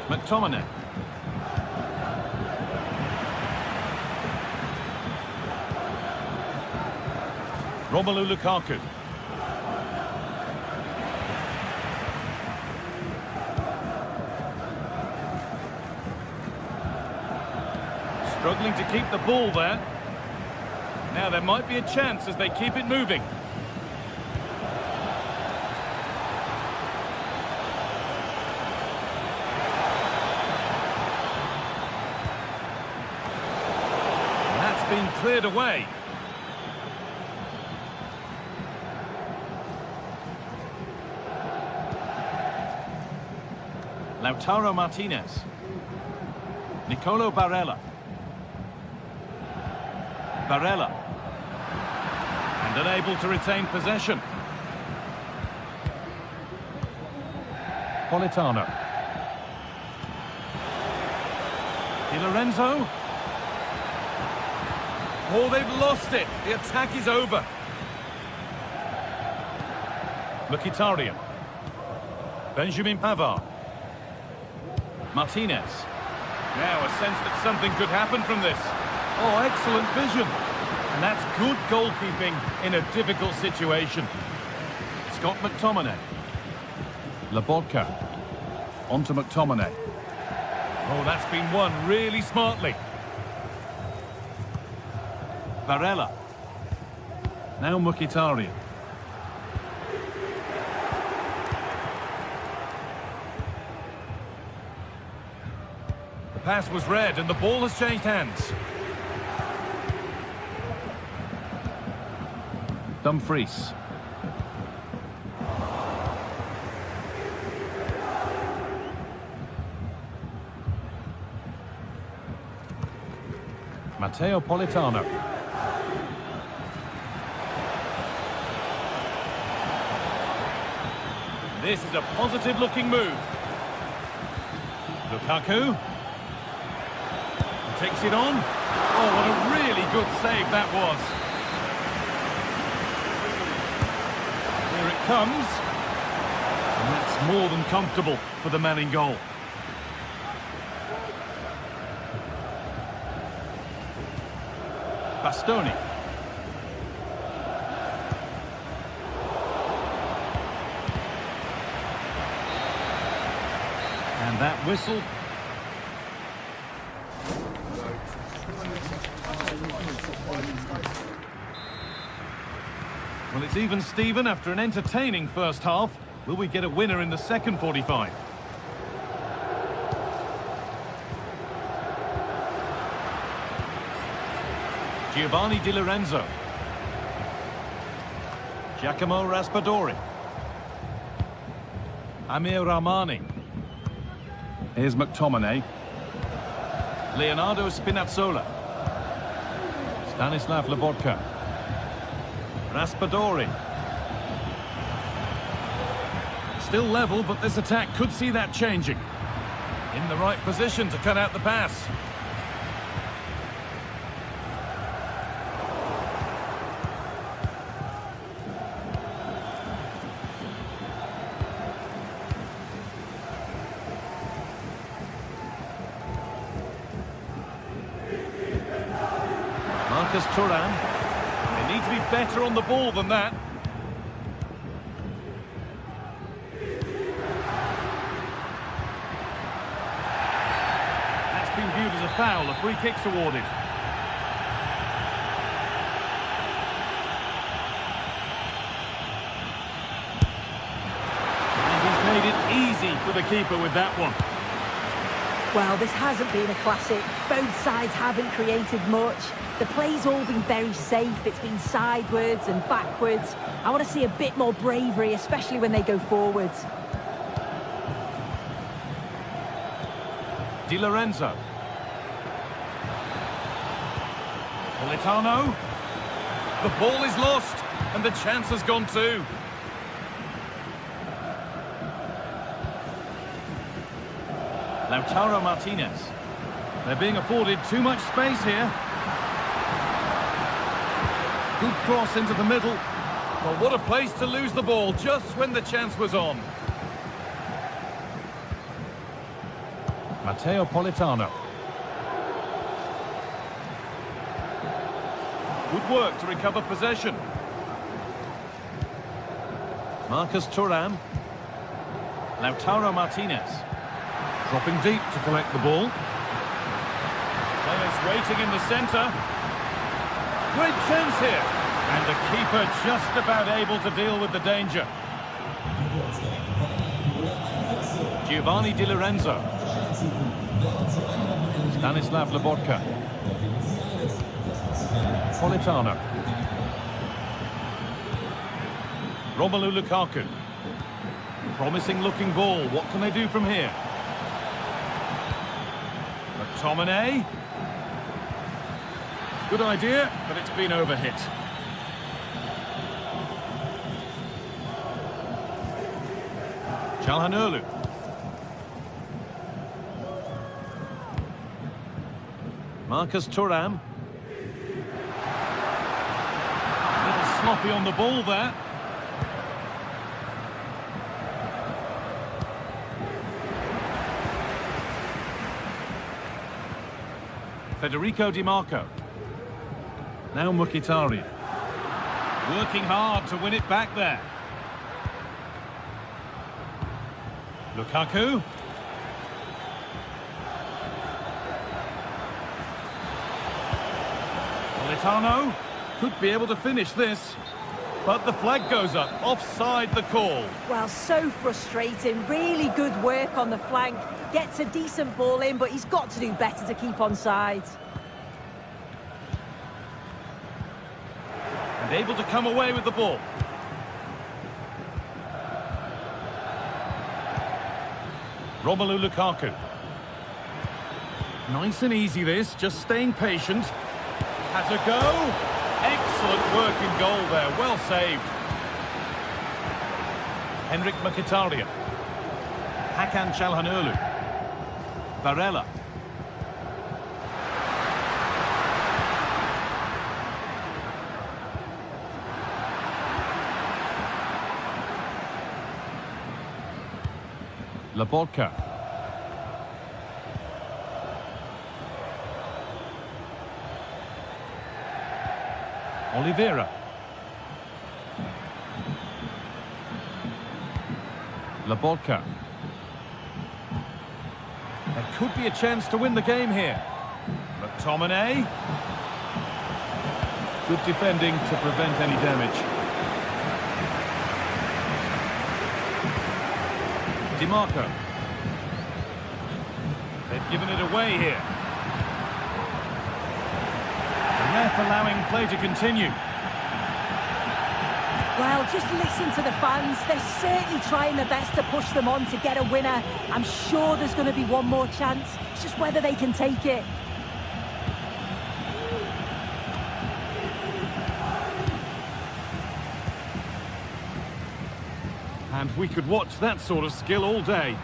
McTominay. Romelu Lukaku. Struggling to keep the ball there. Now there might be a chance as they keep it moving. That's been cleared away. Lautaro Martinez. Nicolo Barella. Barella. And unable to retain possession. Politano. Di Lorenzo. Oh, they've lost it. The attack is over. Mkhitaryan. Benjamin Pavard. Martinez. Now a sense that something could happen from this. Oh, excellent vision. And that's good goalkeeping in a difficult situation. Scott McTominay. Lobotka. On to McTominay. Oh, that's been won really smartly. Barella. Now Mkhitaryan. The pass was read and the ball has changed hands. Dumfries. Matteo Politano. This is a positive-looking move. Lukaku. Takes it on. Oh, what a really good save that was. Here it comes. And that's more than comfortable for the man in goal. Bastoni. And that whistle. Well, it's even Steven after an entertaining first half. Will we get a winner in the second 45? Giovanni Di Lorenzo. Giacomo Raspadori. Amir Rahmani. Here's McTominay. Leonardo Spinazzola. Stanislav Lobotka. Raspadori. Still level, but this attack could see that changing. In the right position to cut out the pass. Marcus Thuram. They need to be better on the ball than that. That's been viewed as a foul. A free kick's awarded. And he's made it easy for the keeper with that one. Well, this hasn't been a classic. Both sides haven't created much. The play's all been very safe. It's been sidewards and backwards. I want to see a bit more bravery, especially when they go forwards. Di Lorenzo. Politano. The ball is lost, and the chance has gone too. Lautaro Martinez. They're being afforded too much space here. Good cross into the middle. Well, what a place to lose the ball just when the chance was on. Matteo Politano. Good work to recover possession. Marcus Thuram. Lautaro Martinez. Dropping deep to collect the ball. Players waiting in the centre. Great chance here. And the keeper just about able to deal with the danger. Giovanni Di Lorenzo. Stanislav Lobotka. Politano. Romelu Lukaku. Promising looking ball. What can they do from here? McTominay. Good idea, but it's been overhit. Çalhanoğlu. Marcus Thuram. A little sloppy on the ball there. Federico Di Marco. Now Mkhitaryan. Working hard to win it back there. Lukaku. Politano could be able to finish this, but the flag goes up. Offside the call. Well, so frustrating. Really good work on the flank. Gets a decent ball in, but he's got to do better to keep on side. And able to come away with the ball. Romelu Lukaku. Nice and easy this, just staying patient. Has a go. Excellent work in goal there, well saved. Henrik Mkhitaryan. Hakan Çalhanoğlu. Barella. Lobotka. Oliveira. Lobotka. There could be a chance to win the game here. McTominay. Good defending to prevent any damage. Di Marco. They've given it away here. The ref allowing play to continue. Well, just listen to the fans. They're certainly trying their best to push them on to get a winner. I'm sure there's going to be one more chance. It's just whether they can take it. And we could watch that sort of skill all day.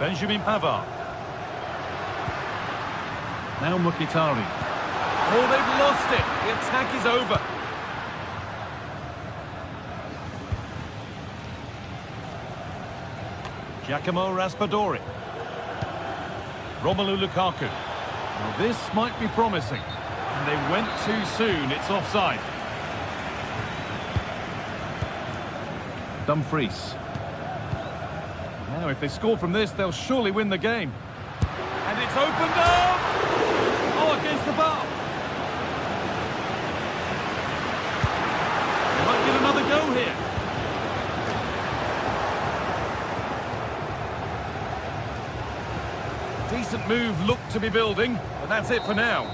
Benjamin Pavard. Now Mkhitaryan. Oh, they've lost it. The attack is over. Giacomo Raspadori. Romelu Lukaku. Well, this might be promising. And they went too soon. It's offside. Dumfries. Now, if they score from this, they'll surely win the game. And it's opened up! Oh, against the bar. They might get another go here. Decent move looked to be building, but that's it for now.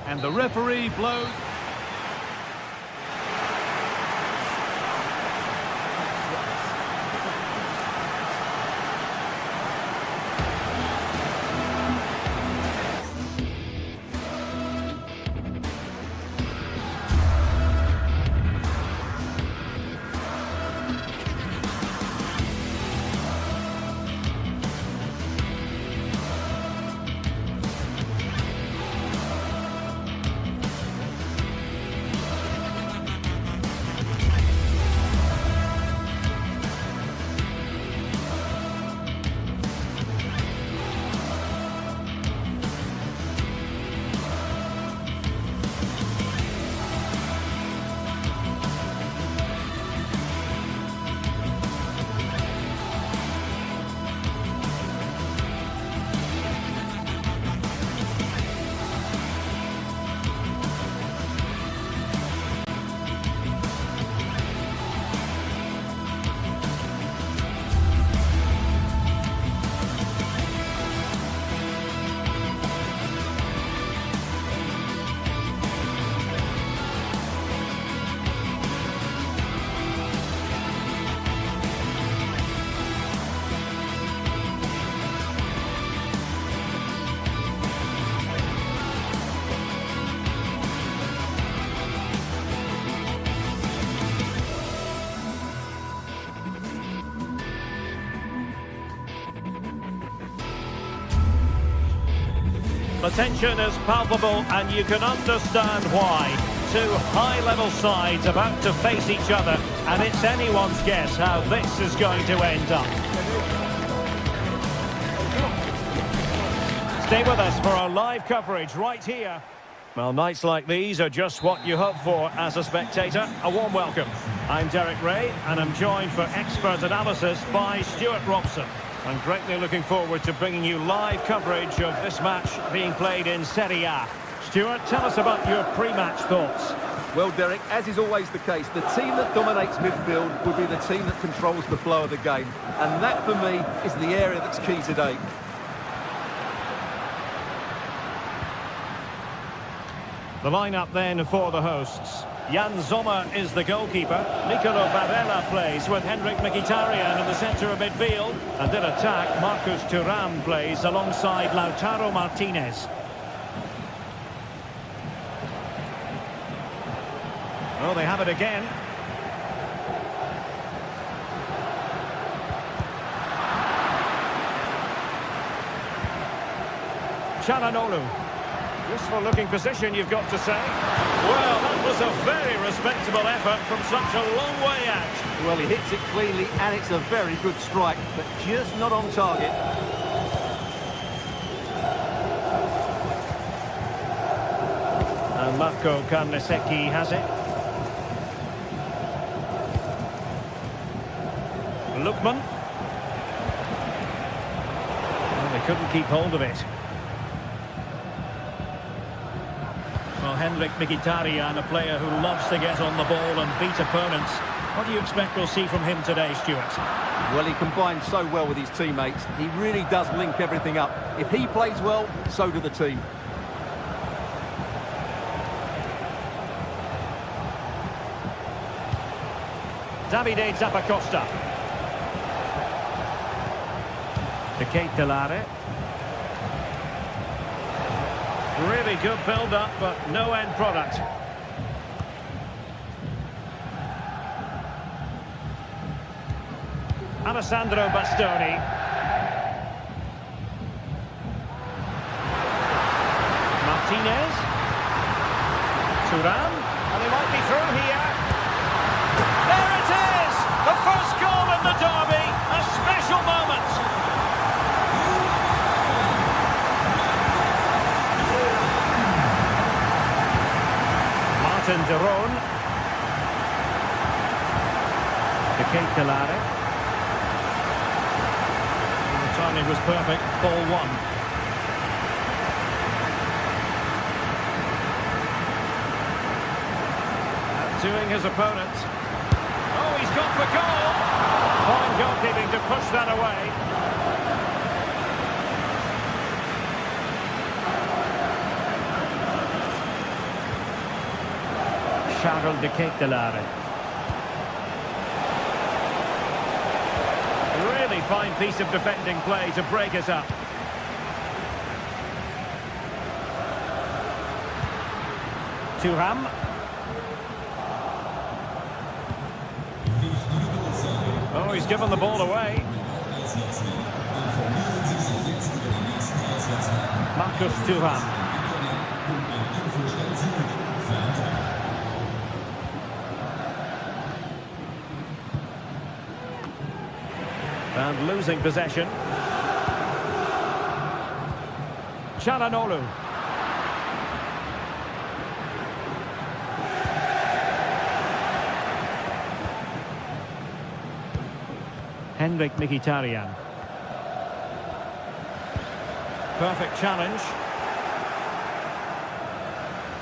And the referee blows. The tension is palpable and you can understand why. Two high-level sides about to face each other, and it's anyone's guess how this is going to end up. Stay with us for our live coverage right here. Well, nights like these are just what you hope for as a spectator. A warm welcome. I'm Derek Ray, and I'm joined for expert analysis by Stuart Robson. I'm greatly looking forward to bringing you live coverage of this match being played in Serie A. Stuart, tell us about your pre-match thoughts. Well, Derek, as is always the case, the team that dominates midfield will be the team that controls the flow of the game. And that, for me, is the area that's key today. The lineup then for the hosts. Jan Sommer is the goalkeeper. Nicolo Barella plays with Henrik Mkhitaryan in the centre of midfield. And in attack, Marcus Thuram plays alongside Lautaro Martinez. Oh, they have it again. Çalhanoğlu. Useful looking position, you've got to say. Well, that was a very respectable effort from such a long way out. Well, he hits it cleanly and it's a very good strike, but just not on target. And Marco Carnesecchi has it. Lookman. Well, they couldn't keep hold of it. Well, Henrik Mkhitaryan, a player who loves to get on the ball and beat opponents. What do you expect we'll see from him today, Stuart? Well, he combines so well with his teammates. He really does link everything up. If he plays well, so do the team. Davide Zappacosta. De Ketelaere. Really good build-up, but no end product. Alessandro Bastoni. Martinez. Thuram. And they might be through here. There it is! The first goal in the derby. A special moment. De Roon. De Ketelaere. The timing was perfect. Ball one. Outdoing his opponent. Oh, he's gone for goal. Fine goalkeeping to push that away. Charles de Ketelaere. Really fine piece of defending play to break it up. Thuram. Oh, he's given the ball away. Marcus Thuram. And losing possession. Çalhanoğlu. Henrik Mkhitaryan. Perfect challenge.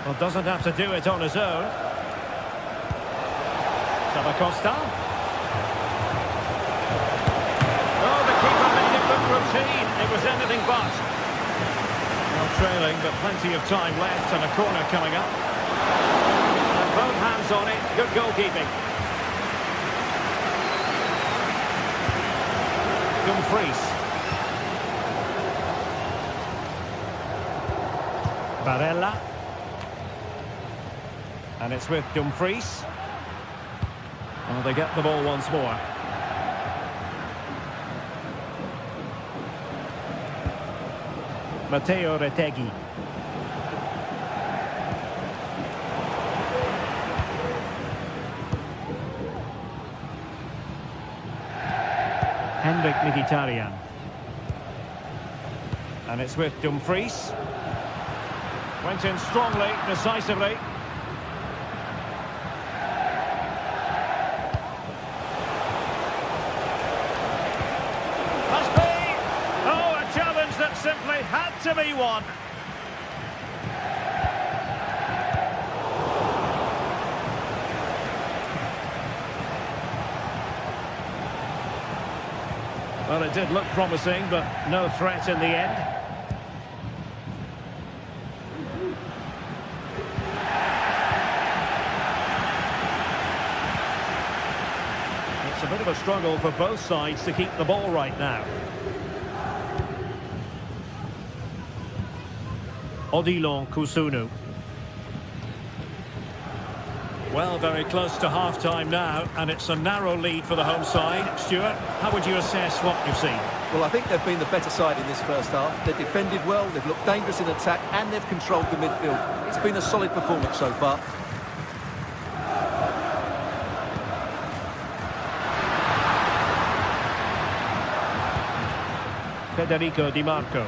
Well, doesn't have to do it on his own. Zappacosta. Oh, the keeper made it look routine. It was anything but. Well, trailing, but plenty of time left and a corner coming up. And both hands on it. Good goalkeeping. Dumfries. Barella. And it's with Dumfries. Well, they get the ball once more. Matteo Retegui. Mkhitaryan. And it's with Dumfries. Went in strongly, decisively. Must be! Oh, a challenge that simply had to be won. Well, it did look promising, but no threat in the end. It's a bit of a struggle for both sides to keep the ball right now. Odilon Kusunu. Well, very close to half-time now, and it's a narrow lead for the home side. Stuart, how would you assess what you've seen? Well, I think they've been the better side in this first half. They've defended well, they've looked dangerous in attack, and they've controlled the midfield. It's been a solid performance so far. Federico Di Marco.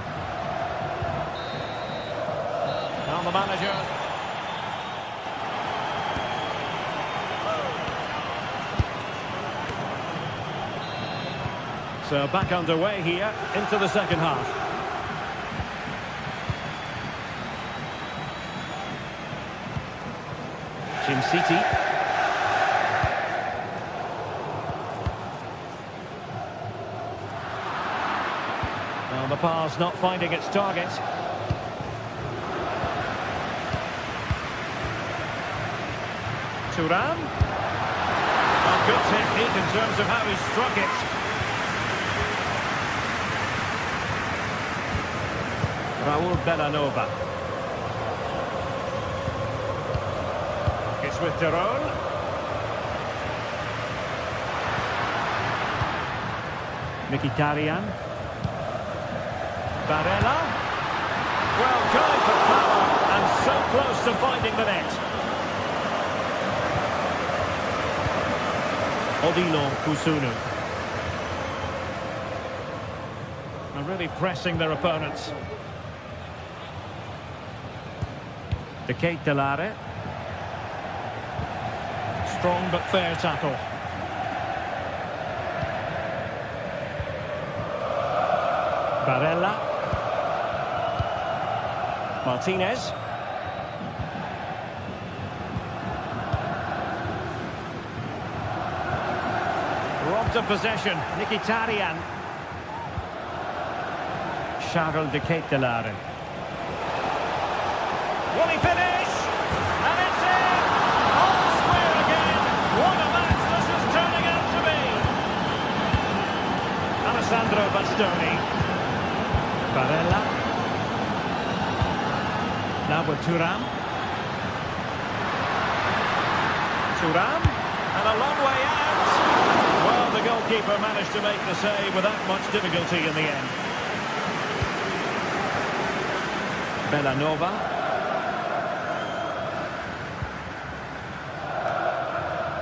Now the manager. So back underway here into the second half. Jim City. Well, the pass not finding its target. Thuram. Oh, good technique in terms of how he struck it. Raul Bellanova. It's with Deron. Mkhitaryan. Barella. Well, going for power and so close to finding the net. Odilon Kusunu. And really pressing their opponents. De Ketelare. Strong but fair tackle. Barella. Martinez. Robbed of possession. Mkhitaryan. Charles De Ketelare. Will he finish? And it's in! All square again! What a match this is turning out to be! Alessandro Bastoni. Barella. Now with Thuram. Thuram. And a long way out. Well, the goalkeeper managed to make the save without much difficulty in the end. Bellanova.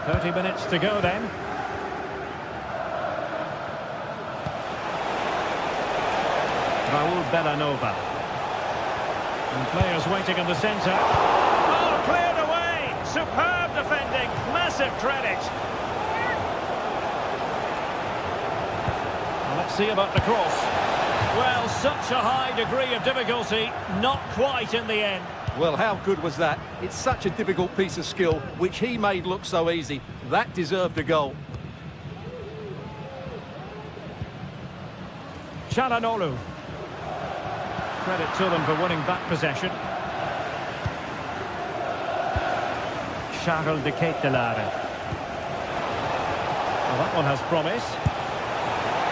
30 minutes to go then. Raul Bellanova. And players waiting in the centre. Oh, cleared away! Superb defending, massive credit. Well, let's see about the cross. Well, such a high degree of difficulty, not quite in the end. Well, how good was that? It's such a difficult piece of skill, which he made look so easy. That deserved a goal. Çalhanoğlu. Credit to them for winning back possession. Charles De Ketelare. Well, that one has promise.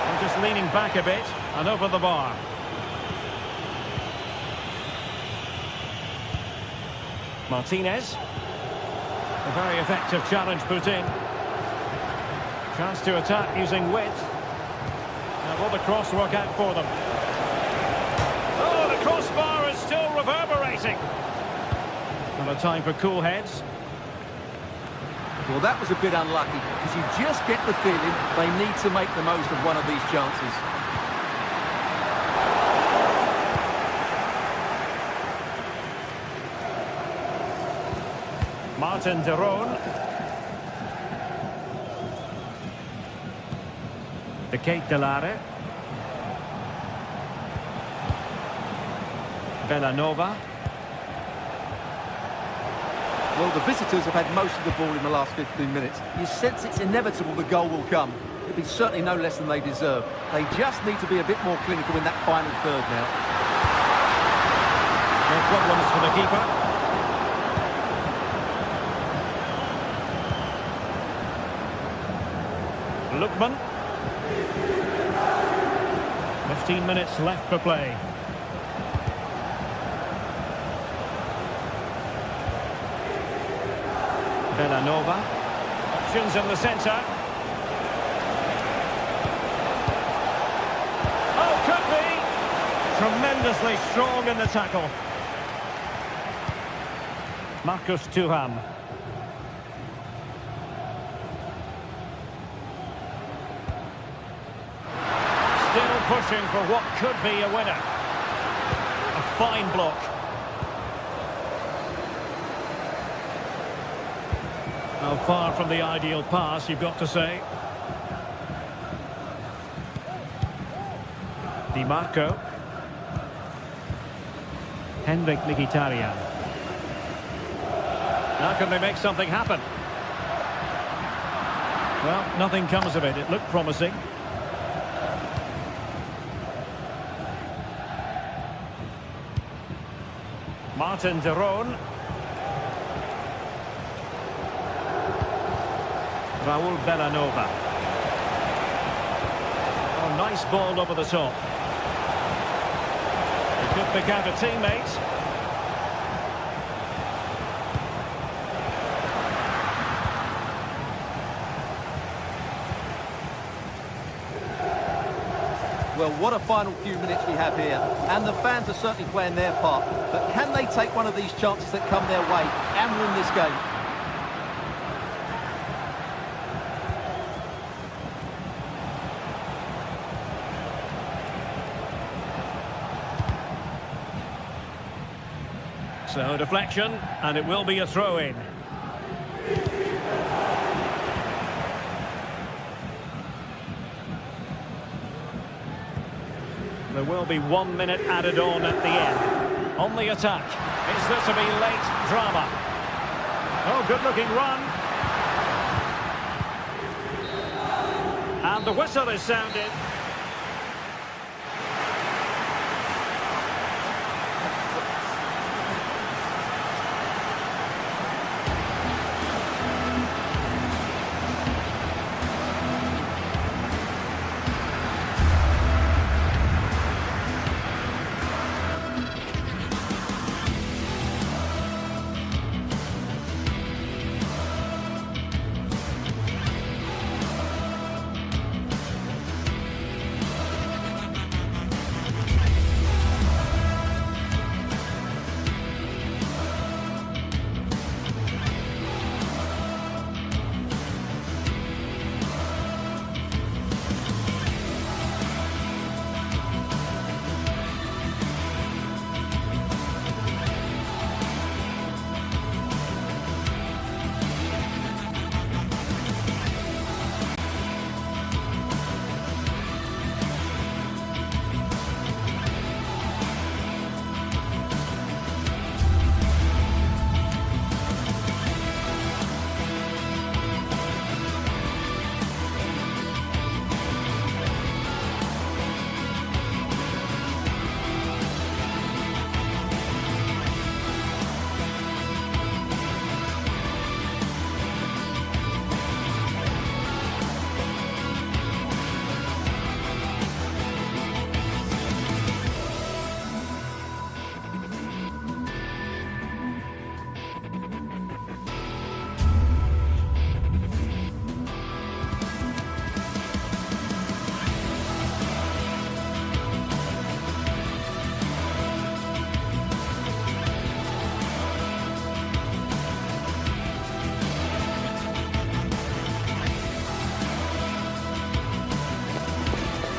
And just leaning back a bit and over the bar. Martinez. A very effective challenge put in. Chance to attack using width. Now will the cross work out for them? Oh, the crossbar is still reverberating. And a time for cool heads. Well, that was a bit unlucky, because you just get the feeling they need to make the most of one of these chances. Martin de Roon. De Kate Delare. Bellanova. Well, the visitors have had most of the ball in the last 15 minutes. You sense it's inevitable the goal will come. It'll be certainly no less than they deserve. They just need to be a bit more clinical in that final third now. No problems for the keeper. Lookman. 15 minutes left for play. Bellanova. Options in the centre. Oh, could be! Tremendously strong in the tackle. Marcus Thuram. Still pushing for what could be a winner. A fine block. Well, far from the ideal pass, you've got to say. Di Marco. Henrik Mkhitaryan. Now can they make something happen? Well, nothing comes of it. It looked promising. Martin de Roon. Raul Bellanova. Oh, nice ball over the top. He could pick out a teammate. Well, what a final few minutes we have here. And the fans are certainly playing their part. But can they take one of these chances that come their way and win this game? So, deflection, and it will be a throw-in. There will be 1 minute added on at the end. On the attack. Is there to be late drama? Oh, good-looking run. And the whistle is sounded.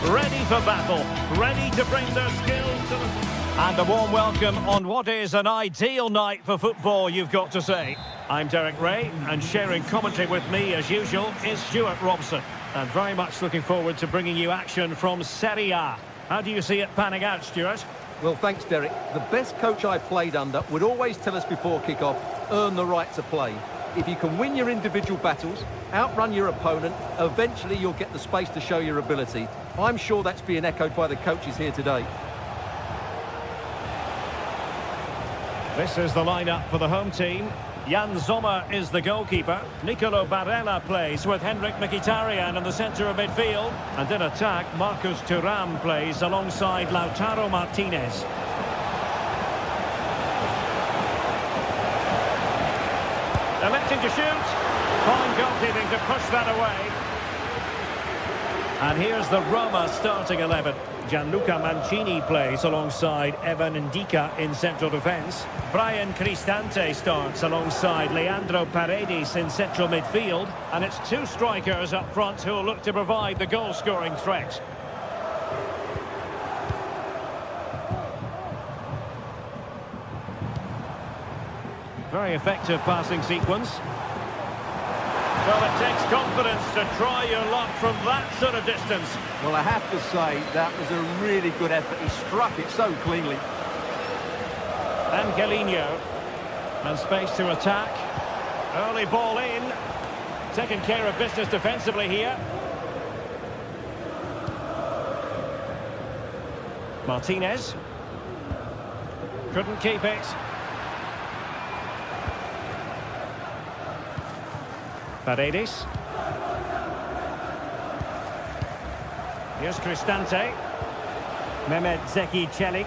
ready for battle, ready to bring their skills to the... And a warm welcome on what is an ideal night for football, you've got to say. I'm Derek Ray, and sharing commentary with me, as usual, is Stuart Robson. And very much looking forward to bringing you action from Serie A. How do you see it panning out, Stuart? Well, thanks, Derek. The best coach I played under would always tell us before kick-off, earn the right to play. If you can win your individual battles, outrun your opponent, eventually you'll get the space to show your ability. I'm sure that's being echoed by the coaches here today. This is the lineup for the home team. Jan Sommer is the goalkeeper. Nicolo Barella plays with Henrik Mkhitaryan in the centre of midfield. And in attack, Marcus Thuram plays alongside Lautaro Martinez. Electing to shoot. Fine goalkeeping to push that away. And here's the Roma starting 11. Gianluca Mancini plays alongside Evan Ndika in central defence. Brian Cristante starts alongside Leandro Paredes in central midfield. And it's two strikers up front who will look to provide the goal-scoring threat. Very effective passing sequence. Well, it takes confidence to try your luck from that sort of distance. Well, I have to say, that was a really good effort. He struck it so cleanly. Angelino. And space to attack. Early ball in. Taking care of business defensively here. Martinez. Couldn't keep it. Paredes. Here's Cristante. Mehmet Zeki Çelik.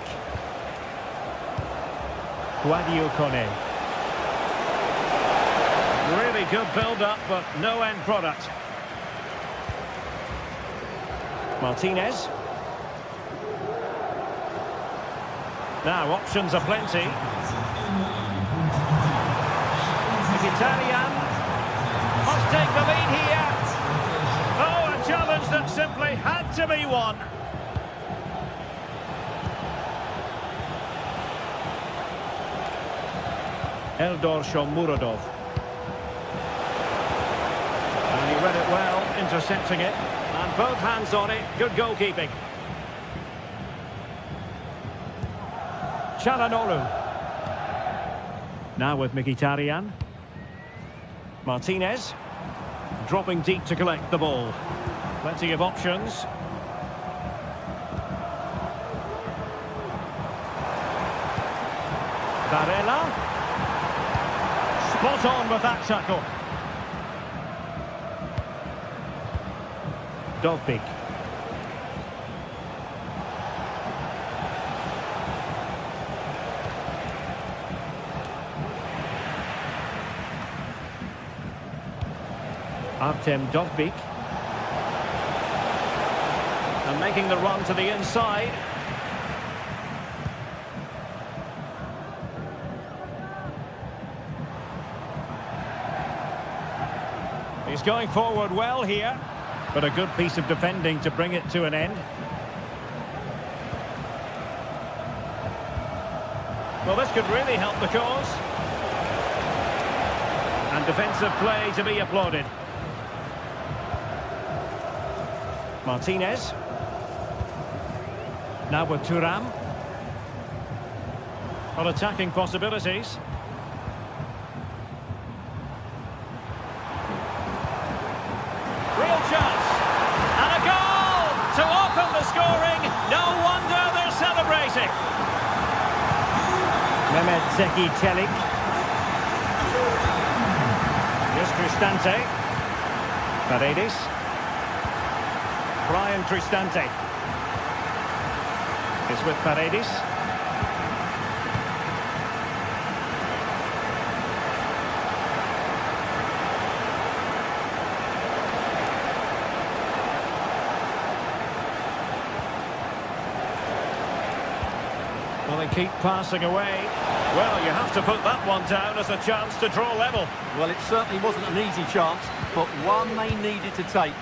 Guadio Kone. Really good build-up, but no end product. Martinez. Now, options are plenty. Mkhitaryan. Must take the lead here. Oh, a challenge that simply had to be won. Eldor Shomurodov. And he read it well, intercepting it. And both hands on it, good goalkeeping. Çalhanoğlu. Now with Mkhitaryan. Martinez. Dropping deep to collect the ball. Plenty of options. Barella. Spot on with that tackle. Dobbik. Artem Dobbik. And making the run to the inside. He's going forward well here, but a good piece of defending to bring it to an end. Well, this could really help the cause. And defensive play to be applauded. Martinez. Now with Thuram. On attacking possibilities. Real chance. And a goal to open the scoring. No wonder they're celebrating. Mehmet Zeki Çelik. Here's Cristante. Paredes. Brian Cristante. It's with Paredes. Well, they keep passing away. Well, you have to put that one down as a chance to draw level. Well, it certainly wasn't an easy chance, but one they needed to take.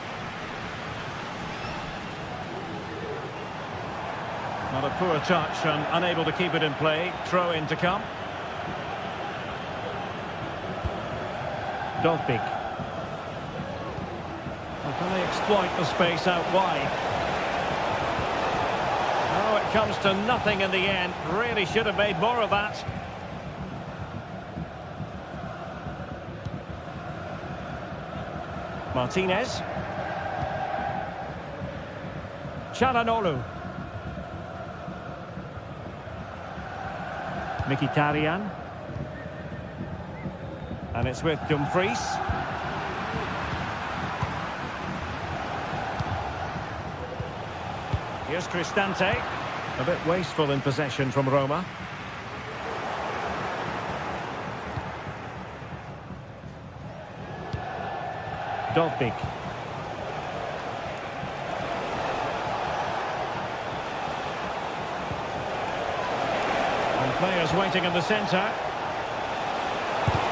Not a poor touch and unable to keep it in play. Throw in to come. Dovbik. Well, can they exploit the space out wide? Oh, it comes to nothing in the end. Really should have made more of that. Martinez. Çalhanoğlu. Mkhitaryan. And it's with Dumfries. Here's Cristante. A bit wasteful in possession from Roma. Dovbik. And players waiting in the centre.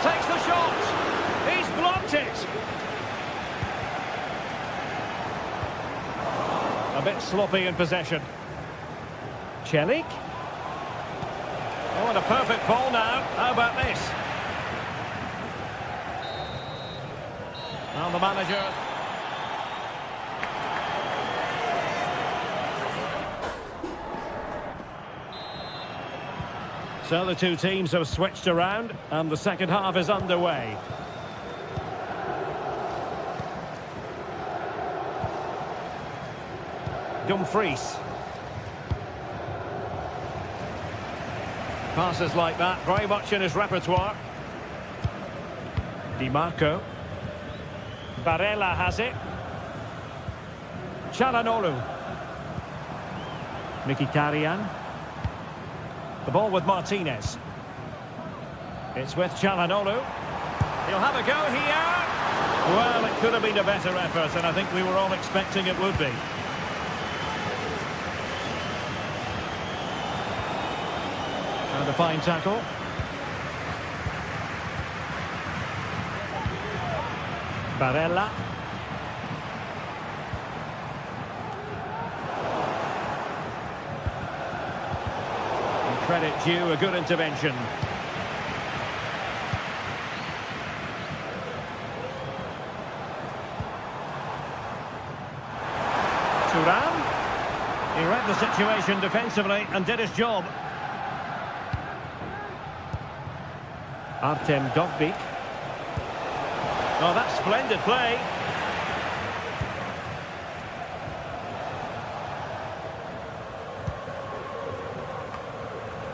Takes the shot. He's blocked it. A bit sloppy in possession. Celik. Oh, and a perfect ball now. How about this? Well, the manager. So the two teams have switched around and the second half is underway. Dumfries. Passes like that, very much in his repertoire. Di Marco. Barella has it. Çalhanoğlu. Mkhitaryan. The ball with Martinez. It's with Çalhanoğlu. He'll have a go here. Well, it could have been a better effort, and I think we were all expecting it would be. And a fine tackle. Barella. And credit due, a good intervention. Thuram. He read the situation defensively and did his job. Artem Dovbik. Oh, that's splendid play.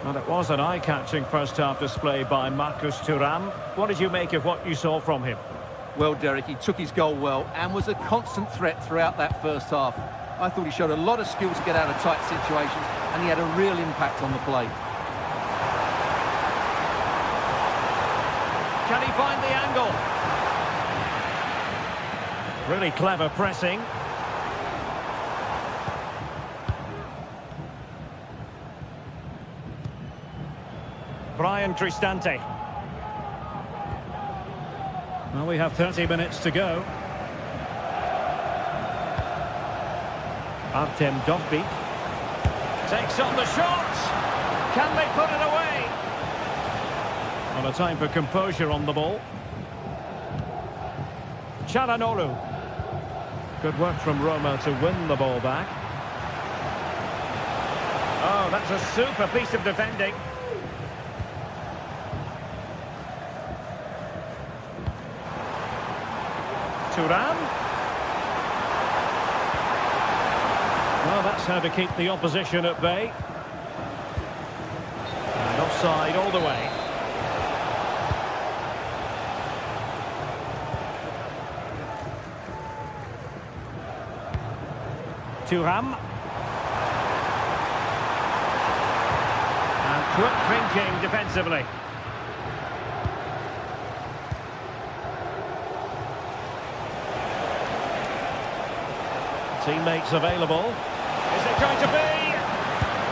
Well, it was an eye-catching first-half display by Marcus Thuram. What did you make of what you saw from him? Well, Derek, he took his goal well and was a constant threat throughout that first half. I thought he showed a lot of skill to get out of tight situations, and he had a real impact on the play. Can he find the angle? Really clever pressing. Brian Cristante. Well, we have 30 minutes to go. Artem Dovbik takes on the shot. Can they put it away? On a time for composure on the ball. Çalhanoğlu. Good work from Roma to win the ball back. Oh, that's a super piece of defending. Thuram. Well, that's how to keep the opposition at bay. And offside all the way. Thuram. And quick thinking defensively. Teammates available. Is it going to be?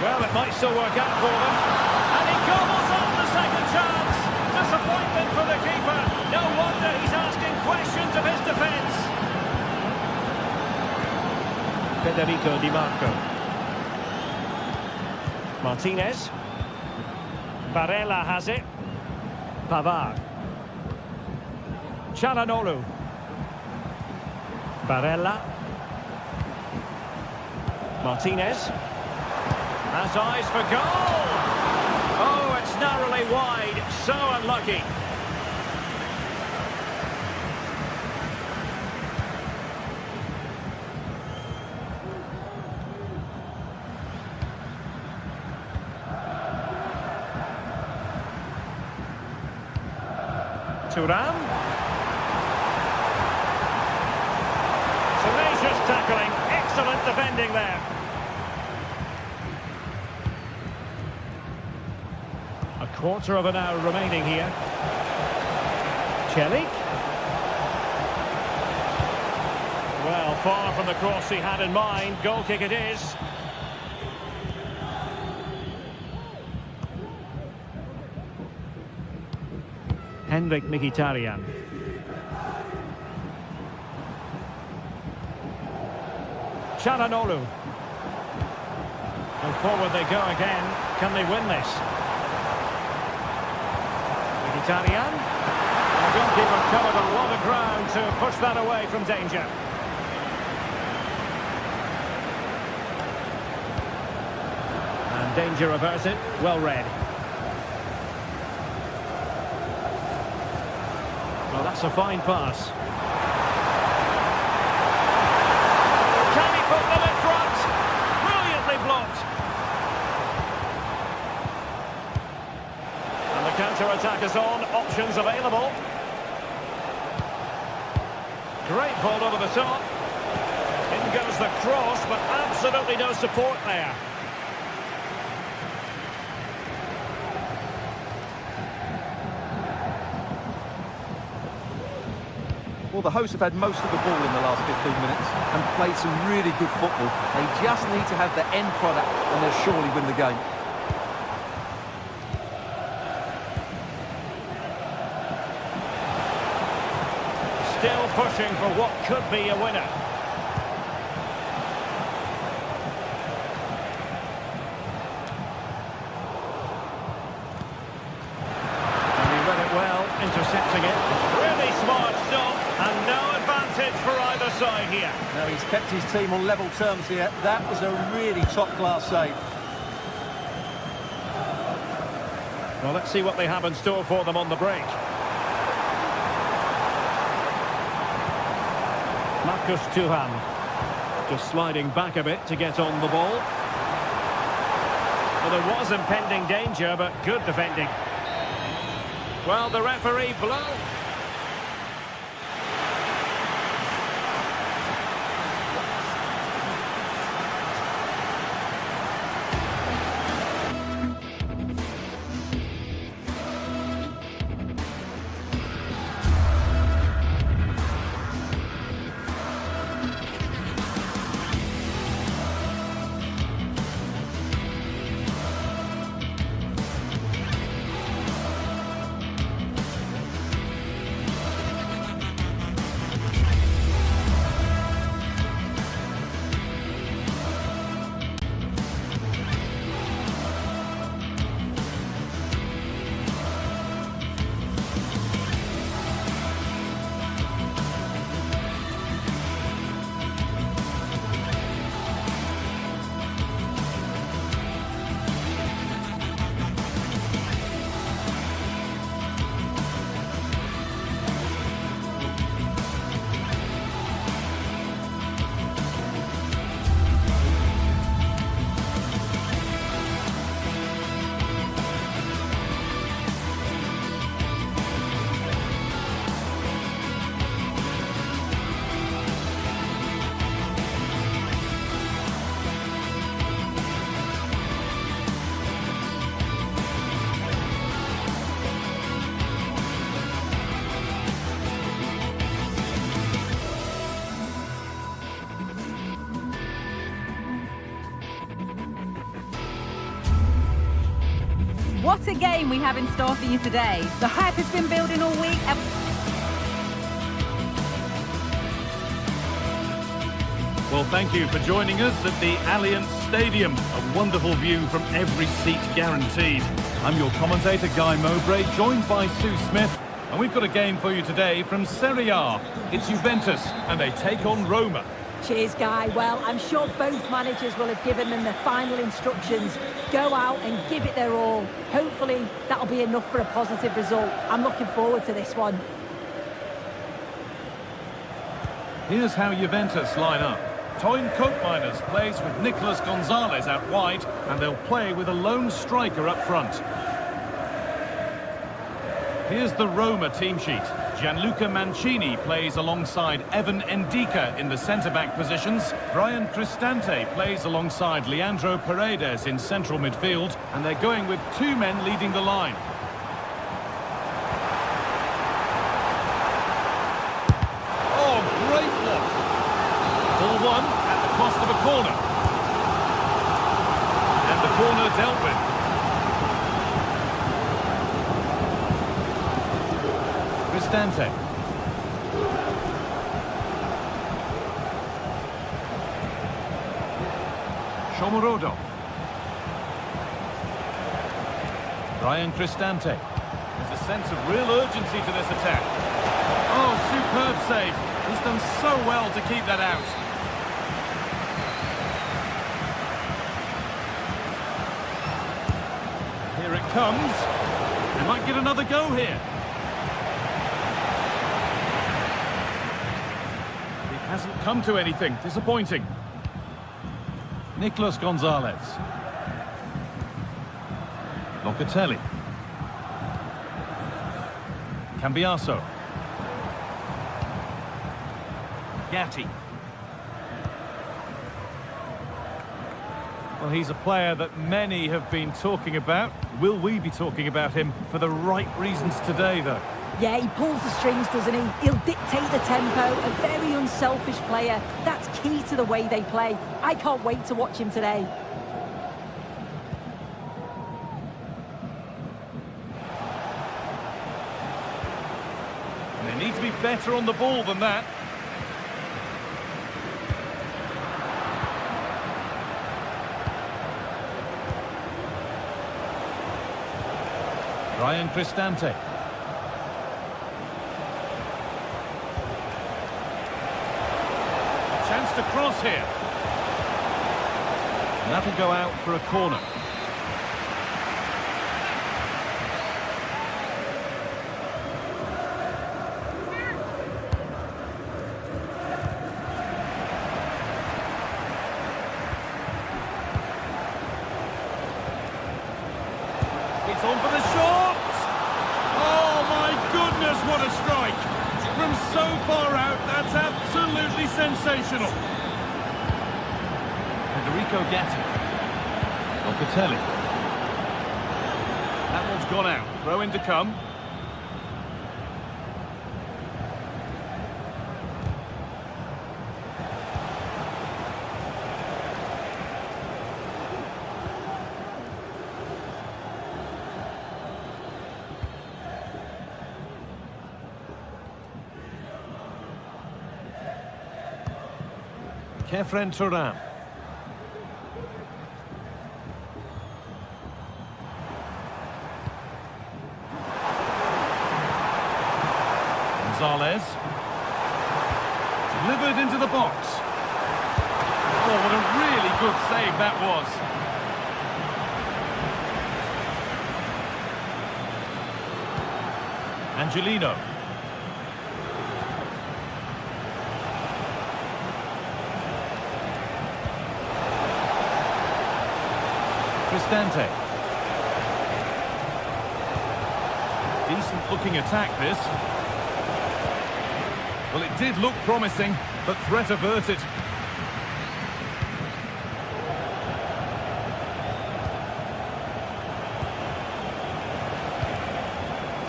Well, it might still work out for them. And he gobbles up the second chance. Disappointment for the keeper. No wonder he's asking questions of his defence. Federico Di Marco. Martinez. Barella has it. Pavard. Çalhanoğlu. Barella. Martinez. Has eyes for goal! Oh, it's narrowly wide. So unlucky. Thuram. Tenacious tackling. Excellent defending there. A quarter of an hour remaining here. Çelik. Well, far from the cross he had in mind. Goal kick it is. Henrik Mkhitaryan. Çalhanoğlu. And forward they go again. Can they win this? Mkhitaryan. The goalkeeper covered a lot of ground to push that away from danger. And danger averted. Well read. Well, that's a fine pass. Can he put them in front? Brilliantly blocked. And the counter-attack is on. Options available. Great ball over the top. In goes the cross, but absolutely no support there. Well, the hosts have had most of the ball in the last 15 minutes and played some really good football. They just need to have the end product and they'll surely win the game. Still pushing for what could be a winner. And he read it well, intercepting it. Really smart stop. And no advantage for either side here. No, he's kept his team on level terms here. That was a really top-class save. Well, let's see what they have in store for them on the break. Marcus Thuram. Just sliding back a bit to get on the ball. Well, there was impending danger, but good defending. Well, the referee blows. What a game we have in store for you today. The hype has been building all week. Well, thank you for joining us at the Allianz Stadium. A wonderful view from every seat guaranteed. I'm your commentator, Guy Mowbray, joined by Sue Smith. And we've got a game for you today from Serie A. It's Juventus, and they take on Roma. Cheers, Guy. Well, I'm sure both managers will have given them the final instructions. Go out and give it their all. Hopefully, that'll be enough for a positive result. I'm looking forward to this one. Here's how Juventus line up. Toyn Koopmeiners plays with Nicolas Gonzalez out wide, and they'll play with a lone striker up front. Here's the Roma team sheet. Gianluca Mancini plays alongside Evan Ndika in the centre-back positions. Brian Cristante plays alongside Leandro Paredes in central midfield, and they're going with two men leading the line. Oh, great block! Ball won at the cost of a corner. And the corner dealt with. Cristante. Shomurodov. Brian Cristante. There's a sense of real urgency to this attack. Oh, superb save. He's done so well to keep that out. Here it comes. They might get another go here. It hasn't come to anything. Disappointing. Nicolas Gonzalez. Locatelli. Cambiaso. Gatti. Well, he's a player that many have been talking about. Will we be talking about him for the right reasons today, though? Yeah, he pulls the strings, doesn't he? He'll dictate the tempo, a very unselfish player. That's key to the way they play. I can't wait to watch him today. And they need to be better on the ball than that. Brian Cristante. Chance to cross here. And that'll go out for a corner. It's on for the shot! Oh my goodness, what a strike! From so far out, that's absolutely sensational. Federico Gatti. Locatelli. That one's gone out. Throw in to come. Kefren Turan. Gonzalez. Delivered into the box. Oh, what a really good save that was. Angelino. Cristante. Decent looking attack, this. Well, it did look promising, but threat averted.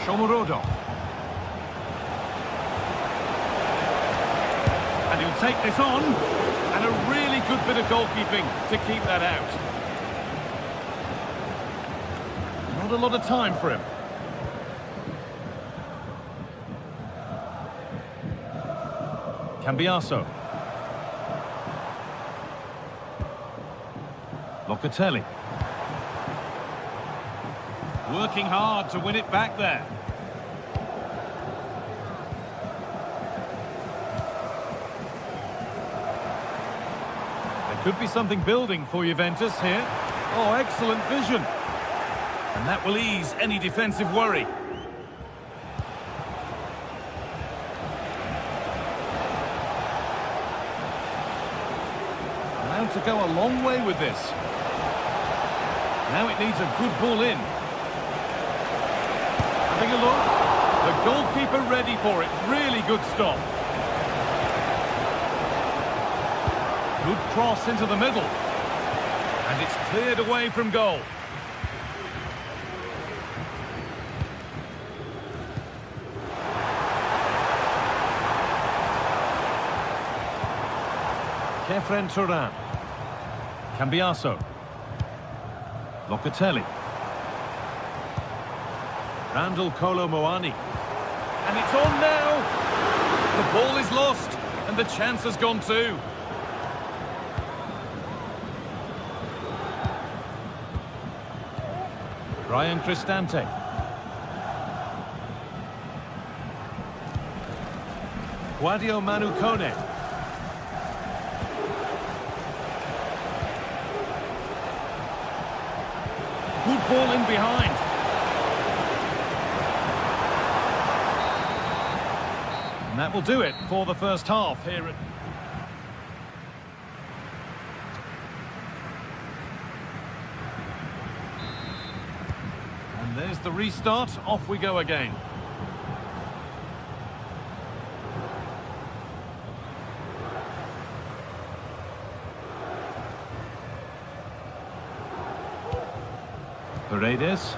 Shomurodov. And he'll take this on. And a really good bit of goalkeeping to keep that out. Not a lot of time for him. Cambiaso. Locatelli. Working hard to win it back there. There could be something building for Juventus here. Oh, excellent vision. And that will ease any defensive worry. Allowed to go a long way with this. Now it needs a good ball in. Having a look. The goalkeeper ready for it. Really good stop. Good cross into the middle. And it's cleared away from goal. Kefren Turan. Cambiaso. Locatelli. Randall Kolo Muani. And it's on now. The ball is lost. And the chance has gone too. Ryan Cristante. Guadio Manu Kone. Good ball in behind. And that will do it for the first half here at... And there's the restart. Off we go again. Paredes.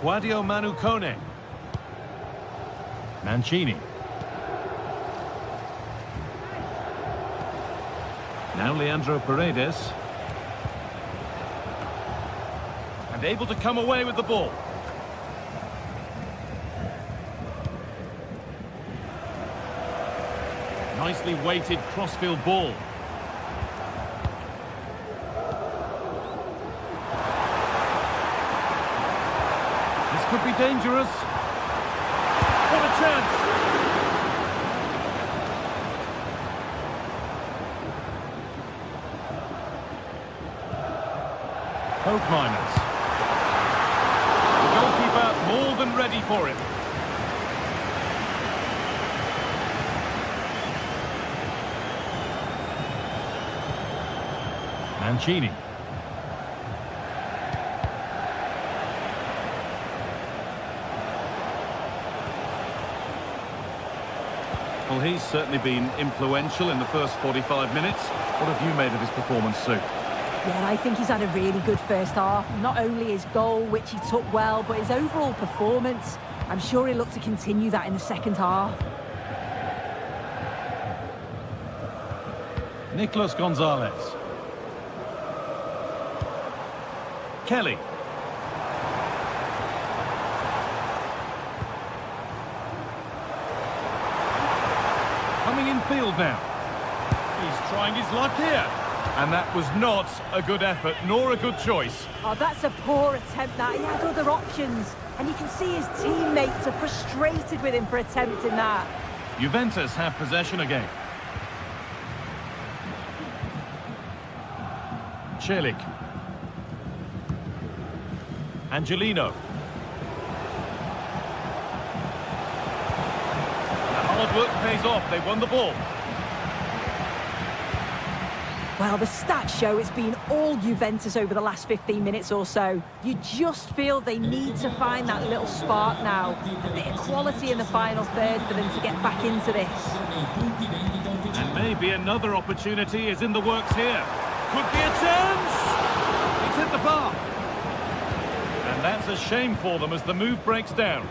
Guadio Manu Kone. Mancini. Now Leandro Paredes. And able to come away with the ball. Nicely weighted crossfield ball. Could be dangerous. What a chance! Hope Miners. The goalkeeper more than ready for it. Mancini. Well, he's certainly been influential in the first 45 minutes. What have you made of his performance, Sue? Yeah, I think he's had a really good first half. Not only his goal, which he took well, but his overall performance. I'm sure he'll look to continue that in the second half. Nicolas Gonzalez. Kelly. Coming in field now. He's trying his luck here. And that was not a good effort, nor a good choice. Oh, that's a poor attempt, that. He had other options. And you can see his teammates are frustrated with him for attempting that. Juventus have possession again. Celik. Angelino. Hard work pays off. They won the ball. Well, the stats show it's been all Juventus over the last 15 minutes or so. You just feel they need to find that little spark now. A bit of quality in the final third for them to get back into this. And maybe another opportunity is in the works here. Could be a chance! It's hit the bar. And that's a shame for them as the move breaks down.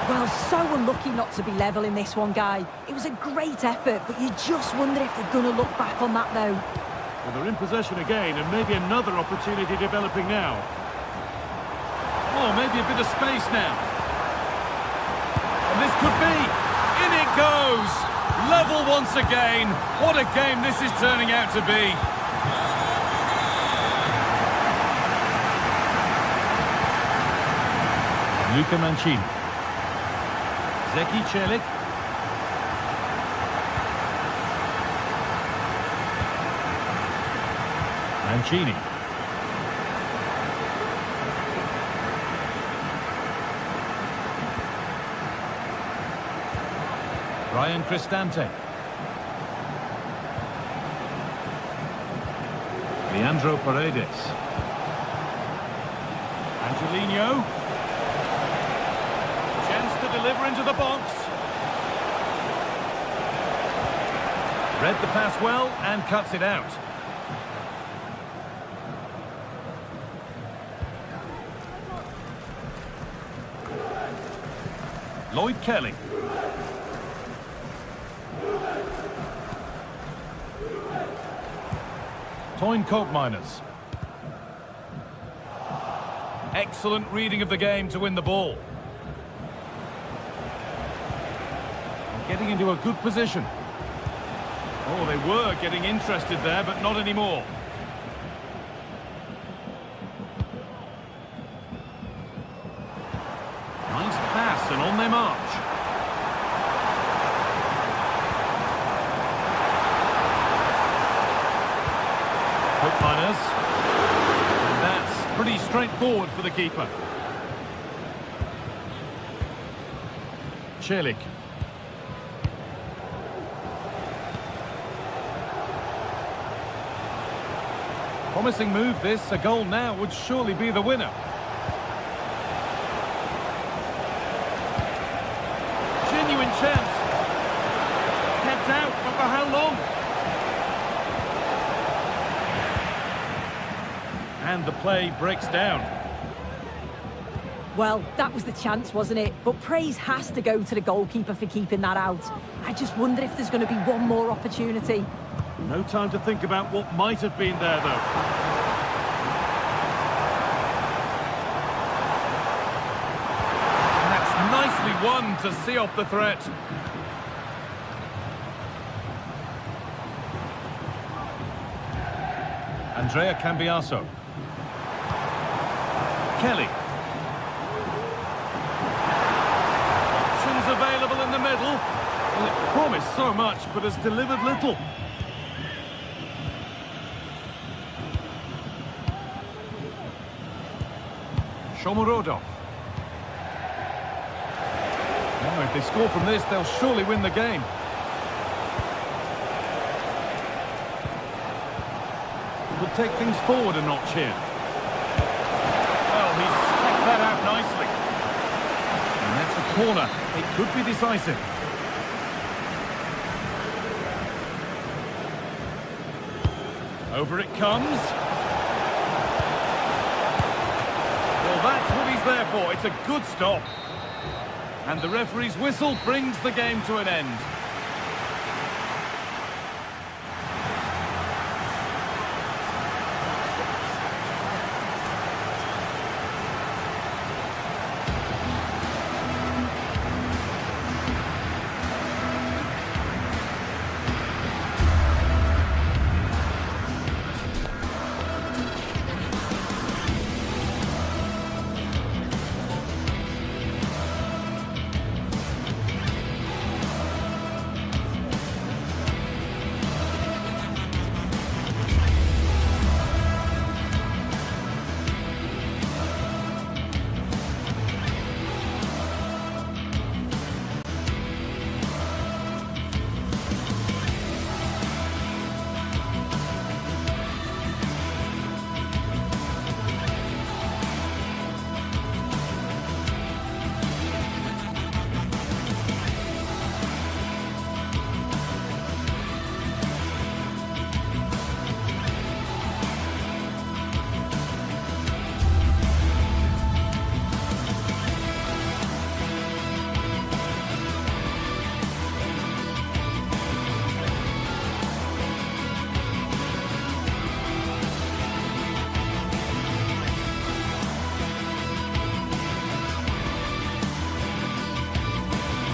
Well, so unlucky not to be level in this one, Guy. It was a great effort, but you just wonder if they're going to look back on that, though. Well, they're in possession again, and maybe another opportunity developing now. Oh, maybe a bit of space now. And this could be... In it goes! Level once again. What a game this is turning out to be. Luka Mancini. Zeki Çelik. Mancini. Ryan Cristante. Leandro Paredes. Angelino. Chance to deliver into the box. Read the pass well and cuts it out. Lloyd Kelly. Toyn Koopmeiners. Excellent reading of the game to win the ball. Getting into a good position. Oh, they were getting interested there, but not anymore. Nice pass and on their march. Koopmeiners. And that's pretty straightforward for the keeper. Çelik. Promising move this, a goal now would surely be the winner. Genuine chance. Heads out, but for how long? And the play breaks down. Well, that was the chance, wasn't it? But praise has to go to the goalkeeper for keeping that out. I just wonder if there's going to be one more opportunity. No time to think about what might have been there, though. And that's nicely won to see off the threat. Andrea Cambiaso. Kelly. Options available in the middle. Well, it promised so much, but has delivered little. Shomurodov. Now, if they score from this, they'll surely win the game. Would take things forward a notch here. Well, he's kept that out nicely. And that's a corner. It could be decisive. Over it comes. Well, that's what he's there for. It's a good stop. And the referee's whistle brings the game to an end.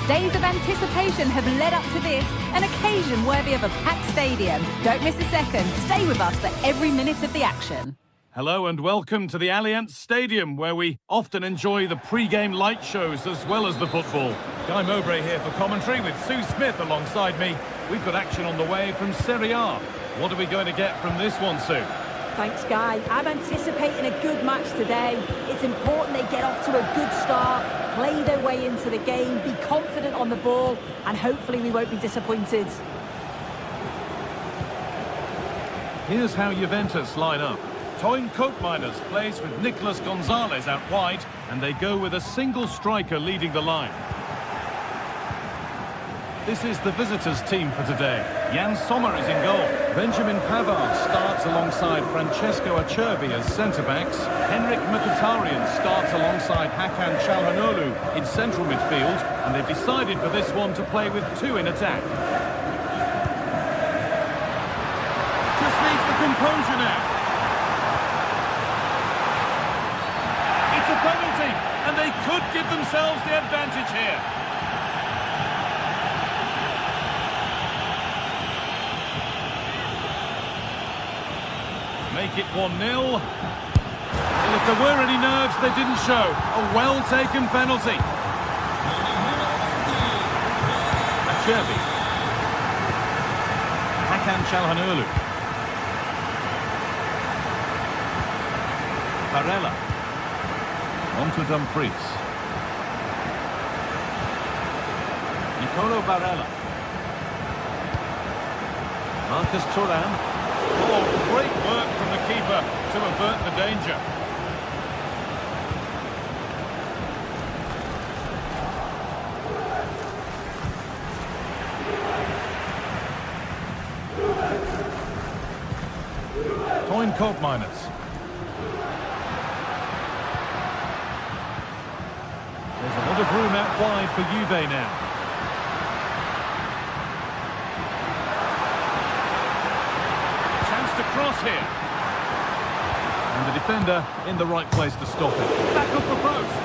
Days of anticipation have led up to this, an occasion worthy of a packed stadium. Don't miss a second. Stay with us for every minute of the action. Hello and welcome to the Allianz Stadium, where we often enjoy the pre-game light shows as well as the football. Guy Mowbray here for commentary with Sue Smith alongside me. We've got action on the way from Serie A. What are we going to get from this one, Sue? Thanks, Guy. I'm anticipating a good match today. It's important they get off to a good start, play their way into the game, be confident on the ball, and hopefully we won't be disappointed. Here's how Juventus line up. Toyn Koopmeiners plays with Nicolas Gonzalez out wide, and they go with a single striker leading the line. This is the visitors' team for today. Jan Sommer is in goal. Benjamin Pavard starts alongside Francesco Acerbi as centre-backs. Henrik Mkhitaryan starts alongside Hakan Çalhanoğlu in central midfield, and they've decided for this one to play with two in attack. Just needs the composure now. It's a penalty, and they could give themselves the advantage here. Make it 1-0. Well, if there were any nerves, they didn't show. A well-taken penalty. Acerbi. Hakan Çalhanoğlu. Barella. On to Dumfries. Nicolo Barella. Marcus Thuram. Oh, great work from the keeper to avert the danger. Toyn Koopmeiners. There's a lot of room out wide for Juve now. Cross here. And the defender in the right place to stop it. Back up the post.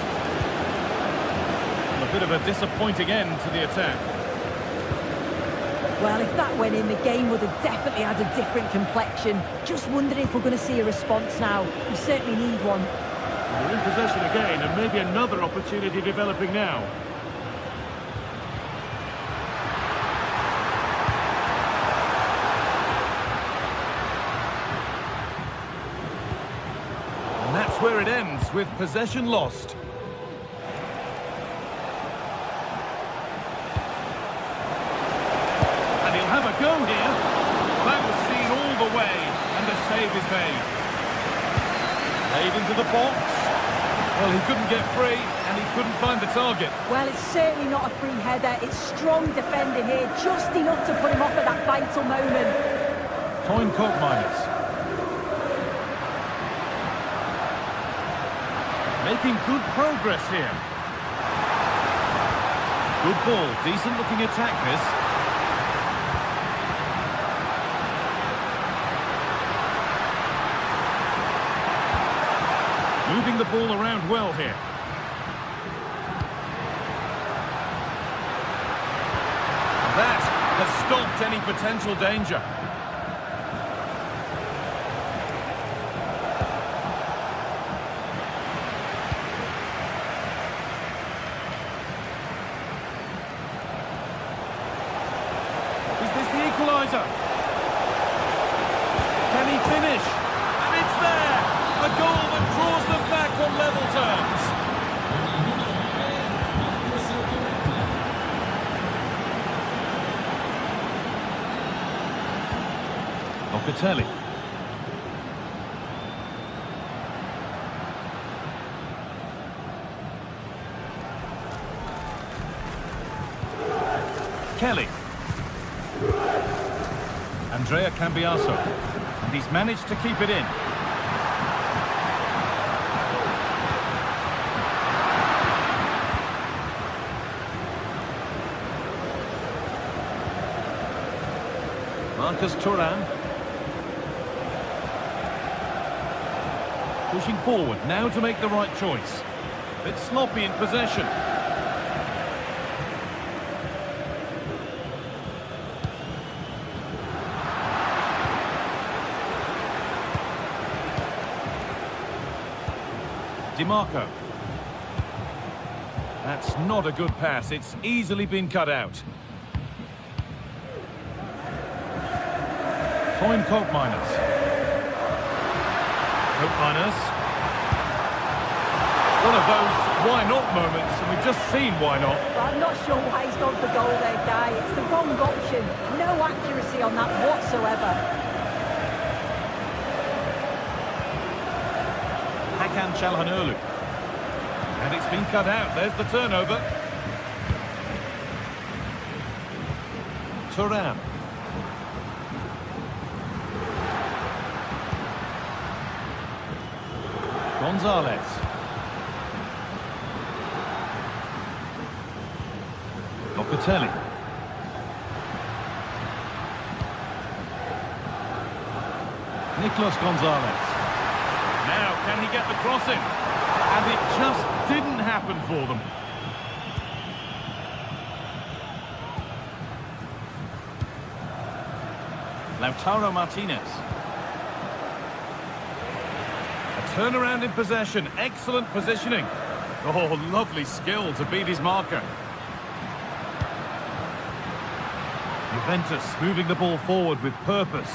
And a bit of a disappointing end to the attack. Well, if that went in, the game would have definitely had a different complexion. Just wondering if we're going to see a response now. We certainly need one. We're in possession again, and maybe another opportunity developing now. Where it ends with possession lost. And he'll have a go here. That was seen all the way, and the save is made. Played into the box. Well, he couldn't get free, and he couldn't find the target. Well, it's certainly not a free header. It's strong defending here, just enough to put him off at that vital moment. Toyn Koopmeiners. Making good progress here. Good ball, decent looking attack this. Moving the ball around well here. That has stopped any potential danger. Equaliser. Can he finish? And it's there! A goal that draws them back on level terms. Locatelli. Kelly. Andrea Cambiaso, and he's managed to keep it in. Marcus Thuram. Pushing forward, now to make the right choice. Bit sloppy in possession. DiMarco. That's not a good pass. It's easily been cut out. Toyn Koopmeiners. Koopmeiners. One of those why-not moments, and we've just seen why not. Well, I'm not sure why he's gone for goal there, Guy. It's the wrong option. No accuracy on that whatsoever. Hakan Çalhanoğlu. And it's been cut out. There's the turnover. Thuram. Gonzalez. Locatelli. Nicolas Gonzalez. Now, can he get the crossing? And it just didn't happen for them. Lautaro Martinez. A turnaround in possession. Excellent positioning. Oh, lovely skill to beat his marker. Juventus moving the ball forward with purpose.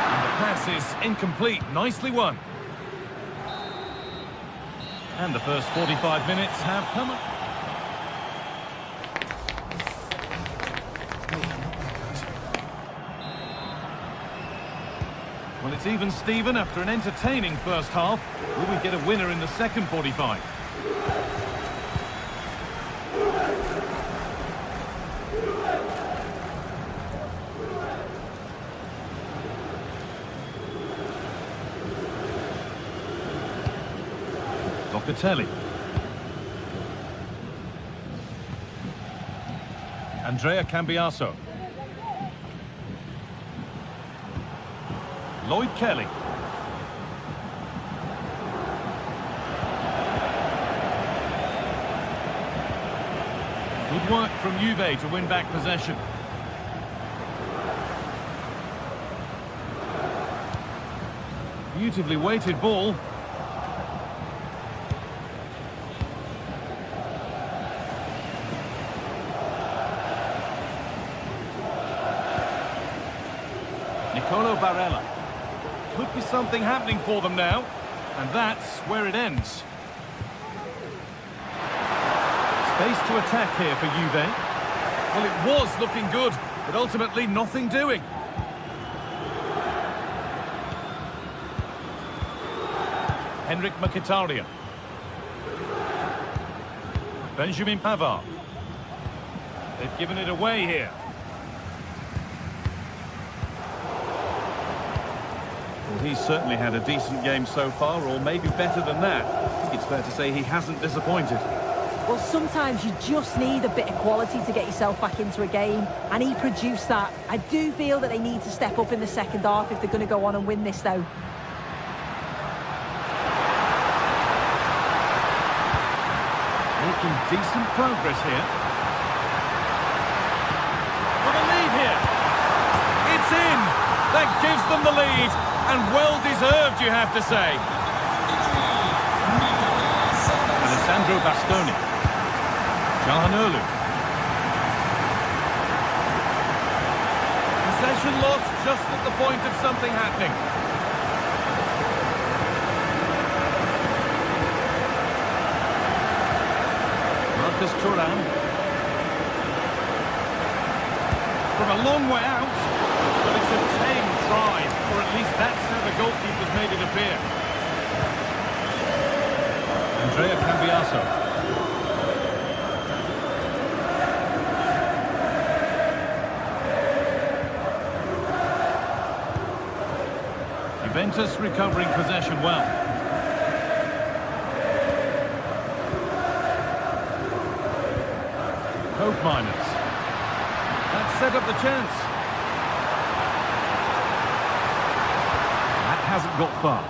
And the pass is incomplete. Nicely won. And the first 45 minutes have come up. Well, it's even Steven after an entertaining first half. Will we get a winner in the second 45? Locatelli. Andrea Cambiaso. Lloyd Kelly. Good work from Juve to win back possession. Beautifully weighted ball. Nicolo Barella. Could be something happening for them now, and that's where it ends. Space to attack here for Juve. Well, it was looking good, but ultimately nothing doing. Henrik Mkhitaryan. Benjamin Pavard. They've given it away here. Well, he's certainly had a decent game so far, or maybe better than that. I think it's fair to say he hasn't disappointed. Well, sometimes you just need a bit of quality to get yourself back into a game, and he produced that. I do feel that they need to step up in the second half if they're going to go on and win this, though. Making decent progress here. For the lead here. It's in. That gives them the lead. And well-deserved, you have to say. Alessandro Bastoni. Çalhanoğlu. Possession lost just at the point of something happening. Marcus Thuram. From a long way out, but it's a tame try, or at least that's how the goalkeeper's made it appear. Andrea Cambiaso. Juventus recovering possession well. Koopmeiners. That set up the chance. That hasn't got far.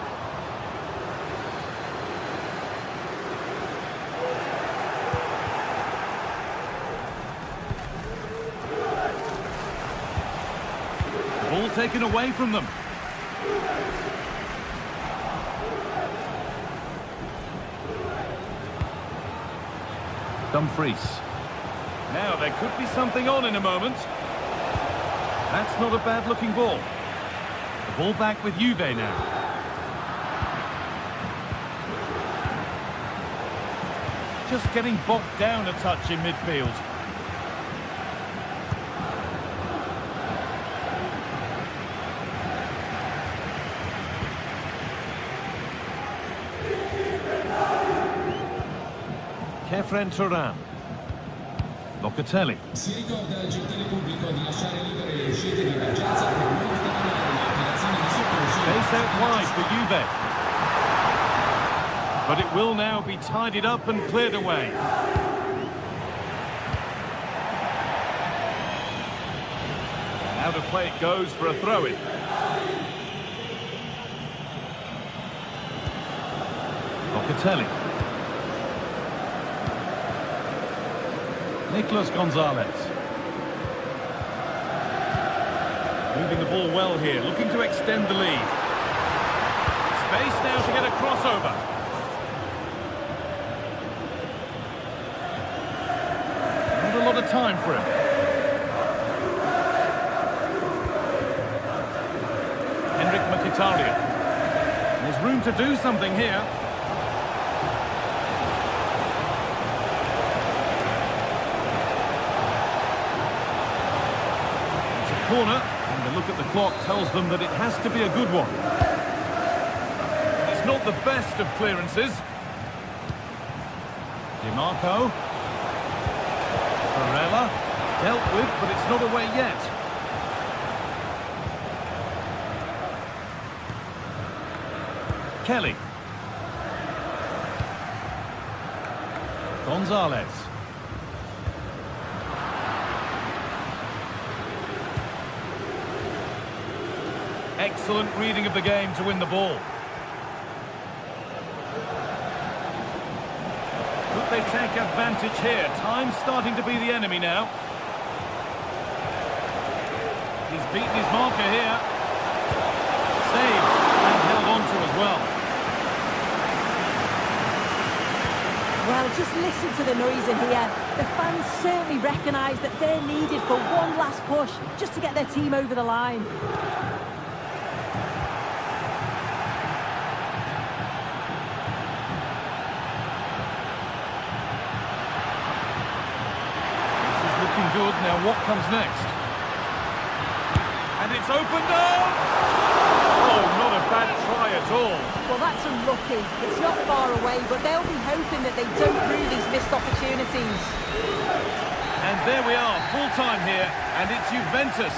Ball taken away from them. Dumfries. Now there could be something on in a moment. That's not a bad-looking ball. The ball back with Juve now. Just getting bogged down a touch in midfield. Kefren Turan. Locatelli. Si ricorda al gentile pubblico di lasciare libere le uscite di emergenza per non ostacolare le operazioni di soccorso. Space out wide for Juve. But it will now be tidied up and cleared away. Out of play it goes for a throw-in. Locatelli. Nicolas Gonzalez. Moving the ball well here, looking to extend the lead. Space now to get a crossover. Not a lot of time for him. Henrik Mkhitaryan. There's room to do something here. Corner, and the look at the clock tells them that it has to be a good one. It's not the best of clearances. DiMarco. Barella. Dealt with, but it's not away yet. Kelly. Gonzalez. Excellent reading of the game to win the ball. Could they take advantage here? Time's starting to be the enemy now. He's beaten his marker here. Saved and held on to as well. Well, just listen to the noise in here. The fans certainly recognise that they're needed for one last push just to get their team over the line. Good. Now what comes next? And it's opened up! Oh, not a bad try at all. Well, that's unlucky. It's not far away, but they'll be hoping that they don't rue these missed opportunities. And there we are, full time here, and it's Juventus.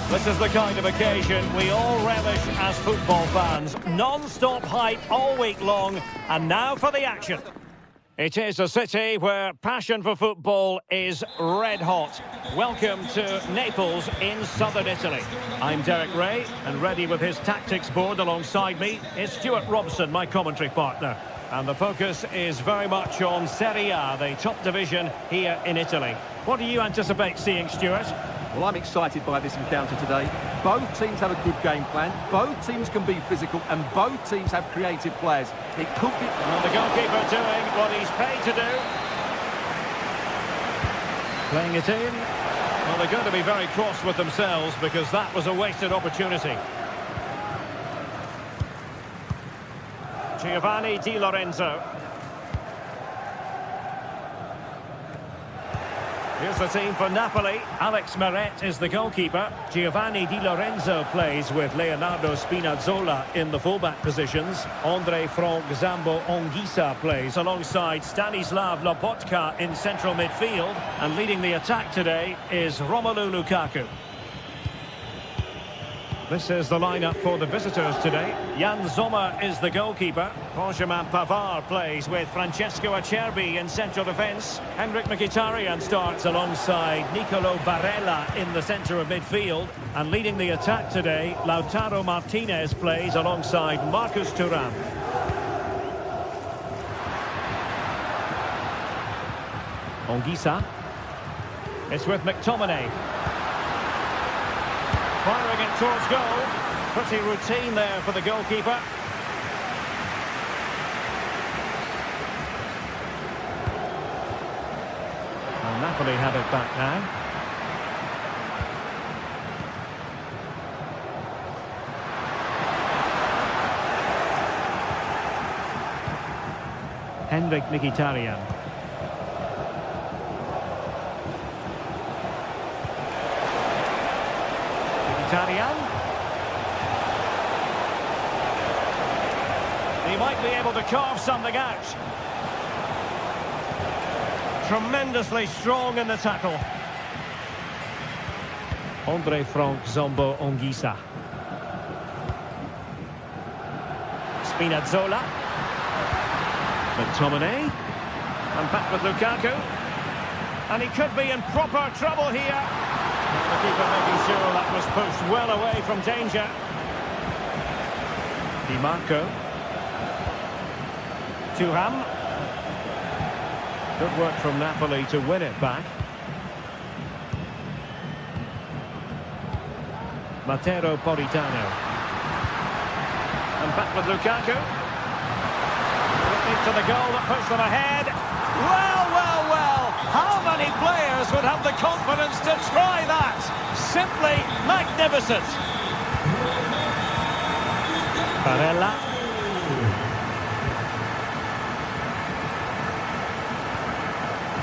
This is the kind of occasion we all relish as football fans. Non-stop hype all week long, and now for the action. It is a city where passion for football is red hot. Welcome to Naples in southern Italy. I'm Derek Ray, and ready with his tactics board alongside me is Stuart Robson, my commentary partner. And the focus is very much on Serie A, the top division here in Italy. What do you anticipate seeing, Stuart? Well, I'm excited by this encounter today. Both teams have a good game plan, both teams can be physical, and both teams have creative players. It could be... Well, the goalkeeper doing what he's paid to do. Playing it in. Well, they're going to be very cross with themselves because that was a wasted opportunity. Giovanni Di Lorenzo. Here's the team for Napoli. Alex Meret is the goalkeeper. Giovanni Di Lorenzo plays with Leonardo Spinazzola in the fullback positions. Andre Frank Zambo Anguissa plays alongside Stanislav Lobotka in central midfield. And leading the attack today is Romelu Lukaku. This is the lineup for the visitors today. Jan Sommer is the goalkeeper. Benjamin Pavard plays with Francesco Acerbi in central defence. Henrik Mkhitaryan starts alongside Nicolo Barella in the centre of midfield. And leading the attack today, Lautaro Martinez plays alongside Marcus Thuram. Anguissa. It's with McTominay. Firing it towards goal. Pretty routine there for the goalkeeper. And Napoli have it back now. Henrik Mkhitaryan. Mkhitaryan. He might be able to carve something out. Tremendously strong in the tackle. Andre Frank Zambo Anguissa. Spinazzola. McTominay. And back with Lukaku. And he could be in proper trouble here. The keeper making sure that was pushed well away from danger. Di Marco. Thuram. Good work from Napoli to win it back. Matteo Politano. And back with Lukaku. Looking to the goal that puts them ahead. Well, well, well. How many players would have the confidence to try that? Simply magnificent. Barella.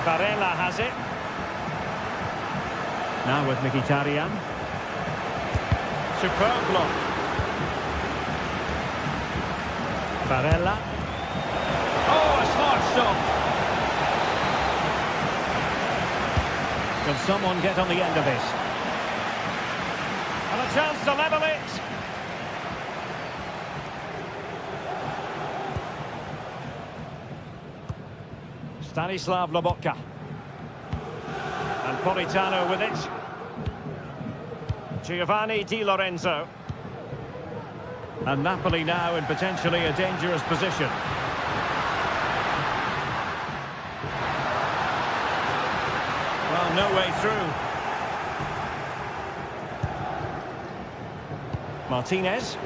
Barella has it. Now with Mkhitaryan. Superb block. Barella. Oh, a smart stop. Can someone get on the end of this? And a chance to level it. Stanislav Lobotka. And Politano with it. Giovanni Di Lorenzo. And Napoli now in potentially a dangerous position. Well, no way through. Martinez.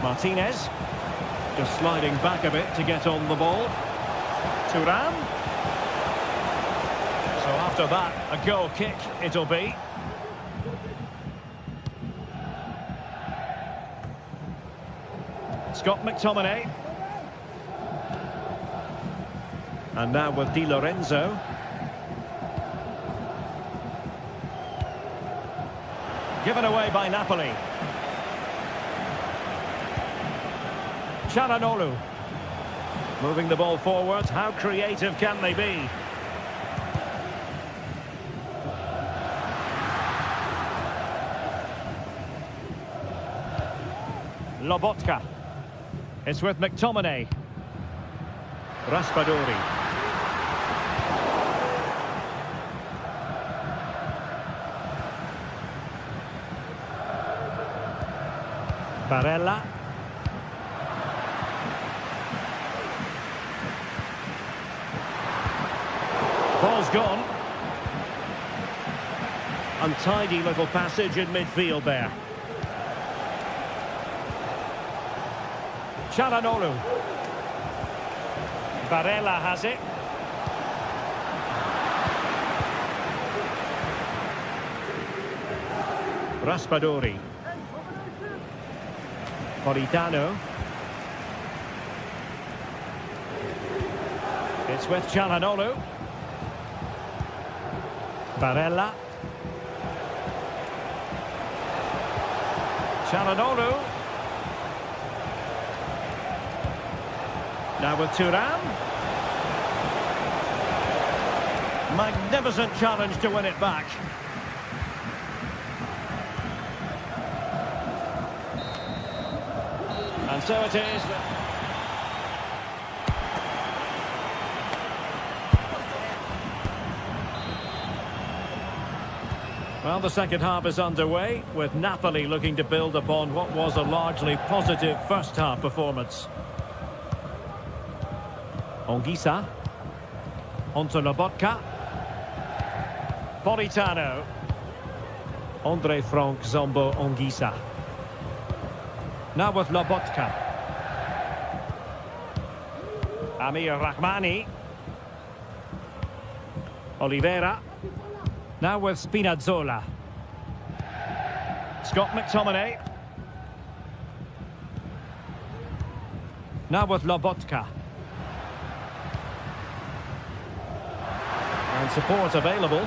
Martinez. Just sliding back a bit to get on the ball. Thuram. So after that, a goal kick it'll be. Scott McTominay. And now with Di Lorenzo. Given away by Napoli. Çalhanoğlu. Moving the ball forward, how creative can they be? Lobotka. It's with McTominay. Raspadori. Barella. Ball's gone. Untidy little passage in midfield there. Çalhanoğlu. Barella has it. Raspadori. Politano. It's with Çalhanoğlu. Barella. Çalhanoğlu. Now with Thuram. Magnificent challenge to win it back. And so it is. Well, the second half is underway, with Napoli looking to build upon what was a largely positive first-half performance. Ongisa. Onto Lobotka. Politano. Andre Frank Zombo Ongisa. Now with Lobotka. Amir Rahmani. Oliveira. Now with Spinazzola. Scott McTominay. Now with Lobotka. And support available.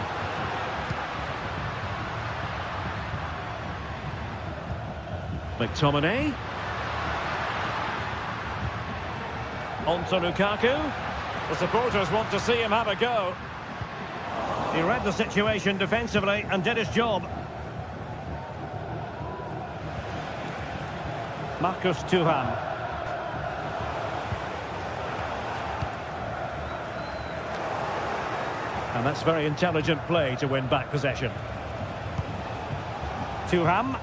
McTominay. On to Lukaku. The supporters want to see him have a go. He read the situation defensively and did his job. Marcus Thuram. And that's very intelligent play to win back possession. Thuram.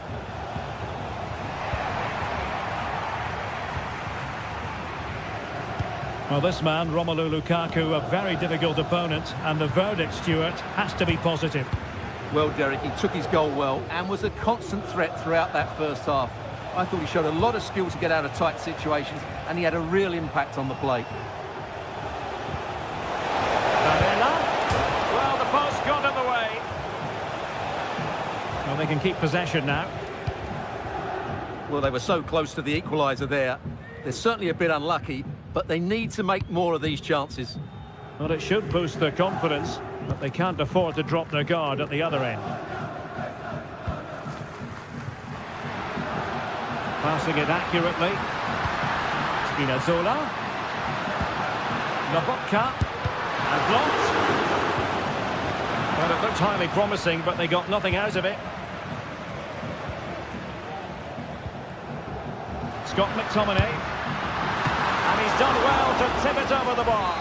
Well, this man, Romelu Lukaku, a very difficult opponent, and the verdict, Stuart, has to be positive. Well, Derek, he took his goal well and was a constant threat throughout that first half. I thought he showed a lot of skill to get out of tight situations, and he had a real impact on the play. Barella. Well, the post got in the way. Well, they can keep possession now. Well, they were so close to the equaliser there. They're certainly a bit unlucky, but they need to make more of these chances. Well, it should boost their confidence, but they can't afford to drop their guard at the other end. Passing it accurately. Spinazzola. Lobotka. And blocked. Well, it looked highly promising, but they got nothing out of it. Scott McTominay. And he's done well to tip it over the bar.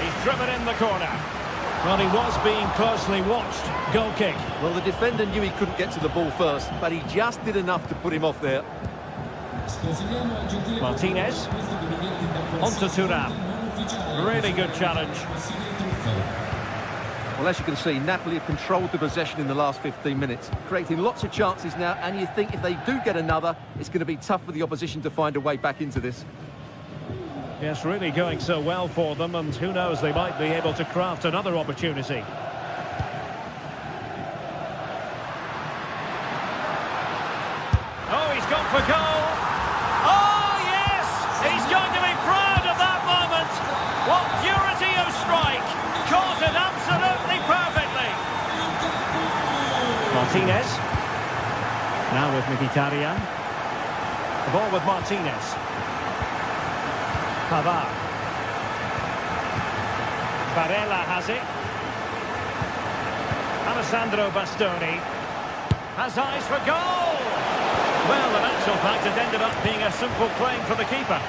He's driven in the corner. Well, he was being closely watched. Goal kick. Well, the defender knew he couldn't get to the ball first, but he just did enough to put him off there. Martinez. Onto Thuram. Really good challenge. Well, as you can see, Napoli have controlled the possession in the last 15 minutes, creating lots of chances now, and you think if they do get another, it's going to be tough for the opposition to find a way back into this. Yes, really going so well for them, and who knows, they might be able to craft another opportunity. Oh, he's gone for goal! Oh, yes! He's going to be proud of that moment! What purity of strike! Caught it absolutely perfectly! Martinez. Now with Mkhitaryan. The ball with Martinez. Pavard. Barella has it. Alessandro Bastoni has eyes for goal. Well, in actual fact, it ended up being a simple claim for the keeper.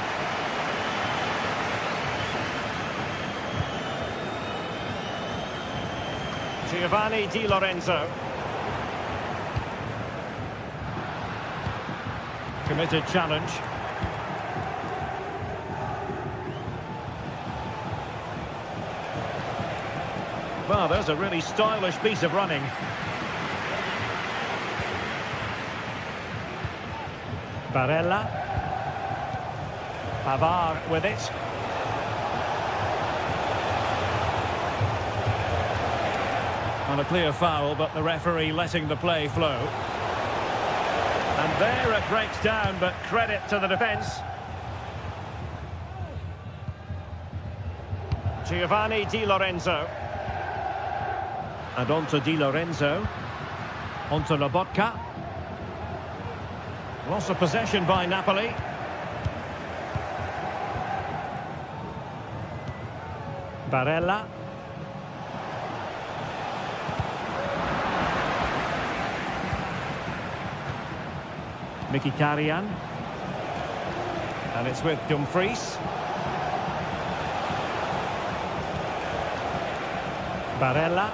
Giovanni Di Lorenzo. Committed challenge. Well, there's a really stylish piece of running. Barella. Pavard with it. On a clear foul, but the referee letting the play flow. And there it breaks down, but credit to the defence. Giovanni Di Lorenzo. And on to Di Lorenzo. On to Lobotka. Loss of possession by Napoli. Barella. Mkhitaryan. And it's with Dumfries. Barella.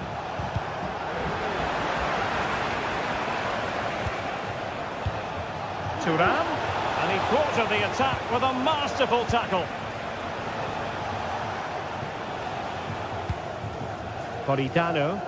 Thuram. And he thwarted the attack with a masterful tackle. Politano.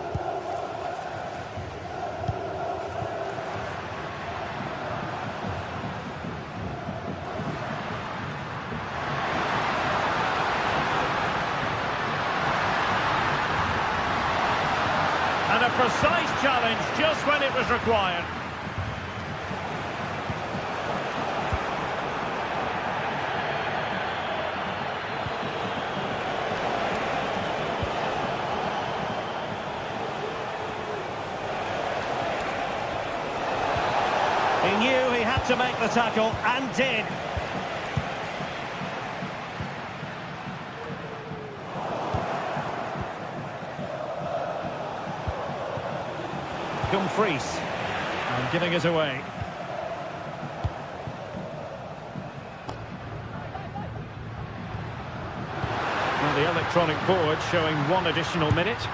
And a precise challenge just when it was required. He knew he had to make the tackle, and did. Dumfries. And giving it away. Well, the electronic board showing 1 additional minute.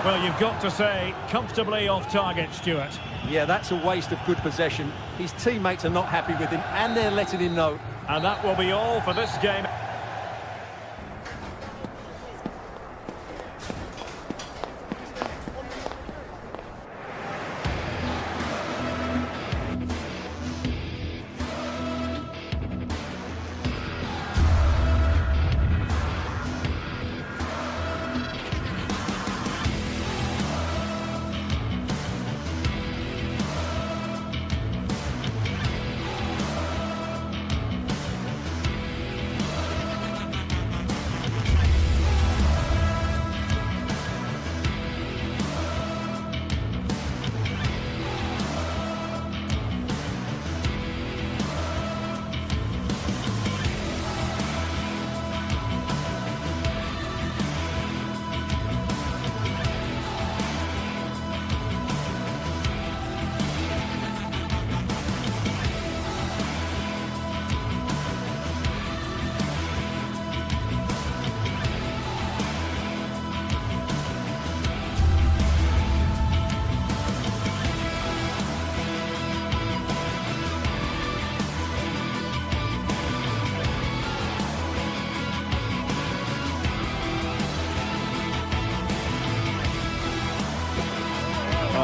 Well, you've got to say, comfortably off target, Stuart. Yeah, that's a waste of good possession. His teammates are not happy with him, and they're letting him know. And that will be all for this game.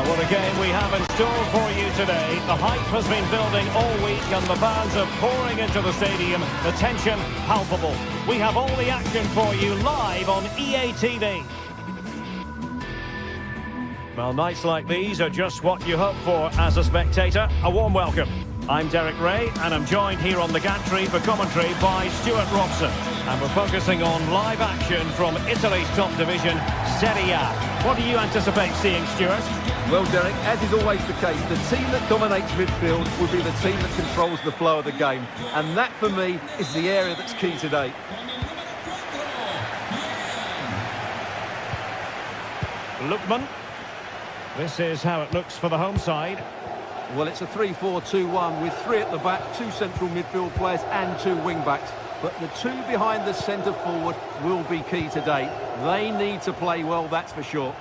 What a game we have in store for you today. The hype has been building all week and the fans are pouring into the stadium. The tension palpable. We have all the action for you live on EA TV. Well, nights like these are just what you hope for as a spectator. A warm welcome. I'm Derek Ray and I'm joined here on the gantry for commentary by Stuart Robson. And we're focusing on live action from Italy's top division, Serie A. What do you anticipate seeing, Stuart? Well, Derek, as is always the case, the team that dominates midfield will be the team that controls the flow of the game. And that, for me, is the area that's key today. Lookman. This is how it looks for the home side. Well, it's a 3-4-2-1 with 3 at the back, 2 central midfield players and 2 wing-backs. But the 2 behind the centre forward will be key today. They need to play well, that's for sure.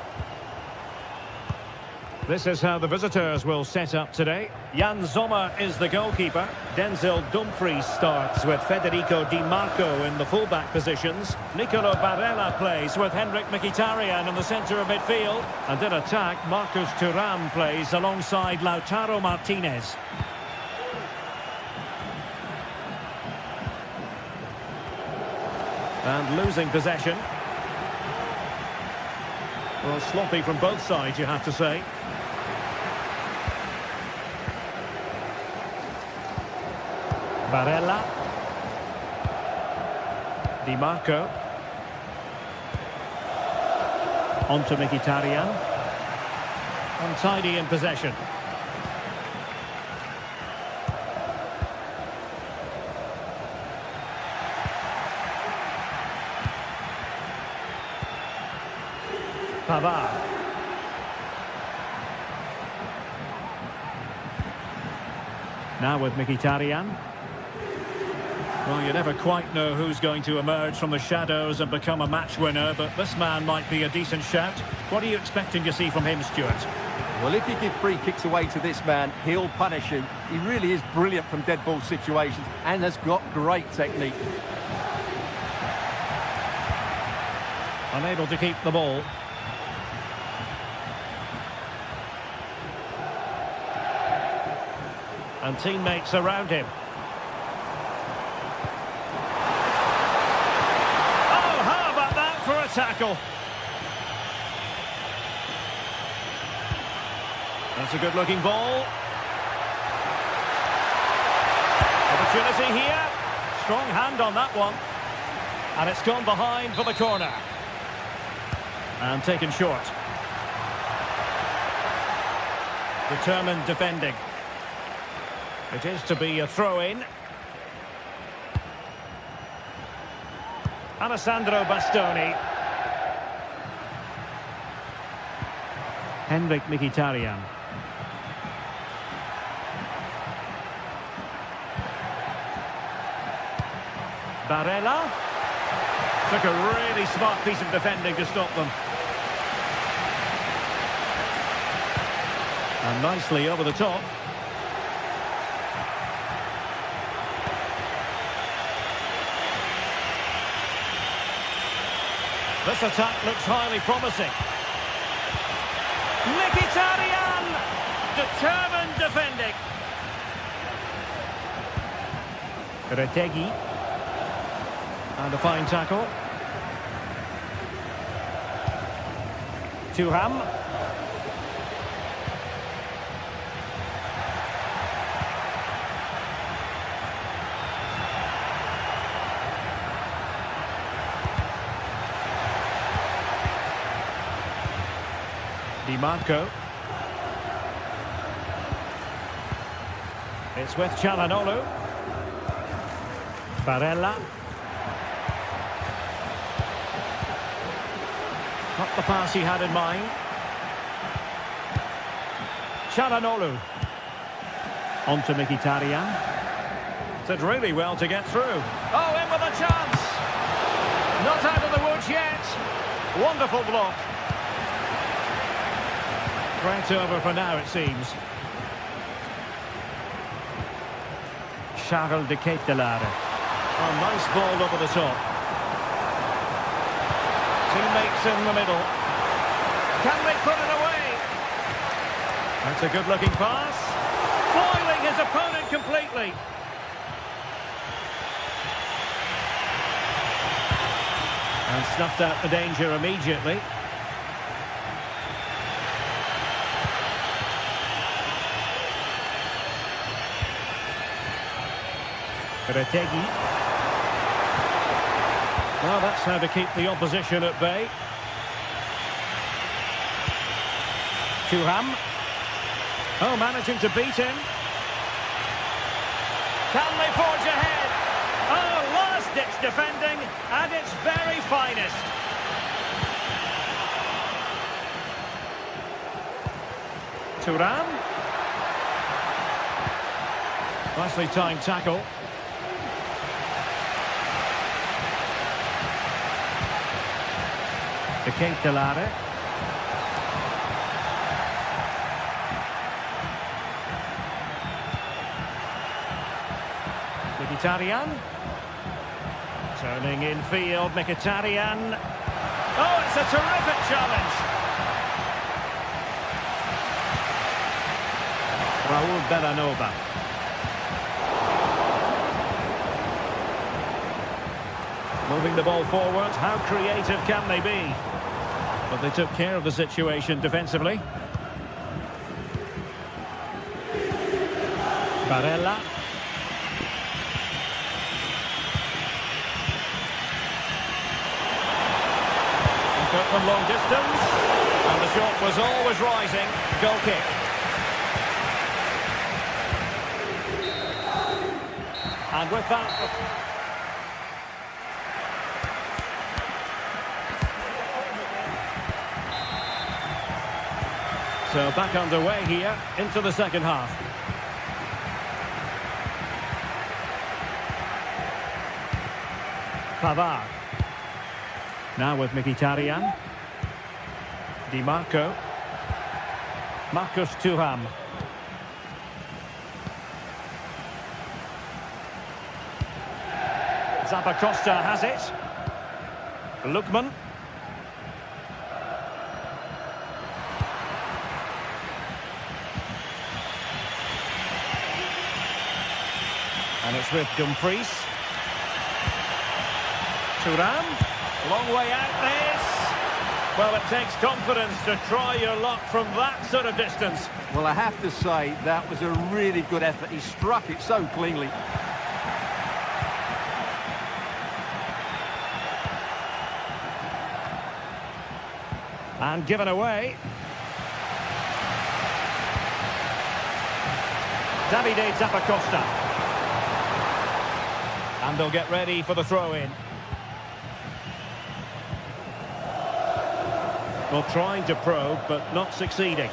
This is how the visitors will set up today. Jan Sommer is the goalkeeper. Denzel Dumfries starts with Federico Di Marco in the full-back positions. Nicolo Barella plays with Henrik Mkhitaryan in the centre of midfield. And in attack, Marcus Thuram plays alongside Lautaro Martinez. And losing possession. Well, sloppy from both sides, you have to say. Barella. Di Marco. On to Mkhitaryan. Untidy in possession. Pavard. Now with Mkhitaryan. Well, you never quite know who's going to emerge from the shadows and become a match winner, but this man might be a decent shout. What are you expecting to see from him, Stuart? Well, if you give free kicks away to this man, he'll punish you. He really is brilliant from dead ball situations and has got great technique. Unable to keep the ball. And teammates around him. For a tackle. That's a good-looking ball. Opportunity here. Strong hand on that one. And it's gone behind for the corner. And taken short. Determined defending. It is to be a throw-in. Alessandro Bastoni. Henrik Mkhitaryan. Barella. Took a really smart piece of defending to stop them. And nicely over the top. This attack looks highly promising. Mkhitaryan! Determined defending. Retegi. And a fine tackle. Thuram. Di Marco. It's with Çalhanoğlu. Barella. Not the pass he had in mind. Çalhanoğlu. On to Mkhitaryan. Did really well to get through. Oh, in with a chance. Not out of the woods yet. Wonderful block. Threat over for now, it seems. Charles de Ketelaere. A nice ball over the top. Teammates in the middle. Can they put it away? That's a good-looking pass. Foiling his opponent completely. And snuffed out the danger immediately. Retegi. Well, that's how to keep the opposition at bay. Thuram. Oh, managing to beat him. Can they forge ahead? Oh, last-ditch defending at its very finest. Thuram. Nicely timed tackle. De Ketelare. Mkhitaryan. Turning in field, Mkhitaryan. Oh, it's a terrific challenge. Raul Bellanova. Moving the ball forward, how creative can they be? But they took care of the situation defensively. Barella. Cut from long distance. And the shot was always rising. Goal kick. And with that... So back underway here into the second half. Pavard. Now with Mkhitaryan. Di Marco. Marcus Thuram. Zappacosta has it. Lookman. And it's with Dumfries. Thuram. Long way out this. Well, it takes confidence to try your luck from that sort of distance. Well, I have to say, that was a really good effort. He struck it so cleanly. And given away. Davide Zappacosta. And they'll get ready for the throw-in. Well, trying to probe, but not succeeding.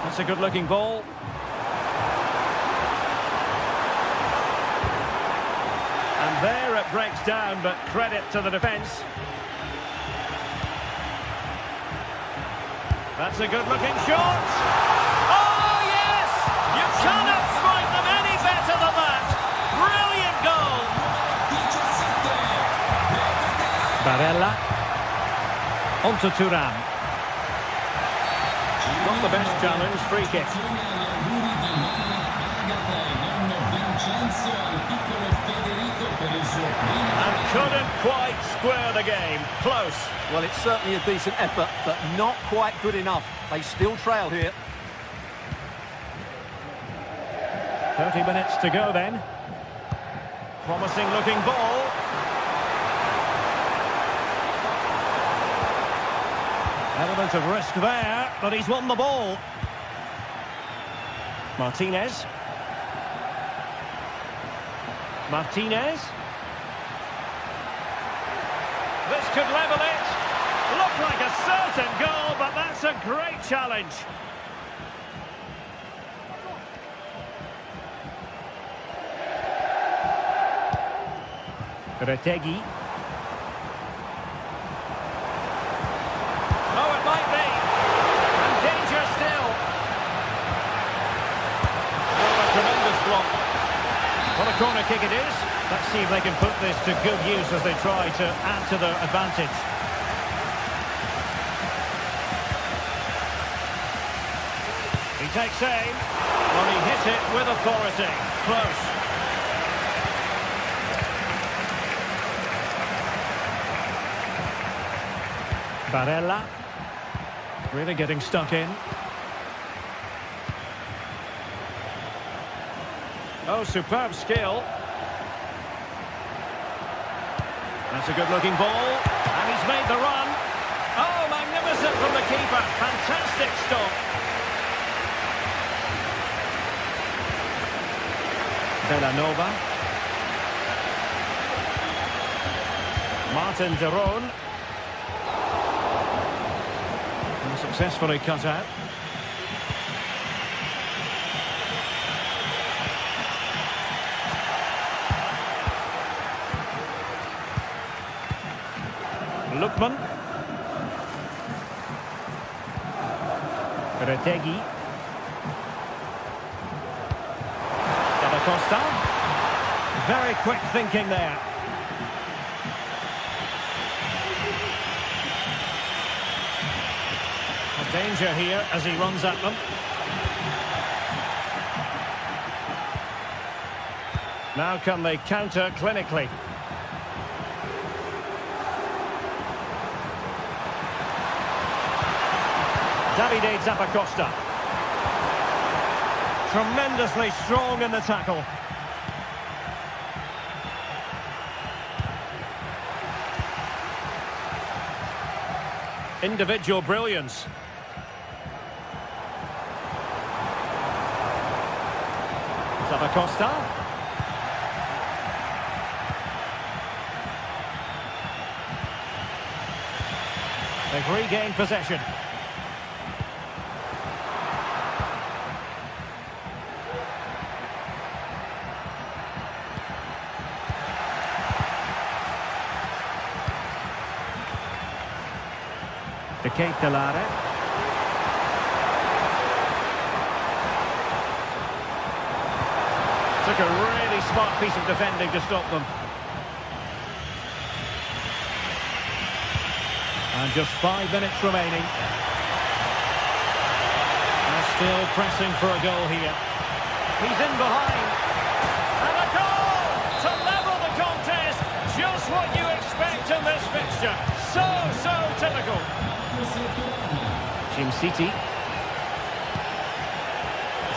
That's a good-looking ball. And there it breaks down, but credit to the defence. That's a good-looking shot. Oh, yes! You cannot strike them any better than that. Brilliant goal. Barella. On to Thuram. Not the best challenge, free kick. And couldn't quite square the game. Close. Well, it's certainly a decent effort, but not quite good enough. They still trail here. 30 minutes to go then. Promising looking ball. Element of risk there, but he's won the ball. Martinez. Martinez. This could level it. Looked like a certain goal, but that's a great challenge. Retegui. Oh, it might be. And danger still. Oh, a tremendous block. What a corner kick it is. Let's see if they can put this to good use as they try to add to their advantage. He takes aim. Well, he hit it with authority. Close. Barella. Really getting stuck in. Oh, superb skill. That's a good-looking ball. And he's made the run. Oh, magnificent from the keeper. Fantastic stop. Villanova. Martin de Roon. And successfully cut out. Lookman. Retegi. Costa. Very quick thinking there. A danger here as he runs at them. Now can they counter clinically? Davide Zappacosta. Tremendously strong in the tackle. Individual brilliance. Zappacosta. They've regained possession. De Ketelare. Took a really smart piece of defending to stop them. And just 5 minutes remaining. They're still pressing for a goal here. He's in behind. And a goal to level the contest. Just what you expect in this fixture. So typical. Jim City.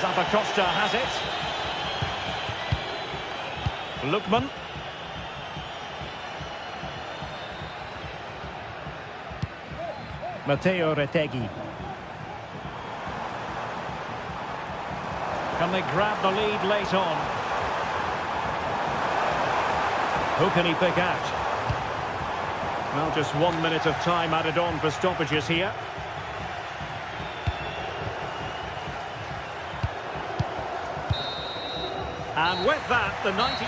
Zappacosta has it. Lookman. Matteo Retegi. Can they grab the lead late on? Who can he pick out? Well, just 1 minute of time added on for stoppages here. And with that, the 90...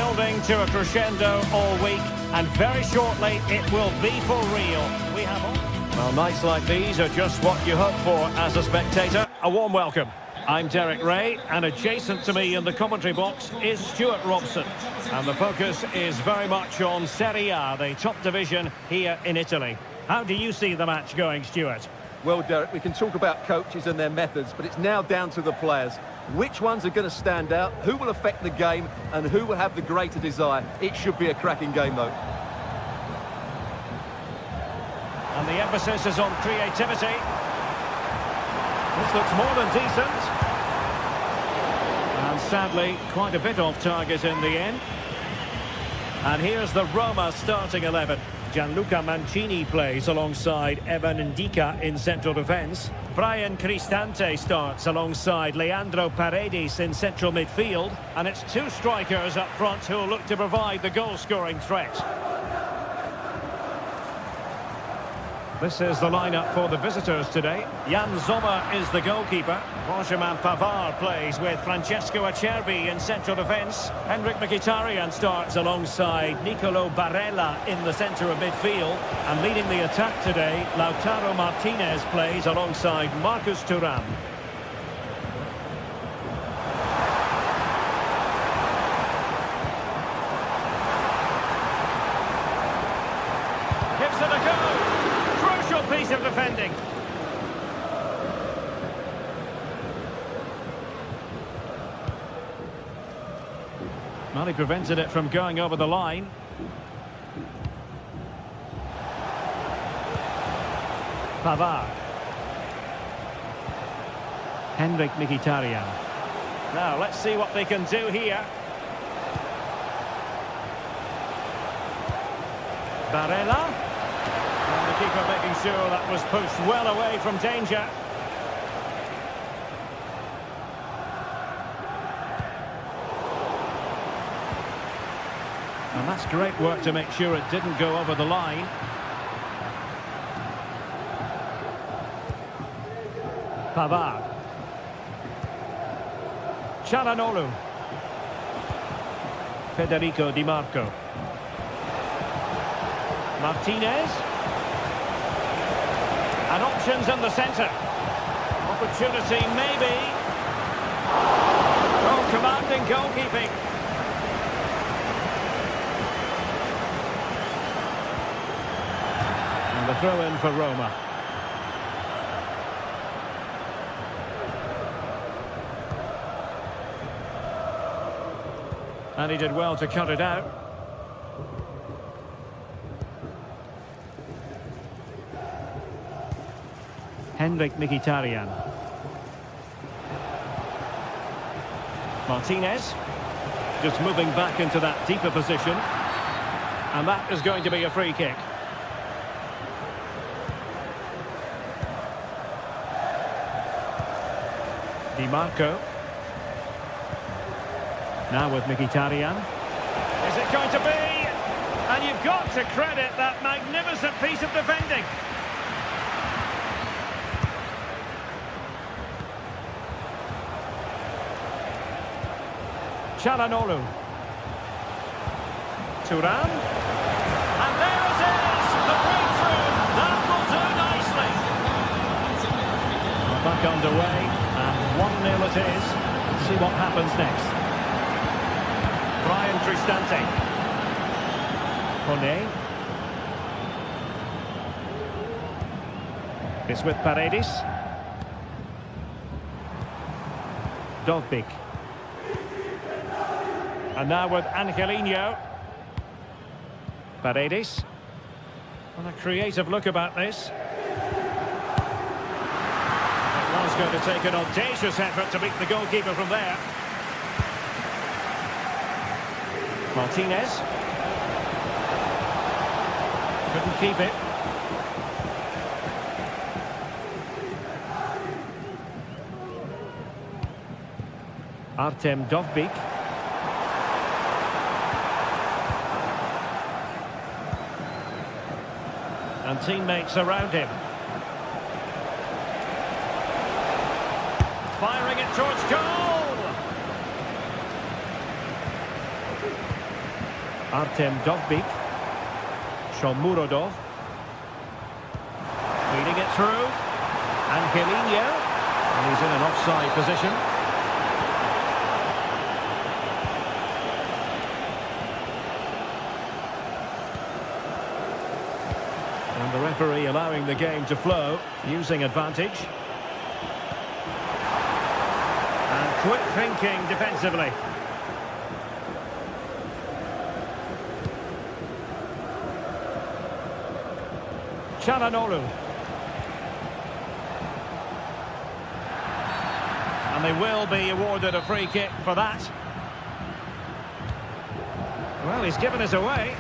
Building to a crescendo all week, and very shortly it will be for real. We have all... Well, nights like these are just what you hope for as a spectator. A warm welcome. I'm Derek Ray, and adjacent to me in the commentary box is Stuart Robson. And the focus is very much on Serie A, the top division here in Italy. How do you see the match going, Stuart? Well, Derek, we can talk about coaches and their methods, but it's now down to the players. Which ones are going to stand out, who will affect the game, and who will have the greater desire? It should be a cracking game, though. And the emphasis is on creativity. This looks more than decent. And sadly, quite a bit off target in the end. And here's the Roma starting 11. Gianluca Mancini plays alongside Evan Ndika in central defence. Brian Cristante starts alongside Leandro Paredes in central midfield. And it's two strikers up front who'll look to provide the goal-scoring threat. This is the lineup for the visitors today. Jan Sommer is the goalkeeper. Benjamin Pavard plays with Francesco Acerbi in central defence. Henrik Mkhitaryan starts alongside Nicolo Barella in the centre of midfield. And leading the attack today, Lautaro Martinez plays alongside Marcus Thuram. Gives it a go! Piece of defending. Well, he prevented it from going over the line. Pavard. Henrik Mkhitaryan. Now, let's see what they can do here. Barella. And the keeper making sure that was pushed well away from danger. And that's great work to make sure it didn't go over the line. Pavard. Çalhanoğlu. Federico Di Marco. Martinez. And options in the centre. Opportunity, maybe. Oh, commanding goalkeeping. And the throw-in for Roma. And he did well to cut it out. Henrik Mkhitaryan. Martinez. Just moving back into that deeper position. And that is going to be a free kick. Di Marco. Now with Mkhitaryan. Is it going to be? And you've got to credit that magnificent piece of defending. Çalhanoğlu. Thuram. And there it is! The breakthrough! That will do nicely! Back underway, and 1-0 it is. Let's see what happens next. Brian Cristante. Kone. It's with Paredes. Dovbyk. And now with Angelino. Paredes. And a creative look about this. It was going to take an audacious effort to beat the goalkeeper from there. Martinez. Couldn't keep it. Artem Dovbyk. And teammates around him. Firing it towards goal! Artem Dovbyk. Shomurodov. Feeding it through. Angelino. And he's in an offside position. And the referee allowing the game to flow, using advantage. And quick thinking defensively. Çalhanoğlu. And they will be awarded a free kick for that. Well, he's given us away.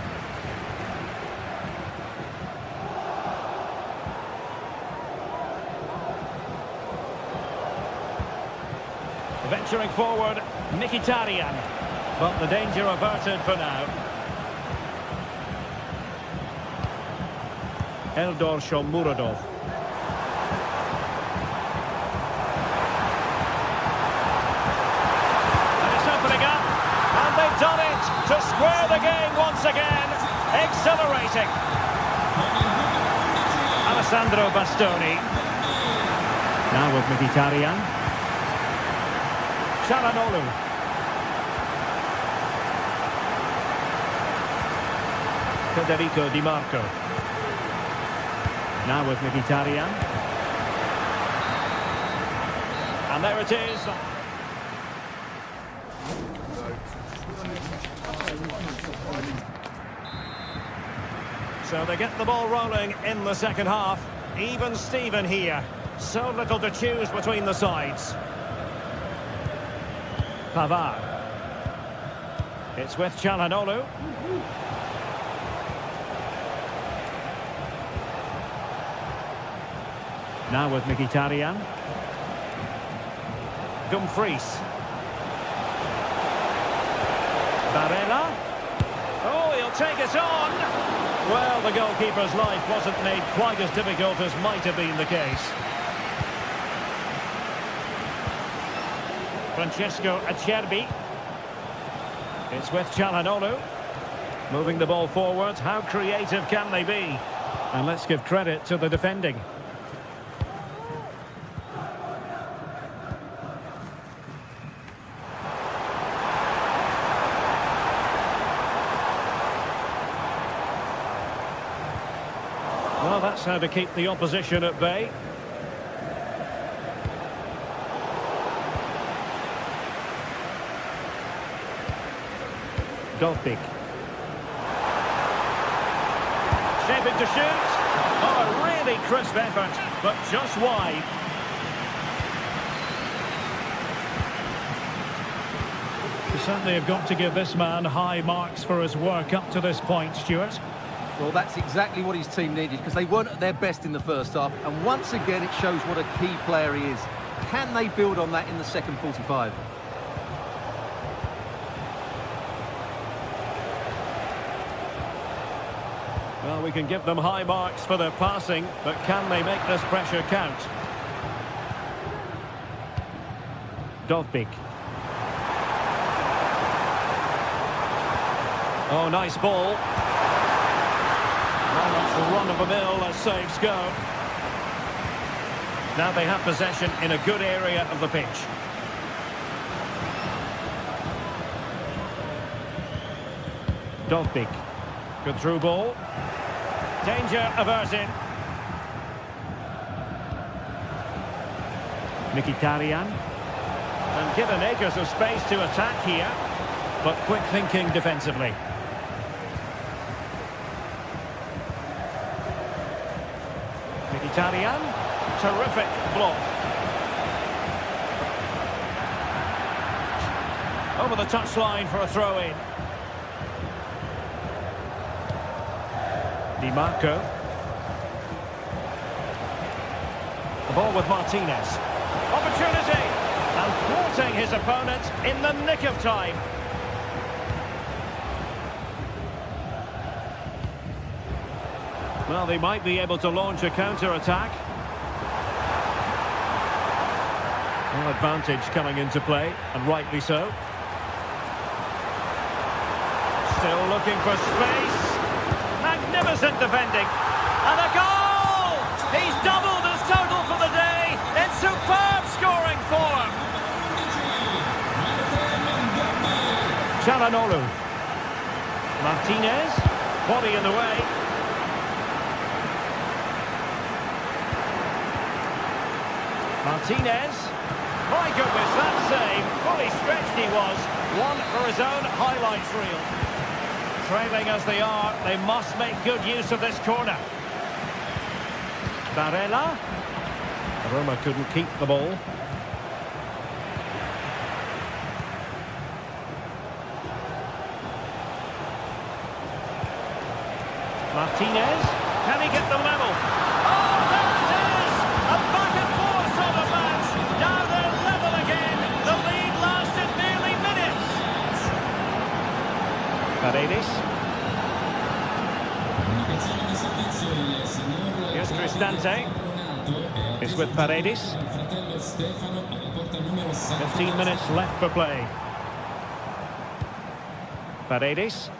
Venturing forward, Mkhitaryan. But the danger averted for now. Eldor Shomurodov. And it's opening up. And they've done it to square the game once again. Exhilarating. Alessandro Bastoni. Now with Mkhitaryan. Çalhanoğlu. Federico Di Marco. Now with Mkhitaryan. And there it is. So they get the ball rolling in the second half. Even Steven here. So little to choose between the sides. Pavard. It's with Çalhanoğlu. Now with Mkhitaryan. Dumfries. Barella. Oh, he'll take it on. Well, the goalkeeper's life wasn't made quite as difficult as might have been the case. Francesco Acerbi. It's with Çalhanoğlu. Moving the ball forward. How creative can they be? And let's give credit to the defending. Well, that's how to keep the opposition at bay. Dovbyk. Shaping to shoot. Oh, a really crisp effort, but just wide. You certainly have got to give this man high marks for his work up to this point, Stuart. Well, that's exactly what his team needed, because they weren't at their best in the first half. And once again, it shows what a key player he is. Can they build on that in the second 45? Well, we can give them high marks for their passing, but can they make this pressure count? Dovbyk. Oh, nice ball. Well, that's the run-of-the-mill as saves go. Now they have possession in a good area of the pitch. Dovbyk. Good through ball. Danger averted. Mkhitaryan. And given acres of space to attack here, but quick thinking defensively. Mkhitaryan. Terrific block. Over the touchline for a throw-in. Di Marco. The ball with Martinez. Opportunity! And thwarting his opponent in the nick of time. Well, they might be able to launch a counter-attack. Well, advantage coming into play, and rightly so. Still looking for space. Magnificent defending. And a goal! He's doubled his total for the day. It's superb scoring form. Çalhanoğlu. Martinez. Body in the way. Martinez. My goodness, that save. Fully stretched he was. One for his own highlights reel. Trailing as they are, they must make good use of this corner. Barella. Roma couldn't keep the ball. Martinez. Can he get the level? Oh, there it is! A back and forth sort of match. Now they're level again. The lead lasted nearly minutes. Paredes. Here's Cristante. It's with Paredes. 15 minutes left for play. Paredes.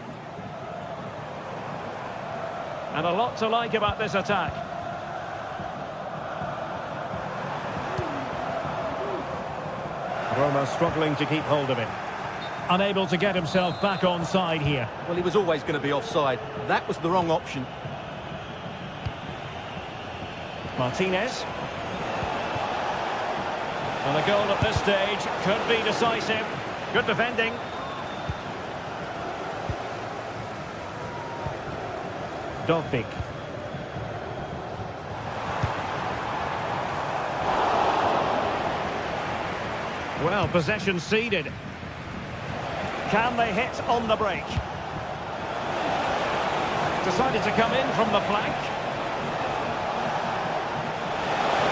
And a lot to like about this attack. Roma struggling to keep hold of it. Unable to get himself back on side here. Well, he was always going to be offside. That was the wrong option. Martinez. And a goal at this stage could be decisive. Good defending. Dovbik. Well, possession ceded. Can they hit on the break? Decided to come in from the flank.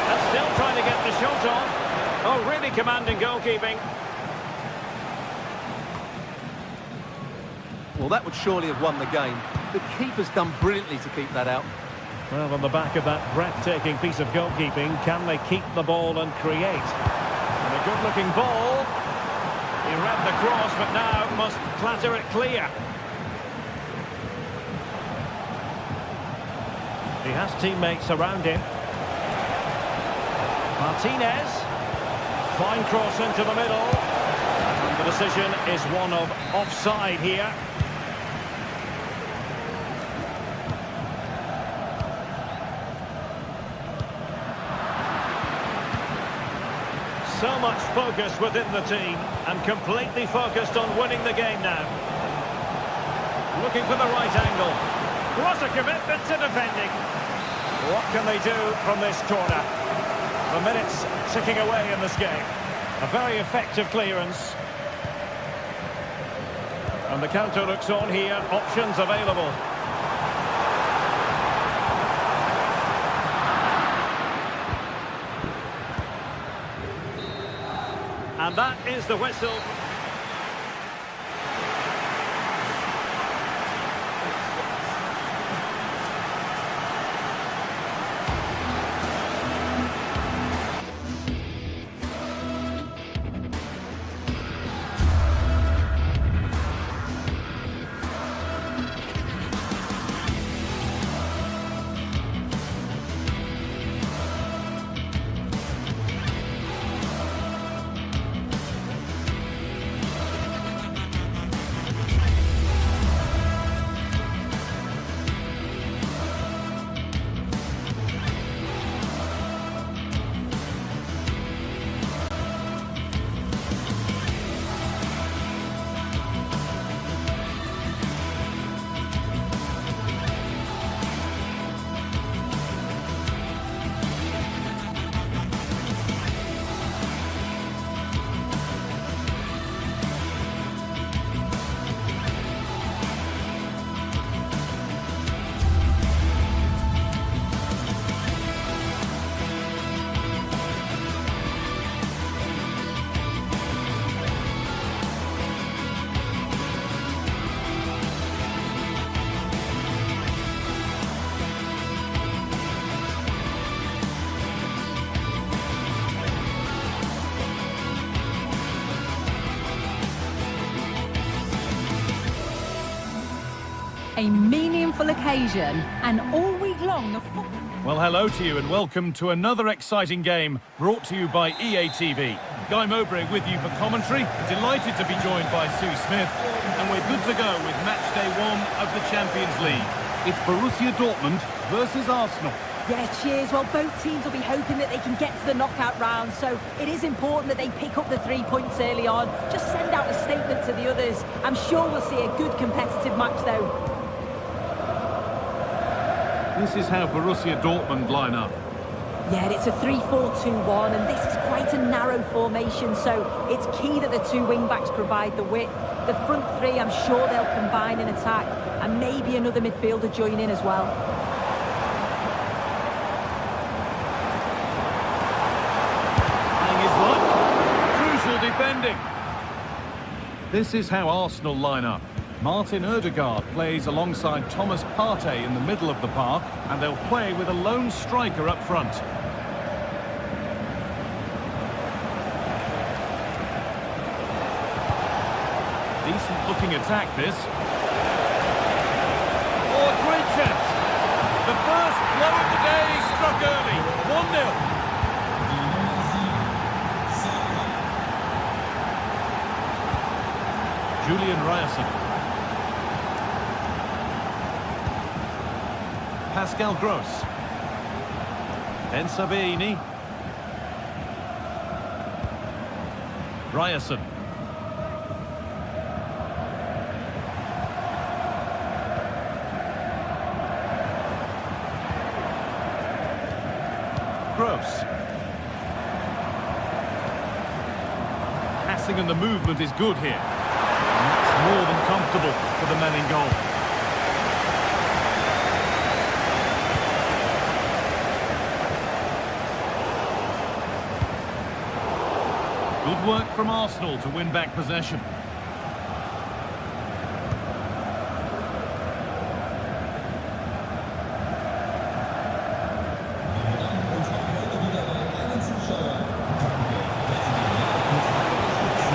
And still trying to get the shot off. Oh, really commanding goalkeeping. Well, that would surely have won the game. The keeper's done brilliantly to keep that out. Well, on the back of that breathtaking piece of goalkeeping, can they keep the ball and create? And a good-looking ball. He read the cross, but now must clatter it clear. He has teammates around him. Martinez. Fine cross into the middle. And the decision is one of offside here. So much focus within the team and completely focused on winning the game now. Looking for the right angle. What a commitment to defending. What can they do from this corner? The minutes ticking away in this game. A very effective clearance. And the counter looks on here. Options available. And that is the whistle. A meaningful occasion, and all week long the football... Well, hello to you and welcome to another exciting game brought to you by EA TV. Guy Mowbray with you for commentary. Delighted to be joined by Sue Smith. And we're good to go with match day 1 of the Champions League. It's Borussia Dortmund versus Arsenal. Yeah, cheers. Well, both teams will be hoping that they can get to the knockout round, so it is important that they pick up the 3 points early on. Just send out a statement to the others. I'm sure we'll see a good competitive match, though. This is how Borussia Dortmund line up. Yeah, it's a 3-4-2-1, and this is quite a narrow formation, so it's key that the two wing-backs provide the width. The front three, I'm sure they'll combine in attack, and maybe another midfielder join in as well. Playing his luck. Crucial defending. This is how Arsenal line up. Martin Odegaard plays alongside Thomas Partey in the middle of the park, and they'll play with a lone striker up front. Decent looking attack, this. Oh, great chance. The first blow of the day struck early. 1-0. Julian Ryerson. Pascal Gross. Ben Sabini. Ryerson. Gross. Passing and the movement is good here. And that's more than comfortable for the men in goal. Good work from Arsenal to win back possession.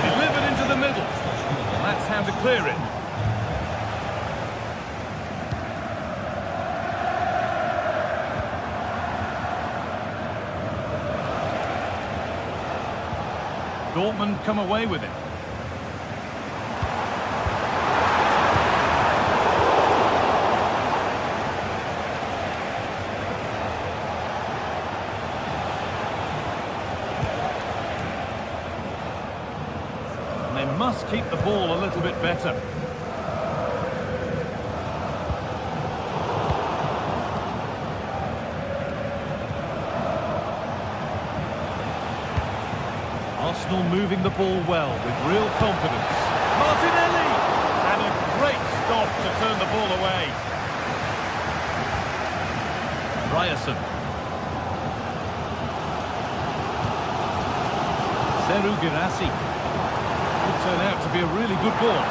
Delivered into the middle. That's how to clear it. Dortmund come away with it. And they must keep the ball a little bit better. Arsenal moving the ball well with real confidence. Martinelli! And a great stop to turn the ball away. Ryerson. Seru Girassi. Could turn out to be a really good ball.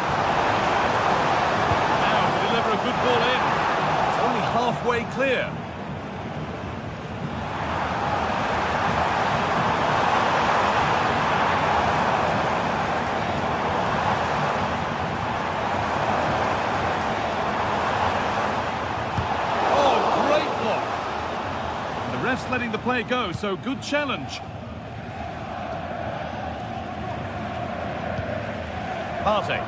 Now to deliver a good ball in. It's only halfway clear. Ref's letting the play go, so good challenge. Partey.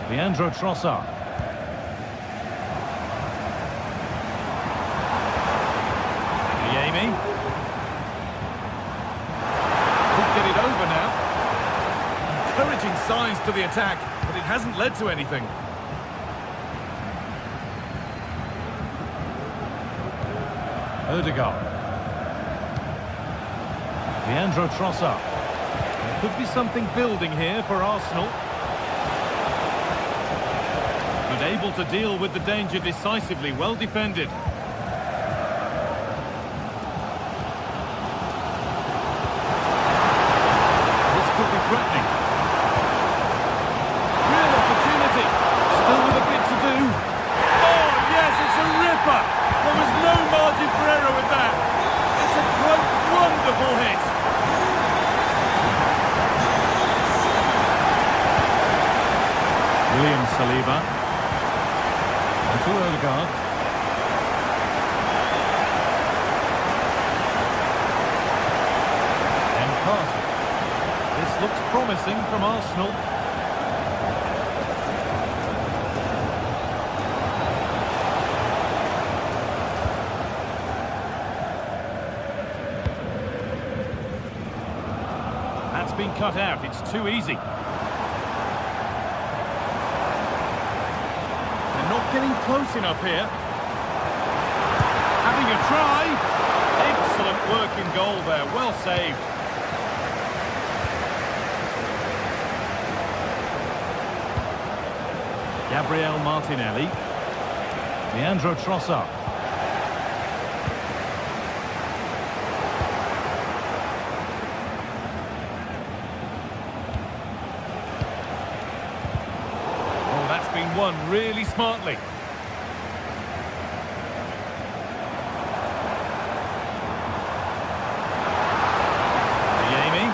Leandro Trossard. Yemi. Could get it over now. Encouraging signs to the attack, but it hasn't led to anything. Odegaard. Leandro Trossard. There could be something building here for Arsenal. But able to deal with the danger decisively, well defended. This could be threatening. Real opportunity. Still with a bit to do. Oh, yes, it's a ripper. There was no margin for error with that. It's a great, wonderful hit. Williams. Saliba. On to Odegaard. And Carter. This looks promising from Arsenal. That's been cut out. It's too easy. Not getting close enough here. Having a try. Excellent work in goal there. Well saved. Gabriel Martinelli. Leandro Trossard. Been won really smartly. Jamie.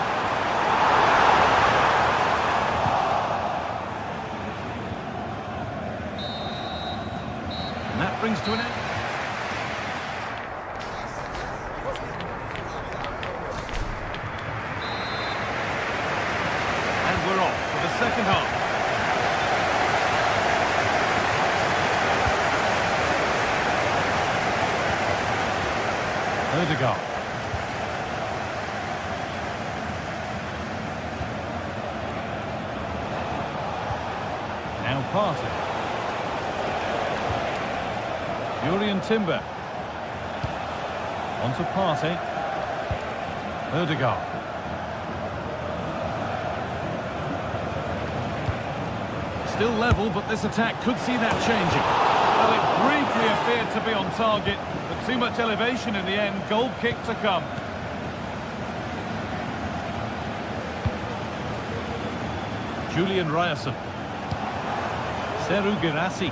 And that brings to an end. And we're off for the second half. Odegaard. Now Partey. Jurrien Timber. On to Partey. Odegaard. Still level, but this attack could see that changing. Well, it briefly appeared to be on target, but too much elevation in the end. Goal kick to come. Julian Ryerson. Seru Girassi.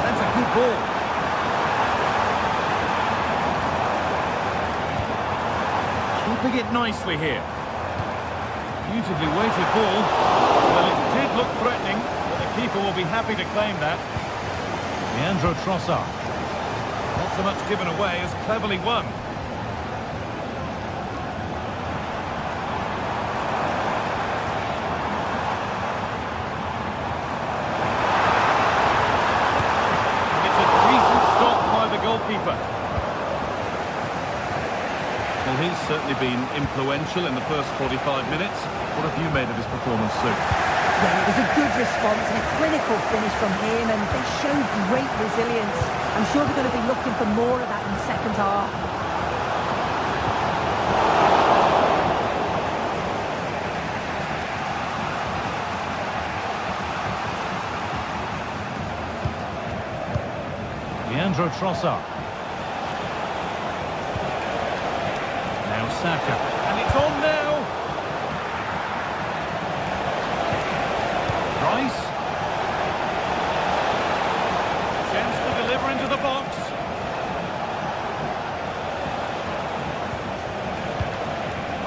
That's a good ball. Keeping it nicely here. Beautifully weighted ball. Well, it did look threatening, but the keeper will be happy to claim that. Leandro Trossard. Not so much given away as cleverly won. It's a decent stop by the goalkeeper. Well, he's certainly been influential in the first 45 minutes. What have you made of his performance, Sue? Yeah, it was a good response and a clinical finish from him, and they showed great resilience. I'm sure they're going to be looking for more of that in the second half. Leandro Trossard. Now Saka. And it's on now. Rice. Chance to deliver into the box.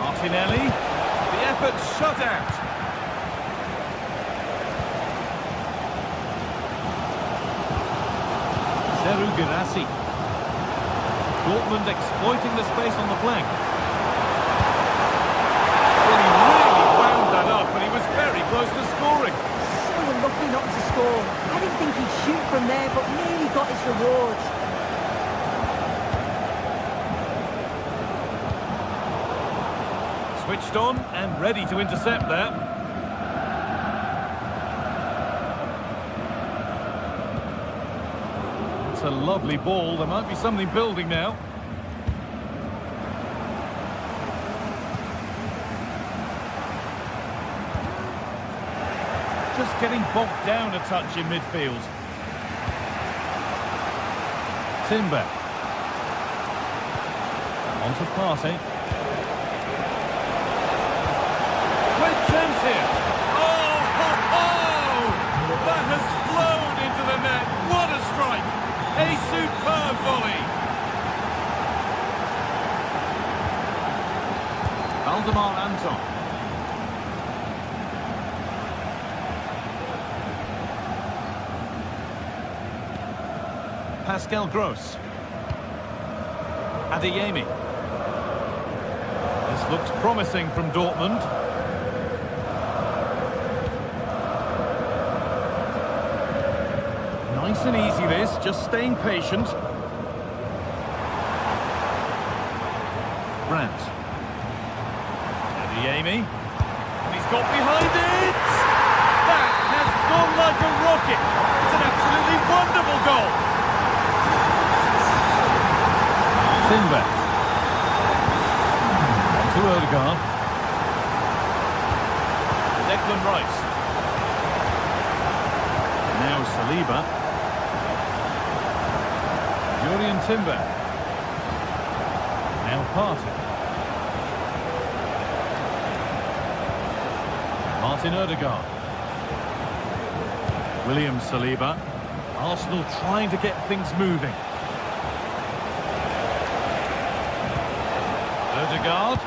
Martinelli. The effort shut out. Seru Girassi. Dortmund exploiting the space on the flank. Well, he really wound that up, and he was very close to scoring. So unlucky not to score. I didn't think he'd shoot from there, but nearly got his rewards. Switched on and ready to intercept there. It's a lovely ball. There might be something building now. Just getting bogged down a touch in midfield. Timber. On to Partey. Great chance here. Oh, ho, ho! That has flown into the net. What a strike! A superb volley. Valdemar Anton. Pascal Gross. Adeyemi. This looks promising from Dortmund. Nice and easy this, just staying patient. Brandt. Adeyemi. And he's got behind it! That has gone like a rocket! It's an absolutely wonderful goal! Timber. To Odegaard. Declan Rice. Now Saliba. Julian Timber. Now Partey. Martin Odegaard. William Saliba. Arsenal trying to get things moving. Odegaard.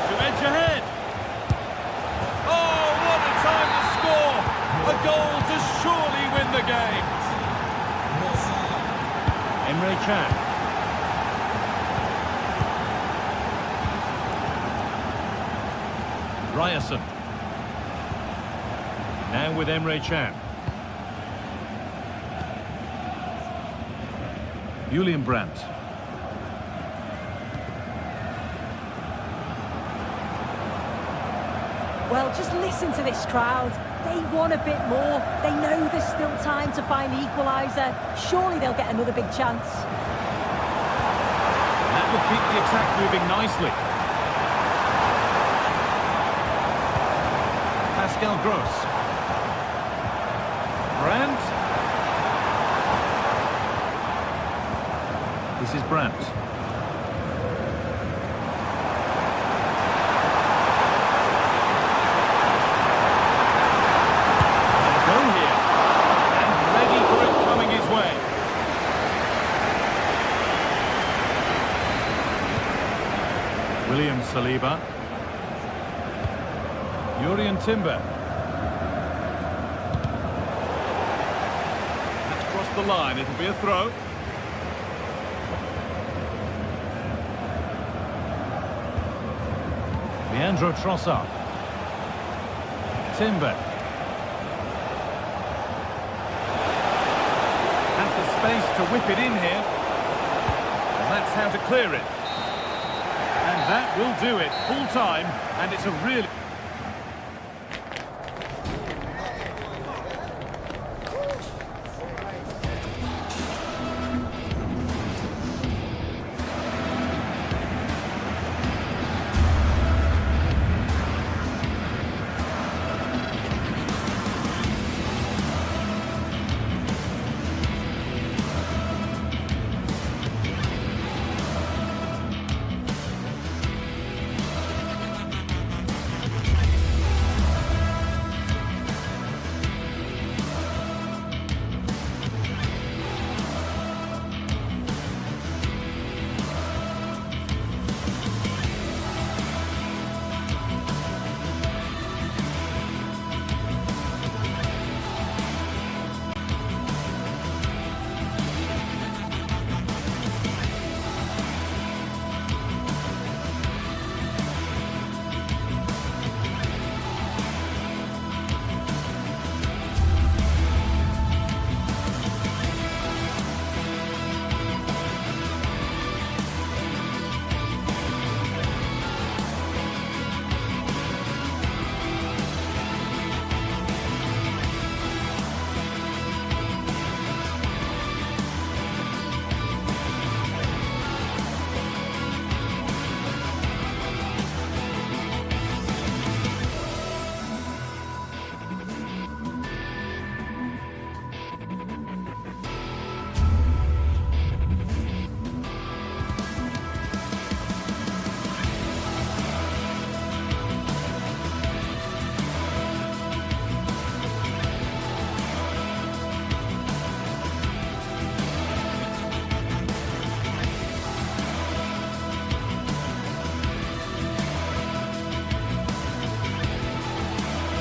To edge ahead. Oh, what a time to score! A goal to surely win the game. Emre Can. Ryerson. Now with Emre Can. Julian Brandt. Well, just listen to this crowd. They want a bit more. They know there's still time to find the equaliser. Surely they'll get another big chance. That will keep the attack moving nicely. Pascal Gross. Brandt. This is Brandt. William Saliba. Julian Timber. That's crossed the line, it'll be a throw. Leandro Trossard. Timber. Has the space to whip it in here. And that's how to clear it. And that will do it, full time, and it's a really...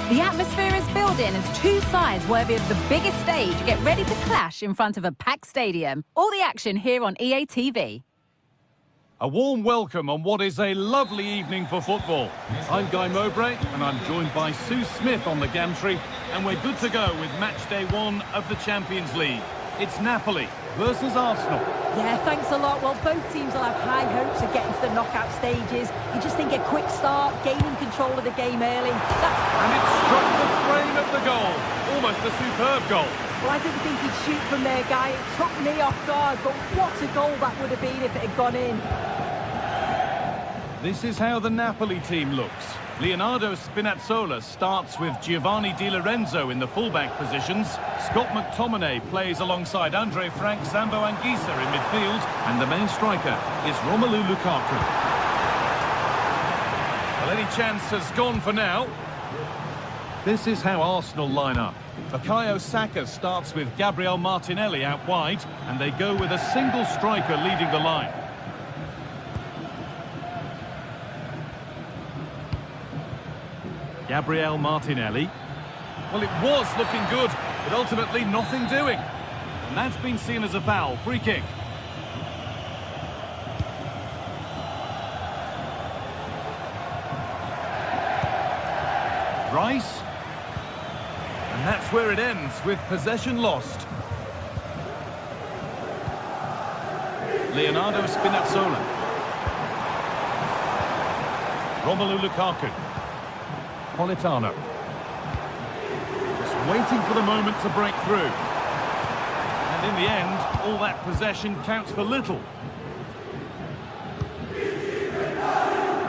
The atmosphere is building. dialed in as two sides worthy of the biggest stage get ready to clash in front of a packed stadium. All the action here on EA TV. A warm welcome on what is a lovely evening for football. I'm Guy Mowbray and I'm joined by Sue Smith on the gantry, and we're good to go with match day 1 of the Champions League. It's Napoli versus Arsenal. Yeah, thanks a lot. Well, both teams will have high hopes of getting to the knockout stages. You just think a quick start, gaining control of the game early. And it struck the frame of the goal. Almost a superb goal. Well, I didn't think he'd shoot from there, Guy. It took me off guard, but what a goal that would have been if it had gone in. This is how the Napoli team looks. Leonardo Spinazzola starts with Giovanni Di Lorenzo in the fullback positions. Scott McTominay plays alongside Andre Frank Zambo Anguissa in midfield. And the main striker is Romelu Lukaku. Well, any chance has gone for now. This is how Arsenal line up. Bukayo Saka starts with Gabriel Martinelli out wide, and they go with a single striker leading the line. Gabriel Martinelli. Well, it was looking good, but ultimately nothing doing. And that's been seen as a foul. Free kick. Rice. And that's where it ends, with possession lost. Leonardo Spinazzola. Romelu Lukaku. Politano. Just waiting for the moment to break through. And in the end, all that possession counts for little.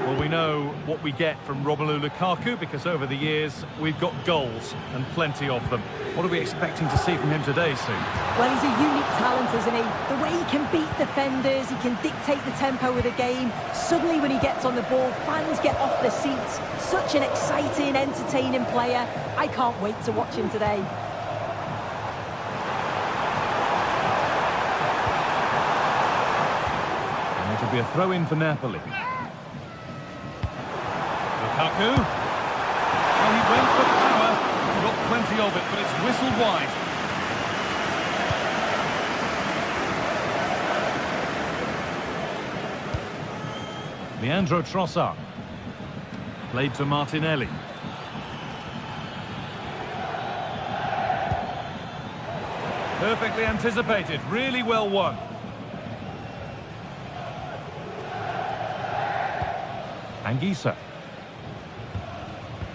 Well, we know what we get from Romelu Lukaku because over the years we've got goals and plenty of them. What are we expecting to see from him today, Sue? Well, he's a unique talent, isn't he? The way he can beat defenders, he can dictate the tempo of the game. Suddenly when he gets on the ball, fans get off their seats. Such an exciting, entertaining player. I can't wait to watch him today. And it'll be a throw-in for Napoli. Lukaku. Well, he went for power. He got plenty of it, but it's whistled wide. Leandro Trossard. Played to Martinelli. Perfectly anticipated, really well won. Anguissa.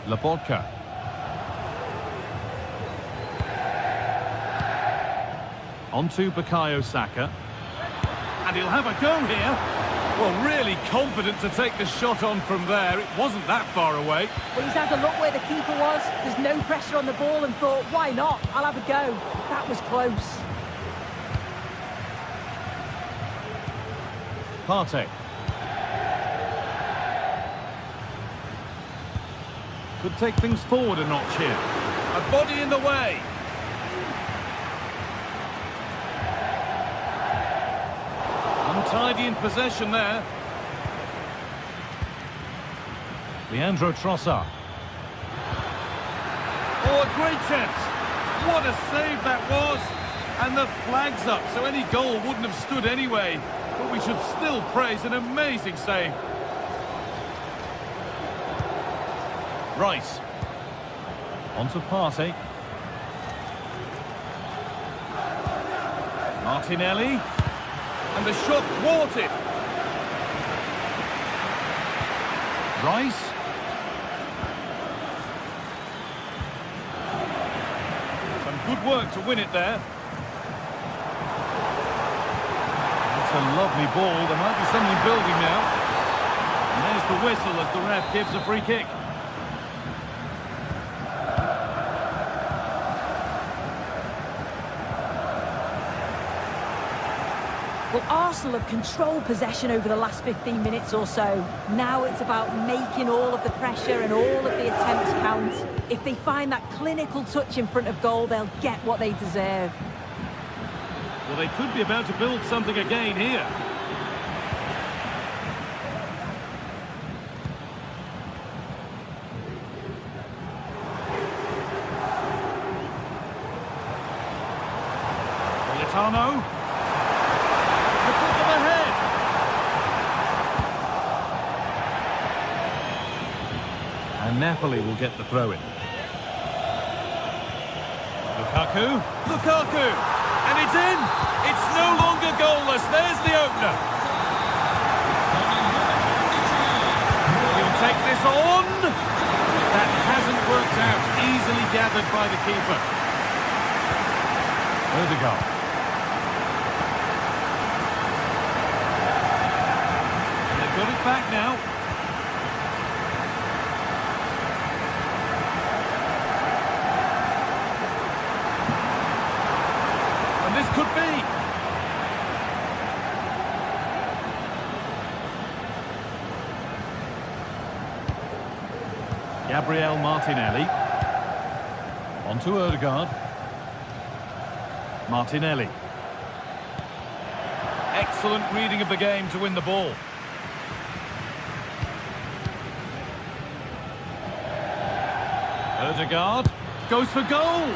Laporta. Onto Bukayo Saka. And he'll have a go here. Well, really confident to take the shot on from there. It wasn't that far away. Well, he's had a look where the keeper was. There's no pressure on the ball and thought, why not? I'll have a go. That was close. Partey. Could take things forward a notch here. A body in the way. Untidy in possession there. Leandro Trossard. Oh, a great chance. What a save that was. And the flag's up, so any goal wouldn't have stood anyway. But we should still praise an amazing save. Rice. Onto Partey. Martinelli. And the shot thwarted. Rice. Some good work to win it there. That's a lovely ball. There might be something building now. And there's the whistle as the ref gives a free kick. Well, Arsenal have controlled possession over the last 15 minutes or so. Now it's about making all of the pressure and all of the attempts count. If they find that clinical touch in front of goal, they'll get what they deserve. Well, they could be about to build something again here. Napoli will get the throw-in. Lukaku! And it's in! It's no longer goalless. There's the opener. He'll take this on. That hasn't worked out. Easily gathered by the keeper. Odegaard. And they've got it back now. And this could be. Gabriel Martinelli. On to Odegaard. Martinelli. Excellent reading of the game to win the ball. Odegaard goes for goal.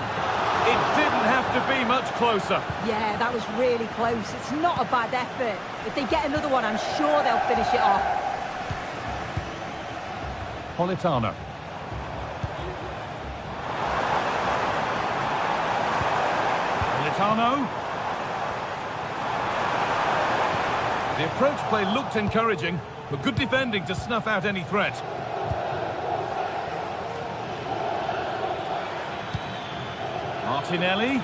It didn't have to be much closer. Yeah, that was really close. It's not a bad effort. If they get another one, I'm sure they'll finish it off. Politano. The approach play looked encouraging, but good defending to snuff out any threat. Martinelli.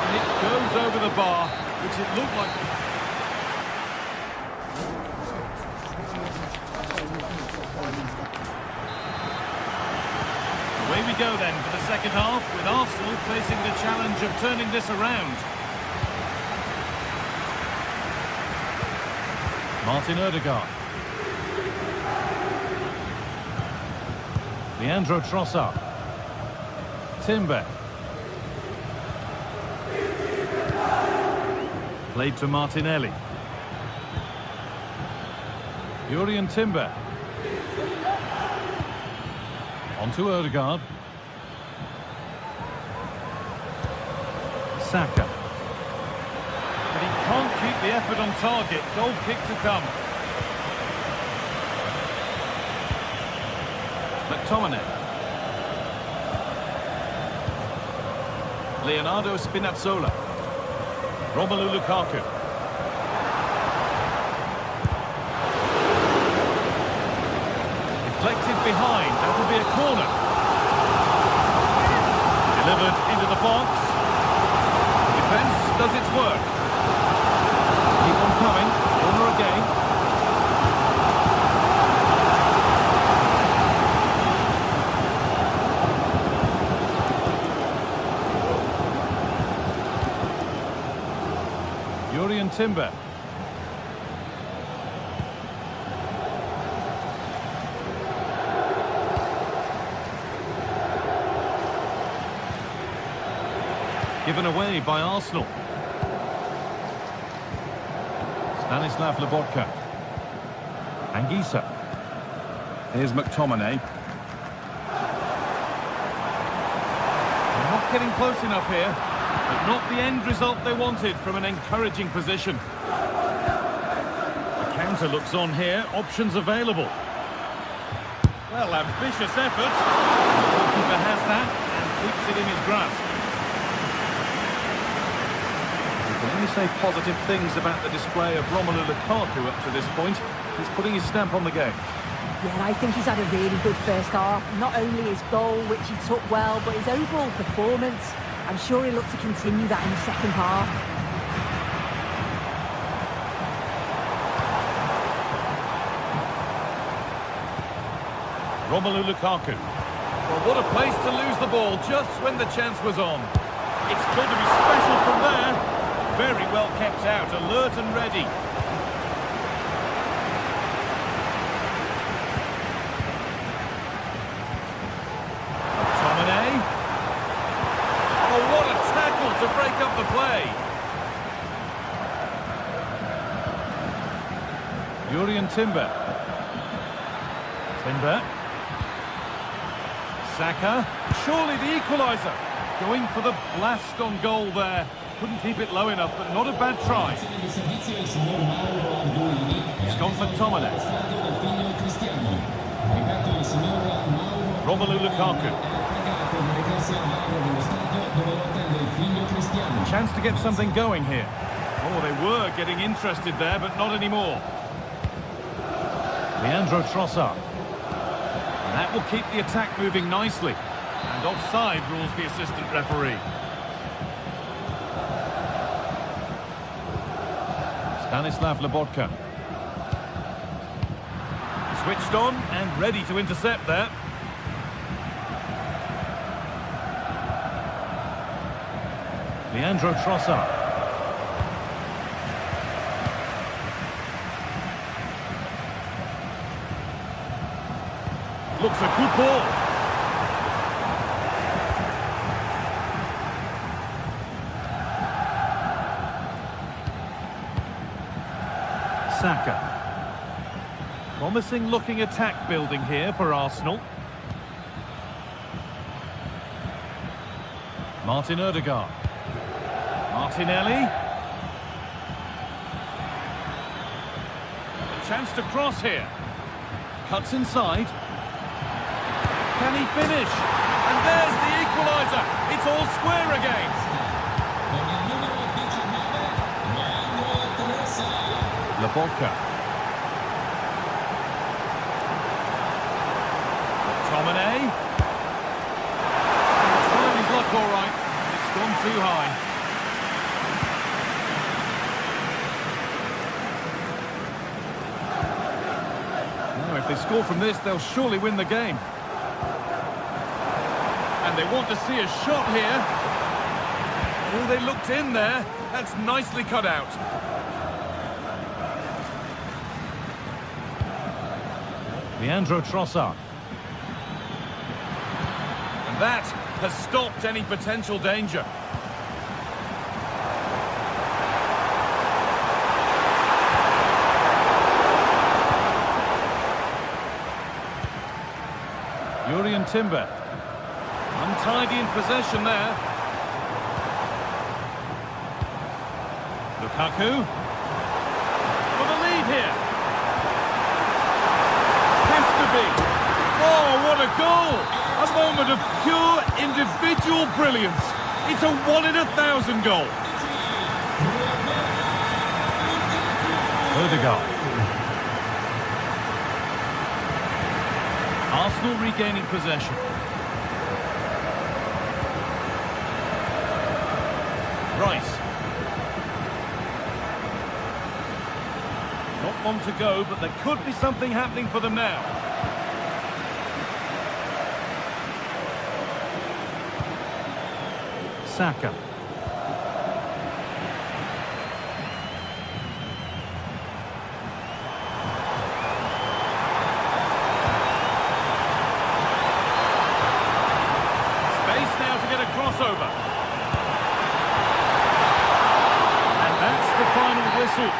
And it goes over the bar, which it looked like. Away we go then for the second half, with Arsenal facing the challenge of turning this around. Martin Odegaard. Leandro Trossard. Timber. Played to Martinelli. Jurrien Timber. On to Odegaard. Saka. But he can't keep the effort on target. Goal kick to come. McTominay. Leonardo Spinazzola. Romelu Lukaku. Deflected behind. That will be a corner. Delivered into the box. Defence does its work. Keep on coming. Corner again. Jurrien Timber. Given away by Arsenal. Stanislav Lobotka. Anguissa. Here's McTominay. They're not getting close enough here, but not the end result they wanted from an encouraging position. The counter looks on here, options available. Well, ambitious effort. The goalkeeper has that and keeps it in his grasp. We can only say positive things about the display of Romelu Lukaku up to this point. He's putting his stamp on the game. Yeah, I think he's had a really good first half. Not only his goal, which he took well, but his overall performance. I'm sure he'll look to continue that in the second half. Romelu Lukaku. Well, what a place to lose the ball just when the chance was on. It's going to be special from there. Very well kept out, alert and ready. McTominay. Oh, what a tackle to break up the play. Jurrien Timber. Timber. Saka. Surely the equaliser. Going for the blast on goal there. Couldn't keep it low enough, but not a bad try. It's gone for McTominay. Romelu Lukaku. Chance to get something going here. Oh, they were getting interested there, but not anymore. Leandro Trossard. And that will keep the attack moving nicely. And offside rules the assistant referee. Stanislav Lobotka. Switched on and ready to intercept there. Leandro Trossard. Looks a good ball. Saka. Promising looking attack building here for Arsenal. Martin Odegaard. Martinelli. A chance to cross here. Cuts inside. Can he finish? And there's the equaliser. It's all square again. Lobotka. McTominay. Trying his luck all right. It's gone too high. Now, if they score from this, they'll surely win the game. And they want to see a shot here. Oh, they looked in there. That's nicely cut out. Leandro Trossard. And that has stopped any potential danger. Jurrien Timber. Untidy in possession there. Lukaku. For the lead here. Has to be. Oh, what a goal! A moment of pure individual brilliance. It's a 1 in 1,000 goal. Odegaard. Arsenal regaining possession. Rice. Not long to go, but there could be something happening for them now. Saka. Space now to get a crossover. And that's the final whistle.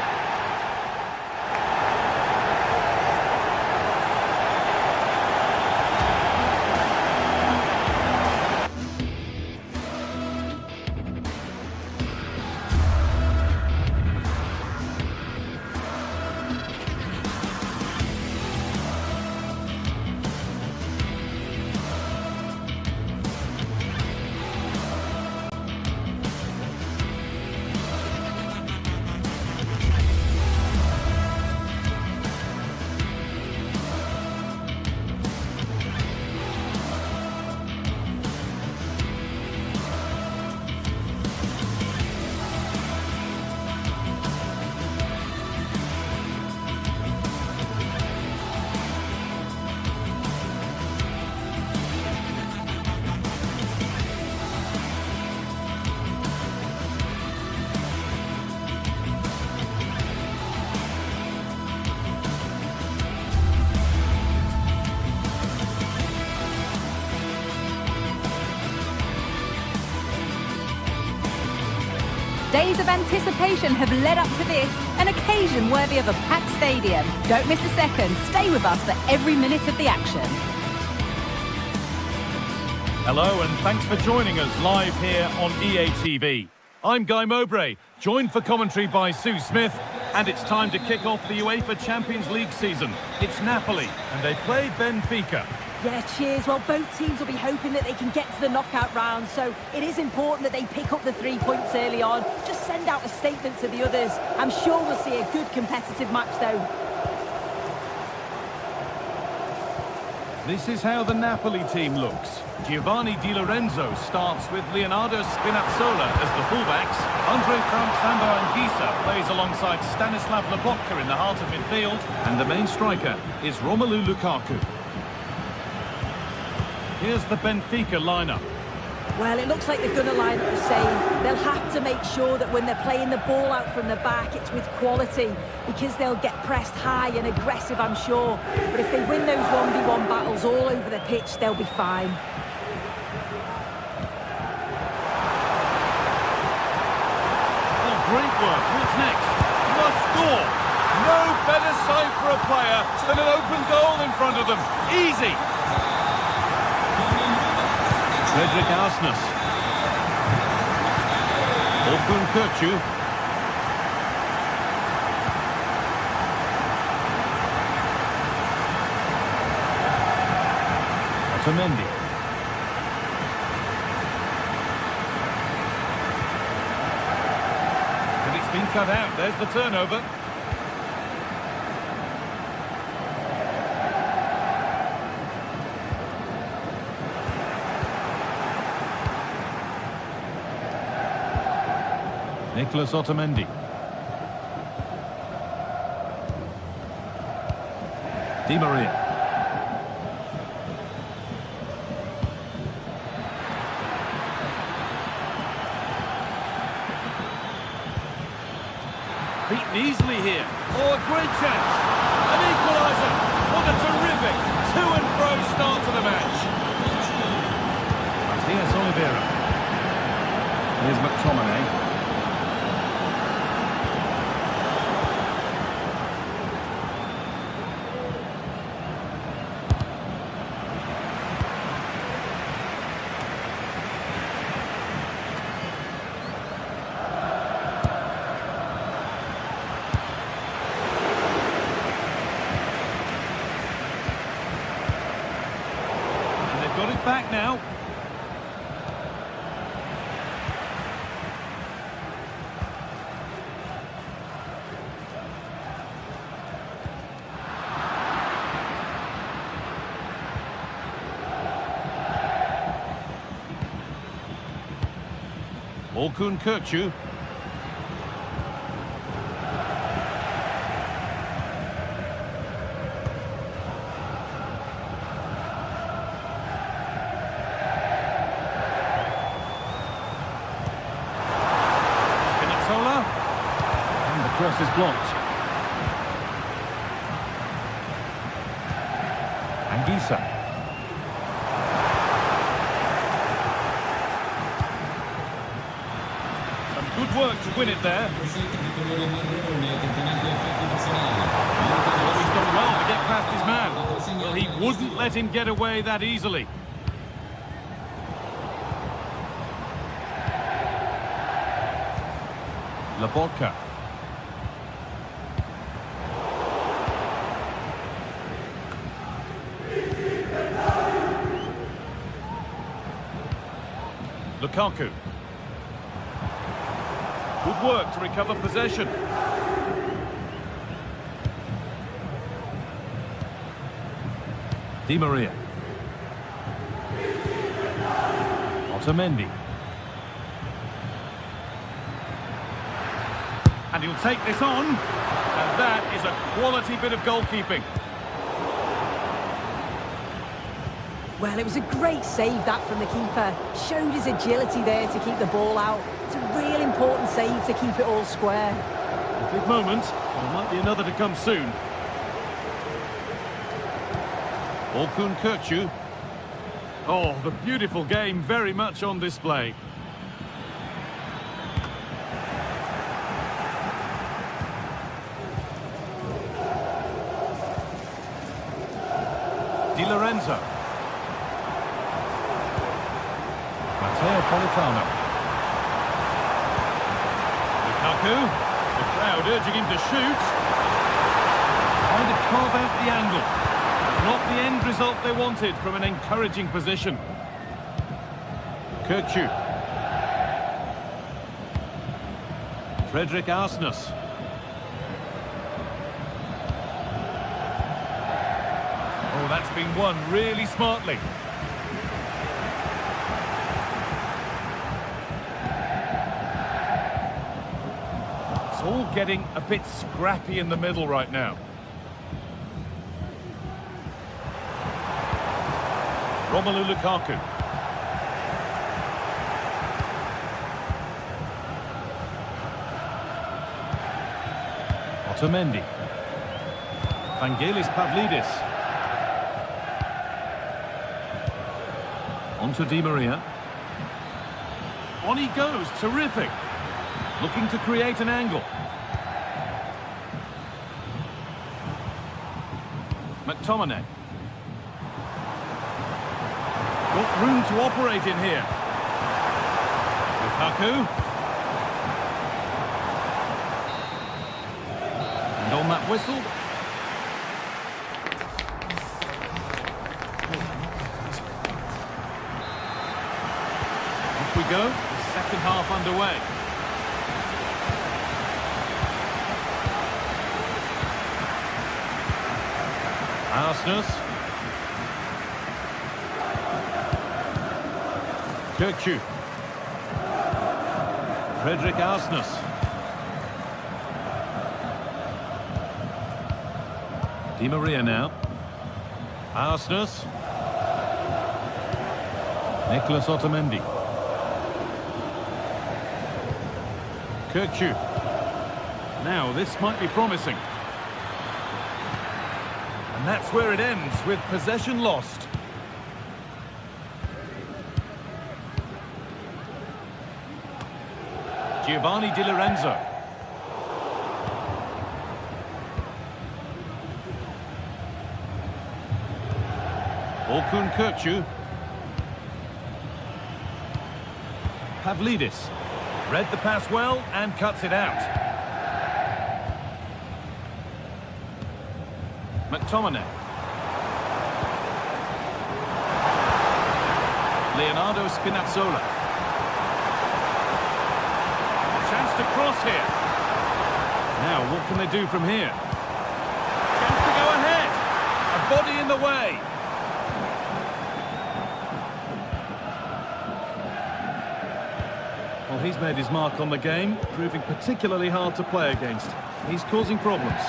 Days of anticipation have led up to this, an occasion worthy of a packed stadium. Don't miss a second. Stay with us for every minute of the action. Hello and thanks for joining us live here on EA TV. I'm Guy Mowbray, joined for commentary by Sue Smith, and it's time to kick off the UEFA Champions League season. It's Napoli, and they play Benfica. Yeah, cheers. Well, both teams will be hoping that they can get to the knockout round, so it is important that they pick up the 3 points early on. Just send out a statement to the others. I'm sure we'll see a good competitive match, though. This is how the Napoli team looks. Giovanni Di Lorenzo starts with Leonardo Spinazzola as the fullbacks. Andre Sambo Anguissa plays alongside Stanislav Lobotka in the heart of midfield. And the main striker is Romelu Lukaku. Here's the Benfica lineup. Well, it looks like they're going to line up the same. They'll have to make sure that when they're playing the ball out from the back, it's with quality, because they'll get pressed high and aggressive, I'm sure. But if they win those 1v1 battles all over the pitch, they'll be fine. Oh, great work. What's next? Must score. No better sight for a player than an open goal in front of them. Easy. Fredrik Arsnes. Orkun Kökçü. Otamendi. And it's been cut out. There's the turnover. Nicolas Otamendi. Di Maria. Beaten easily here. Oh, a great chance. An equaliser. What a terrific to and fro start to the match. Matias Oliveira. Here's McTominay. Got it back now. Orkun Kökçü. Cross is blocked. Anguissa. Some good work to win it there. Oh, he's done well to get past his man. Well, he wouldn't let him get away that easily. Lobotka. Lukaku. Good work to recover possession. Di Maria. Otamendi. And he'll take this on. And that is a quality bit of goalkeeping. Well, it was a great save, that, from the keeper. Showed his agility there to keep the ball out. It's a real important save to keep it all square. A big moment. There might be another to come soon. Orkun Kökçü. Oh, the beautiful game very much on display. Di Lorenzo. Matteo Politano. Lukaku. The crowd urging him to shoot. Trying to carve out the angle. Not the end result they wanted from an encouraging position. Kirkju. Frederick Arsnes. Oh, that's been won really smartly. It's all getting a bit scrappy in the middle right now. Romelu Lukaku. Otamendi. Vangelis Pavlidis. On to Di Maria. On he goes, terrific. Looking to create an angle. McTominay. Got room to operate in here. Lukaku. And on that whistle. Off we go. The second half underway. Arsnes. Kirkju. Frederick Arsnes. Di Maria now. Arsnes. Nicholas Otamendi. Kirkju. Now this might be promising. And that's where it ends, with possession lost. Giovanni Di Lorenzo. Orkun Kirkju. Pavlidis. Read the pass well and cuts it out. McTominay. Leonardo Spinazzola. Chance to cross here. Now, what can they do from here? Chance to go ahead. A body in the way. Well, he's made his mark on the game, proving particularly hard to play against. He's causing problems.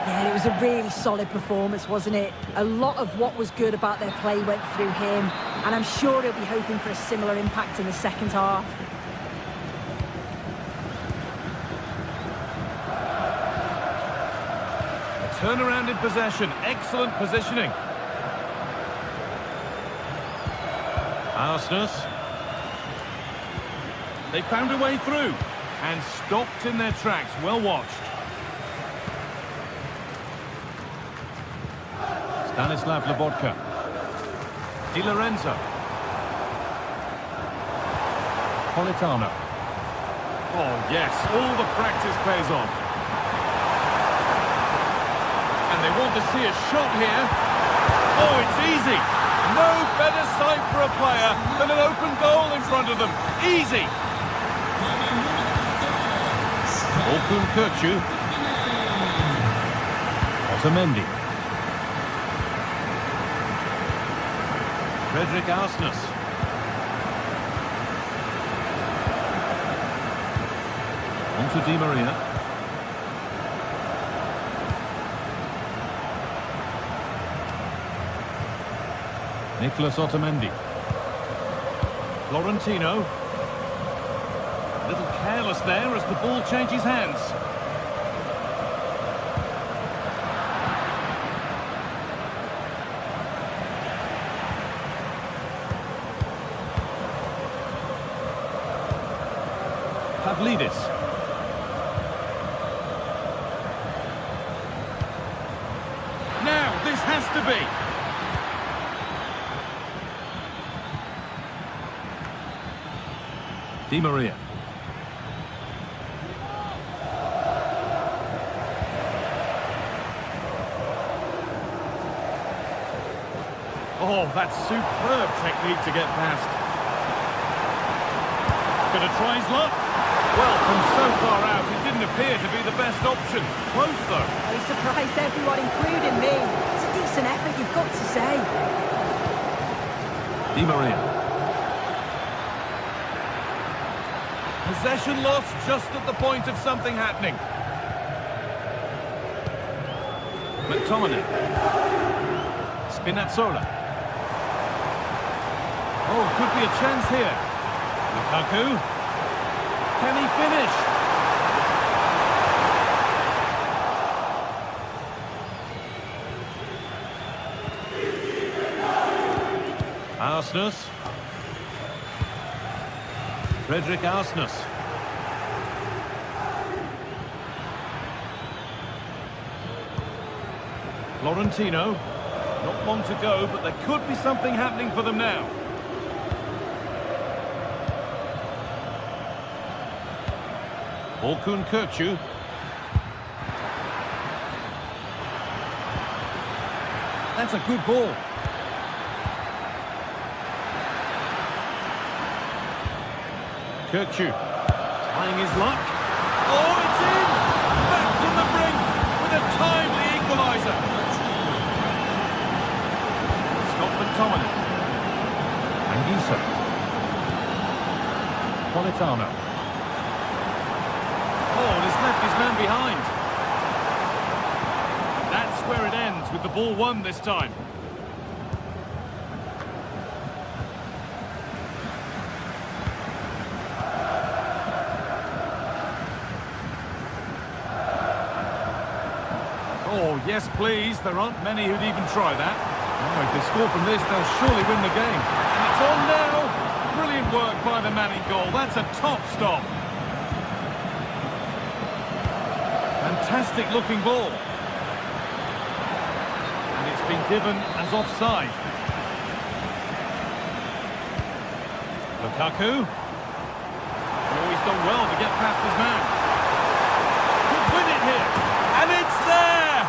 Yeah, it was a really solid performance, wasn't it? A lot of what was good about their play went through him, and I'm sure he'll be hoping for a similar impact in the second half. A turnaround in possession, excellent positioning. Arsnes. They found a way through and stopped in their tracks. Well watched. Stanislav Lobotka. Di Lorenzo. Politano. Oh, yes, all the practice pays off. And they want to see a shot here. Oh, it's easy. No better sight for a player than an open goal in front of them. Easy. Orkun Kirkju. Otamendi. Frederick Arsnes. On to Di Maria. Nicholas Otamendi. Florentino. A little careless there as the ball changes hands. Pavlidis. Now, this has to be. Di Maria. Oh, that's superb technique to get past. Gonna try his luck. Well, from so far out, it didn't appear to be the best option. Close, though. Well, he surprised everyone, including me. It's a decent effort, you've got to say. Di Maria. Possession lost just at the point of something happening. McTominay. Spinazzola. Oh, could be a chance here. Lukaku. Can he finish? Arsnes. Frederick Arsnes. Florentino. Not long to go, but there could be something happening for them now. Orkun Kökçü. That's a good ball. Kökçü. Trying his luck. Oh, it's in! Back from the brink with a timely equaliser. Scott McTominay. Anguissa. Politano. Oh, and he's left his man behind. That's where it ends, with the ball won this time. Oh, yes, please. There aren't many who'd even try that. Oh, if they score from this, they'll surely win the game. And it's on now. Brilliant work by the man in goal. That's a top stop. Fantastic looking ball. And it's been given as offside. Lukaku. Oh, he's done well to get past his man. Could win it here. And it's there!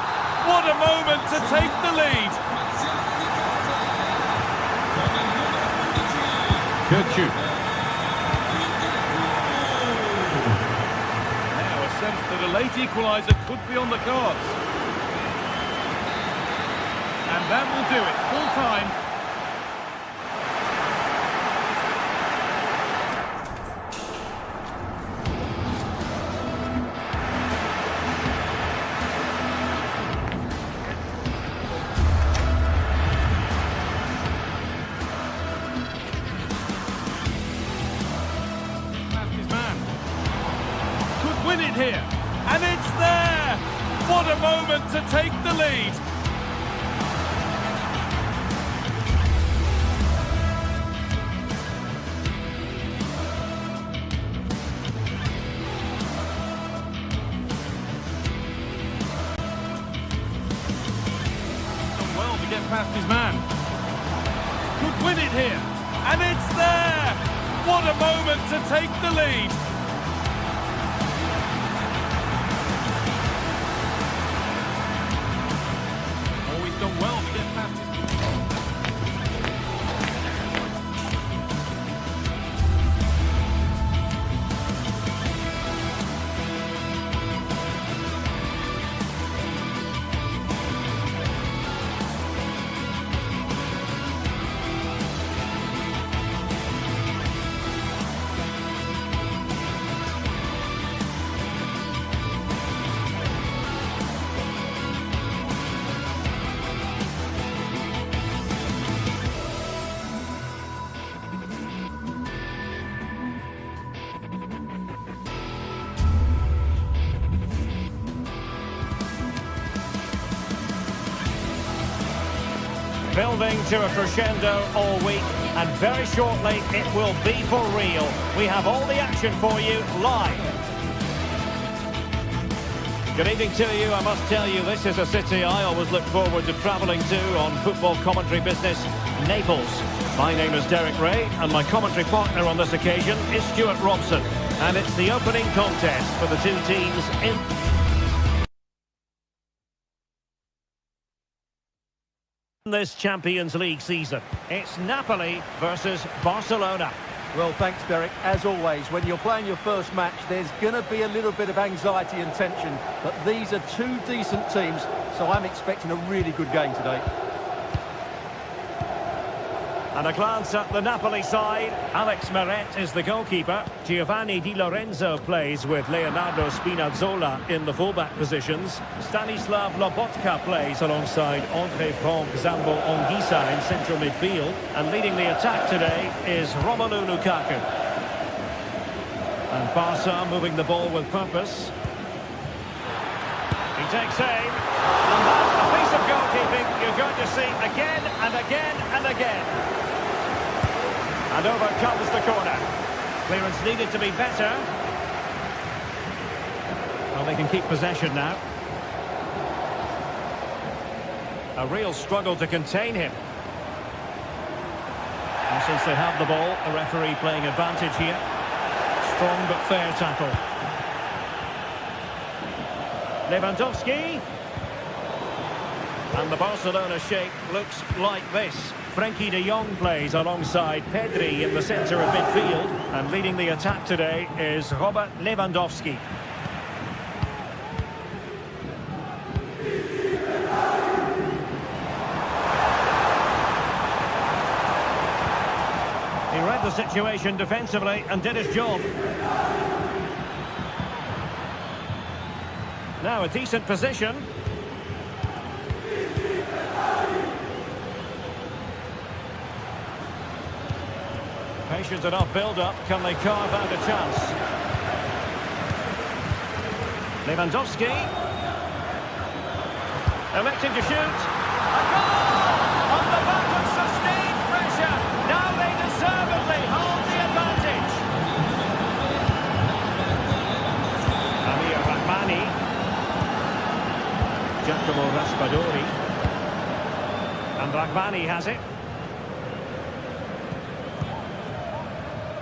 What a moment to take the lead. Kökçü. Sense that a late equaliser could be on the cards. And that will do it. Full time. Past his man. Could win it here. And it's there! What a moment to take the lead. Done well to get past his man. Could win it here. And it's there! What a moment to take the lead. Done well to get past his... Building to a crescendo all week, and very shortly it will be for real. We have all the action for you live. Good evening to you. I must tell you, this is a city I always look forward to travelling to on football commentary business, Naples. My name is Derek Ray, and my commentary partner on this occasion is Stuart Robson. And it's the opening contest for the two teams in... This Champions League season. It's Napoli versus Barcelona. Well, thanks, Derek. As always, when you're playing your first match, there's going to be a little bit of anxiety and tension. But these are two decent teams, so I'm expecting a really good game today. And a glance at the Napoli side. Alex Meret is the goalkeeper. Giovanni Di Lorenzo plays with Leonardo Spinazzola in the fullback positions. Stanislav Lobotka plays alongside Andre Frank Zambo Anguissa in central midfield. And leading the attack today is Romelu Lukaku. And Barca moving the ball with purpose. He takes aim. And that's a piece of goalkeeping you're going to see again and again and again. And over comes the corner. Clearance needed to be better. Well, they can keep possession now. A real struggle to contain him. And since they have the ball, the referee playing advantage here. Strong but fair tackle. Lewandowski. And the Barcelona shape looks like this. Frenkie de Jong plays alongside Pedri in the centre of midfield. And leading the attack today is Robert Lewandowski. He read the situation defensively and did his job. Now a decent position. Patient enough build-up. Can they carve out a chance? Lewandowski. Electing to shoot. A goal! On the back of sustained pressure. Now they deservedly hold the advantage. Amir Rahmani. Giacomo Raspadori. And Rahmani has it.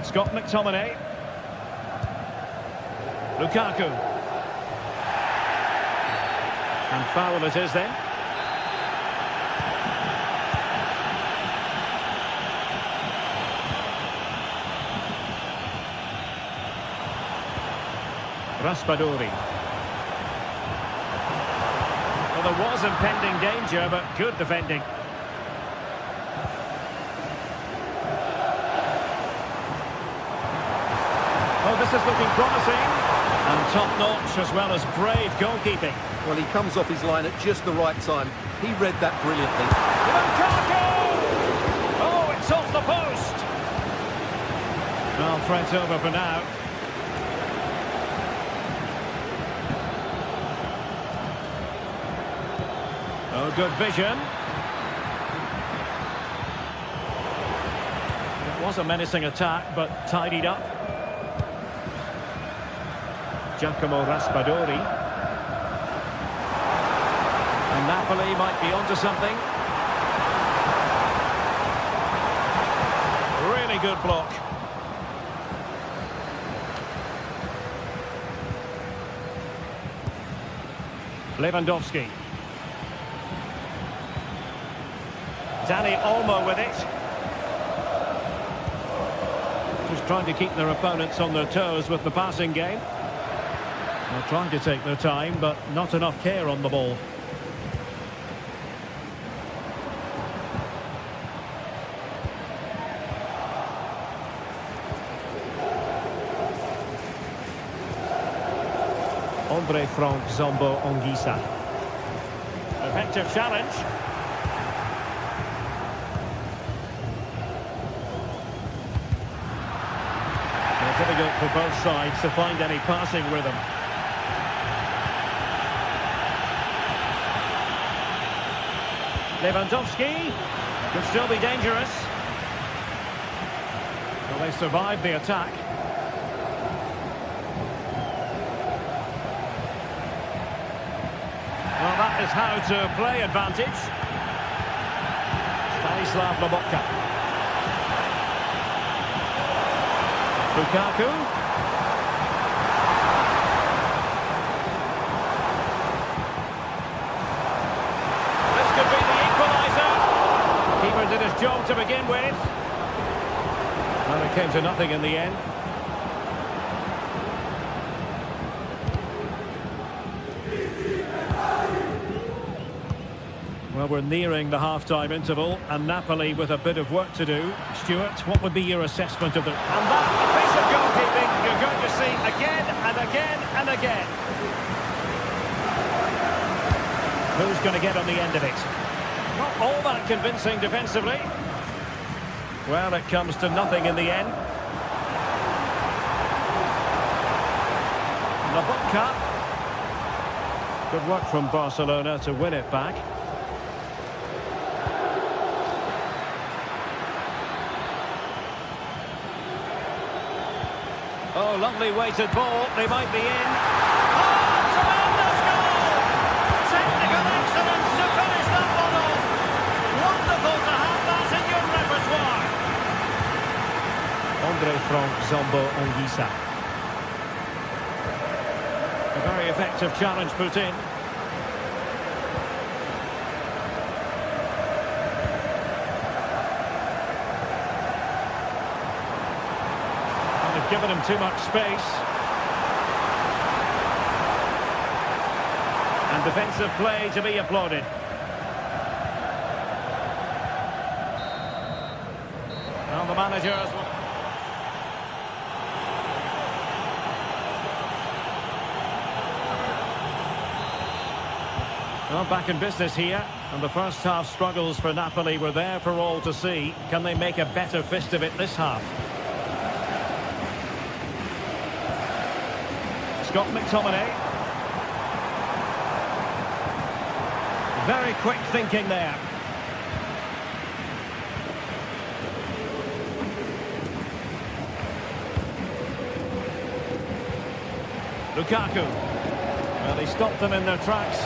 Scott McTominay. Lukaku. And foul it is then. Raspadori. Well, there was impending danger, but good defending. Well, this is looking promising. And top-notch as well as brave goalkeeping. Well, he comes off his line at just the right time. He read that brilliantly. Lukaku! Oh, it's off the post! Well, threat's over for now. Oh, good vision. It was a menacing attack, but tidied up. Giacomo Raspadori. And Napoli might be onto something. Really good block. Lewandowski. Dani Olmo with it. Just trying to keep their opponents on their toes with the passing game. They're trying to take their time, but not enough care on the ball. Andre Frank Zambo Anguissa. Effective challenge. Difficult for both sides to find any passing rhythm. Lewandowski could still be dangerous. Well, they survived the attack. Well, that is how to play advantage. Stanislav Lobotka. Lukaku. This could be the equaliser. job to begin with. And it came to nothing in the end. Well, we're nearing the half-time interval, and Napoli with a bit of work to do. Stuart, what would be your assessment of the... And that, a piece of goalkeeping you're going to see again and again and again. Who's going to get on the end of it? Not all that convincing defensively. Well, it comes to nothing in the end. Labotka. Good work from Barcelona to win it back. Oh, lovely weighted ball. They might be in. Oh, tremendous goal! Technical excellence to finish that one off. Wonderful to have that in your repertoire. Andre Frank Zombo Anguissa. A very effective challenge put in. Given him too much space. And defensive play to be applauded. Well, the manager has... Well, back in business here. And the first half struggles for Napoli were there for all to see. Can they make a better fist of it this half? Scott McTominay. Very quick thinking there. Lukaku. Well, he stopped them in their tracks.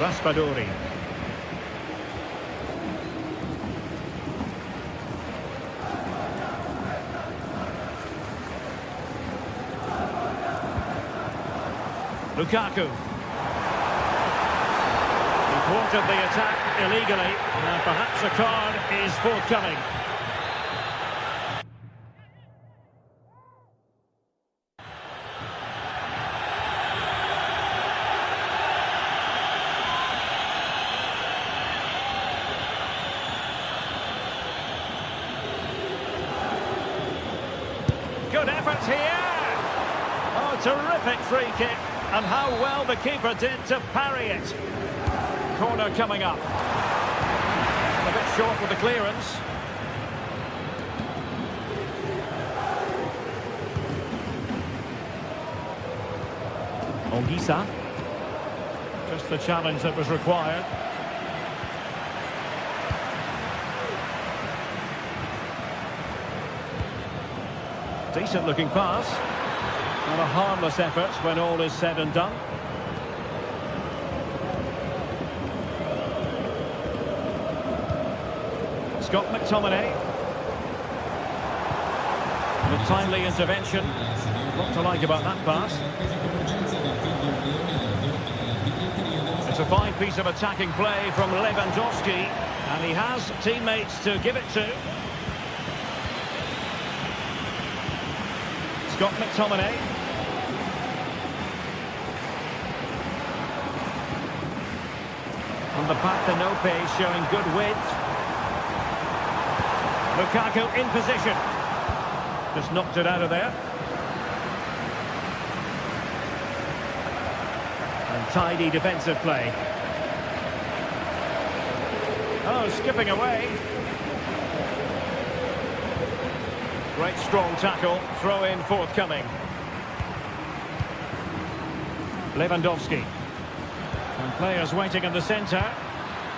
Raspadori. Lukaku. He thwarted the attack illegally, and perhaps a card is forthcoming. Good effort here. Oh, terrific free kick. And how well the keeper did to parry it. Corner coming up. A bit short with the clearance. Anguissa. Just the challenge that was required. Decent looking pass. And a harmless effort when all is said and done. Scott McTominay. And a timely intervention. What to like about that pass. It's a fine piece of attacking play from Lewandowski. And he has teammates to give it to. Scott McTominay. On the path, the no pace showing good width. Lukaku in position. Just knocked it out of there. And tidy defensive play. Oh, skipping away. Great strong tackle. Throw in forthcoming. Lewandowski. And players waiting in the centre.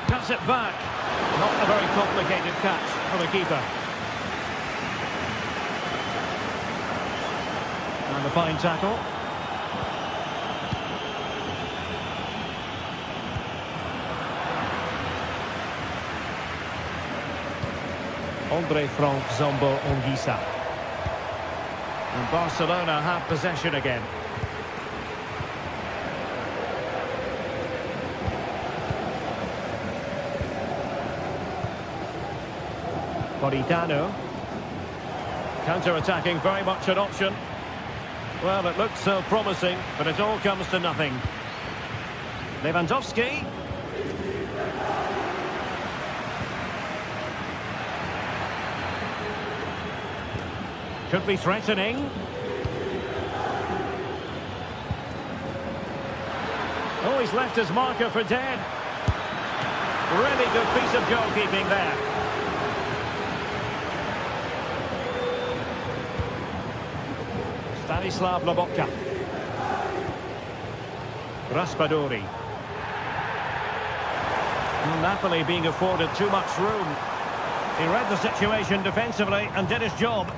Cuts it back. Not a very complicated catch for the keeper. And a fine tackle. Andre Frank Zombo Anguissa. And Barcelona have possession again. Politano. Counter-attacking, very much an option. Well, it looks so promising, but it all comes to nothing. Lewandowski. Could be threatening. Oh, he's left his marker for dead. Really good piece of goalkeeping there. Stanislav Lobotka. Raspadori. Napoli being afforded too much room. He read the situation defensively and did his job.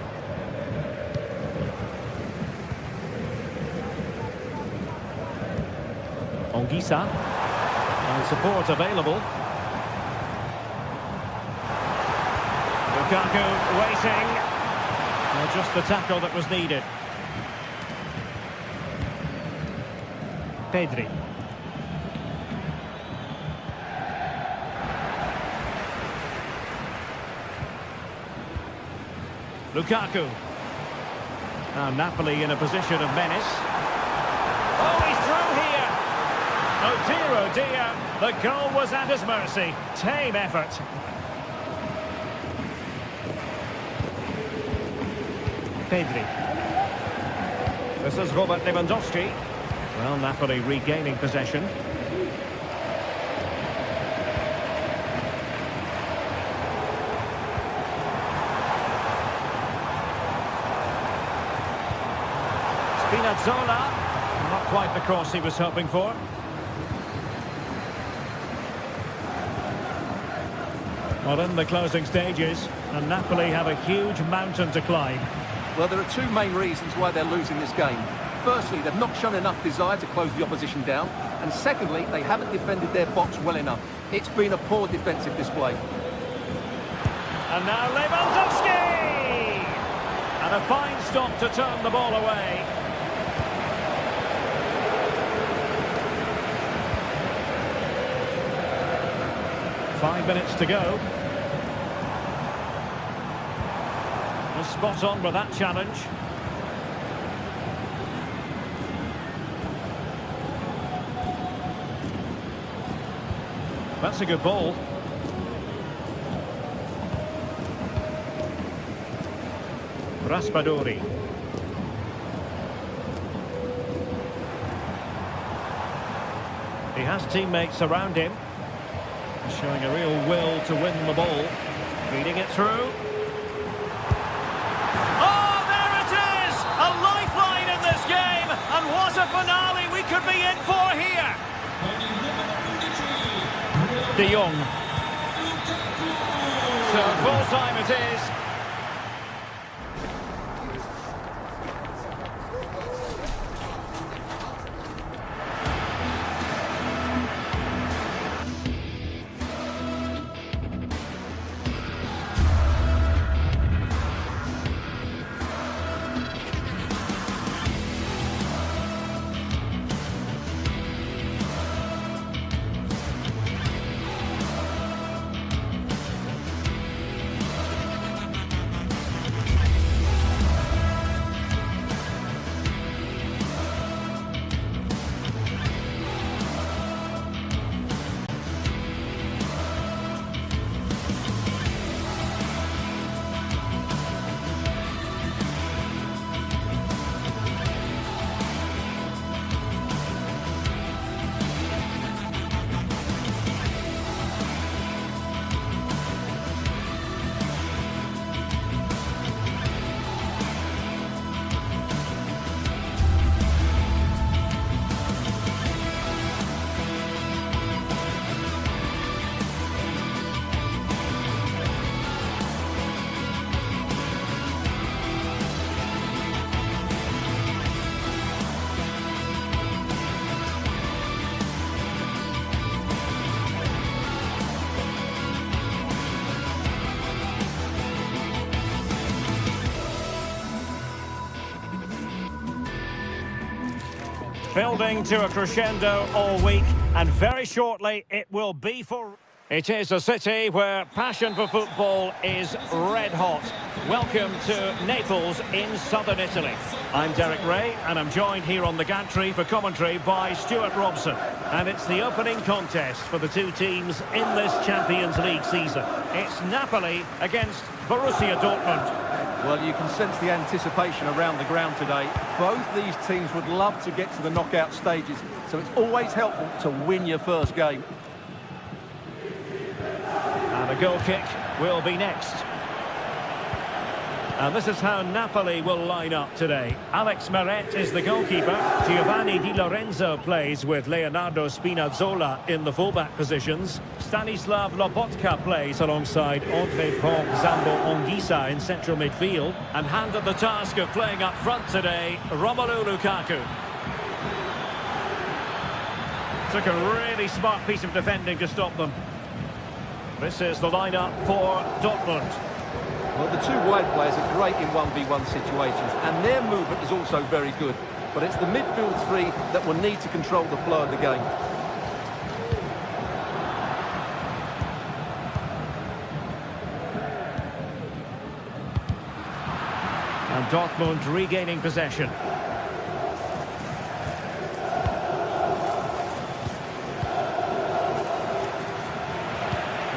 Ongisa. And support available. Lukaku waiting. Well, just the tackle that was needed. Pedri. Lukaku. Now Napoli in a position of menace. Oh, he's through here. Oh dear, the goal was at his mercy. Tame effort. Pedri. This is Robert Lewandowski. Well, Napoli regaining possession. Spinazzola. Not quite the cross he was hoping for. Well, in the closing stages, and Napoli have a huge mountain to climb. Well, there are two main reasons why they're losing this game. Firstly, they've not shown enough desire to close the opposition down. And secondly, they haven't defended their box well enough. It's been a poor defensive display. And now Lewandowski! And a fine stop to turn the ball away. Five minutes to go. And spot on with that challenge. That's a good ball. Raspadori. He has teammates around him, showing a real will to win the ball. Feeding it through. Oh, there it is! A lifeline in this game! And what a finale we could be in for here! De Jong. So full time it is. building to a crescendo all week, and very shortly it will be for... It is a city where passion for football is red hot. Welcome to Naples in southern Italy. I'm Derek Ray, and I'm joined here on the gantry for commentary by Stuart Robson. And it's the opening contest for the two teams in this Champions League season. It's Napoli against Borussia Dortmund. Well, you can sense the anticipation around the ground today. Both these teams would love to get to the knockout stages, so it's always helpful to win your first game. And a goal kick will be next. And this is how Napoli will line up today. Alex Meret is the goalkeeper. Giovanni Di Lorenzo plays with Leonardo Spinazzola in the fullback positions. Stanislav Lobotka plays alongside André Zambo Anguissa in central midfield. And handed the task of playing up front today, Romelu Lukaku. Took a really smart piece of defending to stop them. This is the lineup for Dortmund. Well, the two wide players are great in 1v1 situations, and their movement is also very good. But it's the midfield three that will need to control the flow of the game. And Dortmund regaining possession.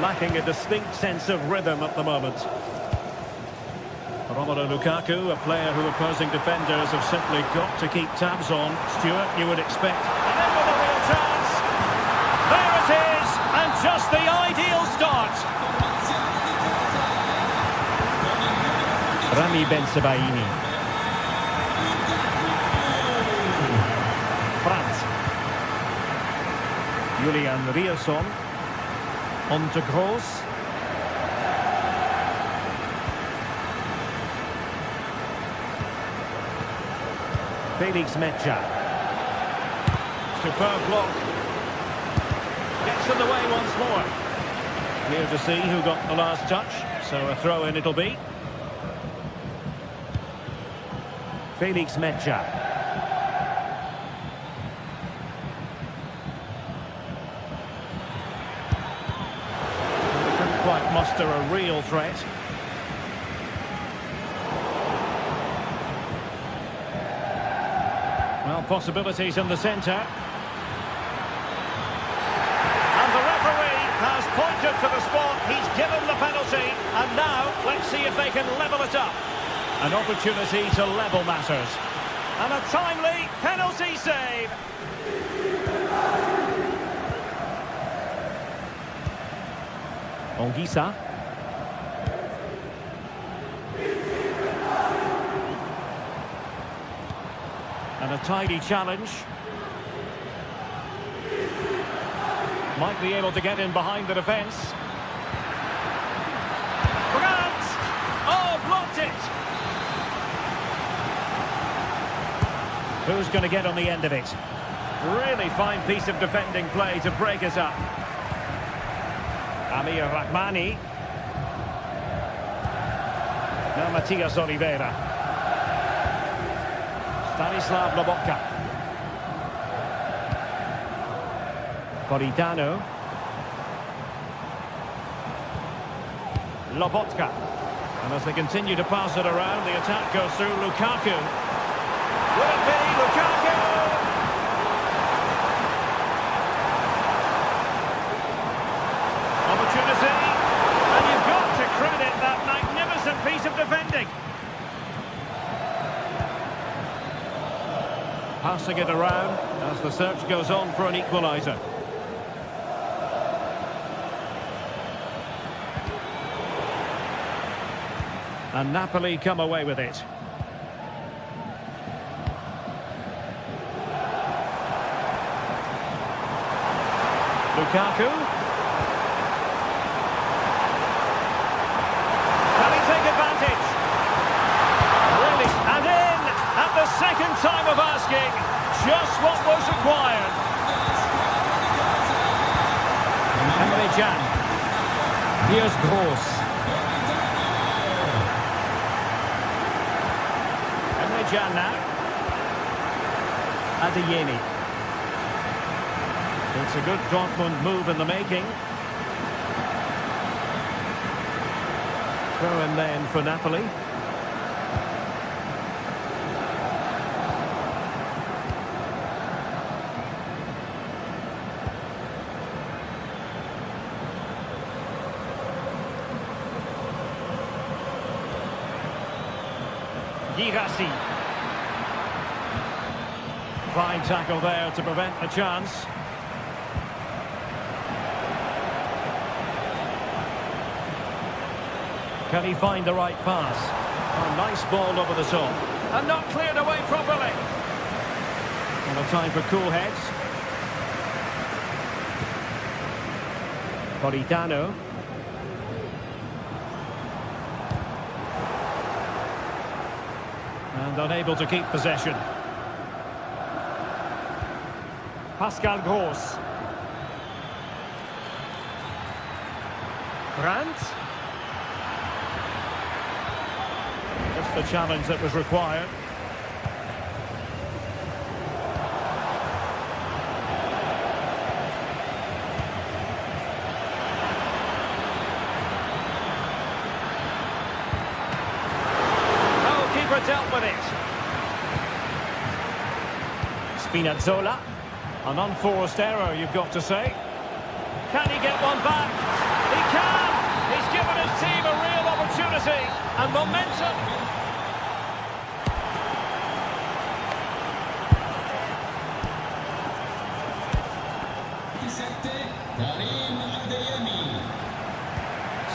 Lacking a distinct sense of rhythm at the moment. Romelu Lukaku, a player who opposing defenders have simply got to keep tabs on. Stuart, you would expect. And in with a real chance. There it is, and just the ideal start. Rami Bensebaini. Brandt. Julian Rierson. On to Gross. Felix Mecha. Superb block. Gets in the way once more. Clear to see who got the last touch, so a throw in it'll be. Felix Mecha. Quite muster a real threat. Well, possibilities in the centre. And the referee has pointed to the spot. He's given the penalty. And now, let's see if they can level it up. An opportunity to level matters. And a timely penalty save. Anguissa. And a tidy challenge. Might be able to get in behind the defence. Brandt! Oh, blocked it! Who's going to get on the end of it? Really fine piece of defending play to break us up. Amir Rahmani. Now Matias Oliveira. Stanislav Lobotka. Politano. Lobotka. And as they continue to pass it around, the attack goes through Lukaku. Will it be Lukaku? Opportunity, and you've got to credit that magnificent piece of defending. Passing it around as the search goes on for an equaliser. And Napoli come away with it. Lukaku. Can he take advantage? Really, and in at the second time of asking, just what was required. Emre Can. Here's Gross. Emre Can now. Adeyemi. It's a good Dortmund move in the making. Throw in then for Napoli. Girassi. Fine tackle there to prevent a chance. Can he find the right pass? A nice ball over the top. And not cleared away properly. And a time for cool heads. Politano. And unable to keep possession. Pascal Gross. Brandt. Just the challenge that was required. Dealt with it. Spinazzola. An unforced error, you've got to say. Can he get one back? He can! He's given his team a real opportunity and momentum.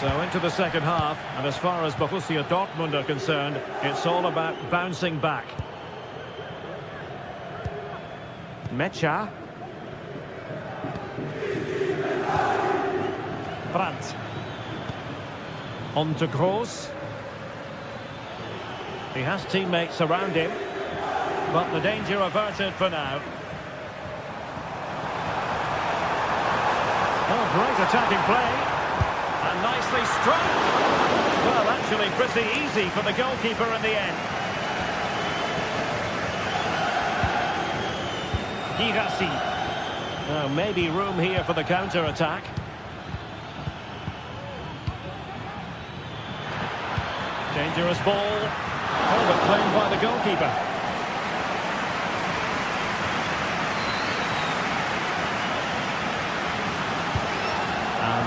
So into the second half, and as far as Borussia Dortmund are concerned, it's all about bouncing back. Mecha. Brandt. On to Gross. He has teammates around him, but the danger averted for now. Oh, great attacking play. And nicely struck. Well, actually pretty easy for the goalkeeper in the end. Girassi. Now, maybe room here for the counter-attack. Dangerous ball. Oh, but claimed by the goalkeeper.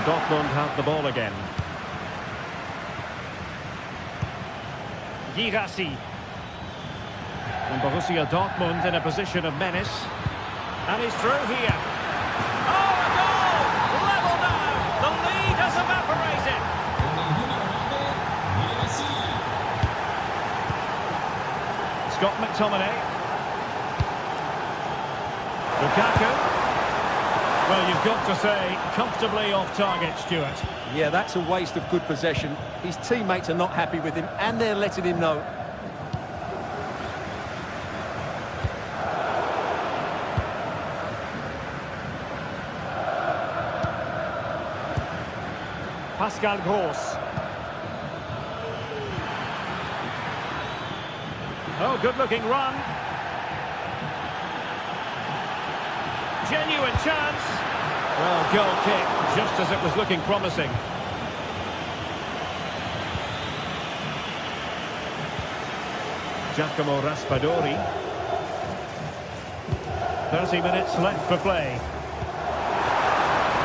Dortmund have the ball again. Girassi. And Borussia Dortmund in a position of menace. And he's through here. Oh, a goal! Level now! The lead has evaporated! Scott McTominay. Lukaku. Well, you've got to say, comfortably off target, Stuart. Yeah, that's a waste of good possession. His teammates are not happy with him, and they're letting him know. Pascal Gross. Oh, good-looking run. Genuine chance. Well, goal kick, just as it was looking promising. Giacomo Raspadori. 30 minutes left for play.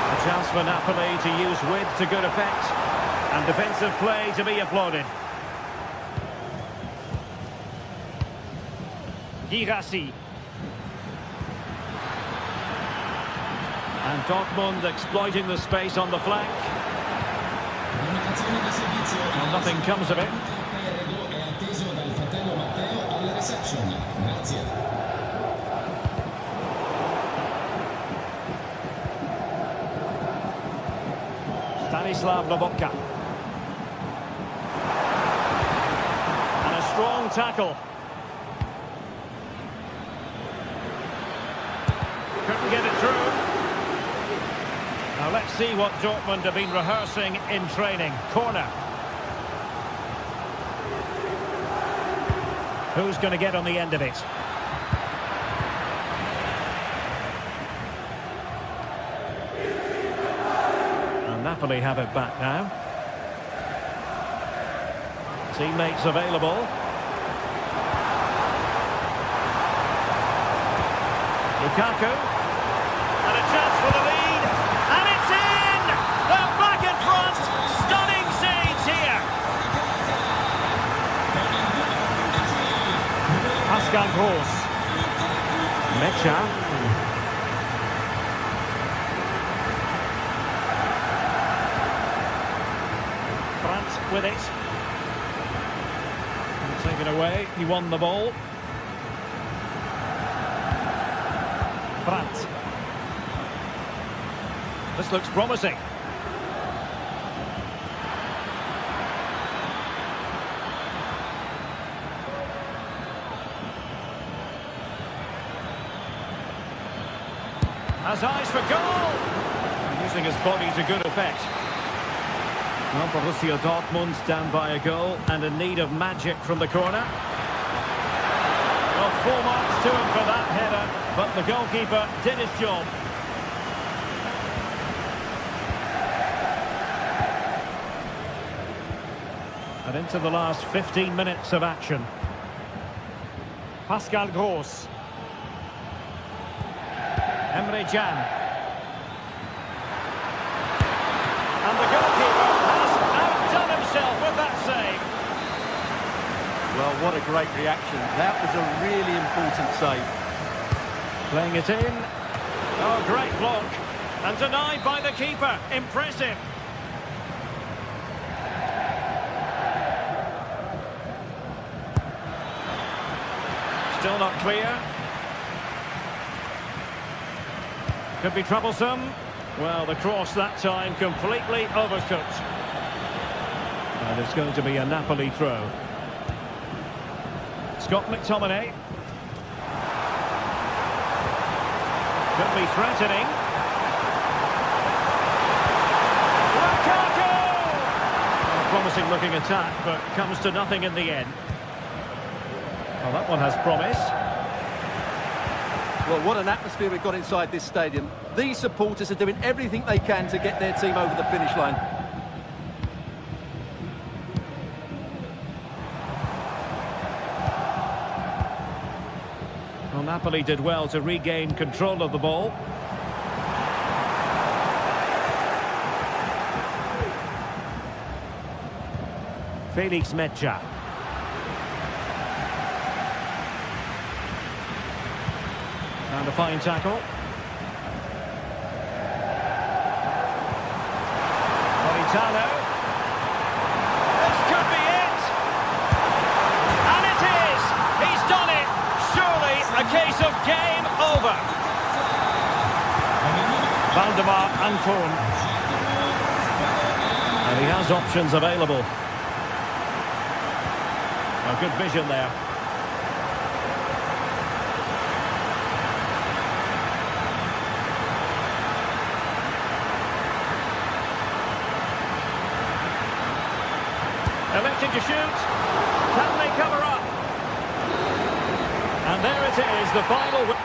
A chance for Napoli to use width to good effect. And defensive play to be applauded. Girassi. And Dortmund exploiting the space on the flank. Well, nothing comes of it. Stanislav Lobotka. And a strong tackle. Couldn't get it through. Now let's see what Dortmund have been rehearsing in training. Corner. Who's going to get on the end of it? Napoli have it back now. Teammates available. Lukaku. And a chance for the lead. And it's in! They're back in front! Stunning scenes here! Pascal Gross. Mecha. With it. And taken away. He won the ball. Brandt. This looks promising. Has eyes for goal. Using his body to good effect. Well, Borussia Dortmund down by a goal and in need of magic from the corner. Well, 4 marks to him for that header, but the goalkeeper did his job. And into the last 15 minutes of action. Pascal Gross. Emre Can. And the goalkeeper has outdone himself with that save. Well, what a great reaction. That was a really important save. Playing it in. Oh, great block. And denied by the keeper. Impressive. Still not clear. Could be troublesome. Well, the cross that time completely overcooked. And it's going to be a Napoli throw. Scott McTominay. Could be threatening. Lukaku! A promising looking attack, but comes to nothing in the end. Well, that one has promise. Well, what an atmosphere we've got inside this stadium. These supporters are doing everything they can to get their team over the finish line. Well, Napoli did well to regain control of the ball. Felix Mecha. And a fine tackle. Politano. This could be it. And it is. He's done it. Surely a case of game over. Valdemar Anton. And he has options available. A good vision there. Electing to shoot. Can they cover up? And there it is, the final.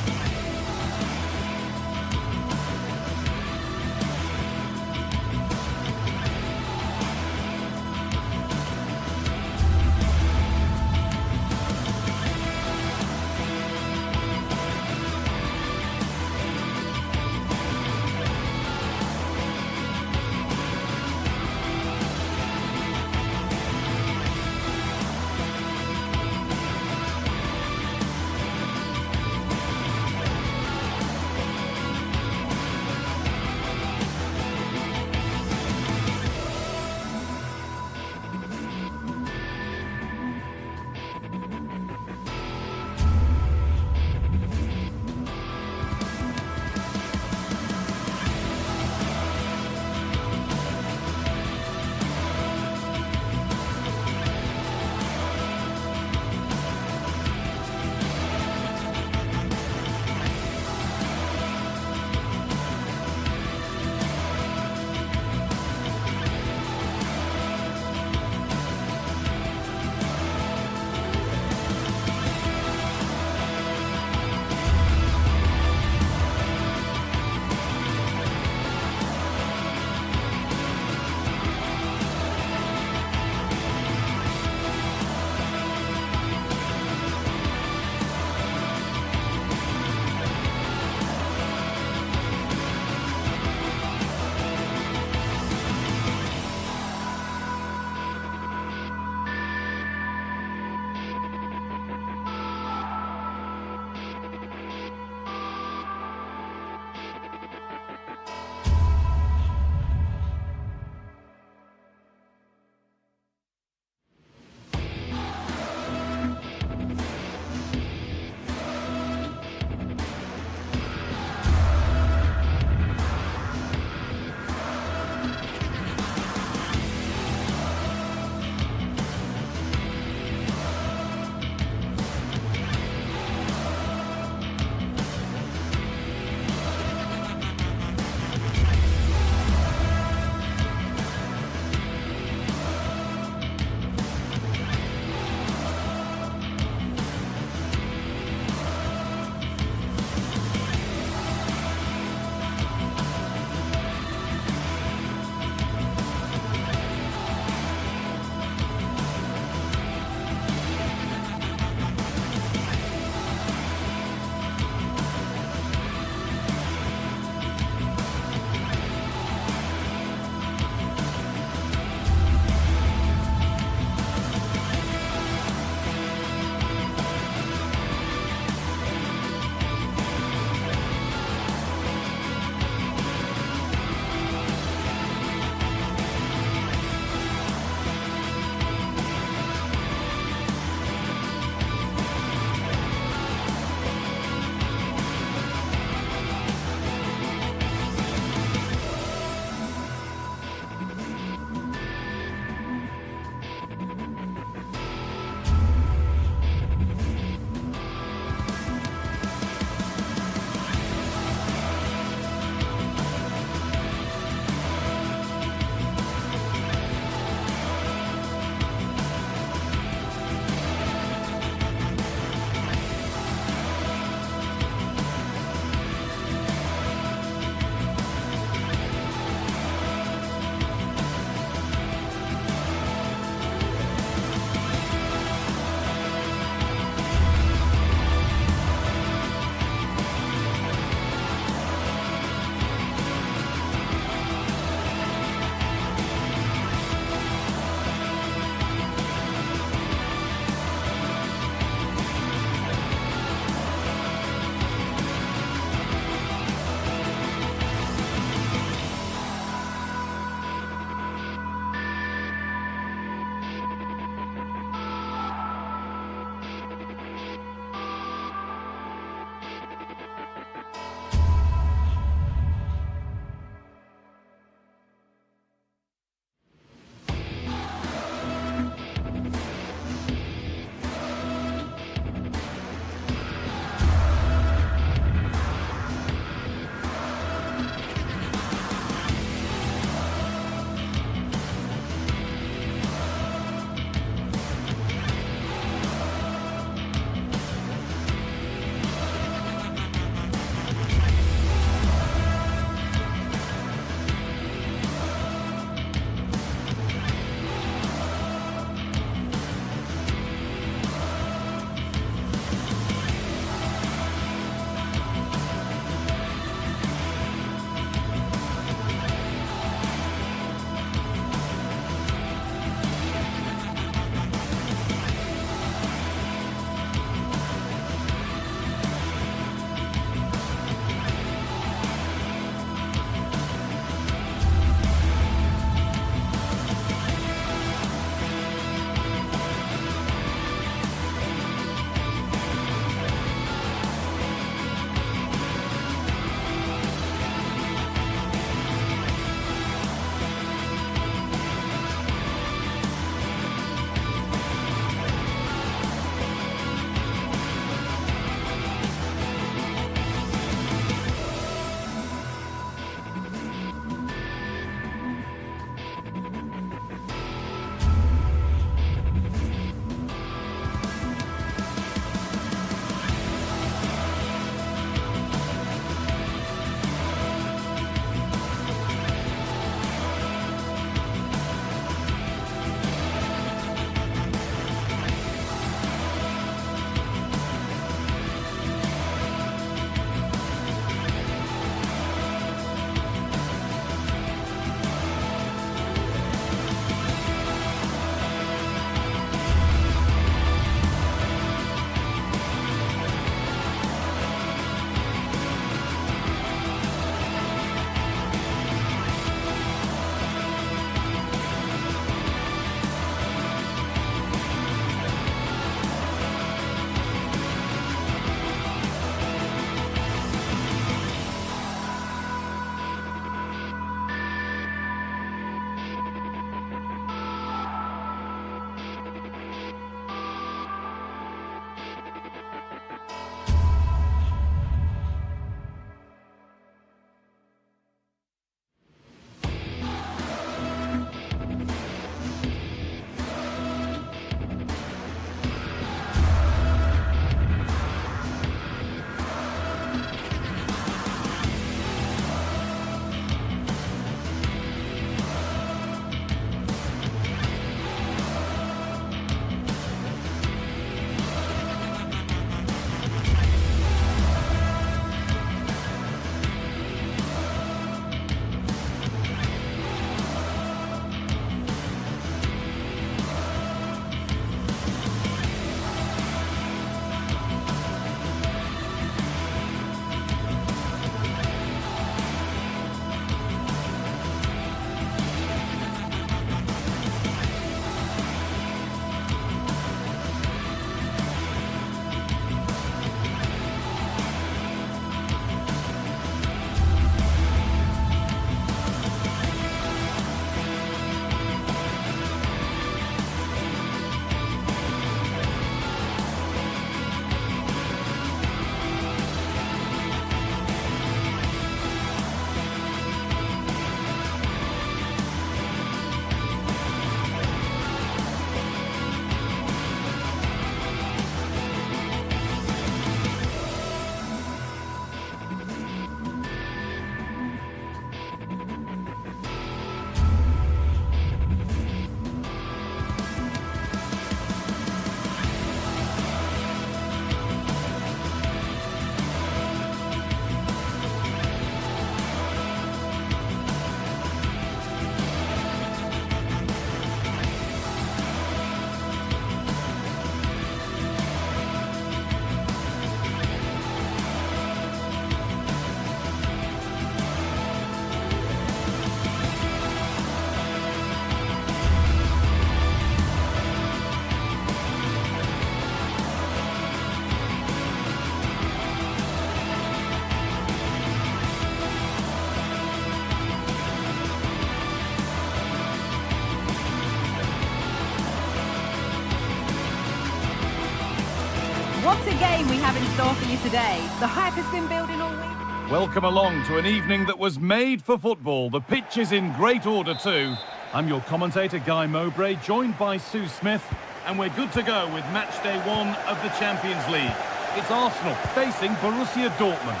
game we have in store for you today. The hype has been building all week. Welcome along to an evening that was made for football. The pitch is in great order too. I'm your commentator, Guy Mowbray, joined by Sue Smith, and we're good to go with match day 1 of the Champions League. It's Arsenal facing Borussia Dortmund.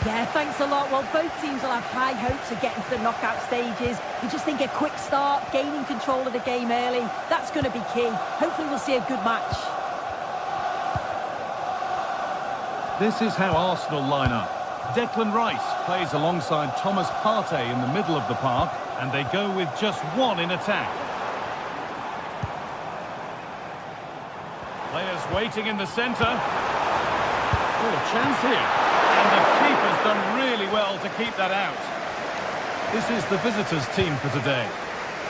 Yeah, thanks a lot. Well, both teams will have high hopes of getting to the knockout stages. You just think a quick start, gaining control of the game early, that's going to be key. Hopefully we'll see a good match. This is how Arsenal line up. Declan Rice plays alongside Thomas Partey in the middle of the park, and they go with just one in attack. Players waiting in the centre. Oh, chance here. And the keeper's done really well to keep that out. This is the visitors' team for today.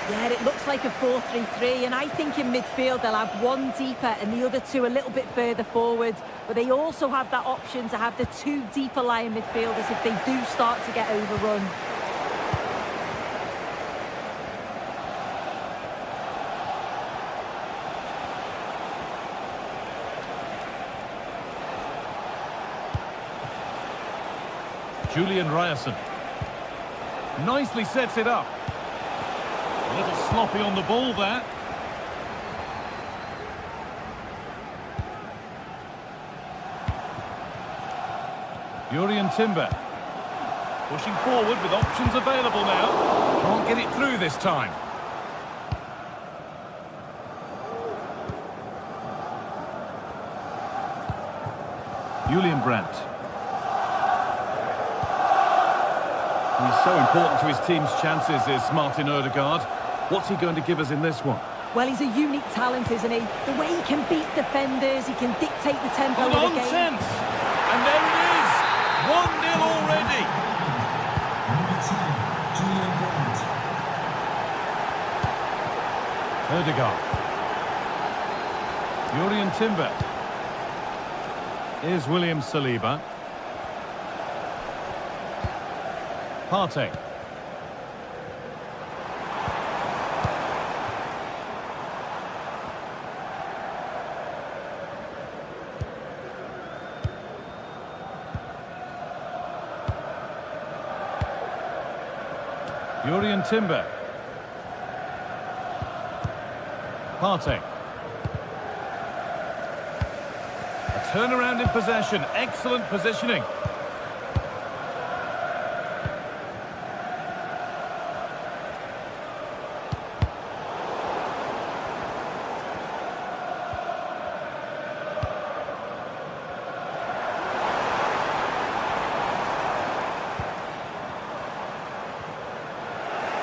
Yeah, it looks like a 4-3-3, and I think in midfield they'll have one deeper and the other two a little bit further forward. But they also have that option to have the two deeper lying midfielders if they do start to get overrun. Julian Ryerson nicely sets it up. A little sloppy on the ball there. Jurrien Timber pushing forward with options available now. Can't get it through this time. Julian Brandt. He's so important to his team's chances, is Martin Odegaard. What's he going to give us in this one? Well, he's a unique talent, isn't he? The way he can beat defenders, he can dictate the tempo of the game. Chance! And there it is! 1-0 already! Number 10, Julian Brandt. Odegaard. Jurrien Timber. Here's William Saliba. Partey. Jurrien Timber. Partey. A turnaround in possession. Excellent positioning.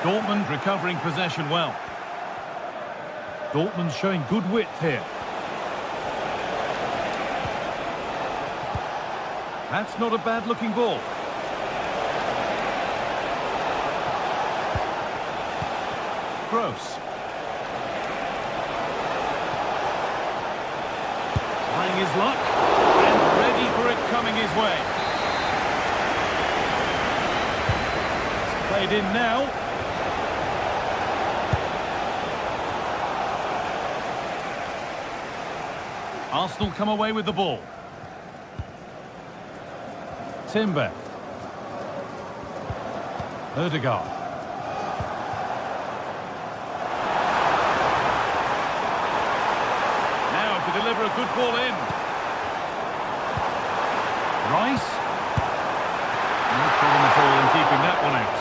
Dortmund recovering possession well. Dortmund showing good width here. That's not a bad looking ball. Gross. Trying his luck and ready for it coming his way. It's played in now. Arsenal come away with the ball. Timber. Odegaard. Now to deliver a good ball in. Rice. No problem at all in keeping that one out.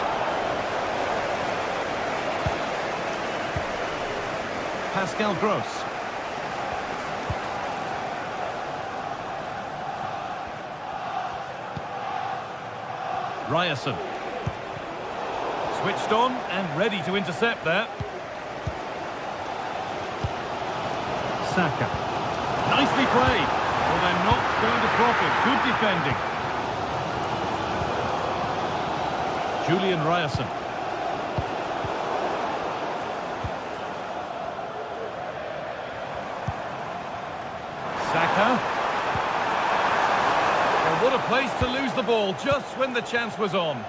Pascal Gross. Ryerson. Switched on and ready to intercept that. Saka. Nicely played. Well, they're not going to profit. Good defending. Julian Ryerson. Saka. What a place to lose the ball just when the chance was on.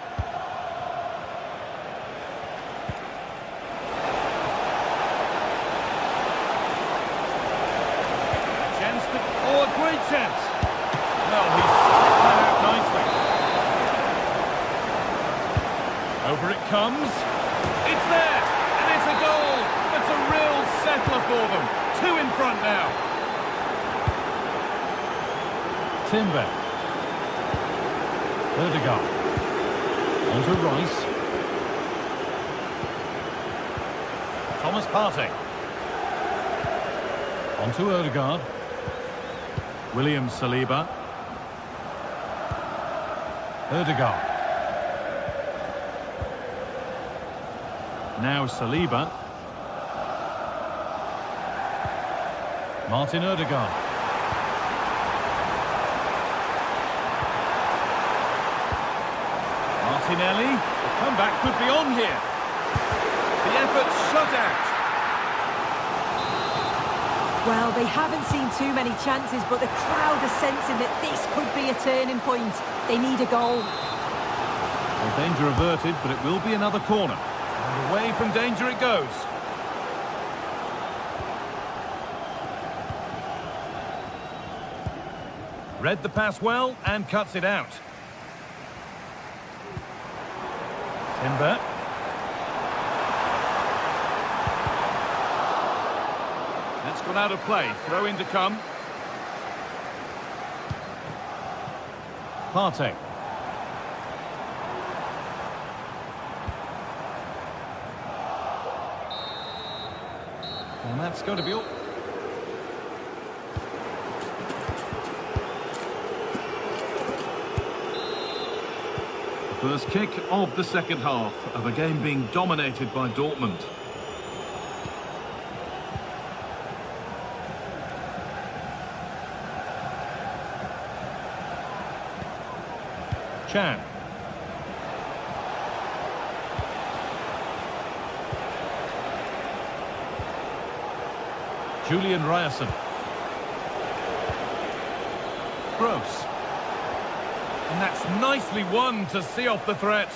Chance to... Oh, a great chance. comes. It's there, and it's a goal. It's a real settler for them. 2 in front now. Timber. Ødegaard. On to Rice. Thomas Partey. On to Ødegaard. William Saliba. Ødegaard. Now Saliba. Martin Ødegaard. Martinelli. The comeback could be on here. The effort's shut out. Well, they haven't seen too many chances, but the crowd are sensing that this could be a turning point. They need a goal. Well, danger averted, but it will be another corner. And away from danger it goes. Read the pass well and cuts it out. Timber. That's gone out of play. Throw in to come. Partey. And that's going to be all. First kick of the second half of a game being dominated by Dortmund. Chan. Julian Ryerson. Gross. And that's nicely won to see off the threat.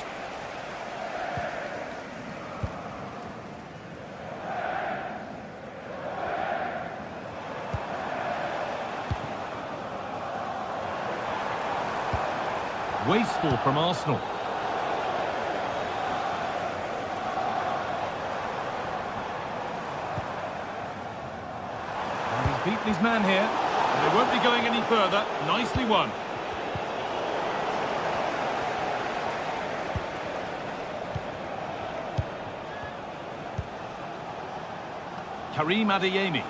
Wasteful from Arsenal. And he's beaten his man here. And they won't be going any further. Nicely won. Karim Adeyemi.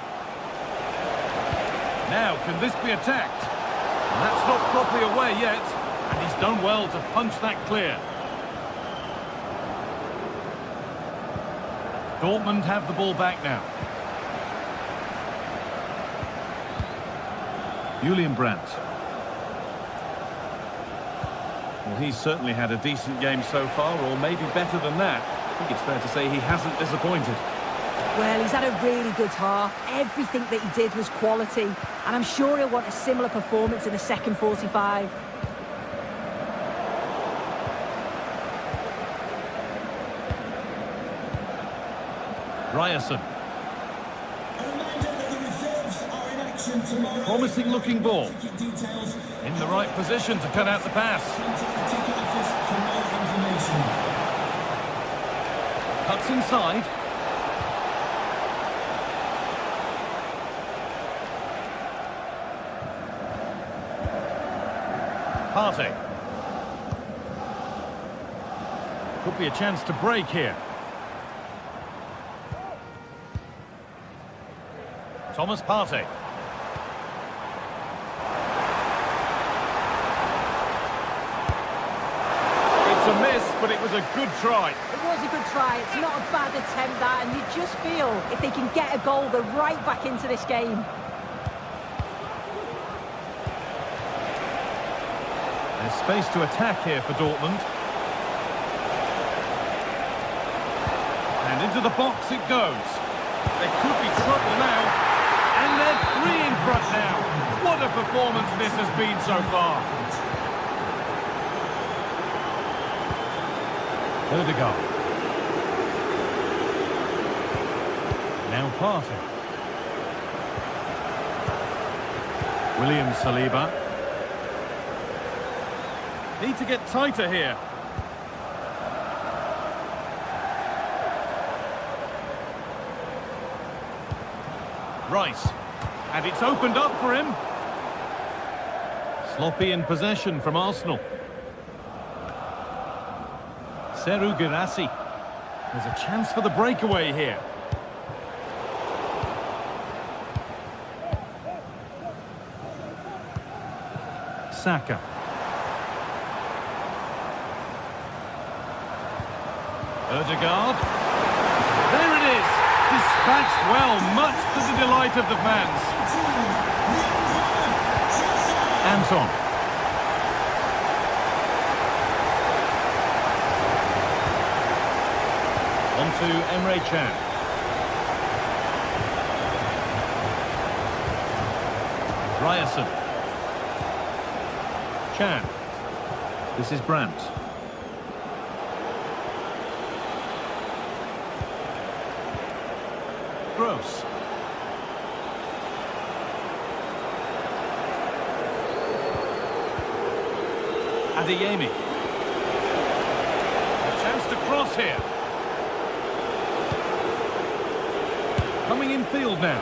Now, can this be attacked? And that's not properly away yet. And he's done well to punch that clear. Dortmund have the ball back now. Julian Brandt. Well, he's certainly had a decent game so far, or maybe better than that. I think it's fair to say he hasn't disappointed. Well, he's had a really good half. Everything that he did was quality. And I'm sure he'll want a similar performance in the second 45. Ryerson. Promising looking ball. In the right position to cut out the pass. Cuts inside. Partey. Could be a chance to break here. Thomas Partey. It's a miss, but it was a good try. It was a good try. It's not a bad attempt, that, and you just feel if they can get a goal, they're right back into this game. There's space to attack here for Dortmund. And into the box it goes. There could be trouble now. And they're 3 in front now. What a performance this has been so far. Ødegaard. Now Partey. William Saliba. Need to get tighter here. Rice. And it's opened up for him. Sloppy in possession from Arsenal. Seru Girassi. There's a chance for the breakaway here. Saka. Ødegaard. There it is. Dispatched well, much to the delight of the fans. Anton. On to Emre Can. Ryerson. Can. This is Brandt. Gross. Adeyemi. A chance to cross here. Coming in field now.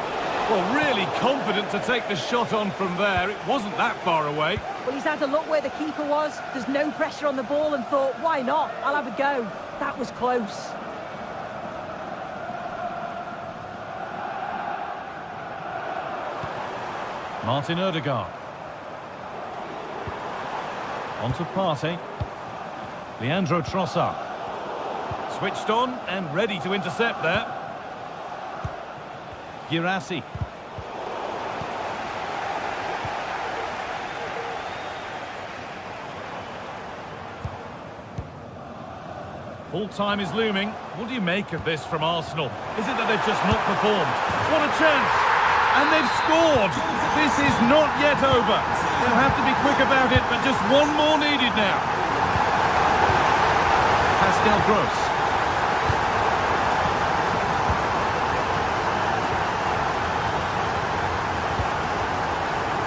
Well, really confident to take the shot on from there. It wasn't that far away. Well, he's had a look where the keeper was. There's no pressure on the ball and thought, why not? I'll have a go. That was close. Martin Ødegaard. On to Partey. Leandro Trossard. Switched on and ready to intercept there. Girassi. Full time is looming. What do you make of this from Arsenal? Is it that they've just not performed? What a chance! And they've scored! This is not yet over. They'll have to be quick about it, but just one more needed now. Pascal Gross.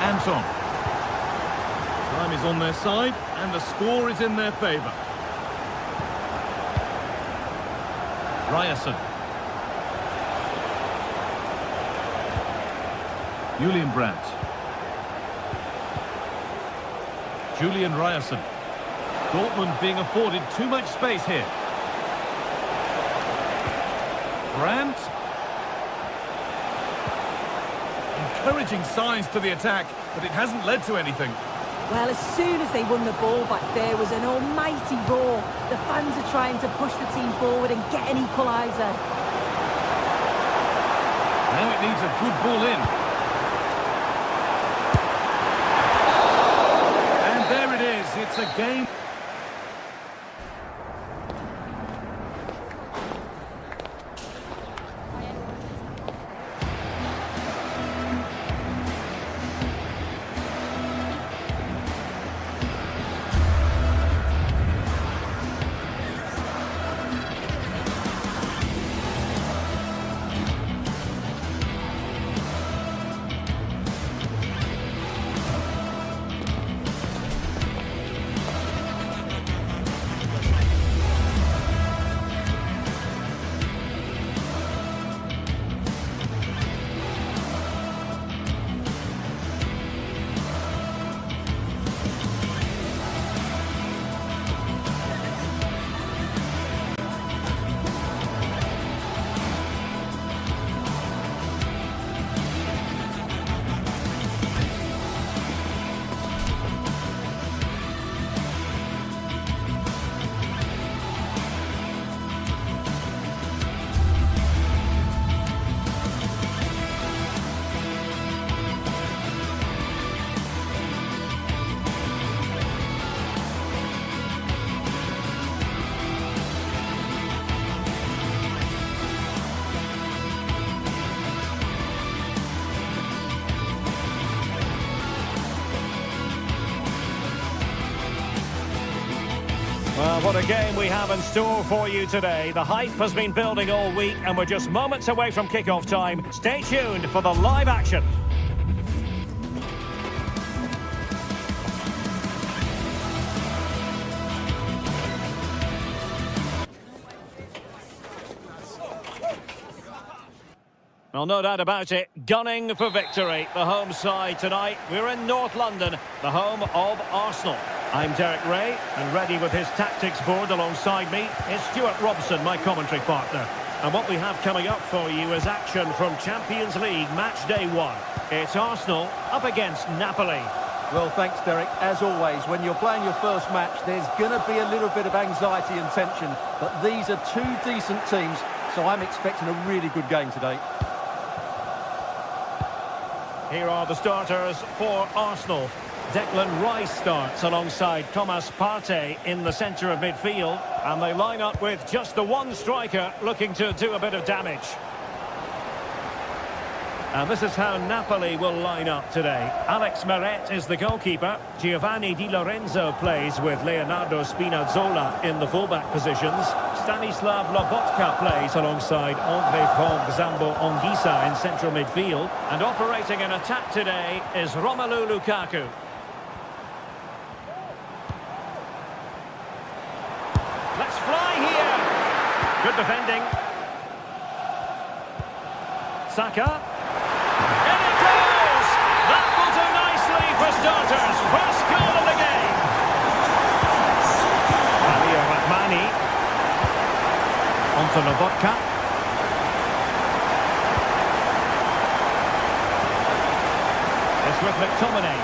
Anton. Time is on their side, and the score is in their favour. Ryerson. Julian Brandt. Julian Ryerson. Dortmund being afforded too much space here. Brandt. Encouraging signs to the attack, but it hasn't led to anything. Well, as soon as they won the ball back, there was an almighty roar. The fans are trying to push the team forward and get an equaliser. Now it needs a good ball in. And there it is. It's a game. Well, what a game we have in store for you today. The hype has been building all week and we're just moments away from kick-off time. Stay tuned for the live action. Well, no doubt about it, gunning for victory. The home side tonight. We're in North London, the home of Arsenal. I'm Derek Ray, and ready with his tactics board alongside me is Stuart Robson, my commentary partner. And what we have coming up for you is action from Champions League match day 1. It's Arsenal up against Napoli. Well, thanks, Derek. As always, when you're playing your first match, there's going to be a little bit of anxiety and tension. But these are two decent teams, so I'm expecting a really good game today. Here are the starters for Arsenal. Declan Rice starts alongside Thomas Partey in the centre of midfield. And they line up with just the one striker looking to do a bit of damage. And this is how Napoli will line up today. Alex Meret is the goalkeeper. Giovanni Di Lorenzo plays with Leonardo Spinazzola in the fullback positions. Stanislav Lobotka plays alongside André Franck Zambo Anguissa in central midfield. And operating in attack today is Romelu Lukaku. Let's fly here. Good defending. Saka. In it goes! That will do nicely for starters. First goal of the game. Fabio Rahmani. Onto Lobotka. It's with McTominay.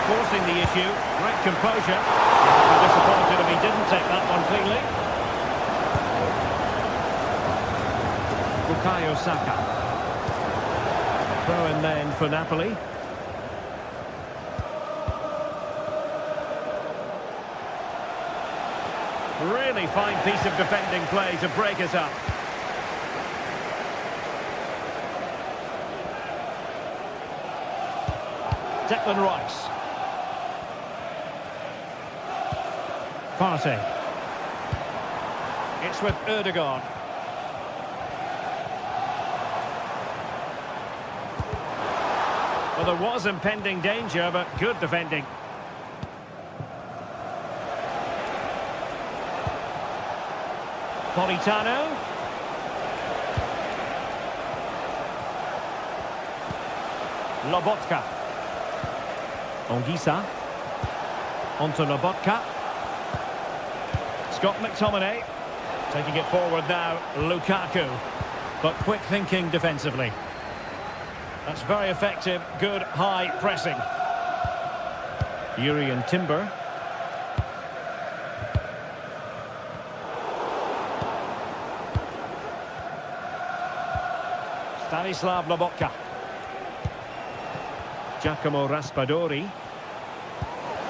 Forcing the issue. Great composure. I'd be disappointed if he didn't take that one cleanly. Bukayo Saka. Throw in then for Napoli. Really fine piece of defending play to break it up. Declan Rice. Partey. It's with Ødegaard. Well, there was impending danger, but good defending. Politano. Lobotka. Anguissa. Onto Lobotka. Scott McTominay. Taking it forward now, Lukaku. But quick thinking defensively. That's very effective, good high pressing. Yuri and Timber. Stanislav Lobotka. Giacomo Raspadori.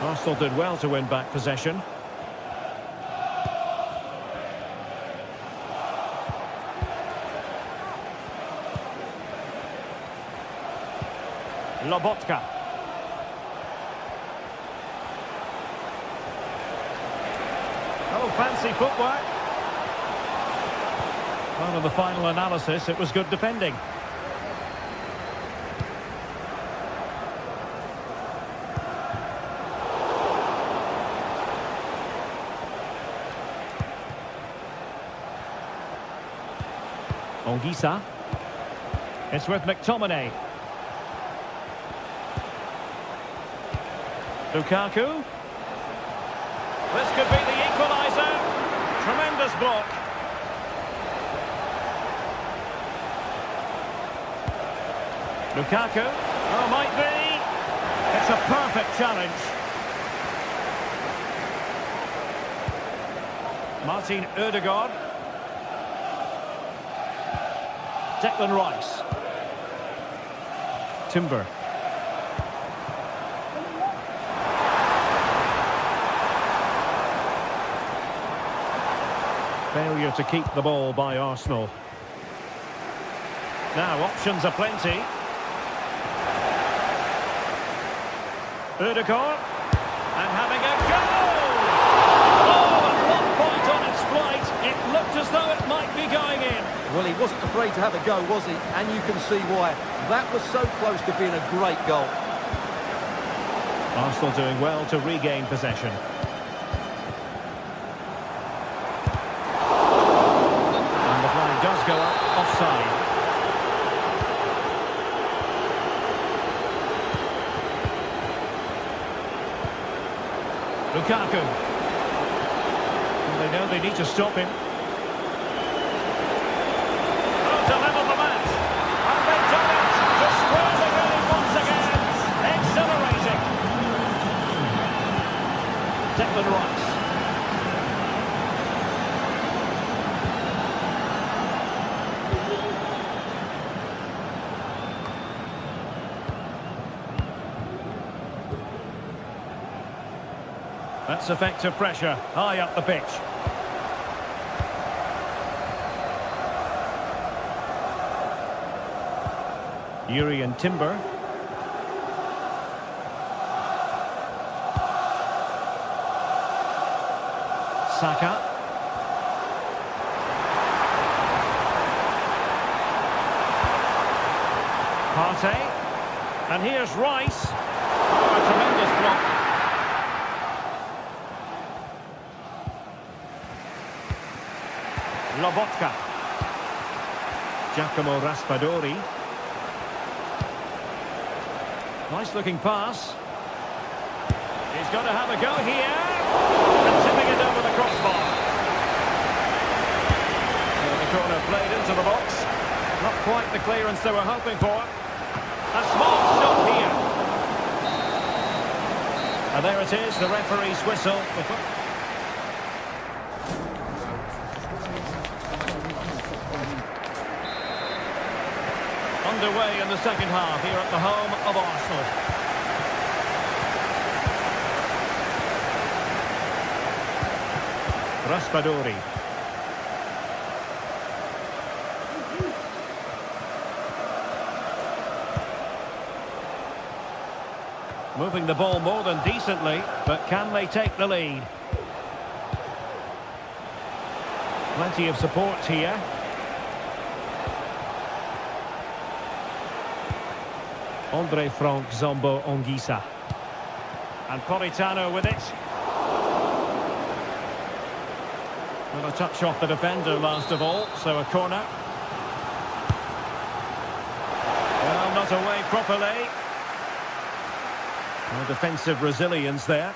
Arsenal did well to win back possession. Lobotka. Oh, fancy footwork. Well, in the final analysis, it was good defending. Anguissa. It's with McTominay. Lukaku. This could be the equaliser. Tremendous block. Lukaku. Oh, might be. It's a perfect challenge. Martin Ødegaard. Declan Rice. Timber. Failure to keep the ball by Arsenal. Now, options are plenty. Ødegaard. And having a goal! Oh, at one point on its flight, it looked as though it might be going in. Well, he wasn't afraid to have a go, was he? And you can see why. That was so close to being a great goal. Arsenal doing well to regain possession. And the flag does flags go up, offside. Lukaku. And they know they need to stop him. Oh, to level the match. And they've done it to square the game once again. Exhilarating. Declan Rice. That's effective pressure, high up the pitch. Jurriën Timber. Saka. Partey. And here's Rice. Oh, a tremendous block. Lobotka. Giacomo Raspadori. Nice looking pass. He's got to have a go here. And tipping it over the crossbar. So the corner played into the box. Not quite the clearance they were hoping for. A small stop here. And there it is, the referee's whistle. Underway in the second half here at the home of Arsenal. Raspadori. Moving the ball more than decently, but can they take the lead? Plenty of support here. Andre Frank Zombo Ongisa. And Politano with it. Well, a touch off the defender last of all, so a corner. Well, not away properly. No defensive resilience there.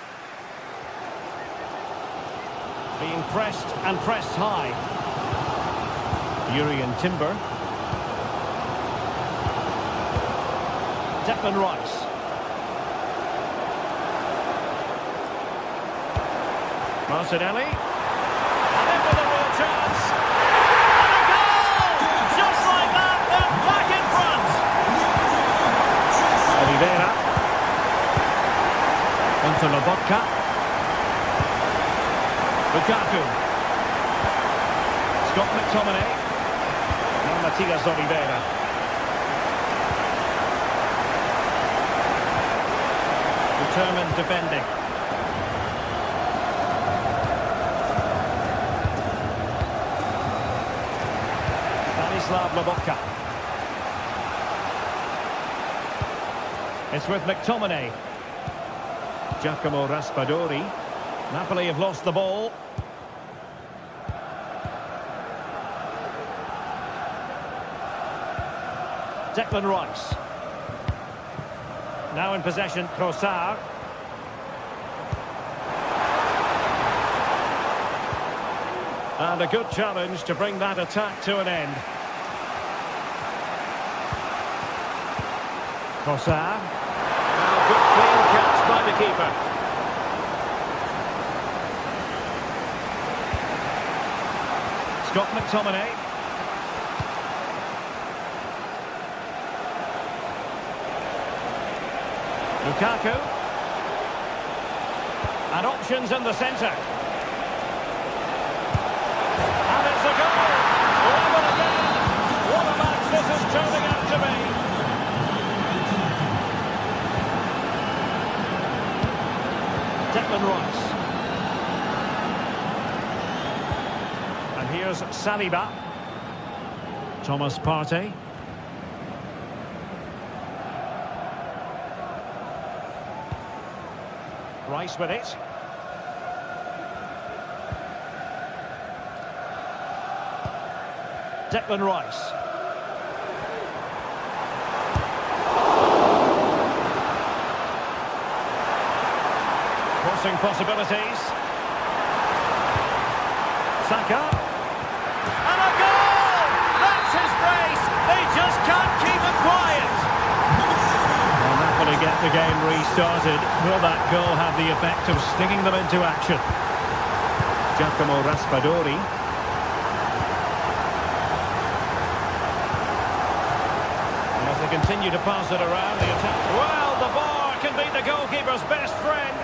Being pressed and pressed high. Jurriën Timber. Declan Rice. Martinelli. And in with a real chance. And a goal! Just like that, they're back in front. Oliveira. Onto Lobotka. Lukaku. Scott McTominay. Now Matias Oliveira. Determined defending. Stanislav Lobotka. It's with McTominay. Giacomo Raspadori. Napoli have lost the ball. Declan Rice. Now in possession, Trossard. And a good challenge to bring that attack to an end. Trossard. Good clean catch by the keeper. Scott McTominay. Lukaku. And options in the centre. And it's a goal! Level again! What a match this is turning out to be! Declan Rice. And here's Saliba. Thomas Partey. Rice with it. Declan Rice. Crossing possibilities. Saka. And a goal! That's his brace! They just can't keep it quiet! Well, Napoli get the game restarted. Will that goal have the effect of stinging them into action? Giacomo Raspadori. As they continue to pass it around, the attack. Well, the bar can be the goalkeeper's best friend.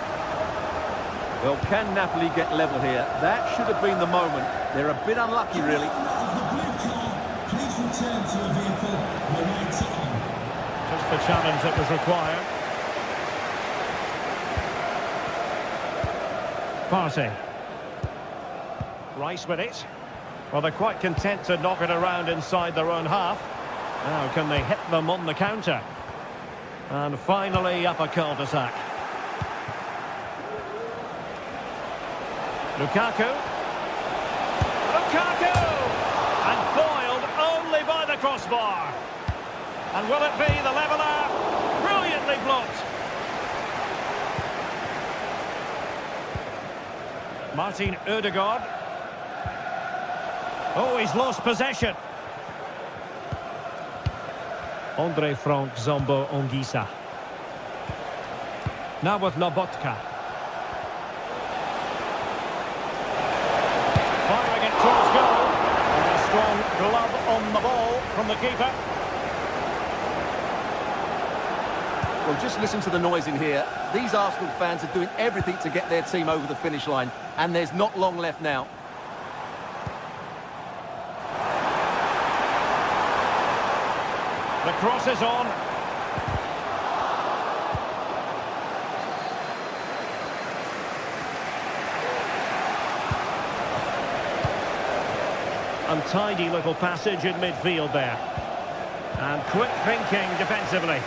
Well, can Napoli get level here? That should have been the moment. They're a bit unlucky, really. Please return to your vehicle when you time. Just the challenge that was required. Partey. Rice with it. Well, they're quite content to knock it around inside their own half. Now, can they hit them on the counter? And finally, up a cul-de-sac. Lukaku. Lukaku! And foiled only by the crossbar. And will it be the leveller? Brilliantly blocked. Martin Ødegaard. Oh, he's lost possession. Andre Frank Zombo Ongisa. Now with Lobotka. Firing it towards goal. And a strong glove on the ball from the keeper. Well, just listen to the noise in here. These Arsenal fans are doing everything to get their team over the finish line, and there's not long left now. The cross is on. Untidy little passage in midfield there. And quick thinking defensively.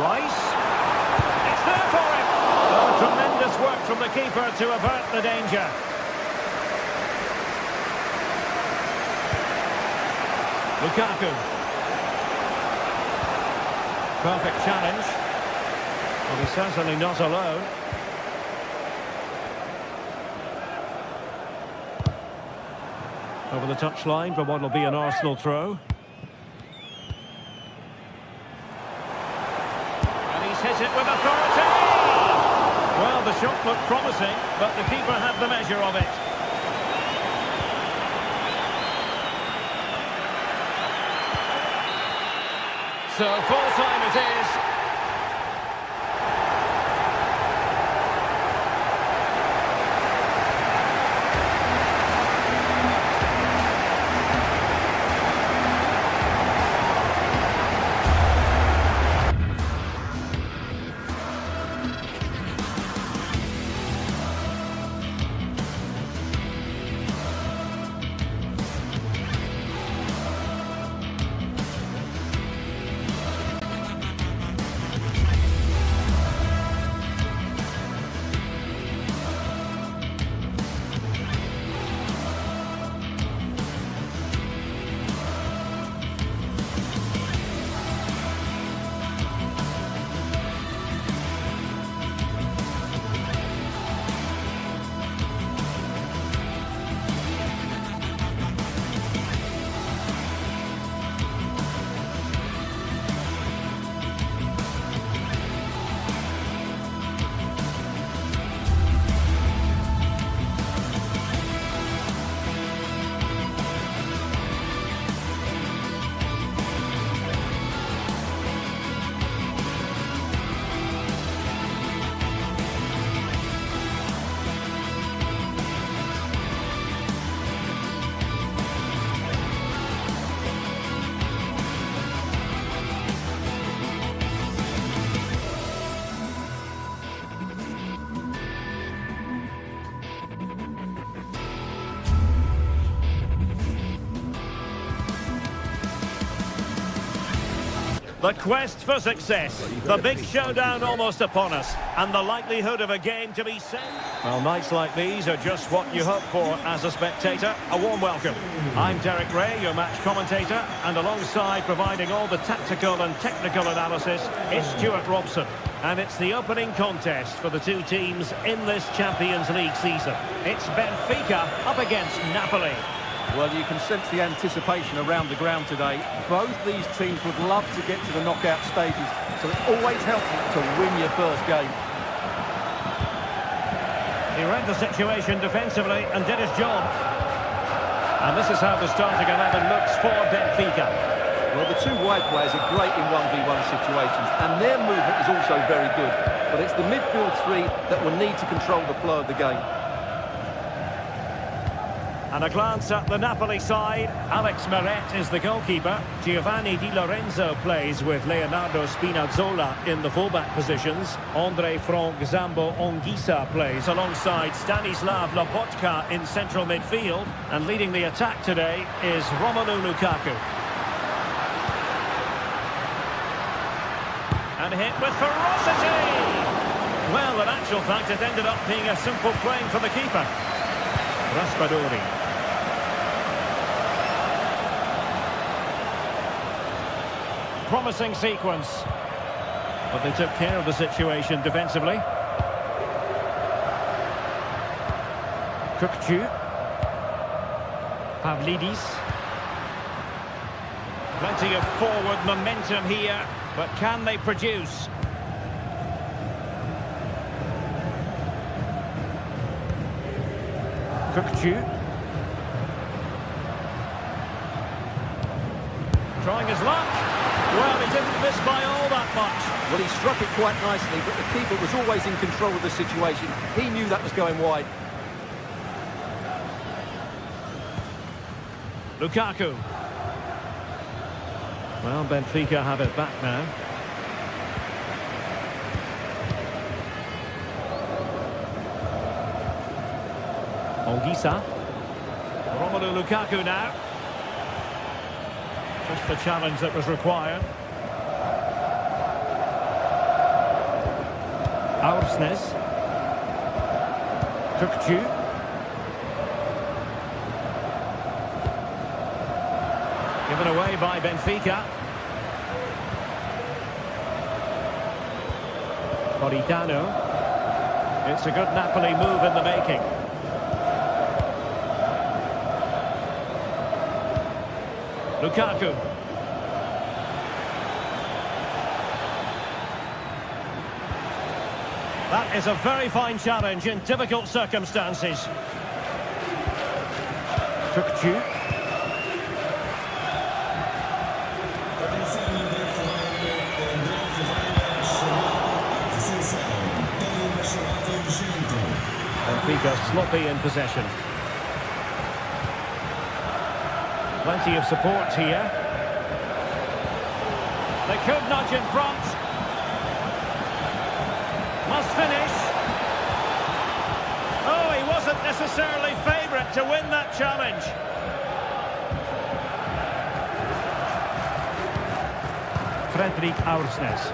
Rice. It's there for him. Oh, tremendous work from the keeper to avert the danger. Lukaku. Perfect challenge. Well, he's certainly not alone. Over the touchline for what will be an Arsenal throw. And he's hit it with authority! Well, the shot looked promising, but the keeper had the measure of it. So full time it is. The quest for success, the big showdown almost upon us, and the likelihood of a game to be set. Well, nights like these are just what you hope for as a spectator. A warm welcome. I'm Derek Ray, your match commentator, and alongside providing all the tactical and technical analysis, it's Stuart Robson. And it's the opening contest for the two teams in this Champions League season. It's Benfica up against Napoli. Well, you can sense the anticipation around the ground today. Both these teams would love to get to the knockout stages, so it's always helpful to win your first game. He read the situation defensively and did his job. And this is how the starting 11 looks for Benfica. Well, the two wide players are great in 1v1 situations, and their movement is also very good. But it's the midfield three that will need to control the flow of the game. And a glance at the Napoli side. Alex Meret is the goalkeeper. Giovanni Di Lorenzo plays with Leonardo Spinazzola in the fullback positions. Andre Frank Zambo Onguisa plays alongside Stanislav Lobotka in central midfield. And leading the attack today is Romelu Lukaku. And hit with ferocity! Well, in actual fact, it ended up being a simple claim for the keeper. Raspadori. Promising sequence. But they took care of the situation defensively. Kukçu. Pavlidis. Plenty of forward momentum here, but can they produce? Kukçu. Trying his luck. Well, he didn't miss by all that much. Well, he struck it quite nicely, but the keeper was always in control of the situation. He knew that was going wide. Lukaku. Well, Benfica have it back now. Onguisa. Romelu Lukaku now. Just the challenge that was required. Aursnes. Kukçu. Given away by Benfica. Politano. It's a good Napoli move in the making. Lukaku. That is a very fine challenge in difficult circumstances. Kukçu. Benfica sloppy in possession. Plenty of support here. They could nudge in front. Must finish. Oh, he wasn't necessarily favourite to win that challenge. Fredrik Aursnes.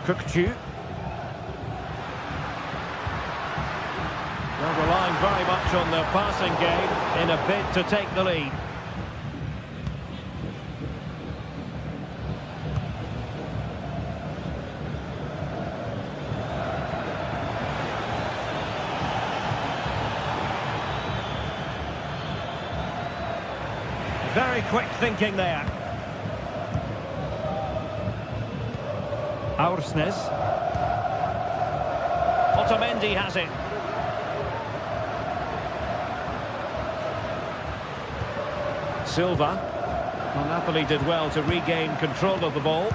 Kukçu. They're relying very much on their passing game in a bid to take the lead. Very quick thinking there. Aursnes. Otamendi has it. Silva. Well, Napoli did well to regain control of the ball.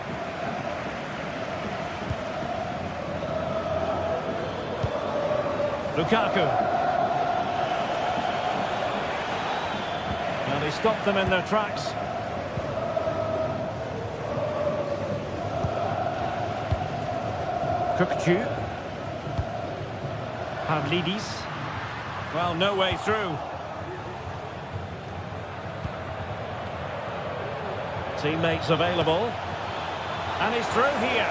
Lukaku. Well, he stopped them in their tracks. Kukçu. Pavlidis. Well, no way through. Teammates available. And he's through here.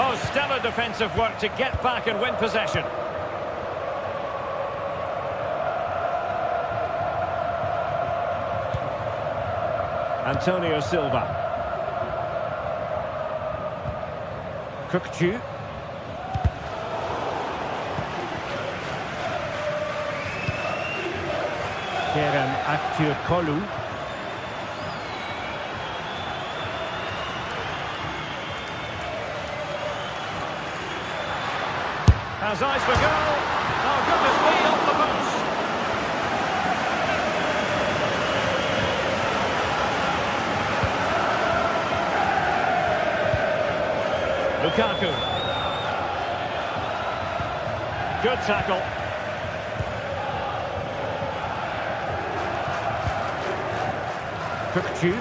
Oh, stellar defensive work to get back and win possession. Antonio Silva. Kukçu. Kerem Aktürkoğlu. Has eyes for goal. Oh, goodness me, off the post. Lukaku. Good tackle. Kukçu.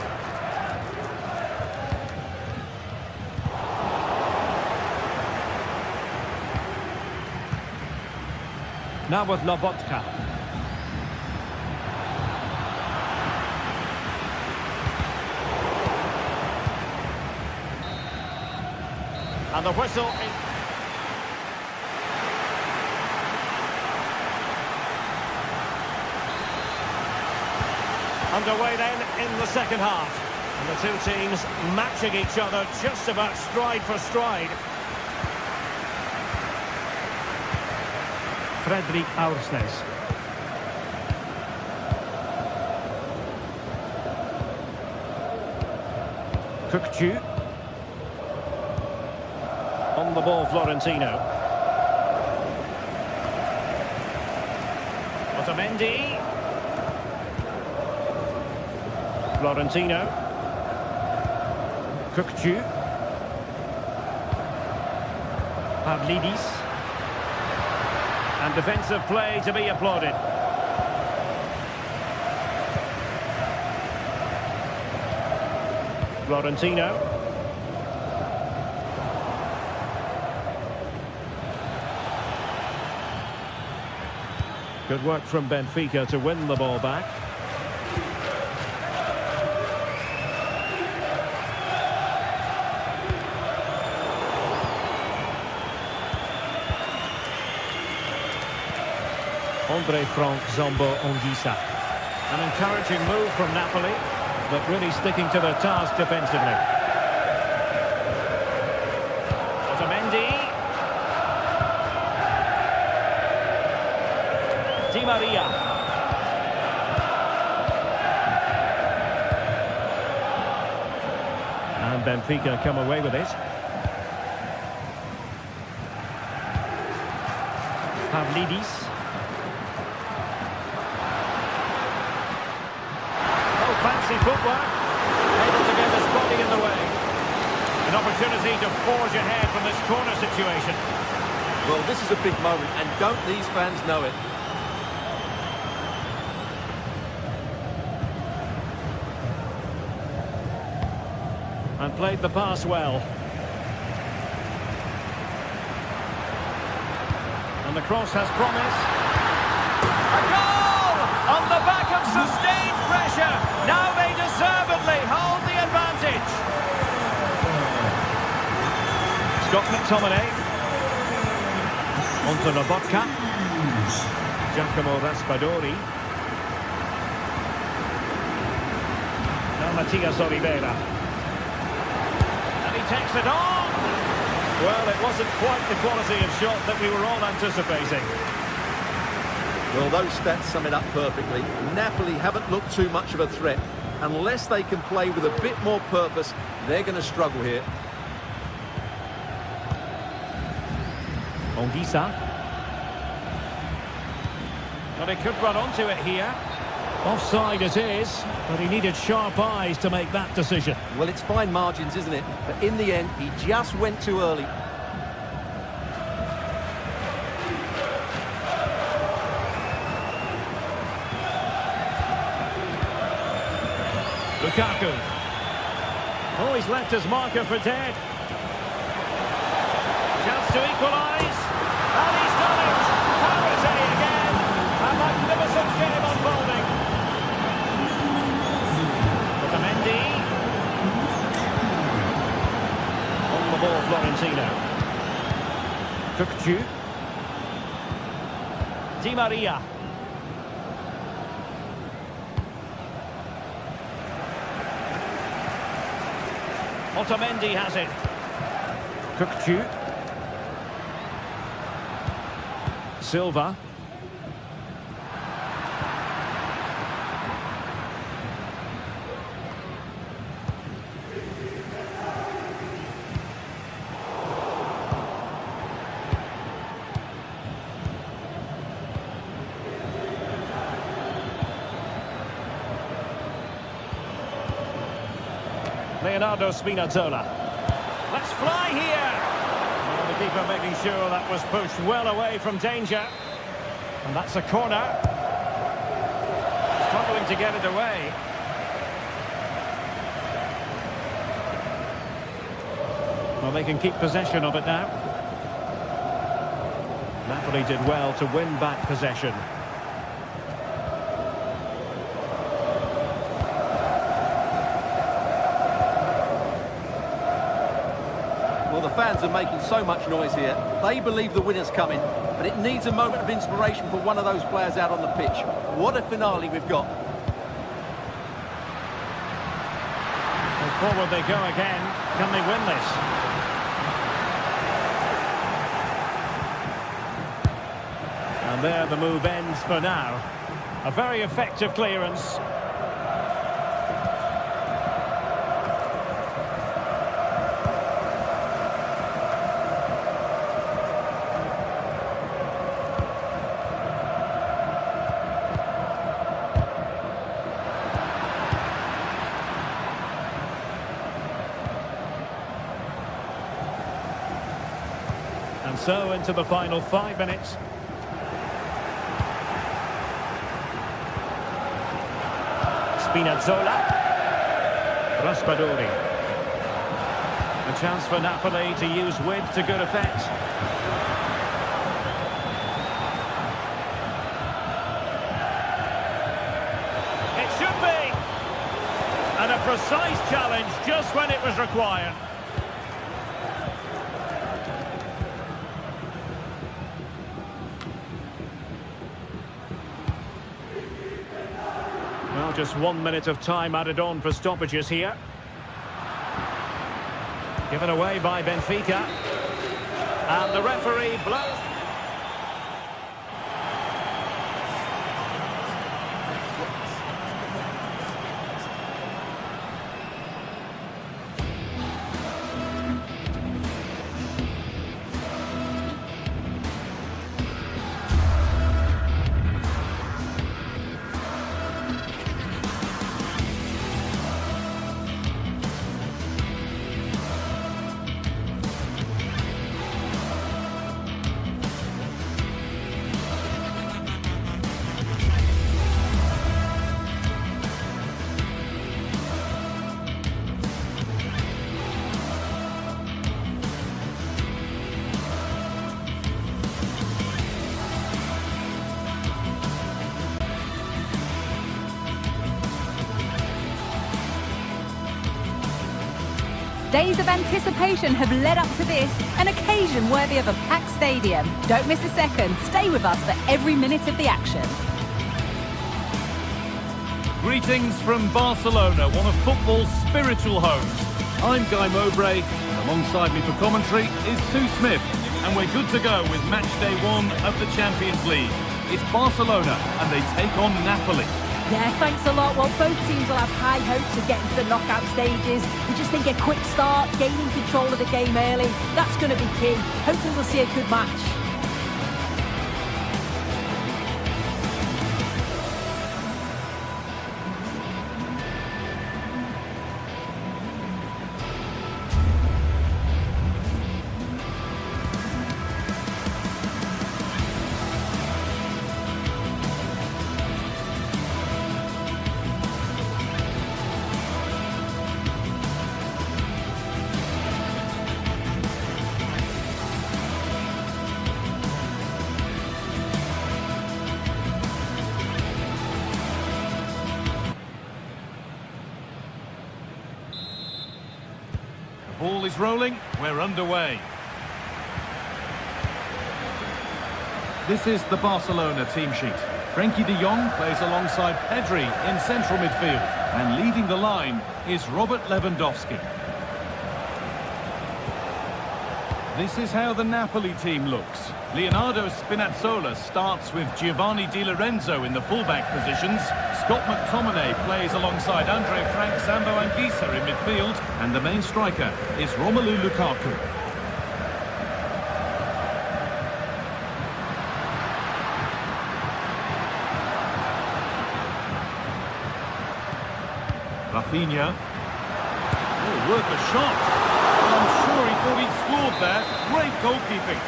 Now with Lobotka. And the whistle is... Underway then in the second half. And the two teams matching each other just about stride for stride. Fredrik Aursnes. Kukçu. On the ball, Florentino. Otamendi. Florentino. Kukçu. Pavlidis. And defensive play to be applauded. Florentino. Good work from Benfica to win the ball back. Andre Frank Zombo Ongisa. An encouraging move from Napoli, but really sticking to their task defensively. Otamendi. Di Maria. And Benfica come away with it. Pavlidis. Fancy footwork, able to get his body in the way. An opportunity to forge ahead from this corner situation. Well, this is a big moment, and don't these fans know it? And played the pass well. And the cross has promise. A goal! On the back of sustained pressure. Now they deservedly hold the advantage. Scott McTominay. On to Lobotka. Giacomo Raspadori. Now Matias Oliveira. And he takes it on. Well, it wasn't quite the quality of shot that we were all anticipating. Well, those stats sum it up perfectly. Napoli haven't looked too much of a threat. Unless they can play with a bit more purpose, they're going to struggle here. Ongisa. But he could run onto it here. Offside it is, but he needed sharp eyes to make that decision. Well, it's fine margins, isn't it? But in the end, he just went too early. Lukaku. Oh, he's left his marker for dead. Chance to equalise. And he's done it. Penalty again. A magnificent game unfolding. the ball, Florentino. Kukcu. Di Maria. Otamendi has it. Kukcu. Silva. Leonardo Spinazzola. Let's fly here! Well, the keeper making sure that was pushed well away from danger. And that's a corner. Struggling to get it away. Well, they can keep possession of it now. Napoli did well to win back possession. Well, the fans are making so much noise here. They believe the winner's coming, but it needs a moment of inspiration for one of those players out on the pitch. What a finale we've got. And forward they go again. Can they win this? And there the move ends for now. A very effective clearance. And so into the final 5 minutes. Spinazzola. Raspadori. A chance for Napoli to use width to good effect. It should be! And a precise challenge just when it was required. Well, just 1 minute of time added on for stoppages here. Given away by Benfica. And the referee blows. Days of anticipation have led up to this, an occasion worthy of a packed stadium. Don't miss a second. Stay with us for every minute of the action. Greetings from Barcelona, one of football's spiritual homes. I'm Guy Mowbray, and alongside me for commentary is Sue Smith, and we're good to go with match day 1 of the Champions League. It's Barcelona, and they take on Napoli. Yeah, thanks a lot. Well, both teams will have high hopes of getting to the knockout stages. We just think a quick start, gaining control of the game early, that's going to be key. Hopefully we'll see a good match. Ball is rolling. We're underway. This is the Barcelona team sheet. Frenkie de Jong plays alongside Pedri in central midfield. And leading the line is Robert Lewandowski. This is how the Napoli team looks. Leonardo Spinazzola starts with Giovanni Di Lorenzo in the fullback positions. Scott McTominay plays alongside Andre Frank Sambo Anguissa in midfield. And the main striker is Romelu Lukaku. Rafinha. Oh, worth a shot. I'm sure he thought he'd scored there. Great goalkeeping.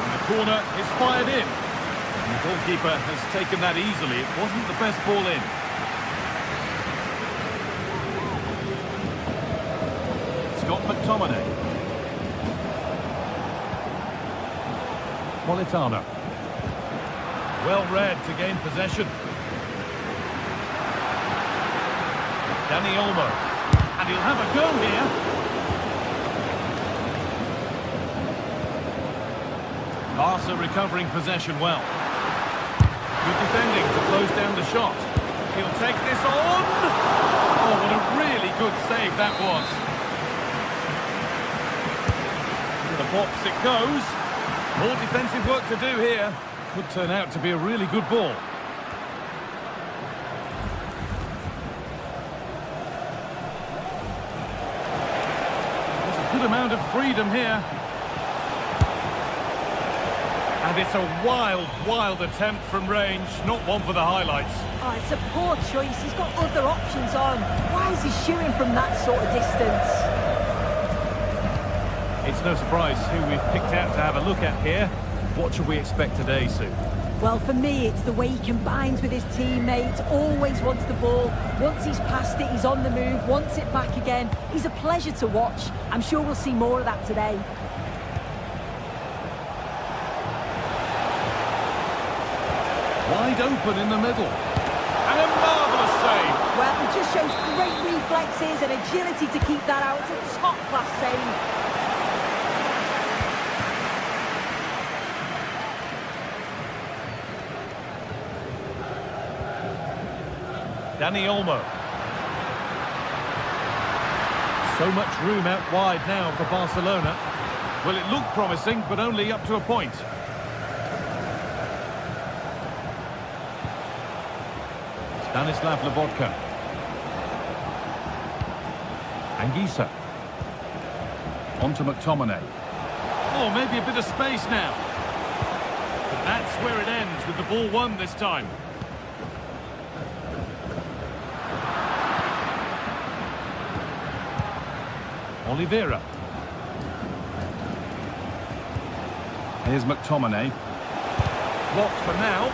And the corner is fired in. And the goalkeeper has taken that easily. It wasn't the best ball in. Scott McTominay. Politano. Well read to gain possession. Dani Olmo. And he'll have a go here. Barca recovering possession well. Good defending to close down the shot. He'll take this on. Oh, what a really good save that was. To the box it goes. More defensive work to do here. Could turn out to be a really good ball. There's a good amount of freedom here. And it's a wild, wild attempt from range. Not one for the highlights. Oh, it's a poor choice. He's got other options on. Why is he shooting from that sort of distance? It's no surprise who we've picked out to have a look at here. What should we expect today, Sue? Well, for me, it's the way he combines with his teammates, always wants the ball. Once he's passed it, he's on the move, wants it back again. He's a pleasure to watch. I'm sure we'll see more of that today. Wide open in the middle. And a marvellous save. Well, it just shows great reflexes and agility to keep that out. It's a top-class save. Dani Olmo. So much room out wide now for Barcelona. Well, it looked promising, but only up to a point. Stanislav Lobotka. Anguissa. On to McTominay. Oh, maybe a bit of space now. But that's where it ends, with the ball won this time. Oliveira. Here's McTominay. Blocked for now.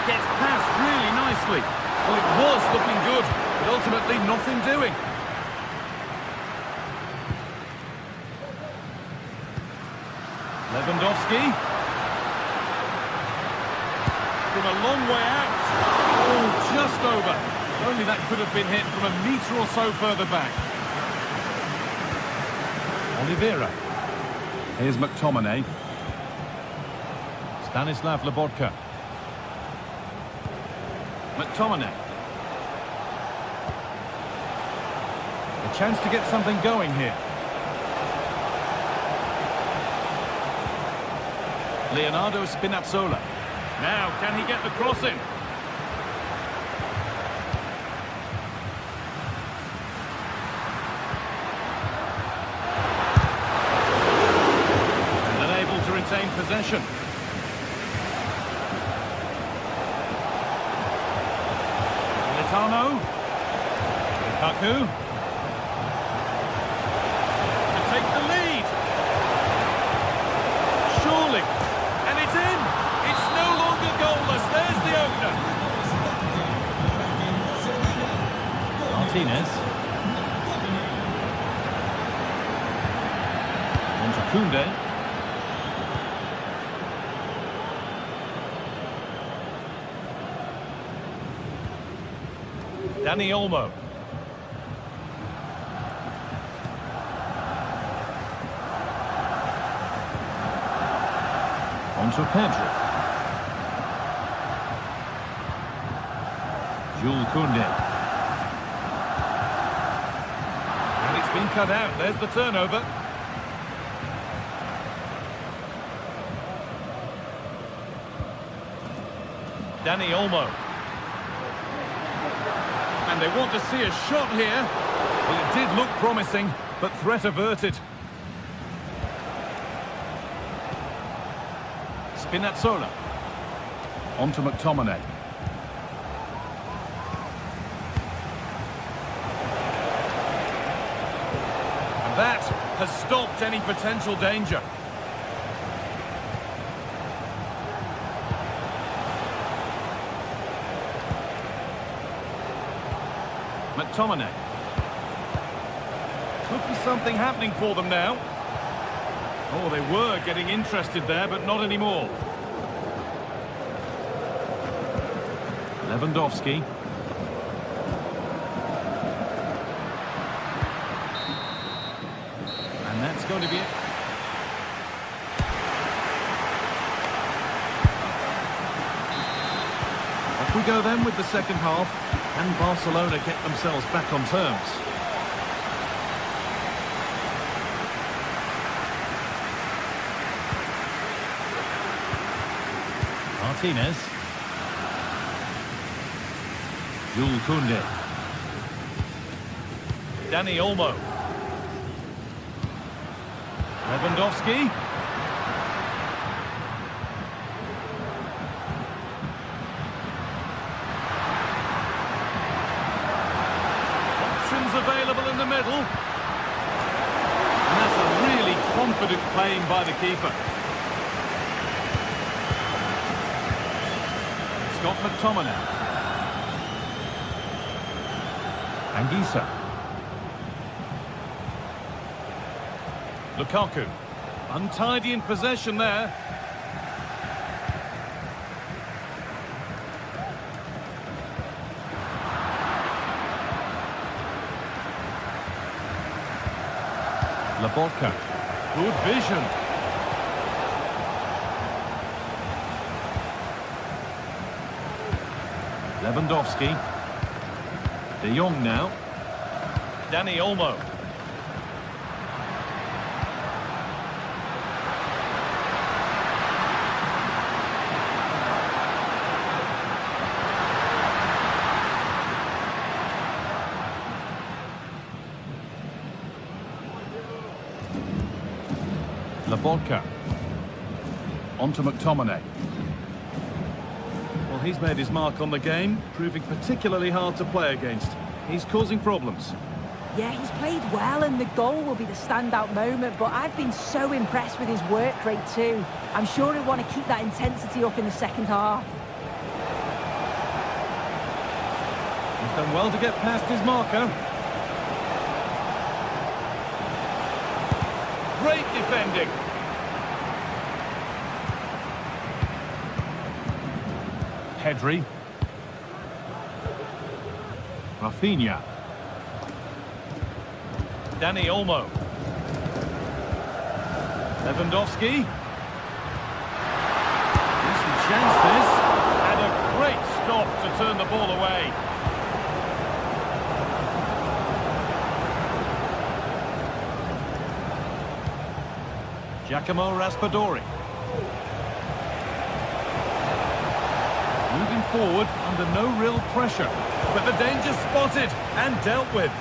Gets past really nicely. Well, it was looking good, but ultimately nothing doing. Lewandowski. From a long way out. Oh, just over. Only that could have been hit from a metre or so further back. Oliveira. Here's McTominay. Stanislav Lobotka. McTominay. A chance to get something going here. Leonardo Spinazzola. Now, can he get the cross in? And unable to retain possession. Politano. Lukaku. To take the lead. Surely. And it's in. It's no longer goalless. There's the opener. Martinez. On to Koundé. Dani Olmo. On to Pedro. Jules Koundé. And it's been cut out. There's the turnover. Dani Olmo. And they want to see a shot here. Well, it did look promising, but threat averted. Spinazzola. On to McTominay. And that has stopped any potential danger. McTominay. Could be something happening for them now. Oh, they were getting interested there, but not anymore. Lewandowski. And that's going to be it. Off we go then with the second half. And Barcelona get themselves back on terms. Martinez. Jules Koundé. Dani Olmo. Lewandowski. Options available in the middle. And that's a really confident claim by the keeper. Scott McTominay. Anguissa. Lukaku. Untidy in possession there. Laborca. Good vision. Lewandowski. De Jong now. Dani Olmo. Laborca. On to McTominay. Well, he's made his mark on the game, proving particularly hard to play against. He's causing problems. Yeah, he's played well and the goal will be the standout moment, but I've been so impressed with his work rate too. I'm sure he'll want to keep that intensity up in the second half. He's done well to get past his marker. Great defending. Pedri. Rafinha. Dani Olmo. Lewandowski. Decent chance this. And a great stop to turn the ball away. Giacomo Raspadori. Moving forward under no real pressure. But the danger spotted and dealt with.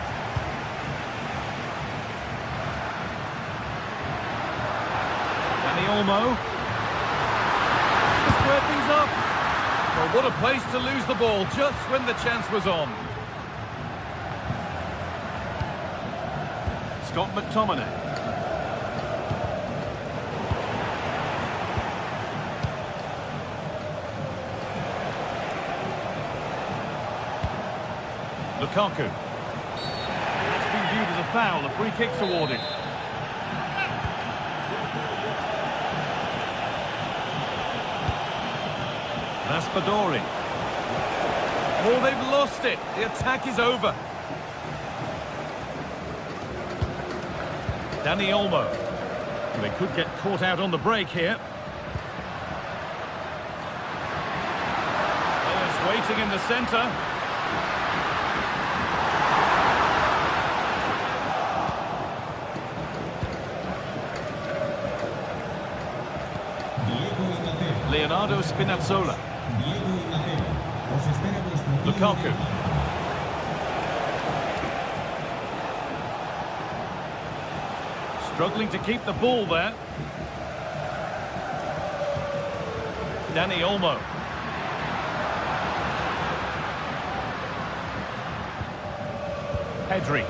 Dani Olmo. To square things up. Well, what a place to lose the ball just when the chance was on. Scott McTominay. Lukaku. It's been viewed as a foul. A free kick's awarded. Raspadori. Oh, they've lost it. The attack is over. Dani Olmo. They could get caught out on the break here. Players waiting in the centre. Leonardo Spinazzola. Lukaku. Struggling to keep the ball there. Dani Olmo. Pedri.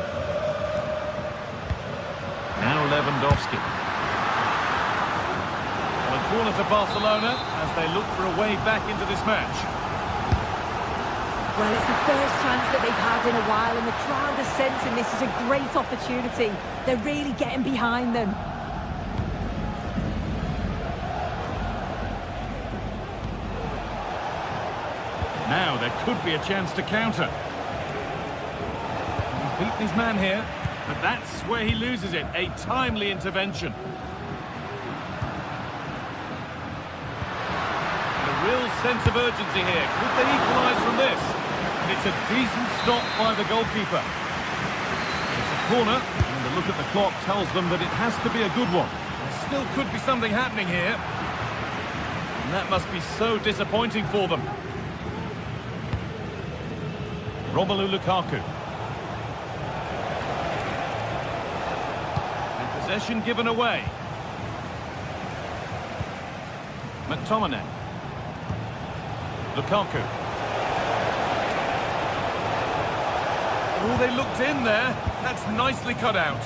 Now Lewandowski. And a corner to Barcelona as they look for a way back into this match. Well, it's the first chance that they've had in a while, and the crowd are sensing this is a great opportunity. They're really getting behind them. Now there could be a chance to counter. He's beaten his man here, but that's where he loses it. A timely intervention. And a real sense of urgency here. Could they equalise from this? And it's a decent stop by the goalkeeper. It's a corner, and the look at the clock tells them that it has to be a good one. There still could be something happening here. And that must be so disappointing for them. Romelu Lukaku. And possession given away. McTominay. Lukaku. Oh, they looked in there. That's nicely cut out.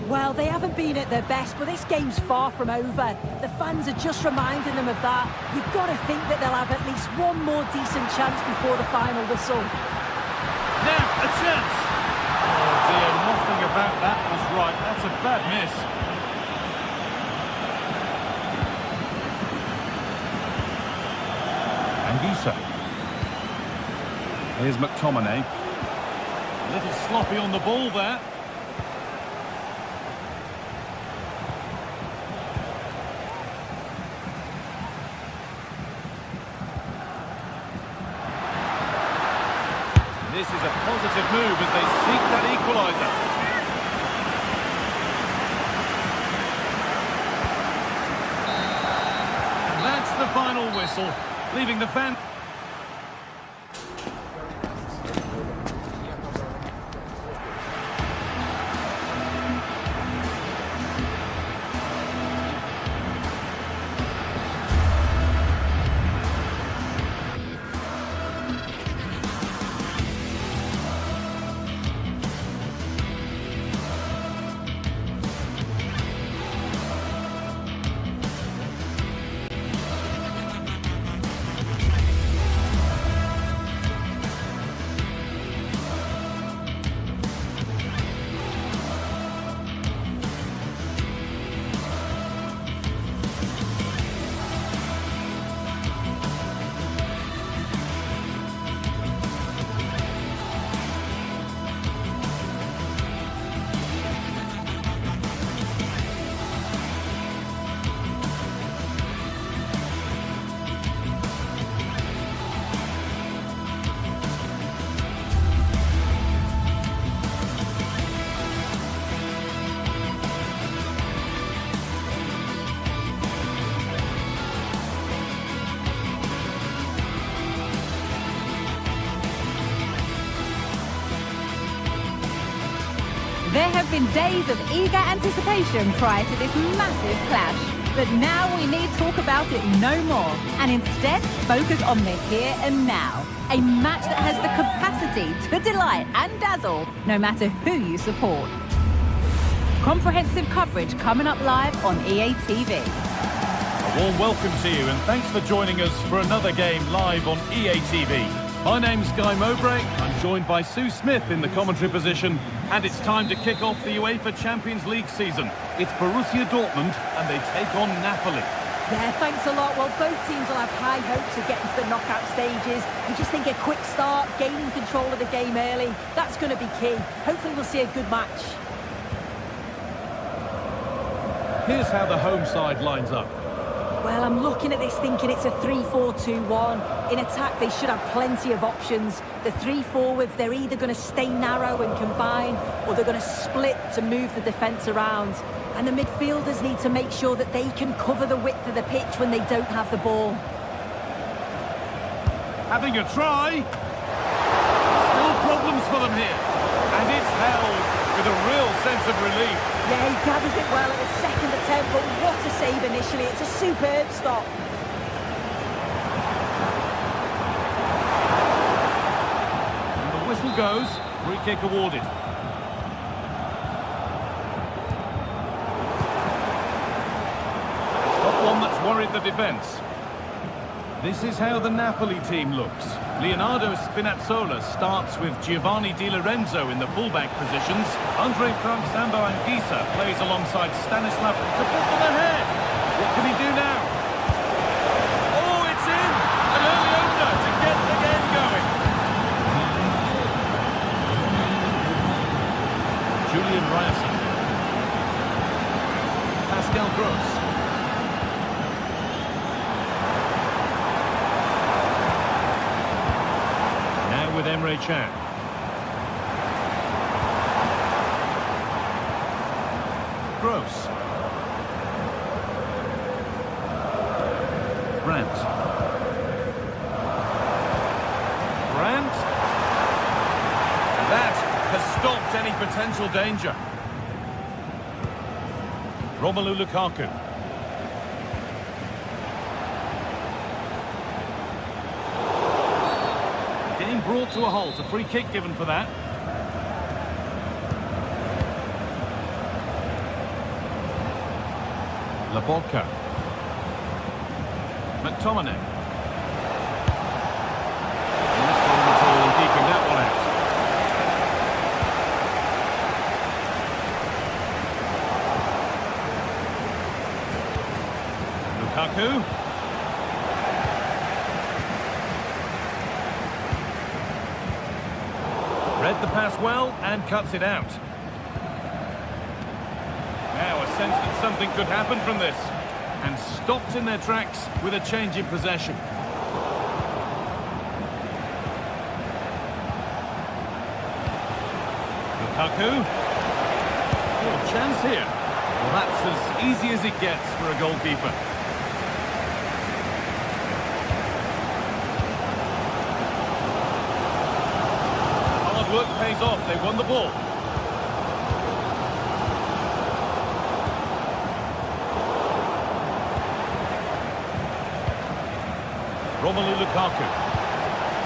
Well, they haven't been at their best, but this game's far from over. The fans are just reminding them of that. You've got to think that they'll have at least one more decent chance before the final whistle. Now, a chance. Oh dear, nothing about that was right. That's a bad miss. Anguissa. Here's McTominay. A little sloppy on the ball there. This is a positive move as they seek that equaliser. And that's the final whistle, leaving the fan... There have been days of eager anticipation prior to this massive clash. But now we need talk about it no more, and instead focus on the here and now. A match that has the capacity to delight and dazzle, no matter who you support. Comprehensive coverage coming up live on EA TV. A warm welcome to you, and thanks for joining us for another game live on EA TV. My name's Guy Mowbray. I'm joined by Sue Smith in the commentary position, and it's time to kick off the UEFA Champions League season. It's Borussia Dortmund, and they take on Napoli. Yeah, thanks a lot. Well, both teams will have high hopes of getting to the knockout stages. You just think a quick start, gaining control of the game early, that's going to be key. Hopefully we'll see a good match. Here's how the home side lines up. Well, I'm looking at this thinking it's a 3-4-2-1. In attack, they should have plenty of options. The three forwards, they're either going to stay narrow and combine, or they're going to split to move the defence around. And the midfielders need to make sure that they can cover the width of the pitch when they don't have the ball. Having a try. Still problems for them here. And it's held with a real sense of relief. Yeah, he gathers it well at the second attempt, but what a save initially. It's a superb stop. And the whistle goes. Free kick awarded. It's not one that's worried the defence. This is how the Napoli team looks. Leonardo Spinazzola starts with Giovanni Di Lorenzo in the fullback positions. Andre Frank Sambo Anguissa plays alongside Stanislav to put them ahead. What can he do now? Oh, it's in! An early opener to get the game going. Julian Ryerson. Pascal Gross. With Emre Can. Gross. Brandt. Brandt. That has stopped any potential danger. Romelu Lukaku. Game brought to a halt, a free kick given for that. Laborca. McTominay. Keeping that one out. Lukaku. Read the pass well and cuts it out. Now a sense that something could happen from this. And stopped in their tracks with a change in possession. Lukaku. Oh, chance here. Well, that's as easy as it gets for a goalkeeper. Work pays off, they won the ball. Romelu Lukaku.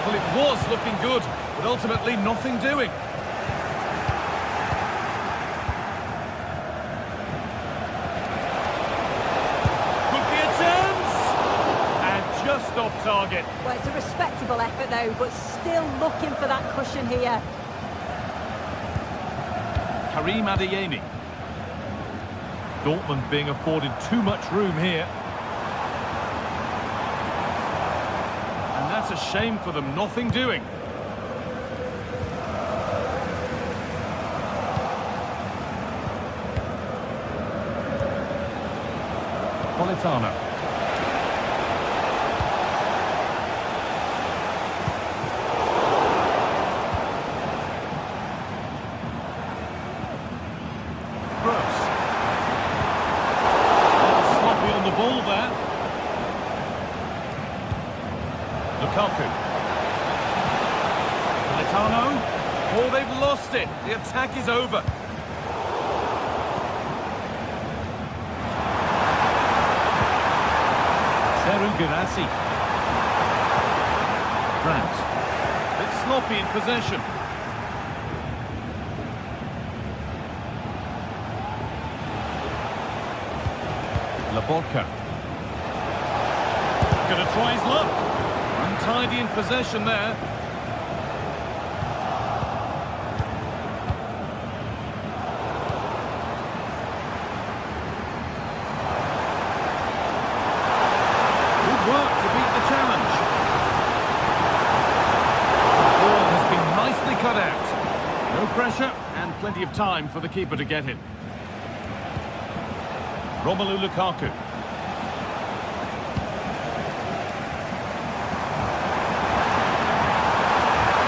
Well, it was looking good, but ultimately nothing doing. Could be a chance! And just off target. Well, it's a respectable effort though, but still looking for that cushion here. Karim Adeyemi. Dortmund being afforded too much room here. And that's a shame for them, nothing doing. Politano. Lukaku. Politano. Oh, they've lost it. The attack is over. Seru Girassi. Brandt. Bit sloppy in possession. Laborca. Gonna try his luck. Untidy in possession there. plenty of time for the keeper to get in. Romelu Lukaku.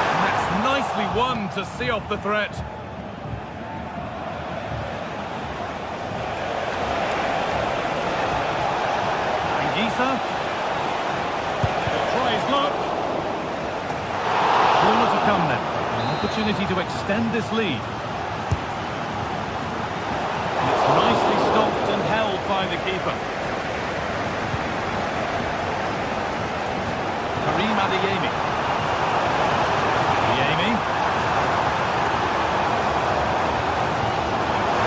And that's nicely won to see off the threat. Anguissa. Try his luck. Corner to come then. An opportunity to extend this lead. And it's nicely stopped and held by the keeper. Karim Adeyemi. Adeyemi.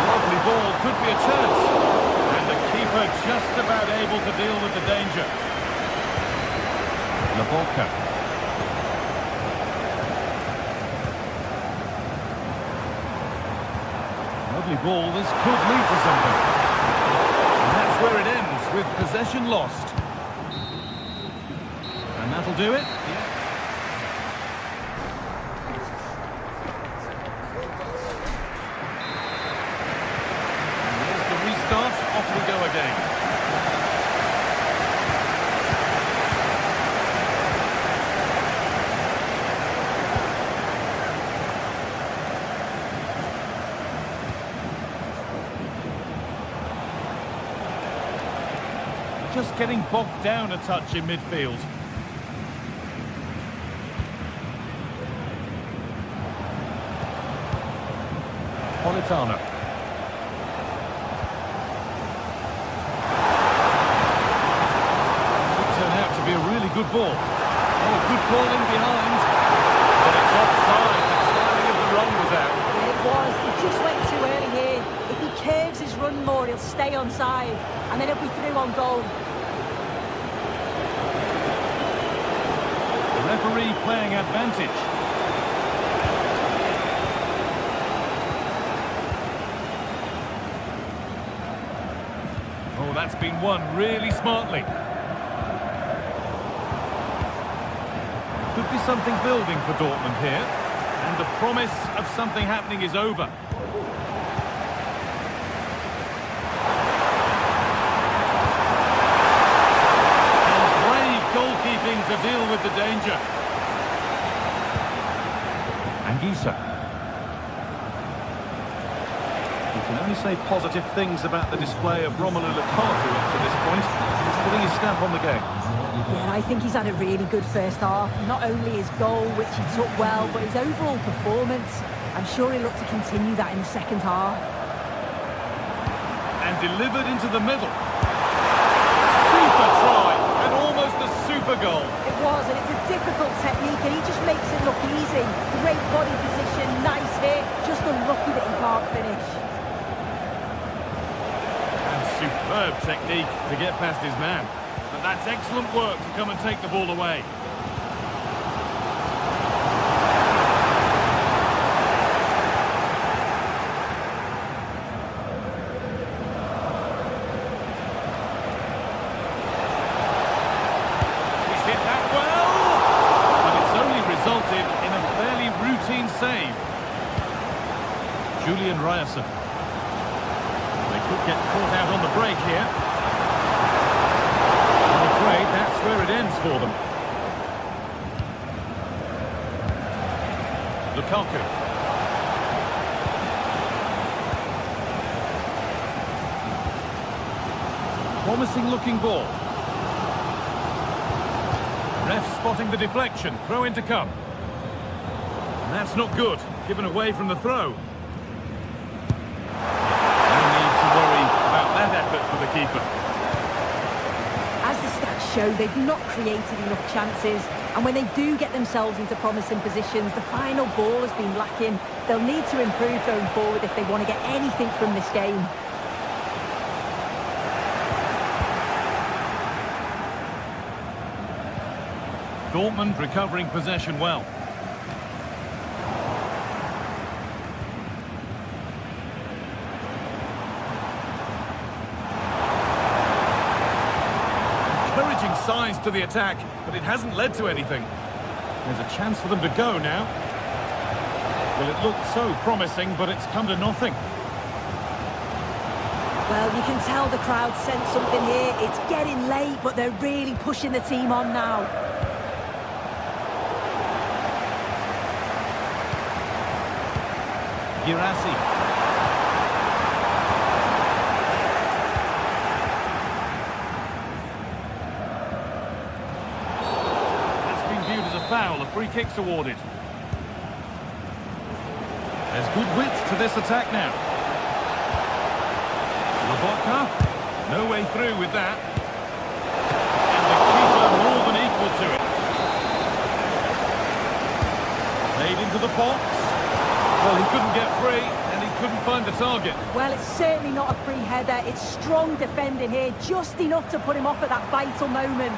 Lovely ball, could be a chance. And the keeper just about able to deal with the danger. Lavolka. Lovely ball, this could lead to something. And that's where it ends, with possession lost. And that'll do it. And there's the restart, off we go again. Just getting bogged down a touch in midfield. Politano. Could turn out to be a really good ball. Oh, good ball in behind. But it's offside. The timing of the run was out. It was. He just went too early here. If he curves his run more, he'll stay onside. And then he'll be through on goal. The referee playing advantage. Oh, that's been won really smartly. Could be something building for Dortmund here. And the promise of something happening is over. To deal with the danger. Anguissa. You can only say positive things about the display of Romelu Lukaku up to this point. He's putting his stamp on the game. Yeah, I think he's had a really good first half. Not only his goal, which he took well, but his overall performance. I'm sure he'll look to continue that in the second half. And delivered into the middle. Super try, and almost a super goal. It was, and it's a difficult technique, and he just makes it look easy. Great body position, nice hit, just unlucky that he can't finish. And superb technique to get past his man. But that's excellent work to come and take the ball away. Save. Julian Ryerson. They could get caught out on the break here. I'm afraid that's where it ends for them. Lukaku. Promising looking ball. Ref spotting the deflection. Throw in to come. That's not good, given away from the throw. No need to worry about that effort for the keeper. As the stats show, they've not created enough chances, and when they do get themselves into promising positions, the final ball has been lacking. They'll need to improve going forward if they want to get anything from this game. Dortmund recovering possession well. Encouraging signs to the attack, but it hasn't led to anything. There's a chance for them to go now. Well, it looked so promising, but it's come to nothing. Well, you can tell the crowd sense something here. It's getting late, but they're really pushing the team on now. Girassi. That's been viewed as a foul. A free kick's awarded. There's good width to this attack now. Lobotka, no way through with that. And the keeper more than equal to it. Played into the box. Well, he couldn't get free, and he couldn't find the target. Well, it's certainly not a free header. It's strong defending here, just enough to put him off at that vital moment.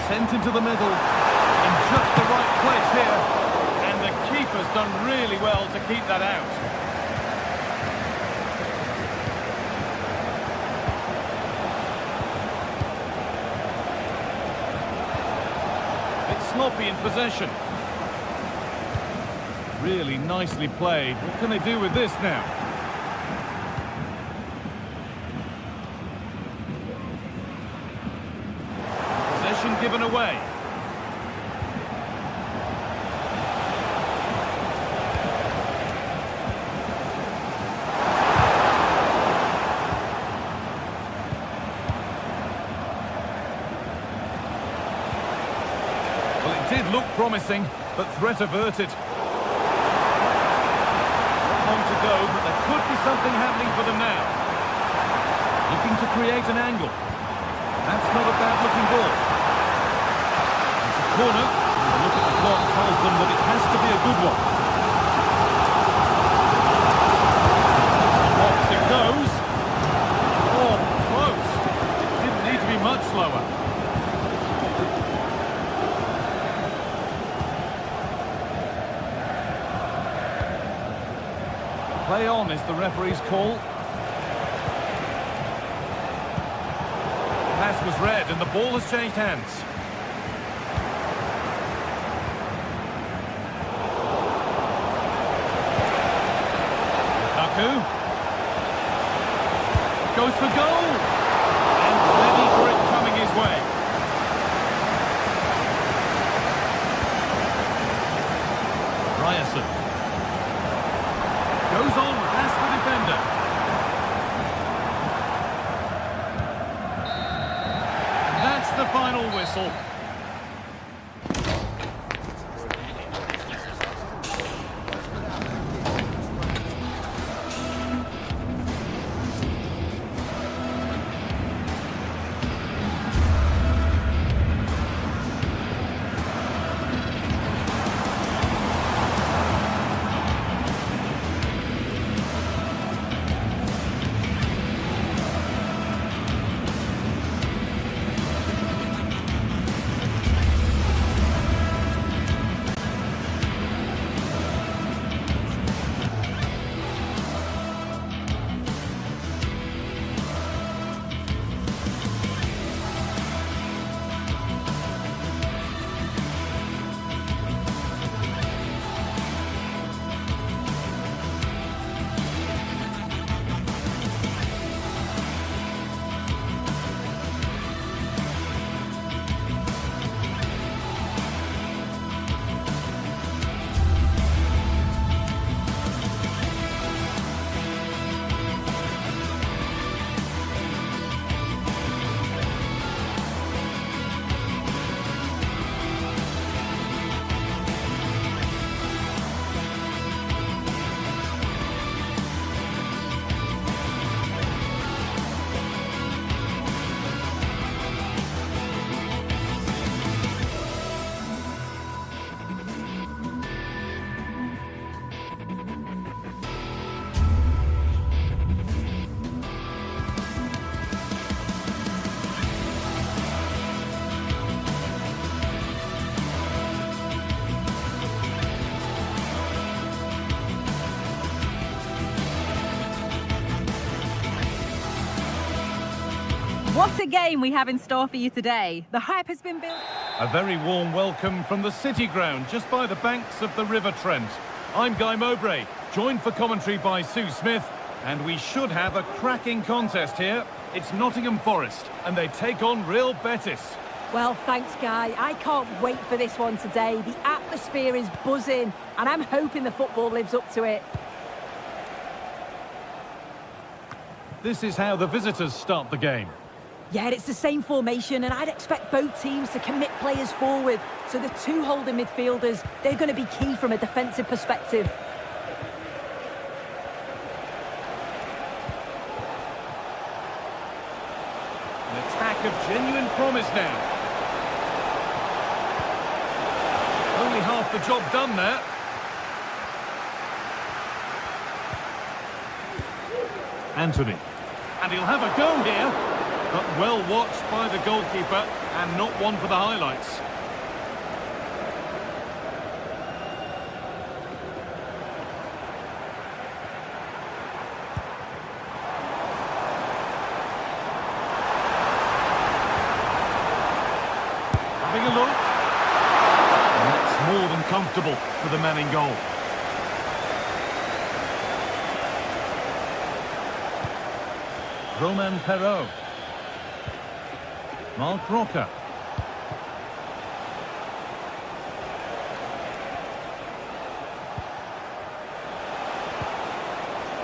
Sent into the middle, in just the right place here. And the keeper's done really well to keep that out. Sloppy in possession. Really nicely played. What can they do with this now? Possession given away. Did look promising, but threat averted. On to go, but there could be something happening for them now. Looking to create an angle. That's not a bad-looking ball. It's a corner. A look at the clock tells them that it has to be a good one. Box it goes. Oh, close. It didn't need to be much slower. Play on is the referee's call. Pass was read and the ball has changed hands. Lukaku. Goes for goal. And ready for it coming his way. Ryerson. Goes on past the defender. And that's the final whistle. What a game we have in store for you today. The hype has been built. A very warm welcome from the City Ground, just by the banks of the River Trent. I'm Guy Mowbray, joined for commentary by Sue Smith, and we should have a cracking contest here. It's Nottingham Forest, and they take on Real Betis. Well, thanks, Guy. I can't wait for this one today. The atmosphere is buzzing, and I'm hoping the football lives up to it. This is how the visitors start the game. Yeah, it's the same formation, and I'd expect both teams to commit players forward. So the two holding midfielders, they're going to be key from a defensive perspective. An attack of genuine promise now. Only half the job done there. Anthony. And he'll have a go here. But well watched by the goalkeeper, and not one for the highlights. Having a look. And that's more than comfortable for the man in goal. Romain Perraud. Mark Rocker.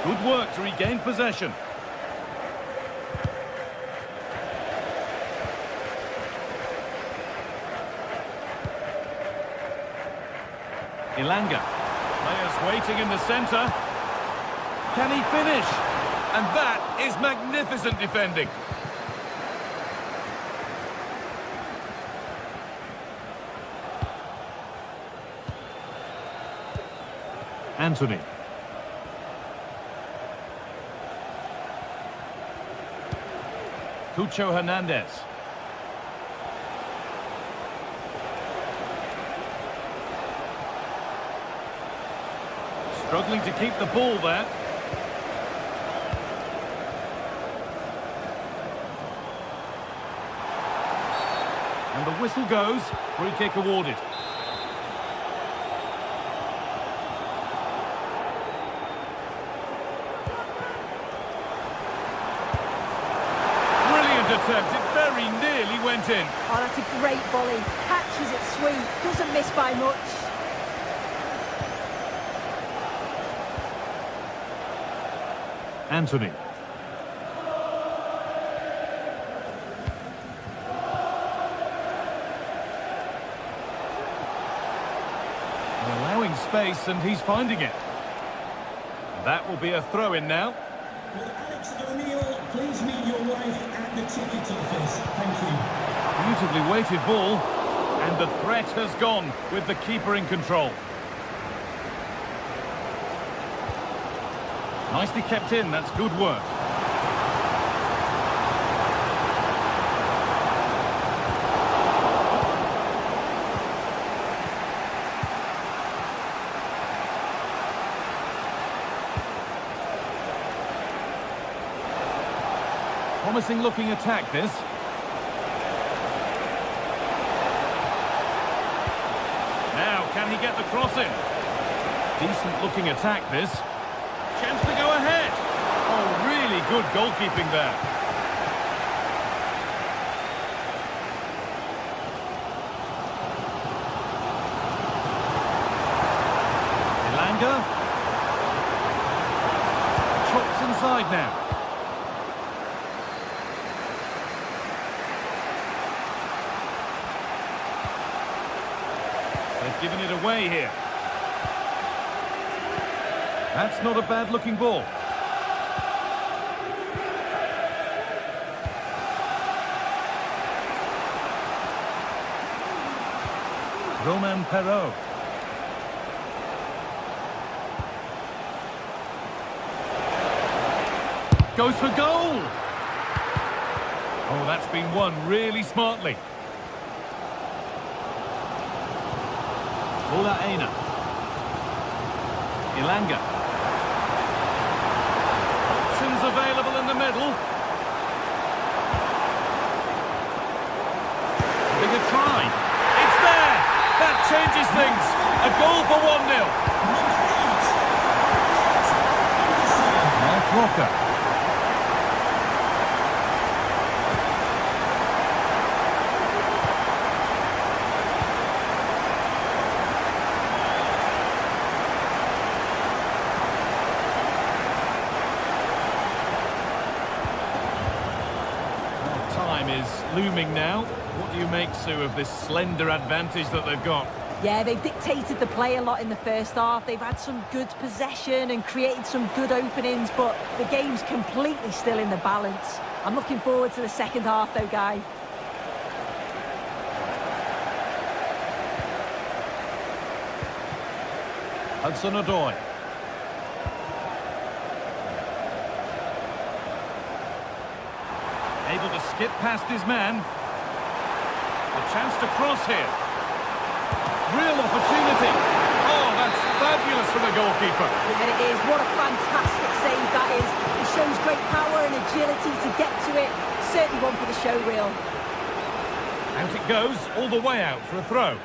Good work to regain possession. Ilanga. Players waiting in the centre. Can he finish? And that is magnificent defending. Anthony. Cucho Hernandez. Struggling to keep the ball there. And the whistle goes. Free kick awarded. Attempt. It very nearly went in. Oh, that's a great volley. Catches it sweet. Doesn't miss by much. Anthony. Allowing space, and he's finding it. That will be a throw-in now. Will Alex O'Neill please meet your wife at the ticket office? Thank you. Beautifully weighted ball, and the threat has gone with the keeper in control. Nicely kept in, that's good work. Promising looking attack, this. Now, can he get the cross in? Decent looking attack, this. Chance to go ahead. Oh, really good goalkeeping there. Ilanga. Chops inside now. They've given it away here. That's not a bad-looking ball. Romain Perraud. Goes for goal! Oh, that's been won really smartly. Ola Aina. Ilanga. Options available in the middle. changes things. A goal for 1-0. Mark Rocker. Time is looming now. What do you make, Sue, of this slender advantage that they've got? Yeah, they've dictated the play a lot in the first half. They've had some good possession and created some good openings, but the game's completely still in the balance. I'm looking forward to the second half, though, Guy. Hudson-Odoi. Able to skip past his man. A chance to cross here. Real opportunity. Oh, that's fabulous from the goalkeeper. Yeah, it is. What a fantastic save that is. It shows great power and agility to get to it. Certainly one for the show reel. Out it goes, all the way out for a throw.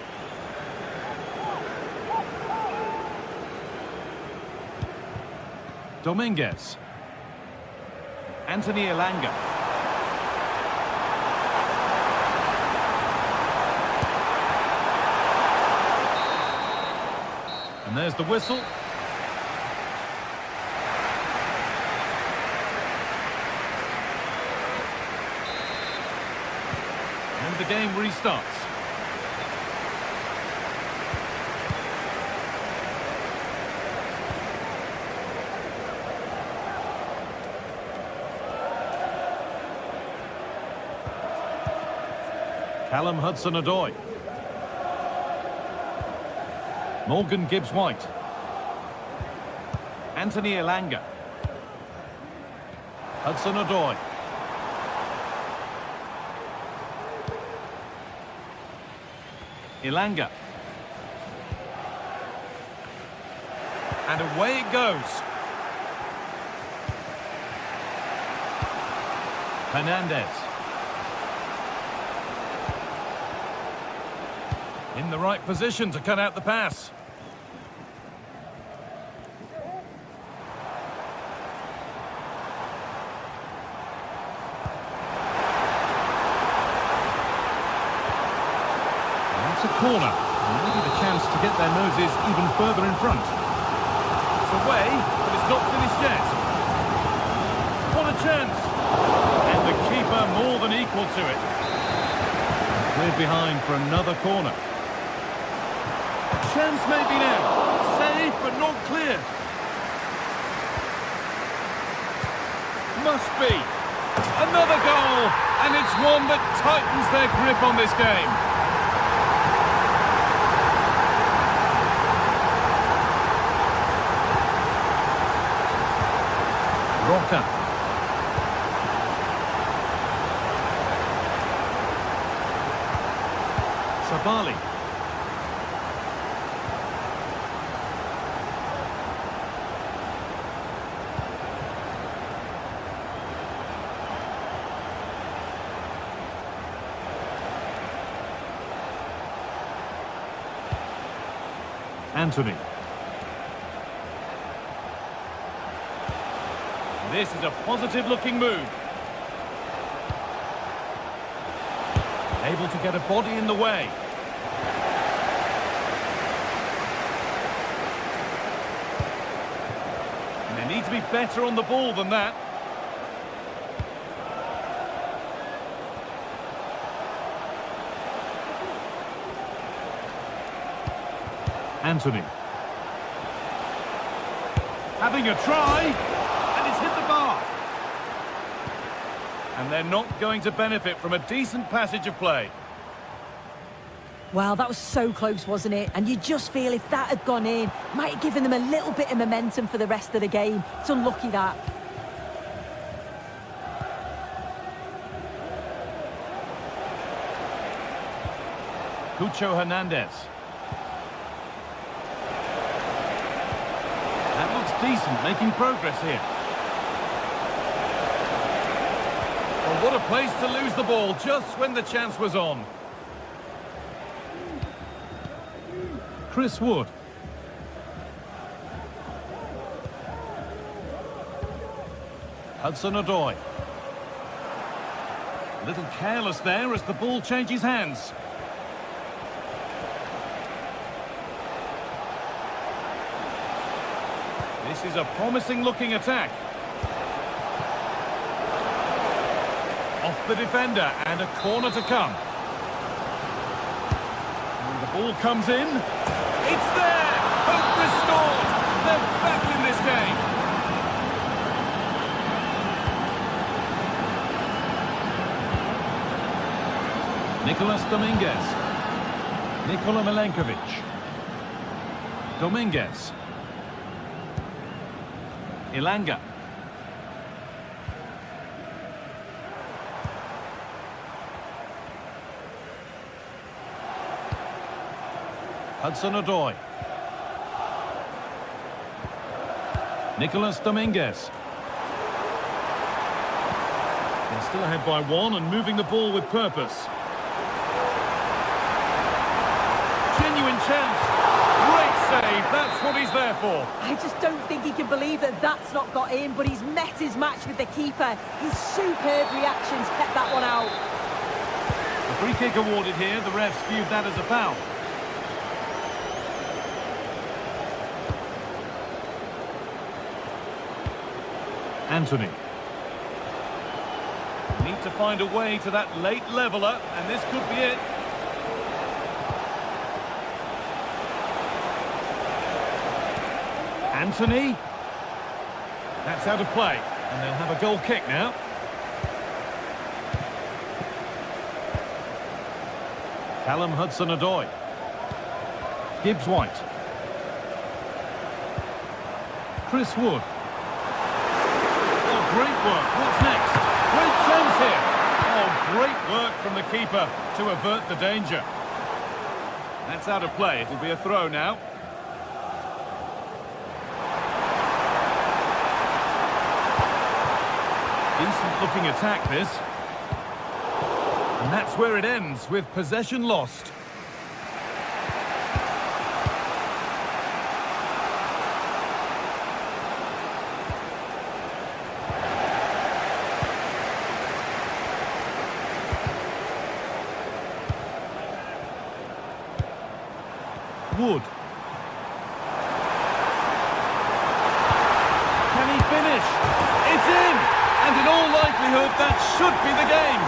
Dominguez. Anthony Elanga. And there's the whistle. And the game restarts. Callum Hudson-Odoi. Morgan Gibbs-White. Anthony Elanga. Hudson-Odoi. Elanga. And away it goes. Hernandez. In the right position to cut out the pass. That's a corner. Maybe the chance to get their noses even further in front. It's away, but it's not finished yet. What a chance! And the keeper more than equal to it. Cleared behind for another corner. Chance maybe now. Saved but not clear. Must be. Another goal. And it's one that tightens their grip on this game. Roca. Sabali. Anthony. This is a positive-looking move. Able to get a body in the way. And they need to be better on the ball than that. Anthony. Having a try, and it's hit the bar. And they're not going to benefit from a decent passage of play. Well, that was so close, wasn't it? And you just feel if that had gone in, might have given them a little bit of momentum for the rest of the game. It's unlucky that. Cucho Hernandez. That looks decent, making progress here. Well, what a place to lose the ball just when the chance was on. Chris Wood. Hudson-Odoi. A little careless there as the ball changes hands. This is a promising-looking attack. Off the defender, and a corner to come. And the ball comes in. It's there! Hope restored! They're back in this game! Nicolas Dominguez. Nikola Milenkovic. Dominguez. Ilanga. Hudson-Odoi. Nicolas Dominguez. They're still ahead by one and moving the ball with purpose. Genuine chance. Great save. That's what he's there for. I just don't think he can believe that that's not got in, but he's met his match with the keeper. His superb reactions kept that one out. The free kick awarded here. The refs viewed that as a foul. Anthony. Need to find a way to that late leveller, and this could be it. Anthony. That's out of play, and they'll have a goal kick now. Callum Hudson-Odoi. Gibbs-White. Chris Wood. Great work. What's next? Great chance here. Oh, great work from the keeper to avert the danger. That's out of play. It'll be a throw now. Decent looking attack, this. And that's where it ends, with possession lost. Wood. Can he finish? It's in! And in all likelihood, that should be the game.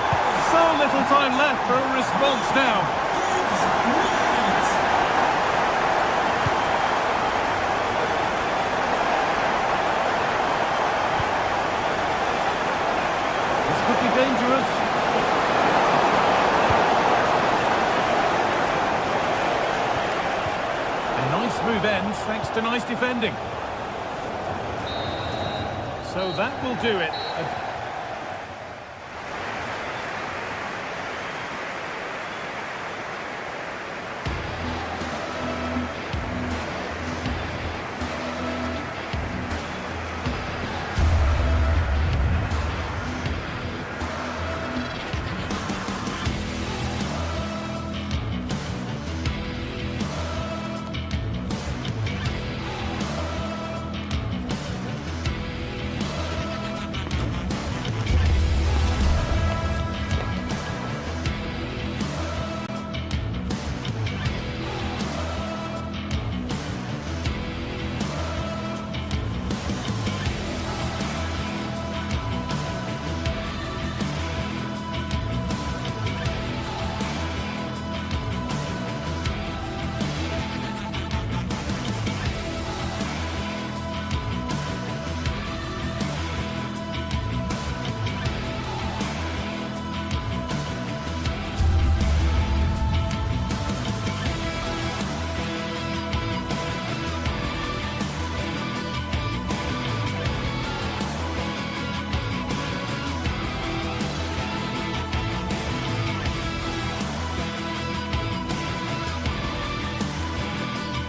So little time left for a response now. This could be dangerous. Move ends thanks to nice defending. So that will do it.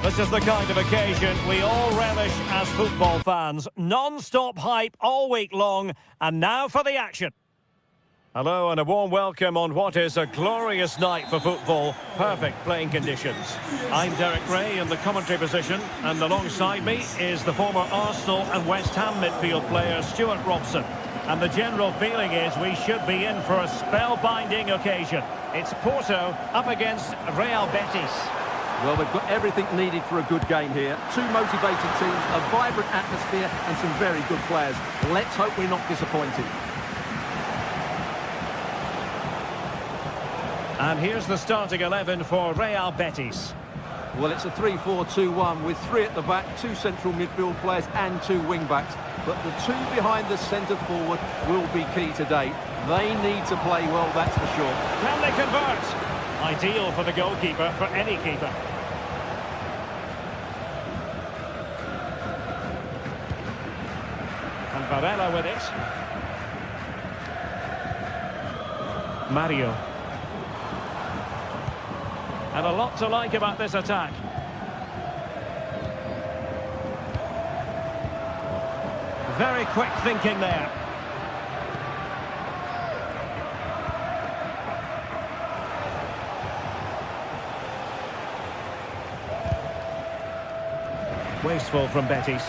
This is the kind of occasion we all relish as football fans. Non-stop hype all week long, and now for the action. Hello and a warm welcome on what is a glorious night for football. Perfect playing conditions. I'm Derek Ray in the commentary position, and alongside me is the former Arsenal and West Ham midfield player Stuart Robson. And the general feeling is we should be in for a spellbinding occasion. It's Porto up against Real Betis. Well, they've got everything needed for a good game here. Two motivated teams, a vibrant atmosphere and some very good players. Let's hope we're not disappointed. And here's the starting 11 for Real Betis. Well, it's a 3-4-2-1 with three at the back, two central midfield players and two wing-backs. But the two behind the centre forward will be key today. They need to play well, that's for sure. Can they convert? Ideal for the goalkeeper, for any keeper. And Varela with it. Mario. And a lot to like about this attack. Very quick thinking there. Wasteful from Betis.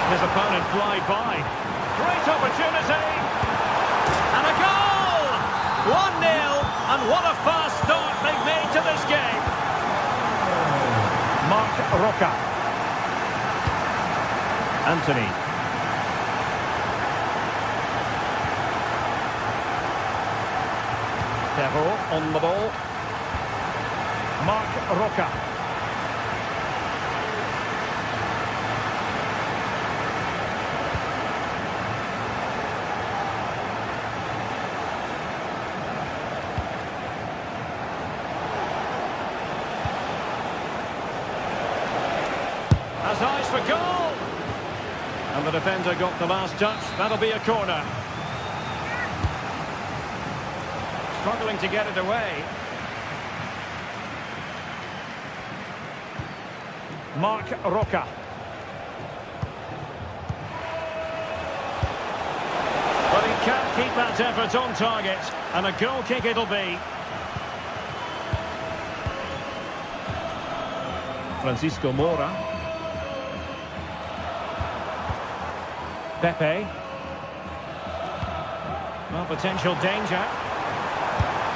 His opponent fly by. Great opportunity. And a goal! 1-0. And what a fast start they've made to this game. Marc Roca. Anthony. Perrault on the ball. Marc Roca. Has eyes for goal! And the defender got the last touch. That'll be a corner. Struggling to get it away. Marc Roca. But he can't keep that effort on target. And a goal kick it'll be. Francisco Moura. Pepe. Well, potential danger.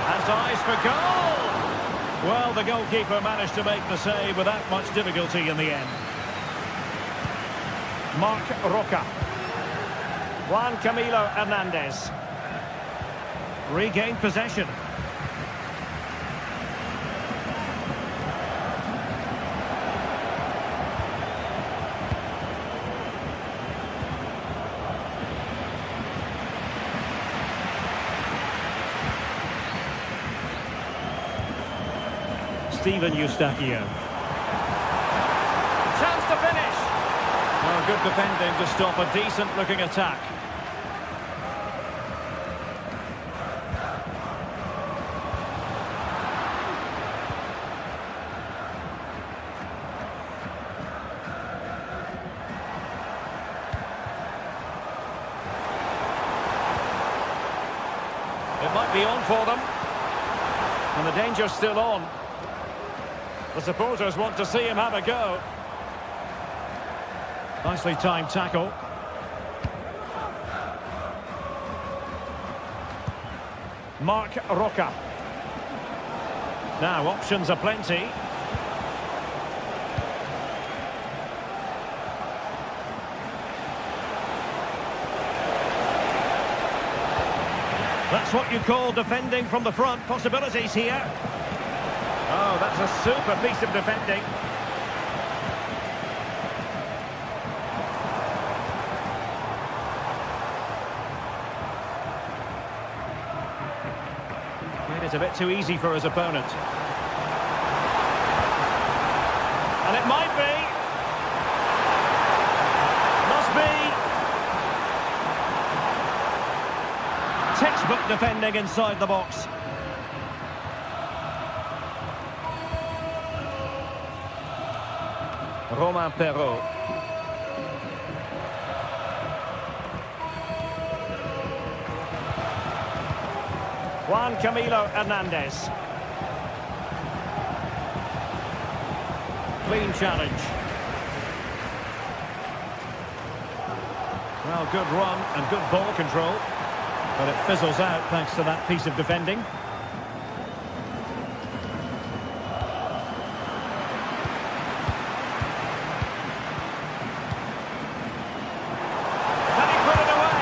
Has eyes for goal! Well, the goalkeeper managed to make the save without much difficulty in the end. Marc Roca. Juan Camilo Hernandez. Regained possession. Steven Eustachio. Chance to finish. Well, good defending to stop a decent-looking attack. It might be on for them. And the danger's still on. The supporters want to see him have a go. Nicely timed tackle. Marc Roca. Now, options are plenty. That's what you call defending from the front. Possibilities here. Oh, that's a super piece of defending. Made it a bit too easy for his opponent. And it might be. Must be. Textbook defending inside the box. Romain Perrault. Juan Camilo Hernandez. Clean challenge. Well, good run and good ball control. But it fizzles out thanks to that piece of defending. Can he put it away?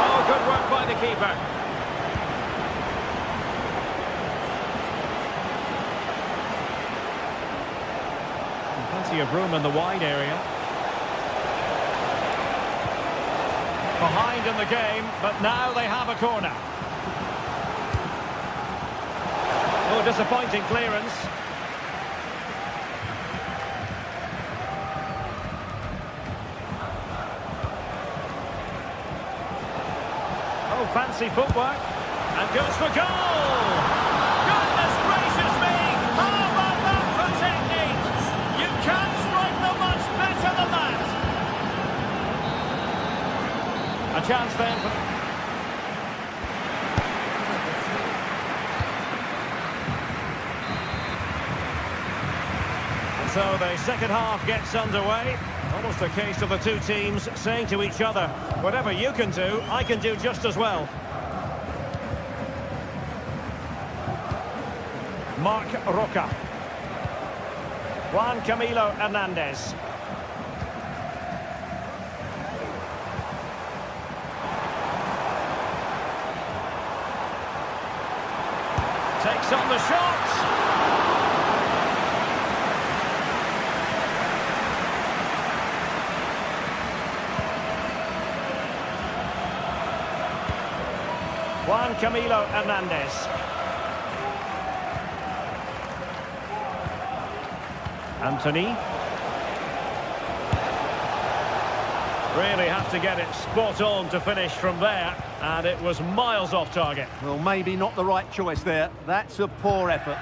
Oh, good work by the keeper. Plenty of room in the wide area. Behind in the game, but now they have a corner. Oh, disappointing clearance. Oh, fancy footwork. And goes for goal! Goodness gracious me! How about that for technique? You can't strike them much better than that! A chance then for... And so the second half gets underway. Almost a case of the two teams saying to each other, whatever you can do, I can do just as well. Marc Roca. Juan Camilo Hernandez. Takes on the shot. Juan Camilo Hernandez. Anthony. Really have to get it spot on to finish from there, and it was miles off target. Well, maybe not the right choice there. That's a poor effort.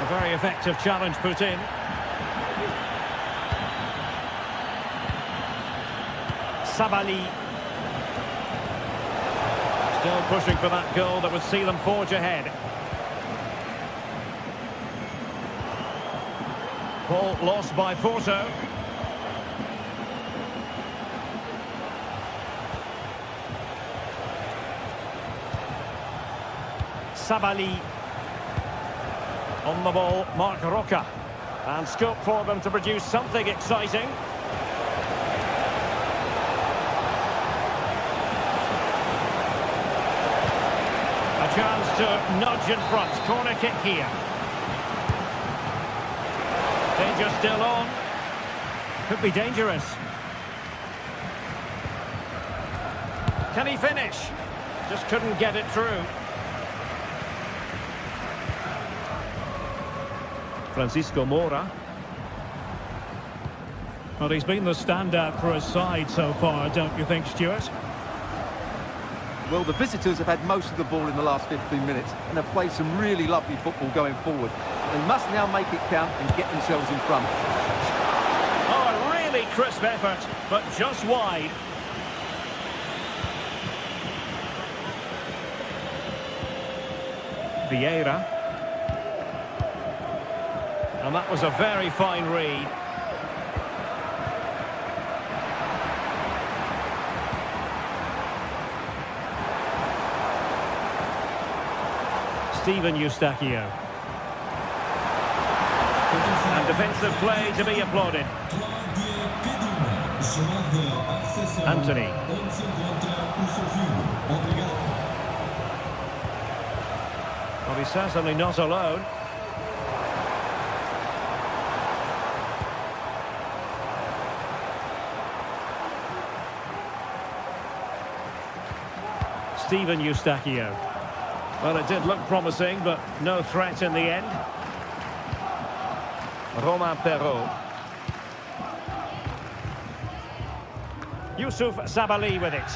A very effective challenge put in. Sabali. Still pushing for that goal that would see them forge ahead. Ball lost by Porto. Sabali. On the ball, Marc Roca. And scope for them to produce something exciting. A chance to nudge in front. Corner kick here. Danger still on. Could be dangerous. Can he finish? Just couldn't get it through. Francisco Moura. Well, he's been the standout for his side so far, don't you think, Stuart? Well, the visitors have had most of the ball in the last 15 minutes and have played some really lovely football going forward. They must now make it count and get themselves in front. Oh, a really crisp effort, but just wide. Vieira. And that was a very fine read. Steven Eustachio. And defensive play to be applauded. Anthony. Well, he's certainly not alone. Steven Eustachio. Well, it did look promising, but no threat in the end. Romain Perrault. Youssouf Sabali with it.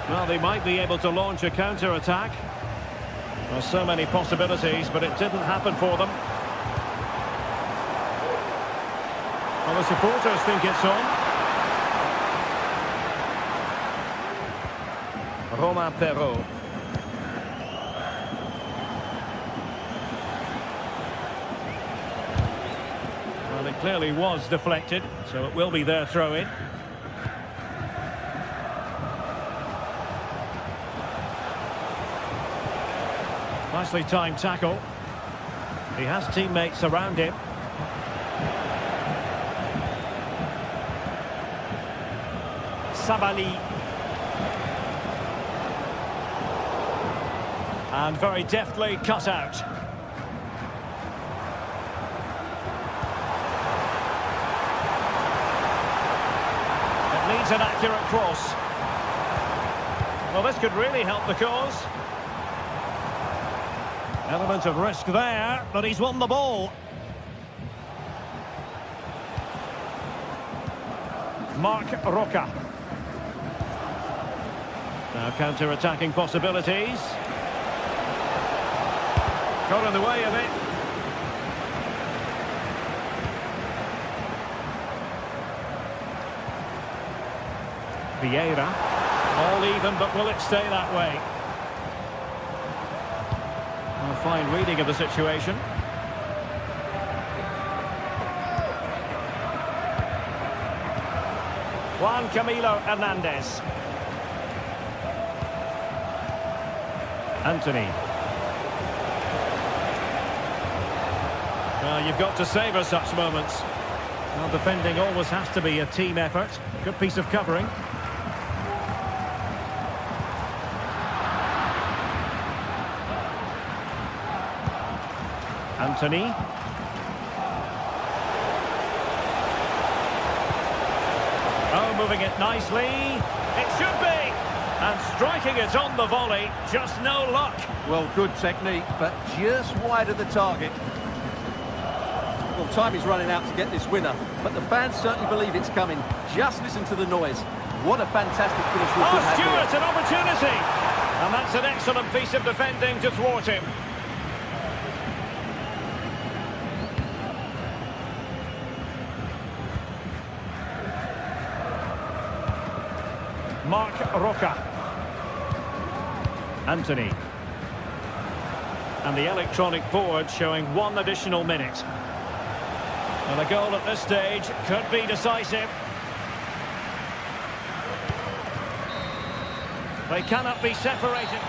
Well, they might be able to launch a counter-attack. There's so many possibilities, but it didn't happen for them. Well, the supporters think it's on. Romain Perrault. Well, it clearly was deflected, so it will be their throw-in. Nicely timed tackle. He has teammates around him. Sabali. And very deftly cut out. It needs an accurate cross. Well, this could really help the cause. Element of risk there, but he's won the ball. Marc Roca. Now counter-attacking possibilities. Got in the way of it. Vieira. All even, but will it stay that way? A fine reading of the situation. Juan Camilo Hernandez. Anthony. Well, you've got to savour such moments. Well, defending always has to be a team effort. Good piece of covering. Anthony. Oh, moving it nicely. It should be. And striking it on the volley. Just no luck. Well, good technique, but just wide of the target. Well, time is running out to get this winner, but the fans certainly believe it's coming. Just listen to the noise. What a fantastic finish we could have Stewart, here. an opportunity. And that's an excellent piece of defending to thwart him. Marc Roca. Anthony. And the electronic board showing 1 additional minute. And a goal at this stage could be decisive. They cannot be separated.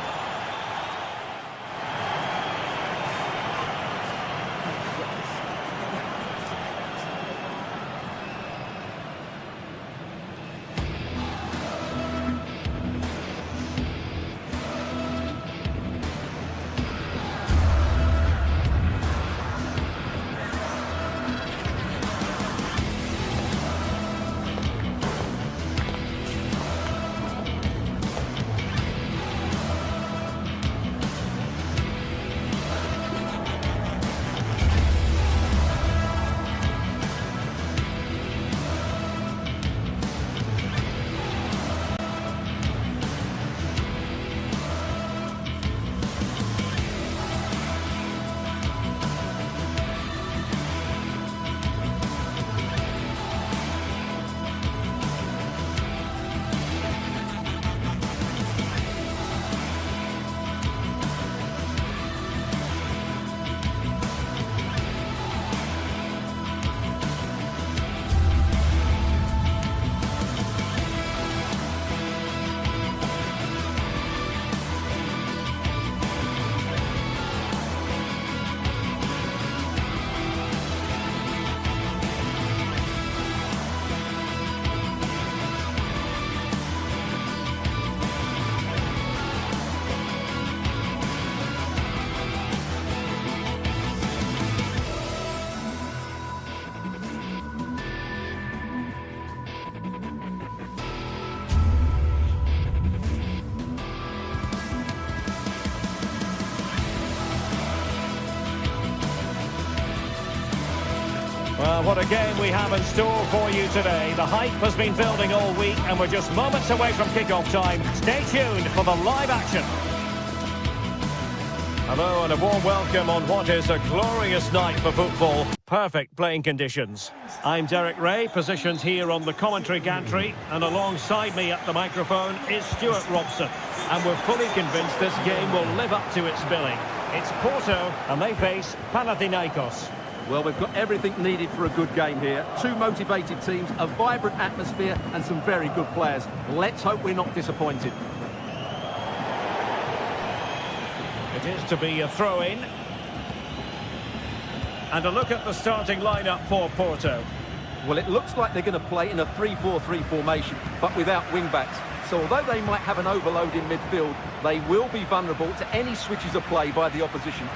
Well, what a game we have in store for you today. The hype has been building all week and we're just moments away from kick-off time. Stay tuned for the live action. Hello and a warm welcome on what is a glorious night for football. Perfect playing conditions. I'm Derek Ray, positioned here on the commentary gantry, and alongside me at the microphone is Stuart Robson. And we're fully convinced this game will live up to its billing. It's Porto, and they face Panathinaikos. Well, we've got everything needed for a good game here. Two motivated teams, a vibrant atmosphere, and some very good players. Let's hope we're not disappointed. It is to be a throw-in. And a look at the starting lineup for Porto. Well, it looks like they're going to play in a 3-4-3 formation, but without wing-backs. So although they might have an overload in midfield, they will be vulnerable to any switches of play by the opposition.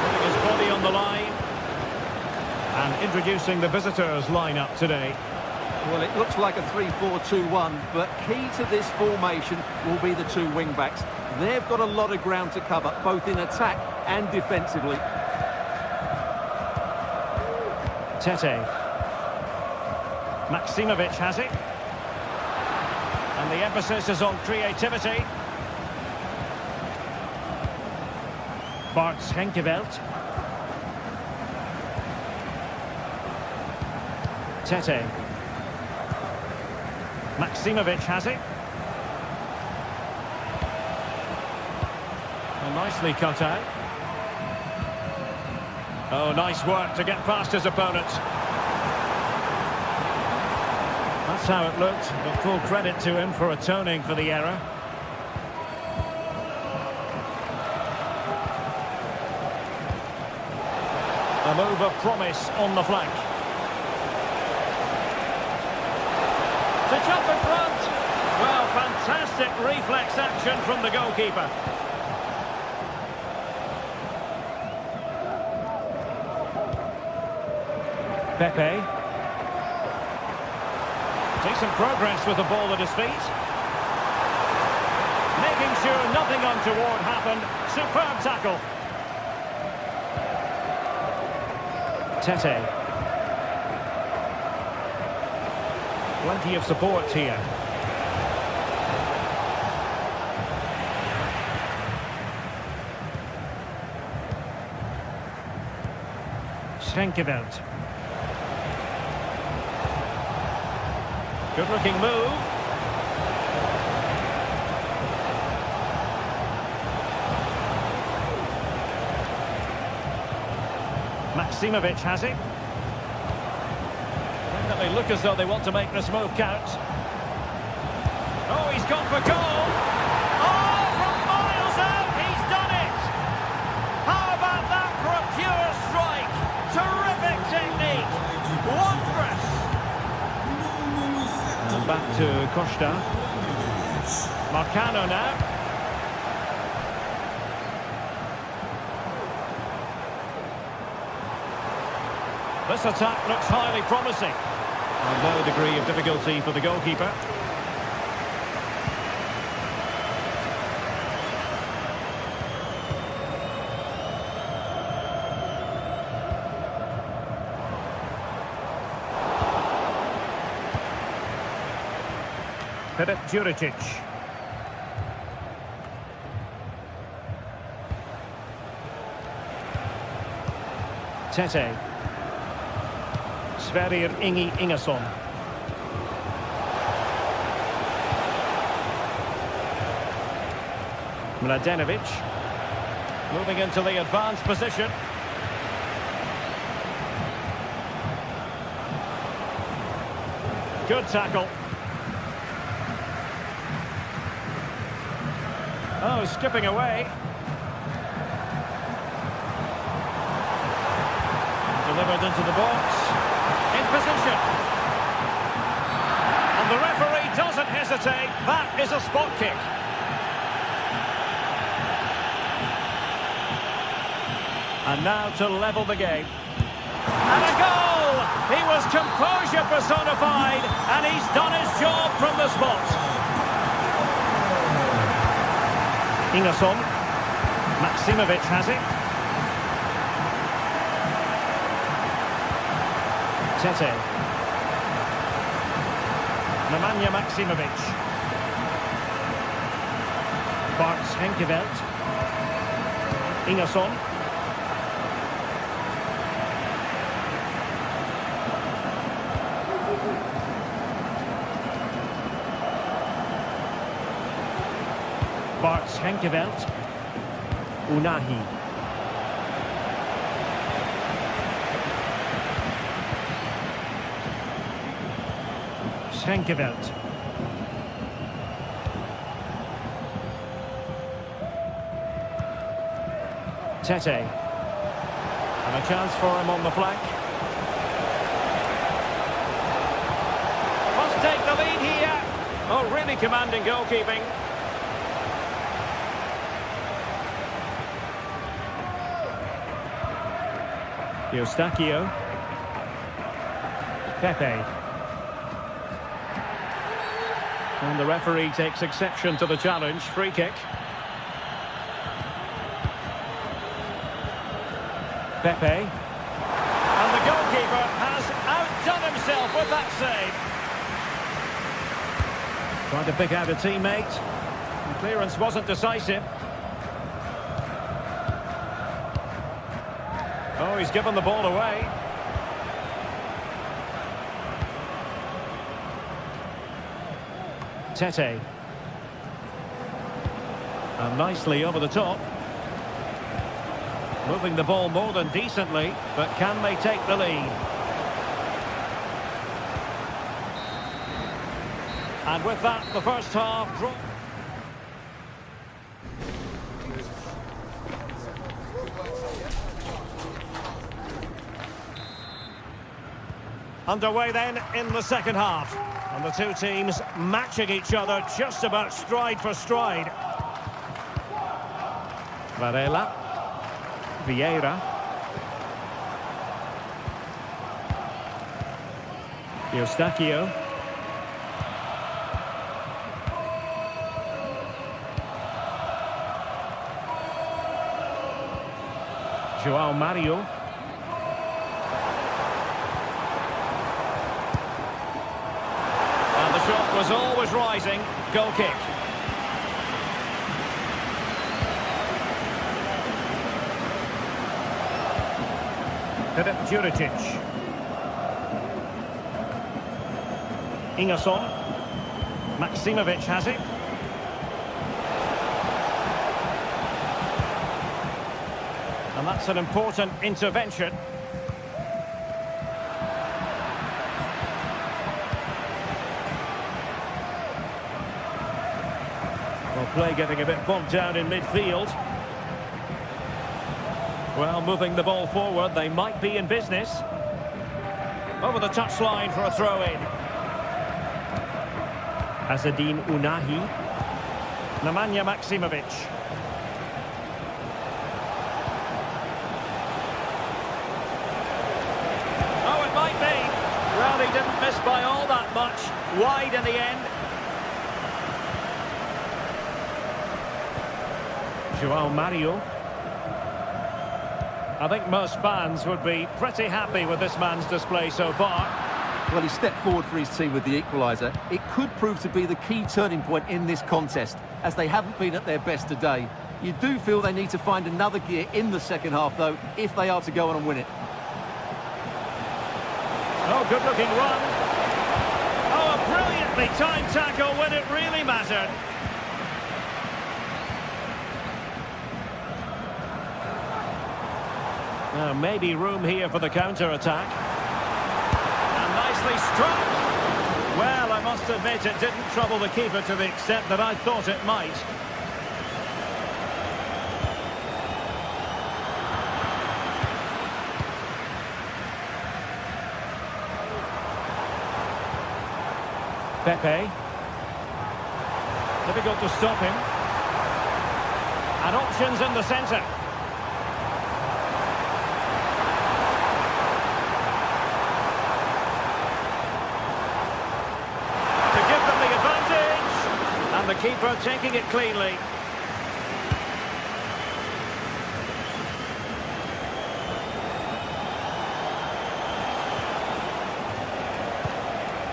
Putting his body on the line. And introducing the visitors' lineup today. Well, it looks like a 3-4-2-1, but key to this formation will be the two wing-backs. They've got a lot of ground to cover, both in attack and defensively. Tete. Maksimovic has it. And the emphasis is on creativity. Bart Schenkeveld. Tete. Maksimovic has it. Well, nicely cut out. Oh, nice work to get past his opponent. That's how it looked, but full credit to him for atoning for the error. A move of promise on the flank. To jump in front. Well, fantastic reflex action from the goalkeeper. Pepe. Decent progress with the ball at his feet. Making sure nothing untoward happened. Superb tackle. Tete. Plenty of support here. Schenkeveld. Good looking move. Maksimovic has it. They look as though they want to make this move count. Oh, he's gone for goal. Oh, from miles out, he's done it. How about that for a pure strike? Terrific technique. Wondrous. And back to Costa. Marcano now. This attack looks highly promising. And no degree of difficulty for the goalkeeper. Filip Juricic. Tete. Sverrir Ingi Ingesson. Mladenovic. Moving into the advanced position. Good tackle. Oh, skipping away. Delivered into the box. In position. And the referee doesn't hesitate. That is a spot kick. And now to level the game. And a goal! He was composure personified, and he's done his job from the spot. Ingesson. Maksimovic has it. Tete. Nemanja Maksimovic. Bart Schenkeveld. Ingerson. Bart Schenkeveld. Unahi. Schenkeveld. Tete. And a chance for him on the flank. Must take the lead here. Oh, really commanding goalkeeping. Eustachio. Pepe. And the referee takes exception to the challenge. Free kick. Pepe. And the goalkeeper has outdone himself with that save. Trying to pick out a teammate. The clearance wasn't decisive. Oh, he's given the ball away. Tete. And nicely over the top. Moving the ball more than decently, but can they take the lead? And with that, the first half draw. Underway then in the second half. And the two teams matching each other just about stride for stride. Varela. Vieira. Eustachio. João Mario. And the shot was always rising. Goal kick. Filip Juricic. Ingerson. Maksimovic has it. And that's an important intervention. Well, play getting a bit bogged down in midfield. Well, moving the ball forward, they might be in business. Over the touchline for a throw-in. Azzedine Unahi. Nemanja Maksimovic. Oh, it might be. Well, he didn't miss by all that much. Wide in the end. João Mario. I think most fans would be pretty happy with this man's display so far. Well, he stepped forward for his team with the equaliser. It could prove to be the key turning point in this contest, as they haven't been at their best today. You do feel they need to find another gear in the second half, though, if they are to go on and win it. Oh, good-looking run. Oh, a brilliantly timed tackle when it really mattered. Now, maybe room here for the counter-attack. And nicely struck. Well, I must admit it didn't trouble the keeper to the extent that I thought it might. Pepe. Difficult to stop him. And options in the centre. And the keeper taking it cleanly.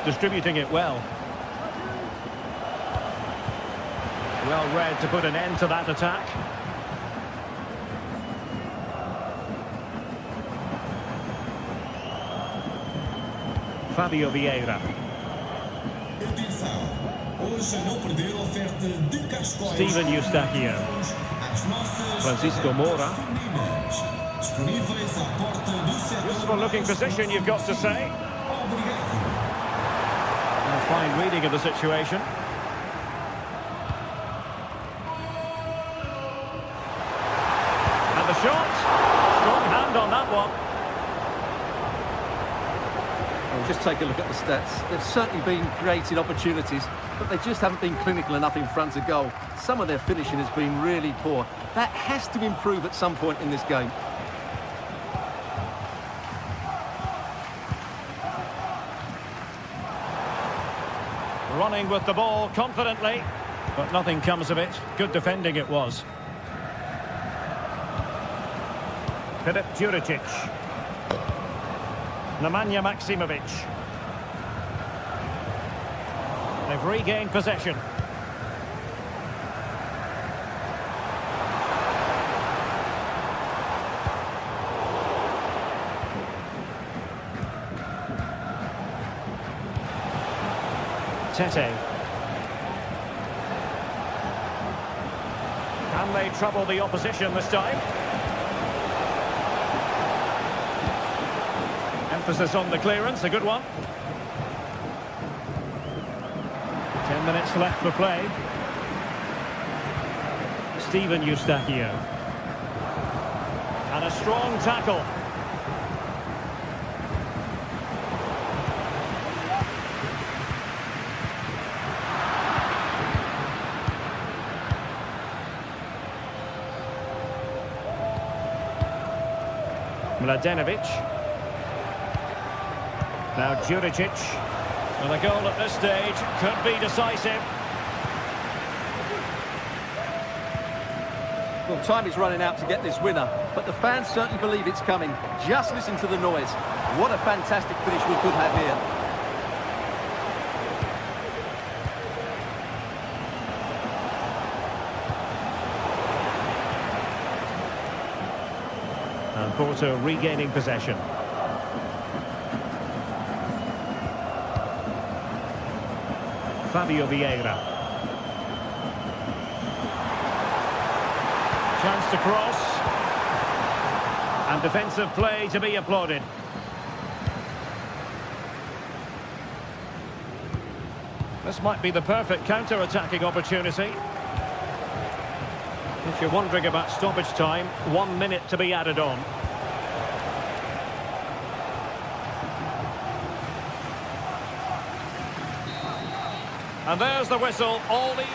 Distributing it well. Well read to put an end to that attack. Fabio Vieira. Atenção, hoje a não perder a oferta de cascóis. Steven Eustáquio. As nossas Francisco Moura. femininas, disponíveis à porta do setor. Useful looking position, you've got to say. Obrigado. A fine reading of the situation. And the shot. Strong hand on that one. Well, just take a look at the stats. They've certainly been creating opportunities, but they just haven't been clinical enough in front of goal. Some of their finishing has been really poor. That has to improve at some point in this game. Running with the ball confidently, but nothing comes of it. Good defending it was. Filip Juricic. Nemanja Maksimovic. They've regained possession. Tete. Can they trouble the opposition this time? Emphasis on the clearance, a good one. 10 minutes left for play. Steven Eustáquio. And a strong tackle. Mladenovic. Now Juricic. And a goal at this stage could be decisive. Well, time is running out to get this winner, but the fans certainly believe it's coming. Just listen to the noise. What a fantastic finish we could have here. And Porto regaining possession. Fabio Vieira. Chance to cross. And defensive play to be applauded. This might be the perfect counter-attacking opportunity. If you're wondering about stoppage time, 1 minute to be added on. And there's the whistle, all the...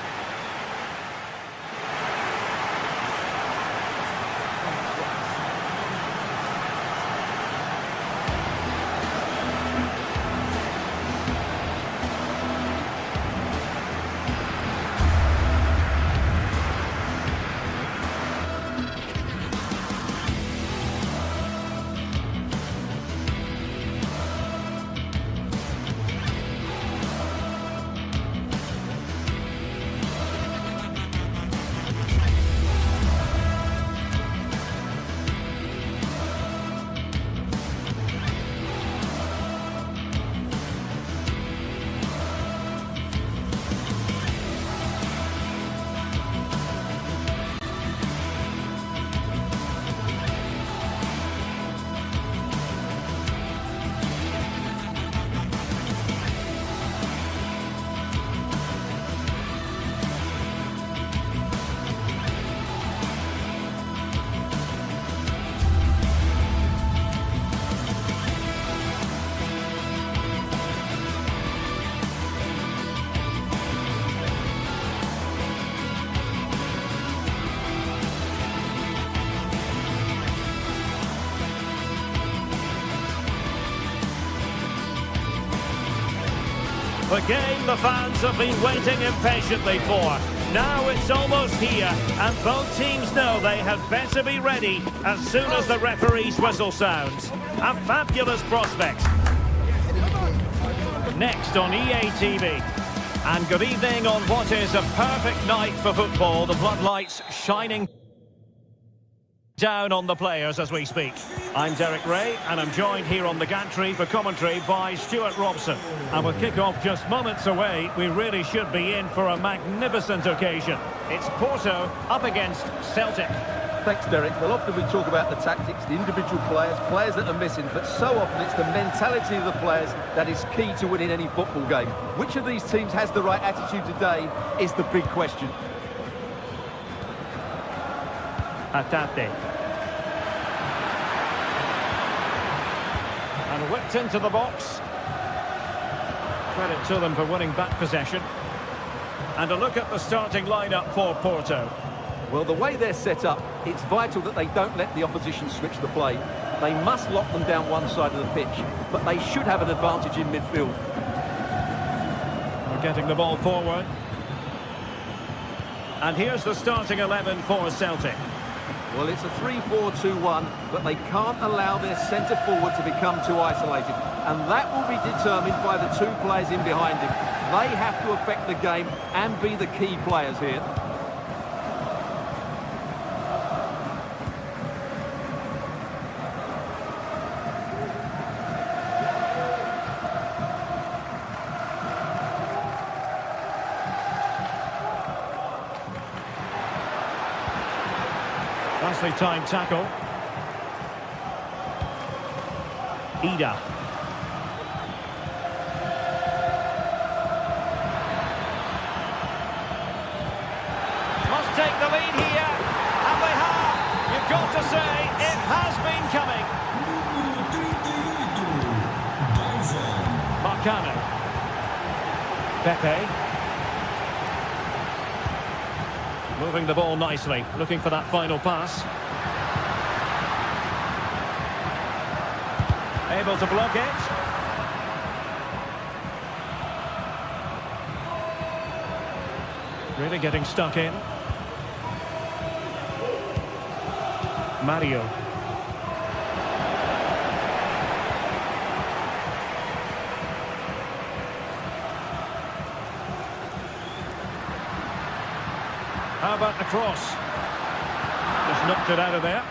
The game the fans have been waiting impatiently for. Now it's almost here, and both teams know they had better be ready as soon as the referee's whistle sounds. A fabulous prospect. Next on EA TV. And good evening on what is a perfect night for football. The floodlights shining. Down on the players as we speak. I'm Derek Ray, and I'm joined here on the gantry for commentary by Stuart Robson. And with kick-off just moments away, we really should be in for a magnificent occasion. It's Porto up against Celtic. Thanks, Derek. Well, often we talk about the tactics, the individual players that are missing, but so often it's the mentality of the players that is key to winning any football game. Which of these teams has the right attitude today is the big question. Atate. And whipped into the box. Credit to them for winning back possession. And a look at the starting lineup for Porto. Well, the way they're set up, it's vital that they don't let the opposition switch the play. They must lock them down one side of the pitch, but they should have an advantage in midfield. We're getting the ball forward. And here's the starting 11 for Celtic. Well, it's a 3-4-2-1, but they can't allow their centre-forward to become too isolated. And that will be determined by the two players in behind him. They have to affect the game and be the key players here. Nicely timed tackle. Ida. Must take the lead here. And they have. You've got to say, it has been coming. Marcano. Pepe. Moving the ball nicely, looking for that final pass. Able to block it. Really getting stuck in. Mario. How about the cross? Just knocked it out of there.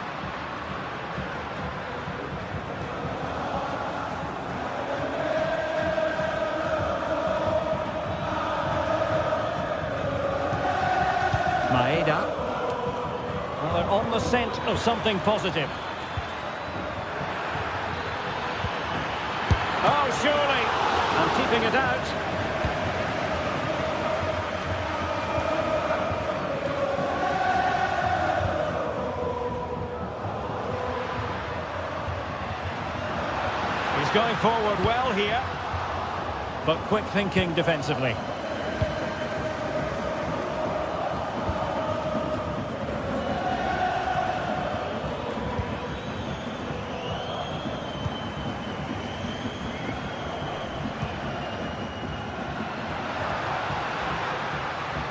Maeda. Well, they're on the scent of something positive. Oh, surely. And keeping it out. Going forward well here, but quick thinking defensively.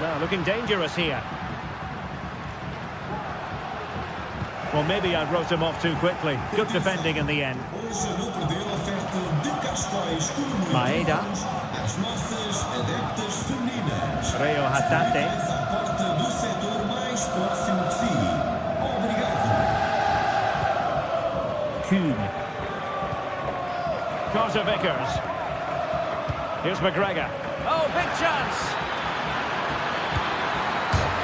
Now looking dangerous here. Well, maybe I wrote him off too quickly. Good defending in the end. Maeda. Reo Hatate. Kuhn. Carter Vickers. Here's McGregor. Oh, big chance.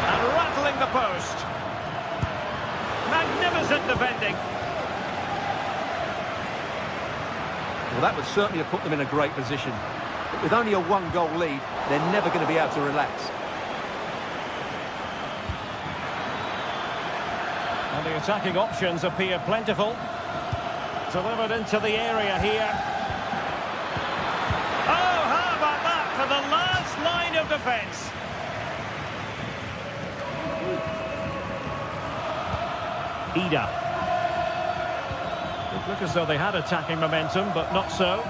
And rattling the post. Magnificent defending. Well, that would certainly have put them in a great position. But with only a one-goal lead, they're never going to be able to relax. And the attacking options appear plentiful. Delivered into the area here. Oh, how about that for the last line of defence? Ida. It looked as though they had attacking momentum, but not so.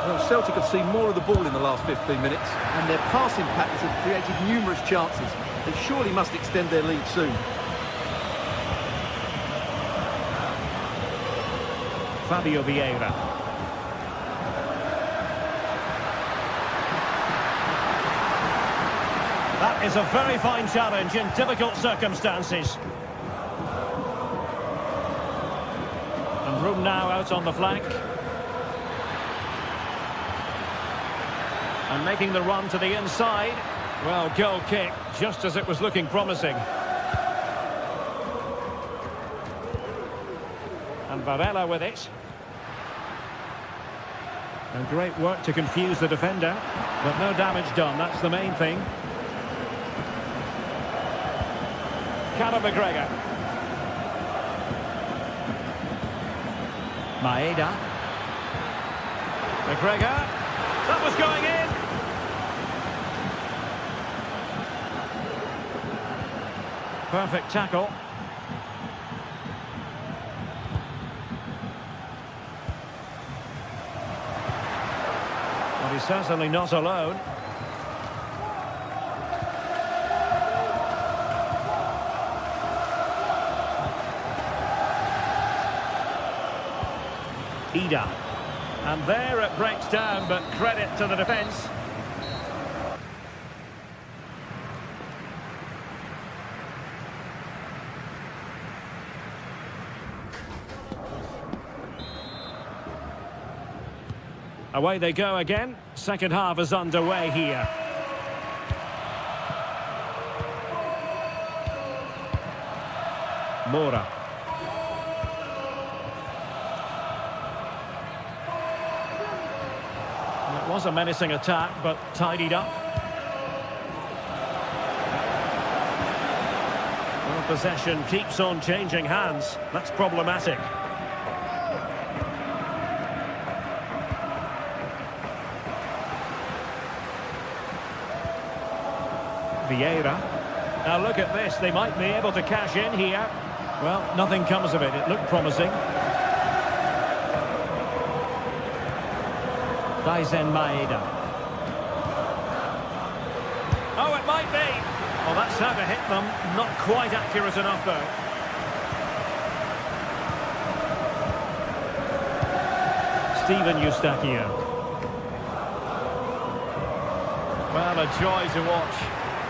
Well, Celtic have seen more of the ball in the last 15 minutes, and their passing patterns have created numerous chances. They surely must extend their lead soon. Fabio Vieira. is a very fine challenge in difficult circumstances. And room now out on the flank. And making the run to the inside. Well, goal kick, just as it was looking promising. And Varela with it. And great work to confuse the defender. But no damage done, that's the main thing. Callum McGregor. Maeda. McGregor. That was going in. Perfect tackle. But he's certainly not alone. Ida. And there it breaks down, but credit to the defence. Away they go again. Second half is underway here. Mora. It was a menacing attack, but tidied up. Well, possession keeps on changing hands. That's problematic. Vieira. Now look at this, they might be able to cash in here. Well, nothing comes of it, it looked promising. Daisen Maeda. Oh, it might be. Well, that's how to hit them. Not quite accurate enough, though. Steven Eustachio. Well, a joy to watch.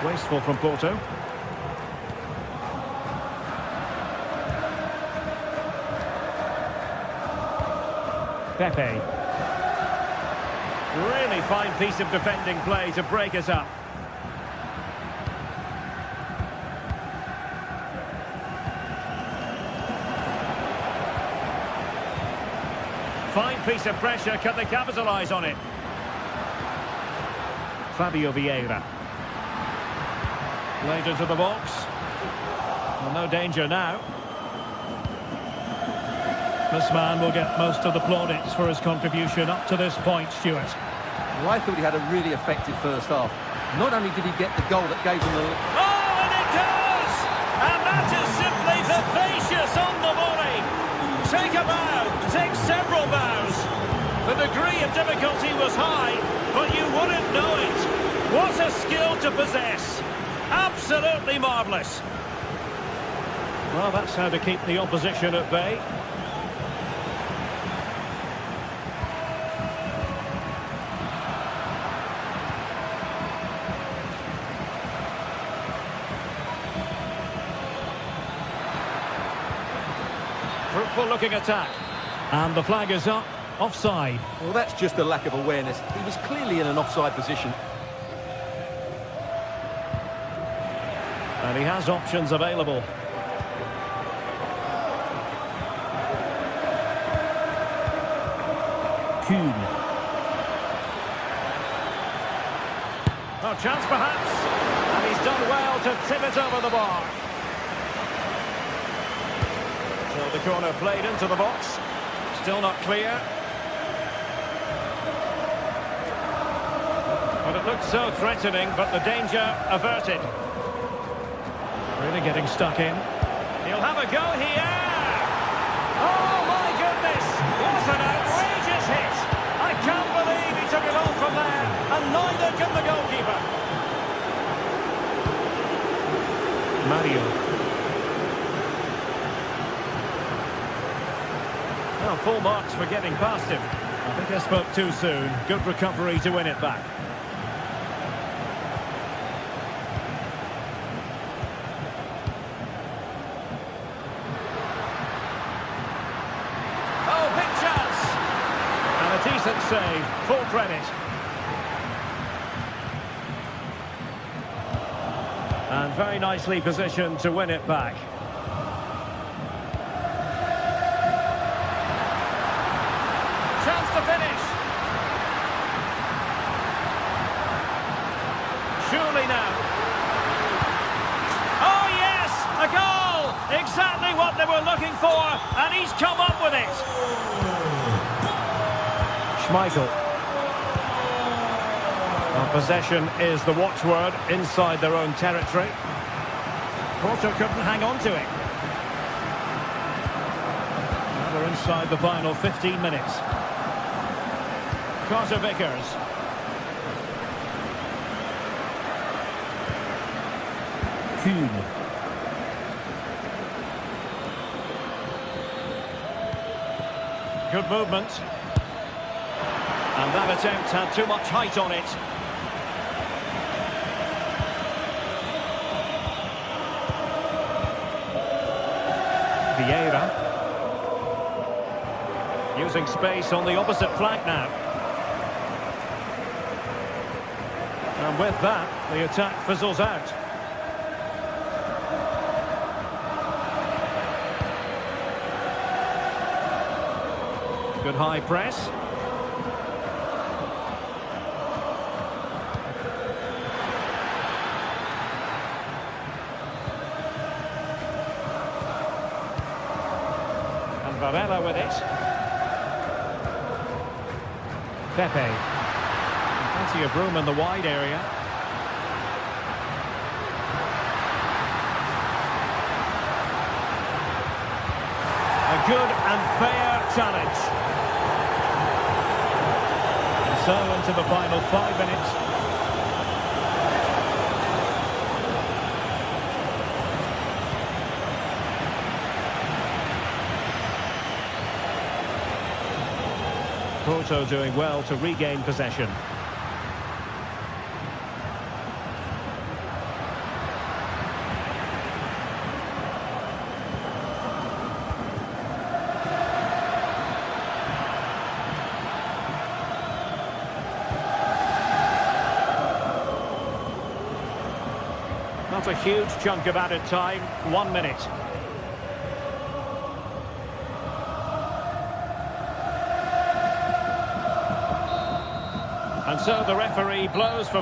Wasteful from Porto. Pepe. Really fine piece of defending play to break us up. Fine piece of pressure, can they capitalise on it? Fabio Vieira. Late into the box. Well, no danger now. This man will get most of the plaudits for his contribution up to this point, Stuart. Well, I thought he had a really effective first half. Not only did he get the goal that gave him the... Oh, and it does! And that is simply vivacious on the volley. Take a bow, take several bows. The degree of difficulty was high, but you wouldn't know it. What a skill to possess. Absolutely marvellous. Well, that's how to keep the opposition at bay. Fruitful looking attack. And the flag is up. Offside. Well, that's just a lack of awareness. He was clearly in an offside position. And he has options available. Kuhn. Oh, chance perhaps. And he's done well to tip it over the bar. So the corner played into the box. Still not clear. But it looked so threatening, but the danger averted. Really getting stuck in. He'll have a go here. Oh, my goodness. What an outrageous hit. I can't believe he took it on from there. And neither can the goalkeeper. Mario. Well, full marks for getting past him. I think I spoke too soon. Good recovery to win it back. save. Full credit. And very nicely positioned to win it back. Chance to finish. Surely now. Oh yes, a goal! Exactly what they were looking for, and he's come up with it. Schmeichel. Well, possession is the watchword inside their own territory. Porto couldn't hang on to it. Now we're inside the final 15 minutes. Carter Vickers. Kuhn. Good movement. And that attempt had too much height on it. Vieira. Using space on the opposite flank now. And with that, the attack fizzles out. Good high press. And Varela with it. Pepe. Plenty of room in the wide area. A good and fair challenge. And so into the final 5 minutes. Porto doing well to regain possession. Not a huge chunk of added time, 1 minute. And so the referee blows for...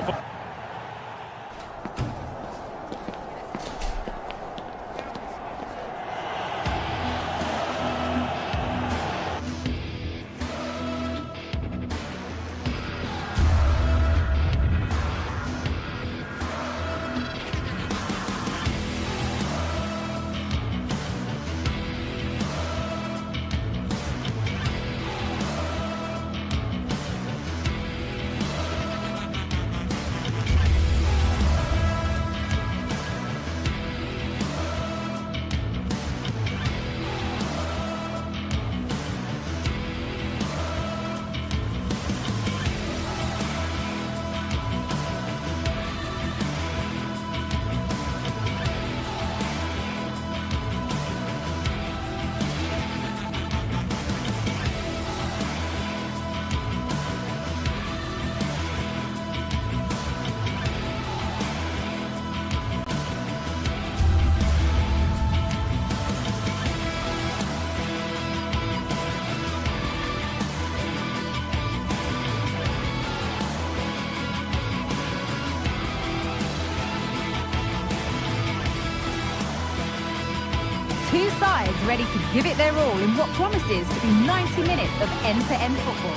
Two sides ready to give it their all in what promises to be 90 minutes of end-to-end football.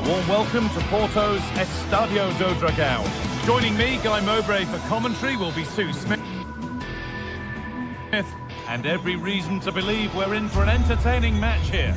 A warm welcome to Porto's Estadio do Dragão. Joining me, Guy Mowbray, for commentary will be Sue Smith. And every reason to believe we're in for an entertaining match here.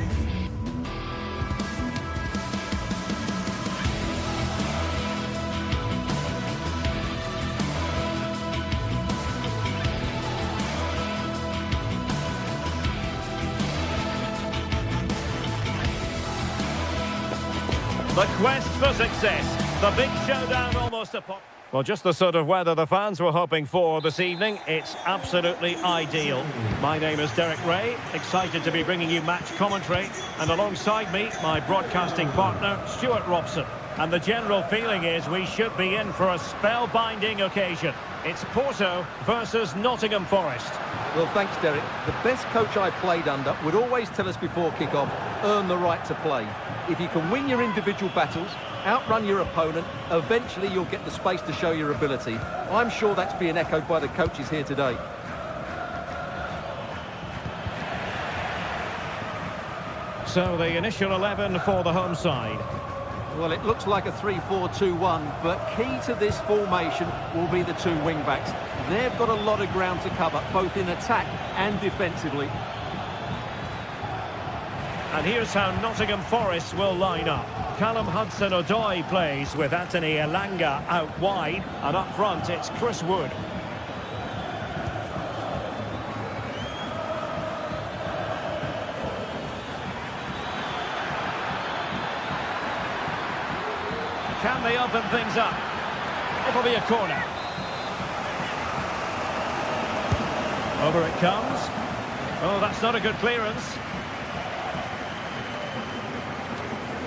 The quest for success. The big showdown almost upon... Well, just the sort of weather the fans were hoping for this evening. It's absolutely ideal. My name is Derek Ray, excited to be bringing you match commentary. And alongside me, my broadcasting partner, Stuart Robson. And the general feeling is we should be in for a spellbinding occasion. It's Porto versus Nottingham Forest. Well, thanks, Derek. The best coach I played under would always tell us before kick-off, earn the right to play. If you can win your individual battles, outrun your opponent, eventually you'll get the space to show your ability. I'm sure that's being echoed by the coaches here today. So the initial 11 for the home side. Well, it looks like a 3-4-2-1, but key to this formation will be the two wing-backs. They've got a lot of ground to cover, both in attack and defensively. And here's how Nottingham Forest will line up. Callum Hudson-Odoi plays with Anthony Elanga out wide, and up front it's Chris Wood. Can they open things up? It'll be a corner. Over it comes. Oh, that's not a good clearance.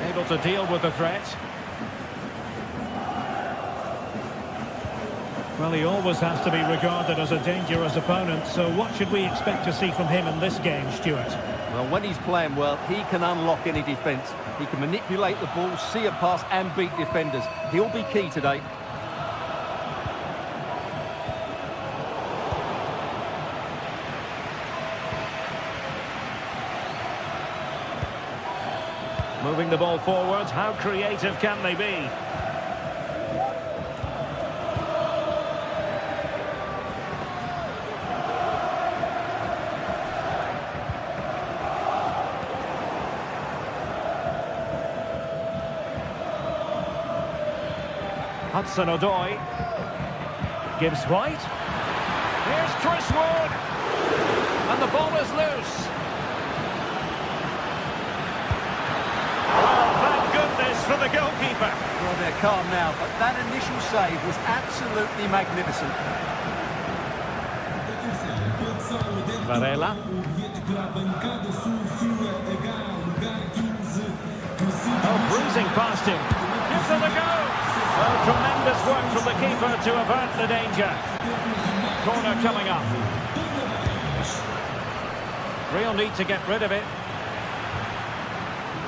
Able to deal with the threat. Well, he always has to be regarded as a dangerous opponent, so what should we expect to see from him in this game, Stuart? Well, when he's playing well, he can unlock any defence. He can manipulate the ball, see a pass and beat defenders. He'll be key today. Moving the ball forward, how creative can they be? Hudson-Odoi gives White. Here's Chris Wood. And the ball is loose. Oh, thank goodness for the goalkeeper. Well, they're calm now, but that initial save was absolutely magnificent. Varela. Oh, bruising past him. Gives it a go. Oh, tremendous work from the keeper to avert the danger. Corner coming up. Real need to get rid of it.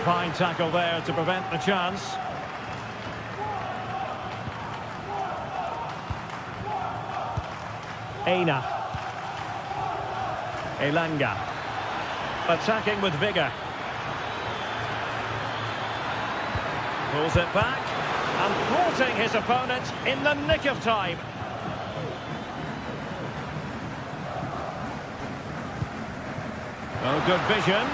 Fine tackle there to prevent the chance. Aina. Elanga. Attacking with vigour. Pulls it back. And thwarting his opponent in the nick of time. Oh, good vision.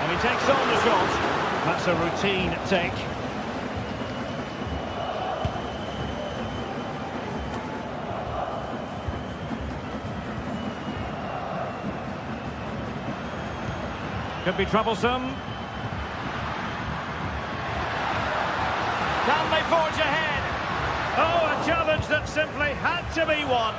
And he takes on the shot. That's a routine take. Could be troublesome. Can they forge ahead? Oh, a challenge that simply had to be won.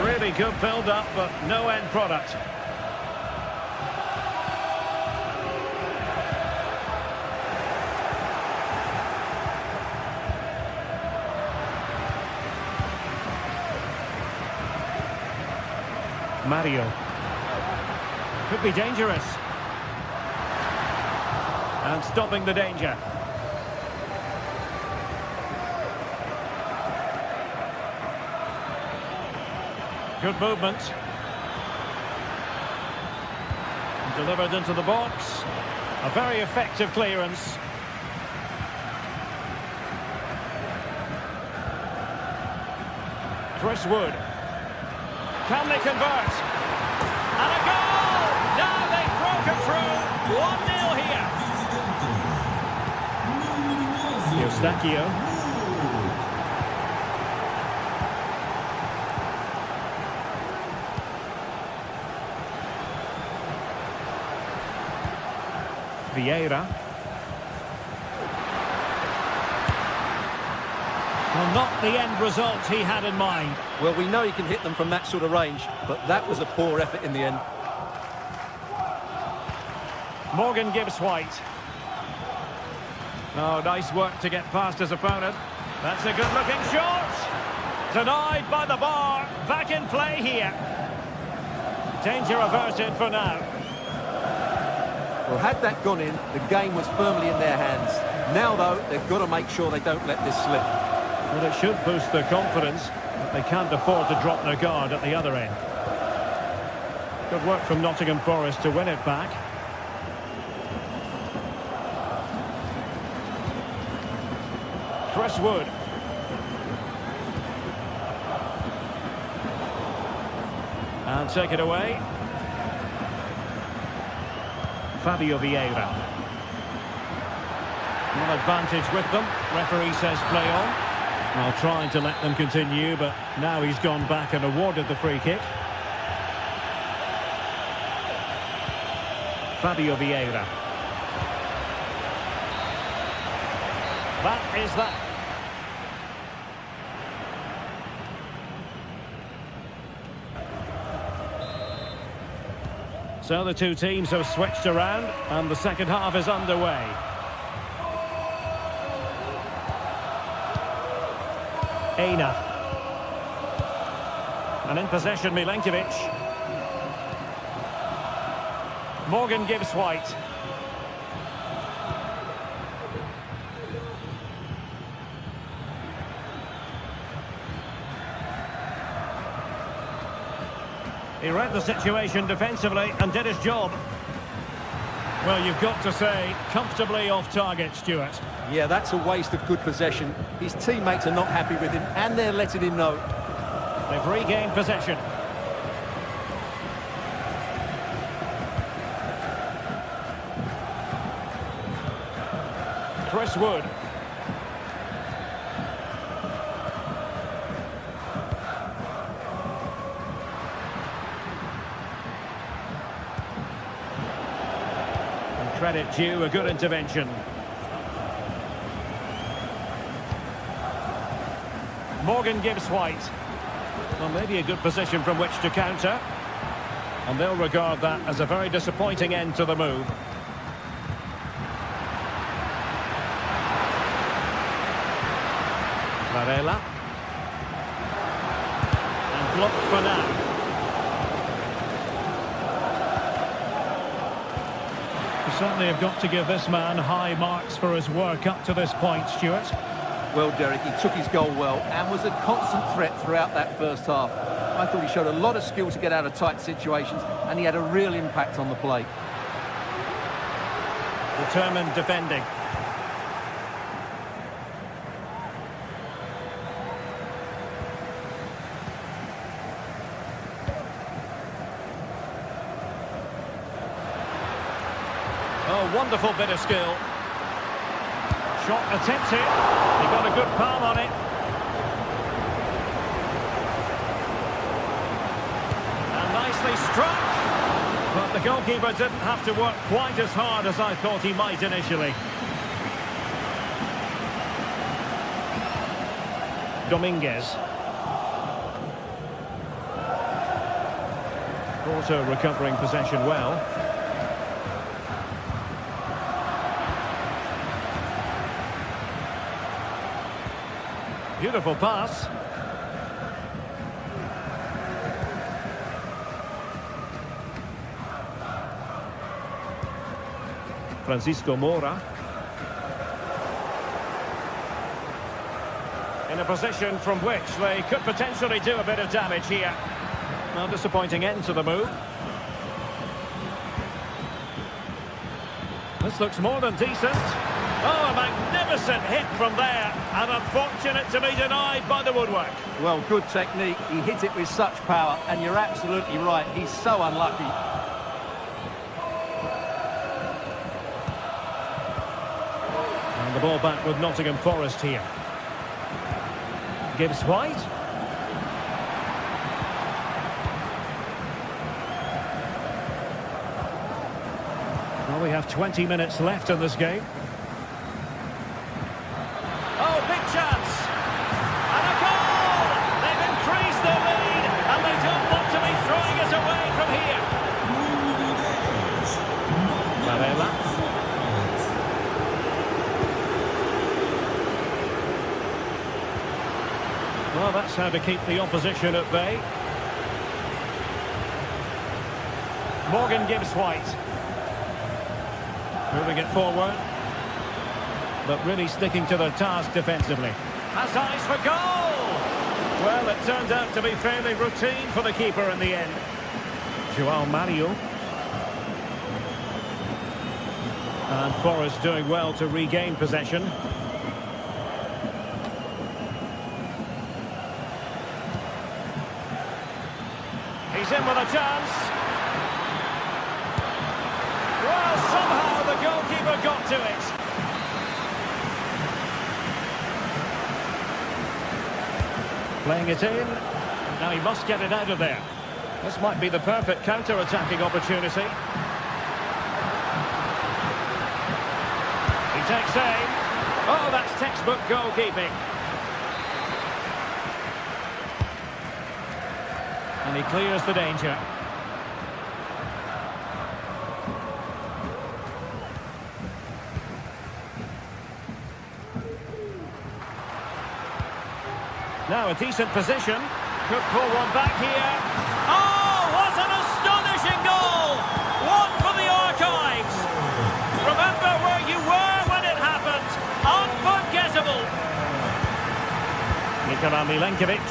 Really good build-up, but no end product. Mario. Could be dangerous. And stopping the danger. Good movement. Delivered into the box. A very effective clearance. Chris Wood. Can they convert? And a goal! Now they've broken through. 1-0 here. Eustachio. Vieira. Well, not the end result he had in mind. Well, we know he can hit them from that sort of range, but that was a poor effort in the end. Morgan gives White. Oh, nice work to get past his opponent. That's a good-looking shot. Denied by the bar. Back in play here. Danger averted for now. Well, had that gone in, the game was firmly in their hands. Now, though, they've got to make sure they don't let this slip. Well, it should boost their confidence, but they can't afford to drop their guard at the other end. Good work from Nottingham Forest to win it back. Chris Wood. And take it away. Fabio Vieira. One advantage with them. Referee says play on. Well, trying to let them continue, but now he's gone back and awarded the free kick. Fabio Vieira. That is that. So the two teams have switched around and the second half is underway. Aina. And in possession, Milenkovic. Morgan gives White. He read the situation defensively and did his job. Well, you've got to say, comfortably off target, Stuart. Yeah, that's a waste of good possession. His teammates are not happy with him, and they're letting him know. They've regained possession. Chris Wood. Credit due, a good intervention. Morgan gives White. Well, maybe a good position from which to counter. And they'll regard that as a very disappointing end to the move. Varela. And blocked for now. Certainly have got to give this man high marks for his work up to this point, Stuart. Well, Derek, he took his goal well and was a constant threat throughout that first half. I thought he showed a lot of skill to get out of tight situations, and he had a real impact on the play. Determined defending. Oh, wonderful bit of skill. Shot attempted. He got a good palm on it. And nicely struck. But the goalkeeper didn't have to work quite as hard as I thought he might initially. Dominguez. Also recovering possession well. Beautiful pass. Francisco Moura. In a position from which they could potentially do a bit of damage here. Well, disappointing end to the move. This looks more than decent. Oh, a magnificent hit from there, and unfortunate to be denied by the woodwork. Well, good technique. He hit it with such power, and you're absolutely right. He's so unlucky. And the ball back with Nottingham Forest here. Gibbs White. Well, we have 20 minutes left in this game. Oh, big chance! And a goal! They've increased their lead, and they don't want to be throwing it away from here. Varela. Well, that's how to keep the opposition at bay. Morgan gives White. Moving it forward. But really sticking to their task defensively. Has eyes for goal! Well, it turned out to be fairly routine for the keeper in the end. Joao Mario. And Forrest doing well to regain possession. He's in with a chance. Well, somehow the goalkeeper got to it. Playing it in. Now he must get it out of there. This might be the perfect counter-attacking opportunity. He takes aim. Oh, that's textbook goalkeeping. And he clears the danger. Now a decent position. Could pull one back here. Oh, what an astonishing goal! One for the archives. Remember where you were when it happened. Unforgettable. Nikola Milenkovic.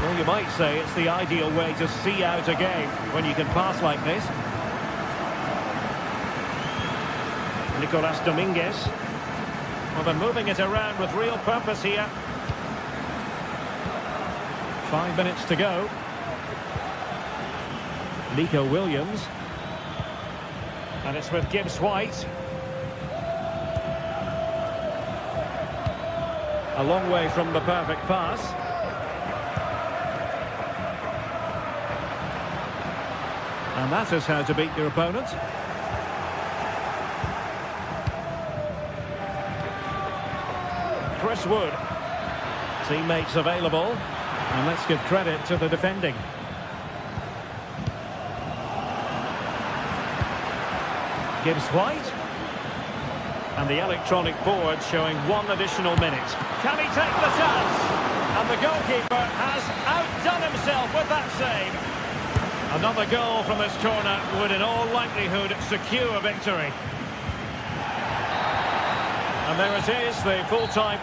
Well, you might say it's the ideal way to see out a game when you can pass like this. Nicolas Dominguez. Well, they're moving it around with real purpose here. 5 minutes to go. Nico Williams. And it's with Gibbs White. A long way from the perfect pass. And that is how to beat your opponent. Chris Wood. Teammates available. And let's give credit to the defending. Gibbs White. And the electronic board showing 1 additional minute. Can he take the chance? And the goalkeeper has outdone himself with that save. Another goal from this corner would in all likelihood secure victory. And there it is, the full-time.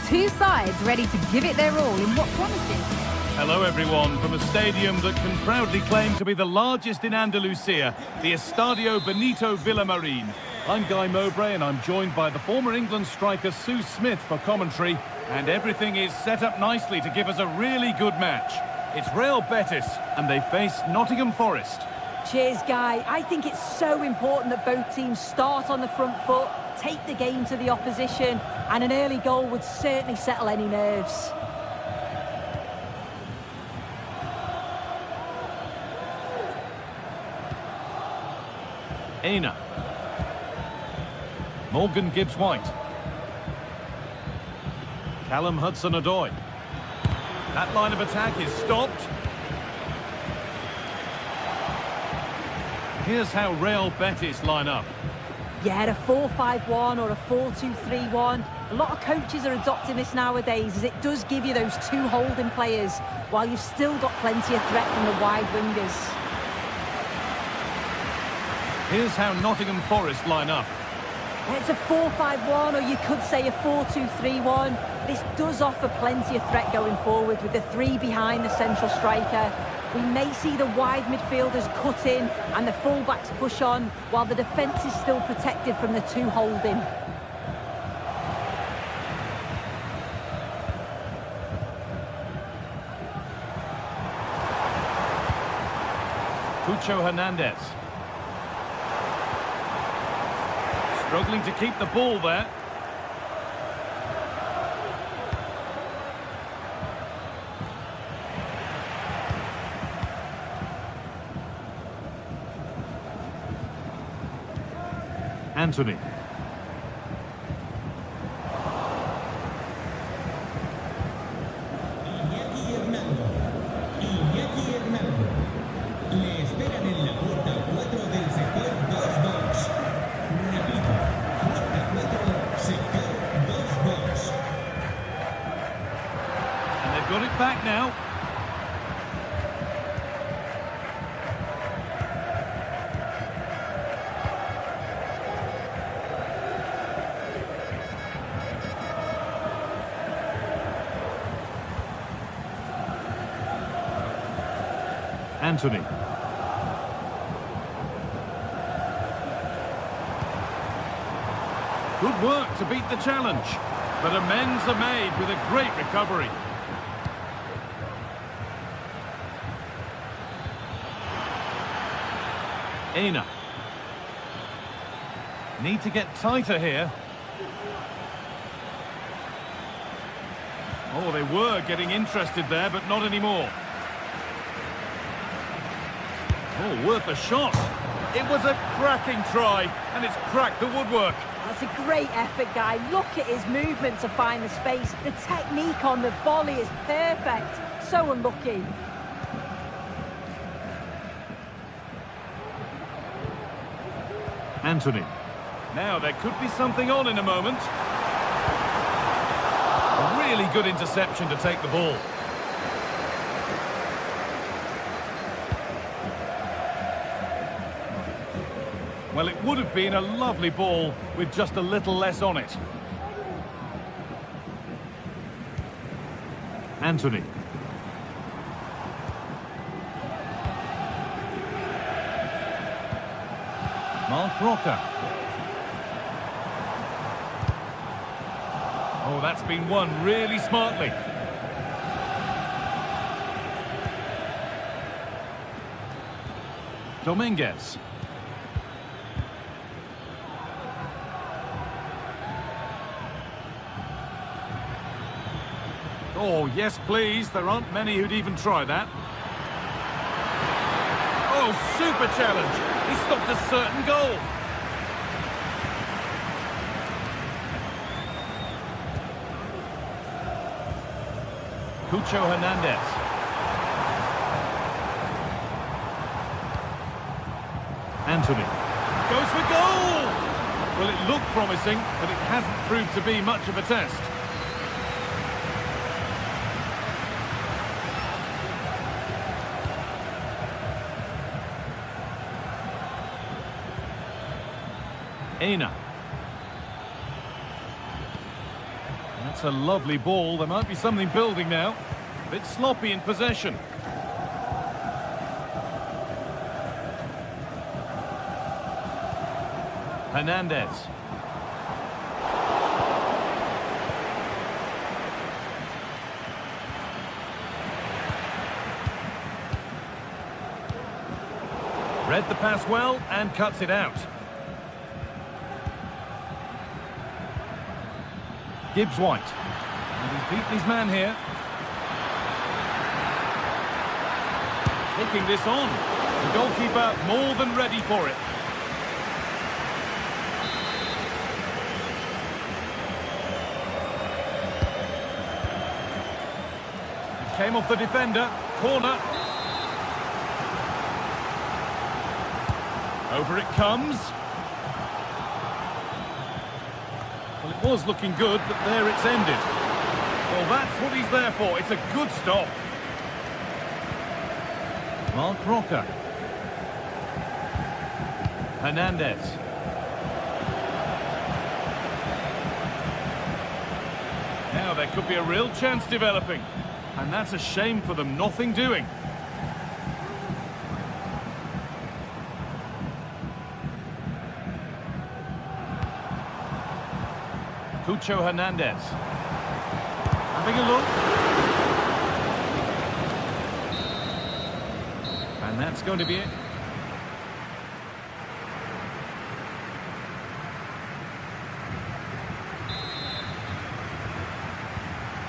Two sides ready to give it their all in what promises. Hello everyone from a stadium that can proudly claim to be the largest in Andalusia, the Estadio Benito Villamarin. I'm Guy Mowbray and I'm joined by the former England striker Sue Smith for commentary. And everything is set up nicely to give us a really good match. It's Real Betis and they face Nottingham Forest. Cheers, Guy. I think it's so important that both teams start on the front foot, take the game to the opposition, and an early goal would certainly settle any nerves. Aina. Morgan Gibbs-White. Callum Hudson-Odoi. That line of attack is stopped. Here's how Real Betis line up. Yeah, a 4-5-1 or a 4-2-3-1. A lot of coaches are adopting this nowadays as it does give you those two holding players while you've still got plenty of threat from the wide wingers. Here's how Nottingham Forest line up. It's a 4-5-1 or you could say a 4-2-3-1. This does offer plenty of threat going forward with the three behind the central striker. We may see the wide midfielders cut in and the full-backs push on while the defence is still protected from the two holding. Cucho Hernandez. Struggling to keep the ball there. Anthony. Iñaki Hernando. Le esperan en la puerta 4 del sector 2-2. Repito, puerta 4, sector 2-2. And they've got it back now. Anthony. Good work to beat the challenge, but amends are made with a great recovery. Aina. Need to get tighter here. Oh, they were getting interested there, but not anymore. Oh, worth a shot. It was a cracking try, and it's cracked the woodwork. That's a great effort, Guy. Look at his movement to find the space. The technique on the volley is perfect. So unlucky. Anthony. Now, there could be something on in a moment. A really good interception to take the ball. Well, it would have been a lovely ball with just a little less on it. Anthony. Mark Rocker. Oh, that's been won really smartly. Dominguez. Oh, yes, please. There aren't many who'd even try that. Oh, super challenge. He stopped a certain goal. Cucho Hernandez. Anthony. Goes for goal! Well, it looked promising, but it hasn't proved to be much of a test. Aina. That's a lovely ball. There might be something building now. A bit sloppy in possession. Hernandez. Read the pass well and cuts it out. Gibbs White. And he's beaten his man here. Taking this on. The goalkeeper more than ready for it. It came off the defender. Corner. Over it comes. Well, it was looking good, but there it's ended. Well, that's what he's there for. It's a good stop. Mark Rocker. Hernandez. Now there could be a real chance developing. And that's a shame for them, nothing doing. Cucho Hernandez. Having a look. And that's going to be it.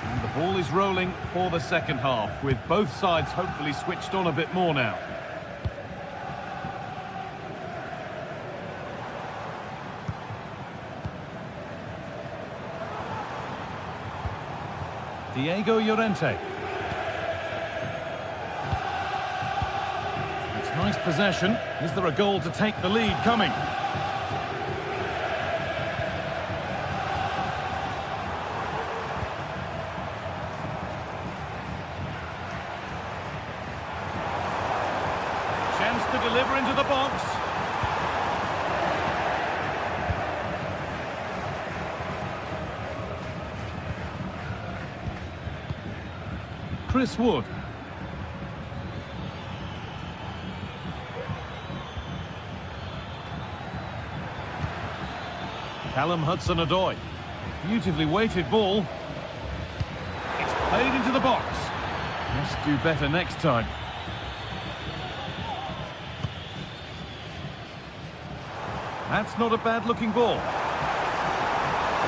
And the ball is rolling for the second half, with both sides hopefully switched on a bit more now. Diego Llorente. It's nice possession. Is there a goal to take the lead coming? Chance to deliver into the box. Chris Wood. Callum Hudson-Odoi. Beautifully weighted ball. It's played into the box. Must do better next time. That's not a bad looking ball.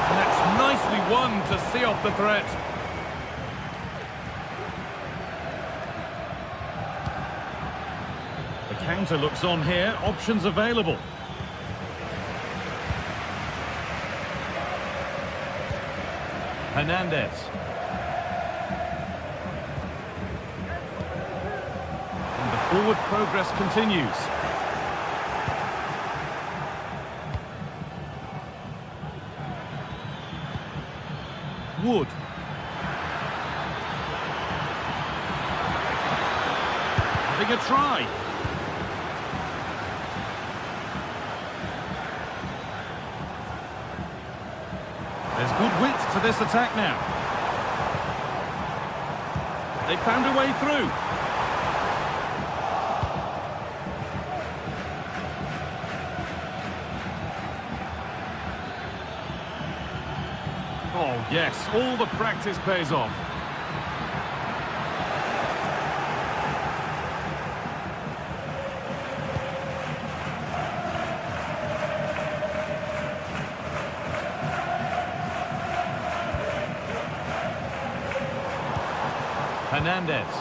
And that's nicely won to see off the threat. Counter looks on here, options available. Hernandez. And the forward progress continues. Wood. Having a try. There's good width to this attack now. They found a way through. Oh yes, all the practice pays off. Hernandez.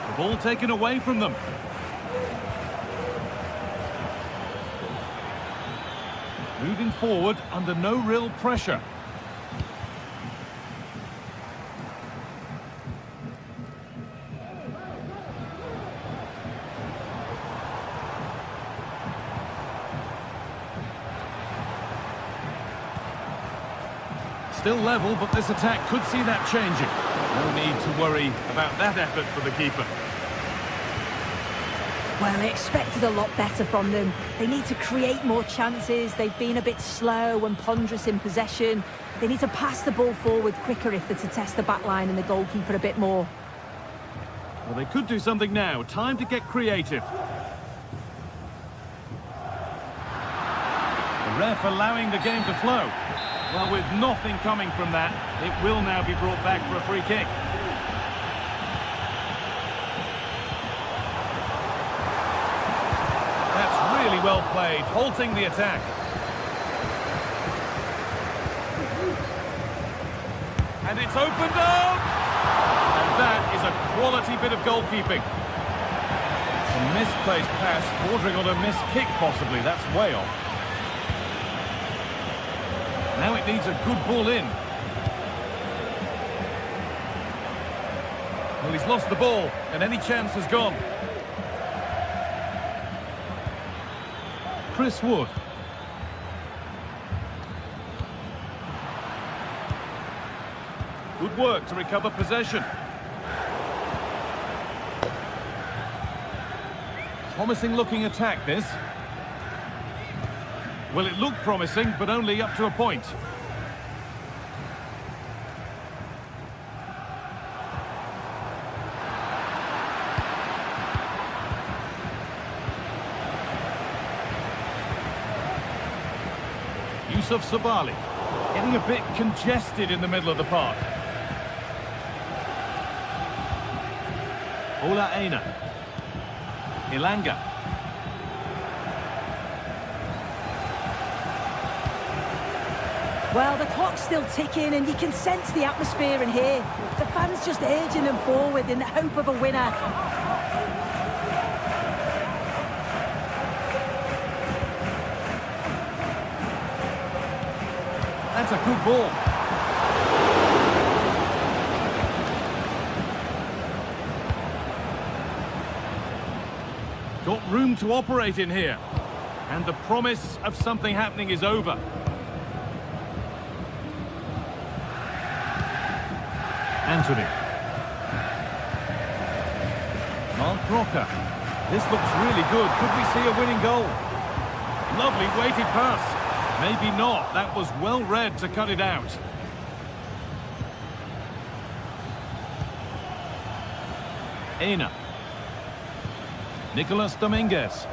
The ball taken away from them. Moving forward under no real pressure. Still level, but this attack could see that changing. No need to worry about that effort for the keeper. Well, I expected a lot better from them. They need to create more chances. They've been a bit slow and ponderous in possession. They need to pass the ball forward quicker if they're to test the back line and the goalkeeper a bit more. Well, they could do something now. Time to get creative. The ref allowing the game to flow. Well, with nothing coming from that, it will now be brought back for a free kick. That's really well played, halting the attack. And it's opened up! And that is a quality bit of goalkeeping. It's a misplaced pass, bordering on a missed kick possibly. That's way off. Now it needs a good ball in. Well, he's lost the ball, and any chance has gone. Chris Wood. Good work to recover possession. Promising looking attack, this. Well, it looked promising, but only up to a point. Yusuf Sabali, getting a bit congested in the middle of the park. Ola Aina. Ilanga. Well, the clock's still ticking and you can sense the atmosphere in here. The fans just urging them forward in the hope of a winner. That's a good ball. Got room to operate in here. And the promise of something happening is over. Anthony. Mark Rocker. This looks really good. Could we see a winning goal? Lovely weighted pass. Maybe not. That was well read to cut it out. Aina. Nicolas Dominguez.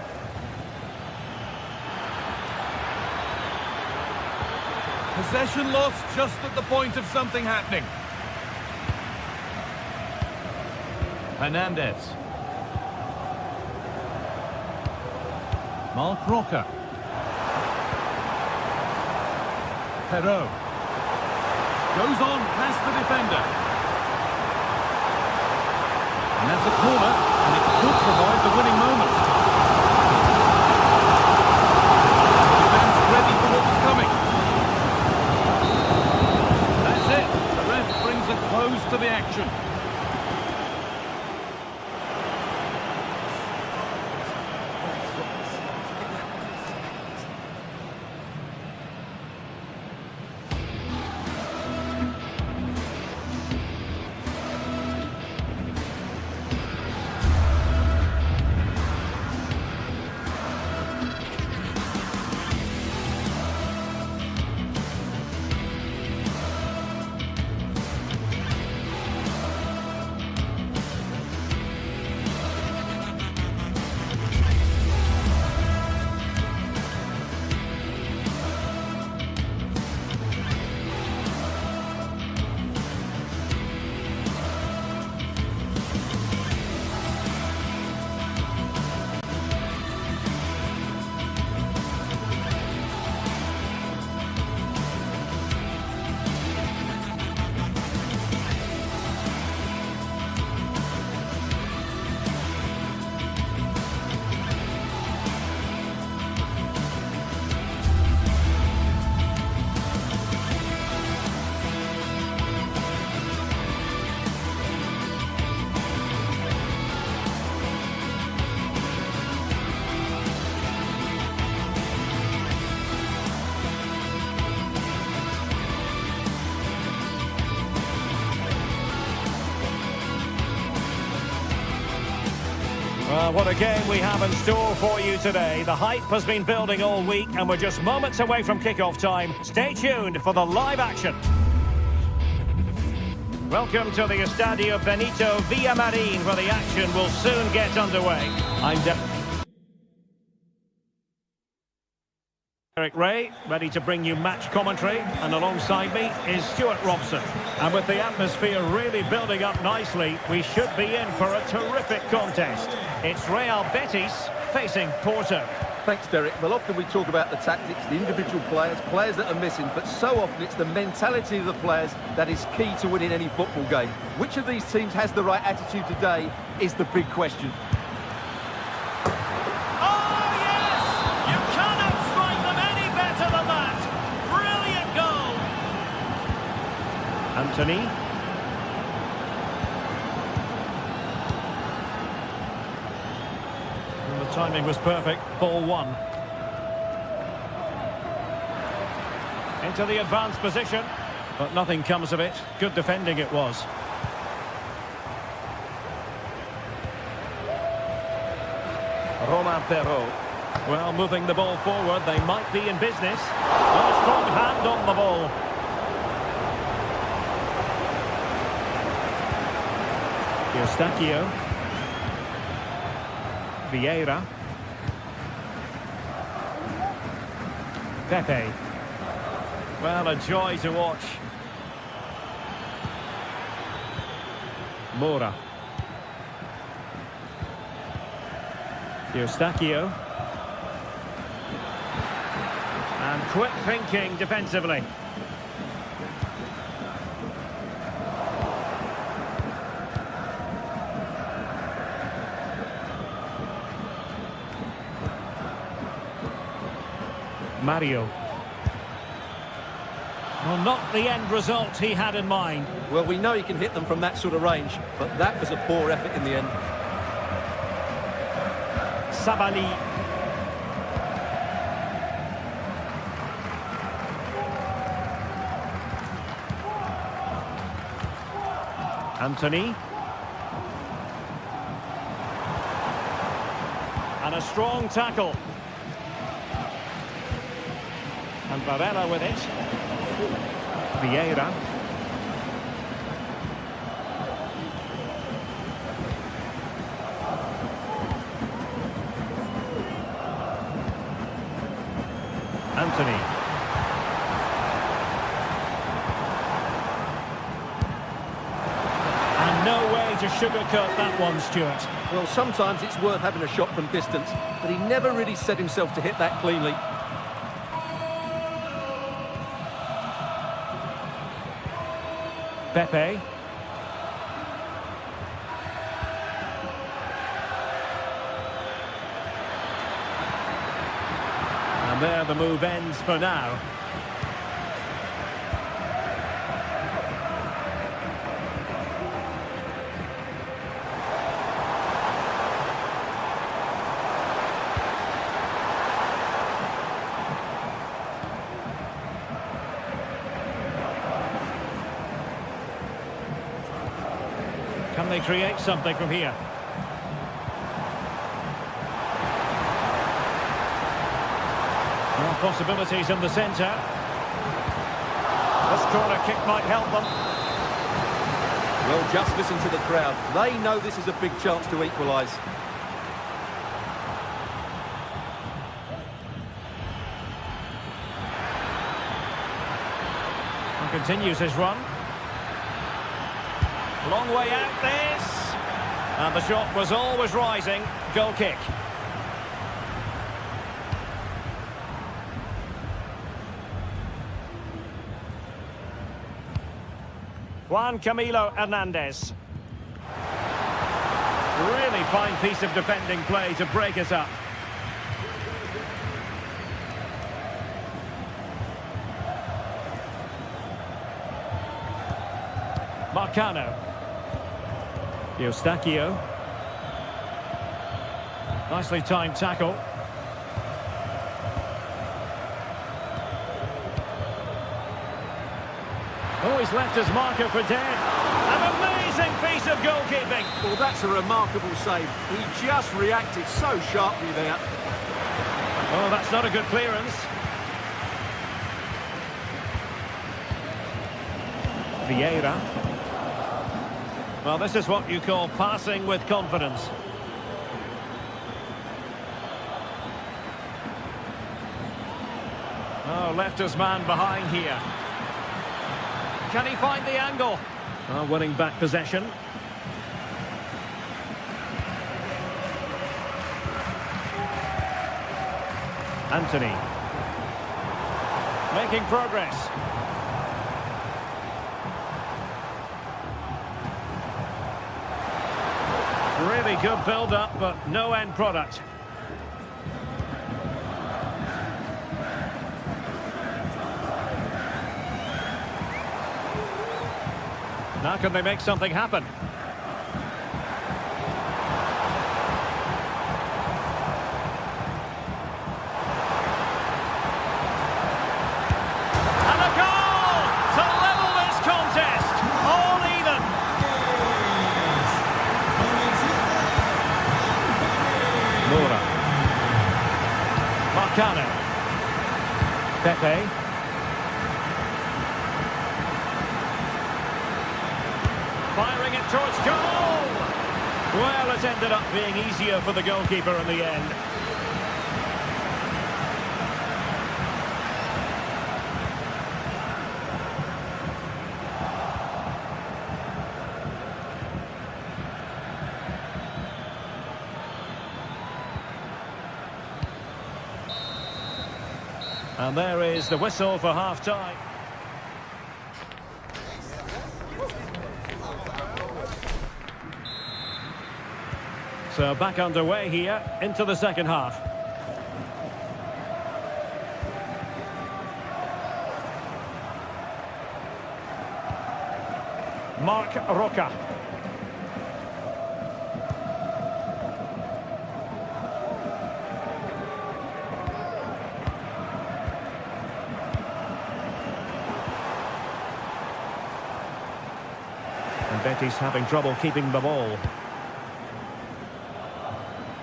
Possession lost just at the point of something happening. Hernandez. Mark Rocker. Perot. Goes on past the defender. And that's a corner, and it could provide the winning moment. Defense ready for what was coming. That's it. The ref brings a close to the action. Well, what a game we have in store for you today. The hype has been building all week and we're just moments away from kickoff time. Stay tuned for the live action. Welcome to the Estadio Benito Villamarin, where the action will soon get underway. I'm Derek Ray, ready to bring you match commentary, and alongside me is Stuart Robson. And with the atmosphere really building up nicely, we should be in for a terrific contest. It's Real Betis facing Porto. Thanks, Derek. Well, often we talk about the tactics, the individual players that are missing, but so often it's the mentality of the players that is key to winning any football game. Which of these teams has the right attitude today is the big question. Anthony. And the timing was perfect. Ball one. Into the advanced position. But nothing comes of it. Good defending it was. Romain Perrault. Well, moving the ball forward, they might be in business. Oh, a strong hand on the ball. Eustachio. Vieira. Pepe. Well, a joy to watch. Moura. Eustachio. And quick thinking defensively. Mario. Well, not the end result he had in mind. Well, we know he can hit them from that sort of range, but that was a poor effort in the end. Sabali. Anthony. And a strong tackle. And Varela with it. Vieira. Anthony. And no way to sugarcoat that one, Stuart. Well, sometimes it's worth having a shot from distance, but he never really set himself to hit that cleanly. Pepe. And there the move ends for now. Can they create something from here? More possibilities in the centre. This corner kick might help them. Well, just listen to the crowd. They know this is a big chance to equalise. And continues his run. Long way out this. And the shot was always rising. Goal kick. Juan Camilo Hernandez. Really fine piece of defending play to break us up. Marcano. Eustachio. Nicely timed tackle. Oh, he's left his marker for dead. An amazing piece of goalkeeping. Well, that's a remarkable save. He just reacted so sharply there. Oh, that's not a good clearance. Vieira. Well, this is what you call passing with confidence. Oh, left his man behind here. Can he find the angle? Oh, winning back possession. Anthony. Making progress. Really good build-up, but no end product. Now can they make something happen? And a goal to level this contest. All even. Moura. Marcano. Pepe. Firing it towards goal! Well, it ended up being easier for the goalkeeper in the end. And there is the whistle for half-time. So back underway here into the second half. Marc Roca. And Betis having trouble keeping the ball.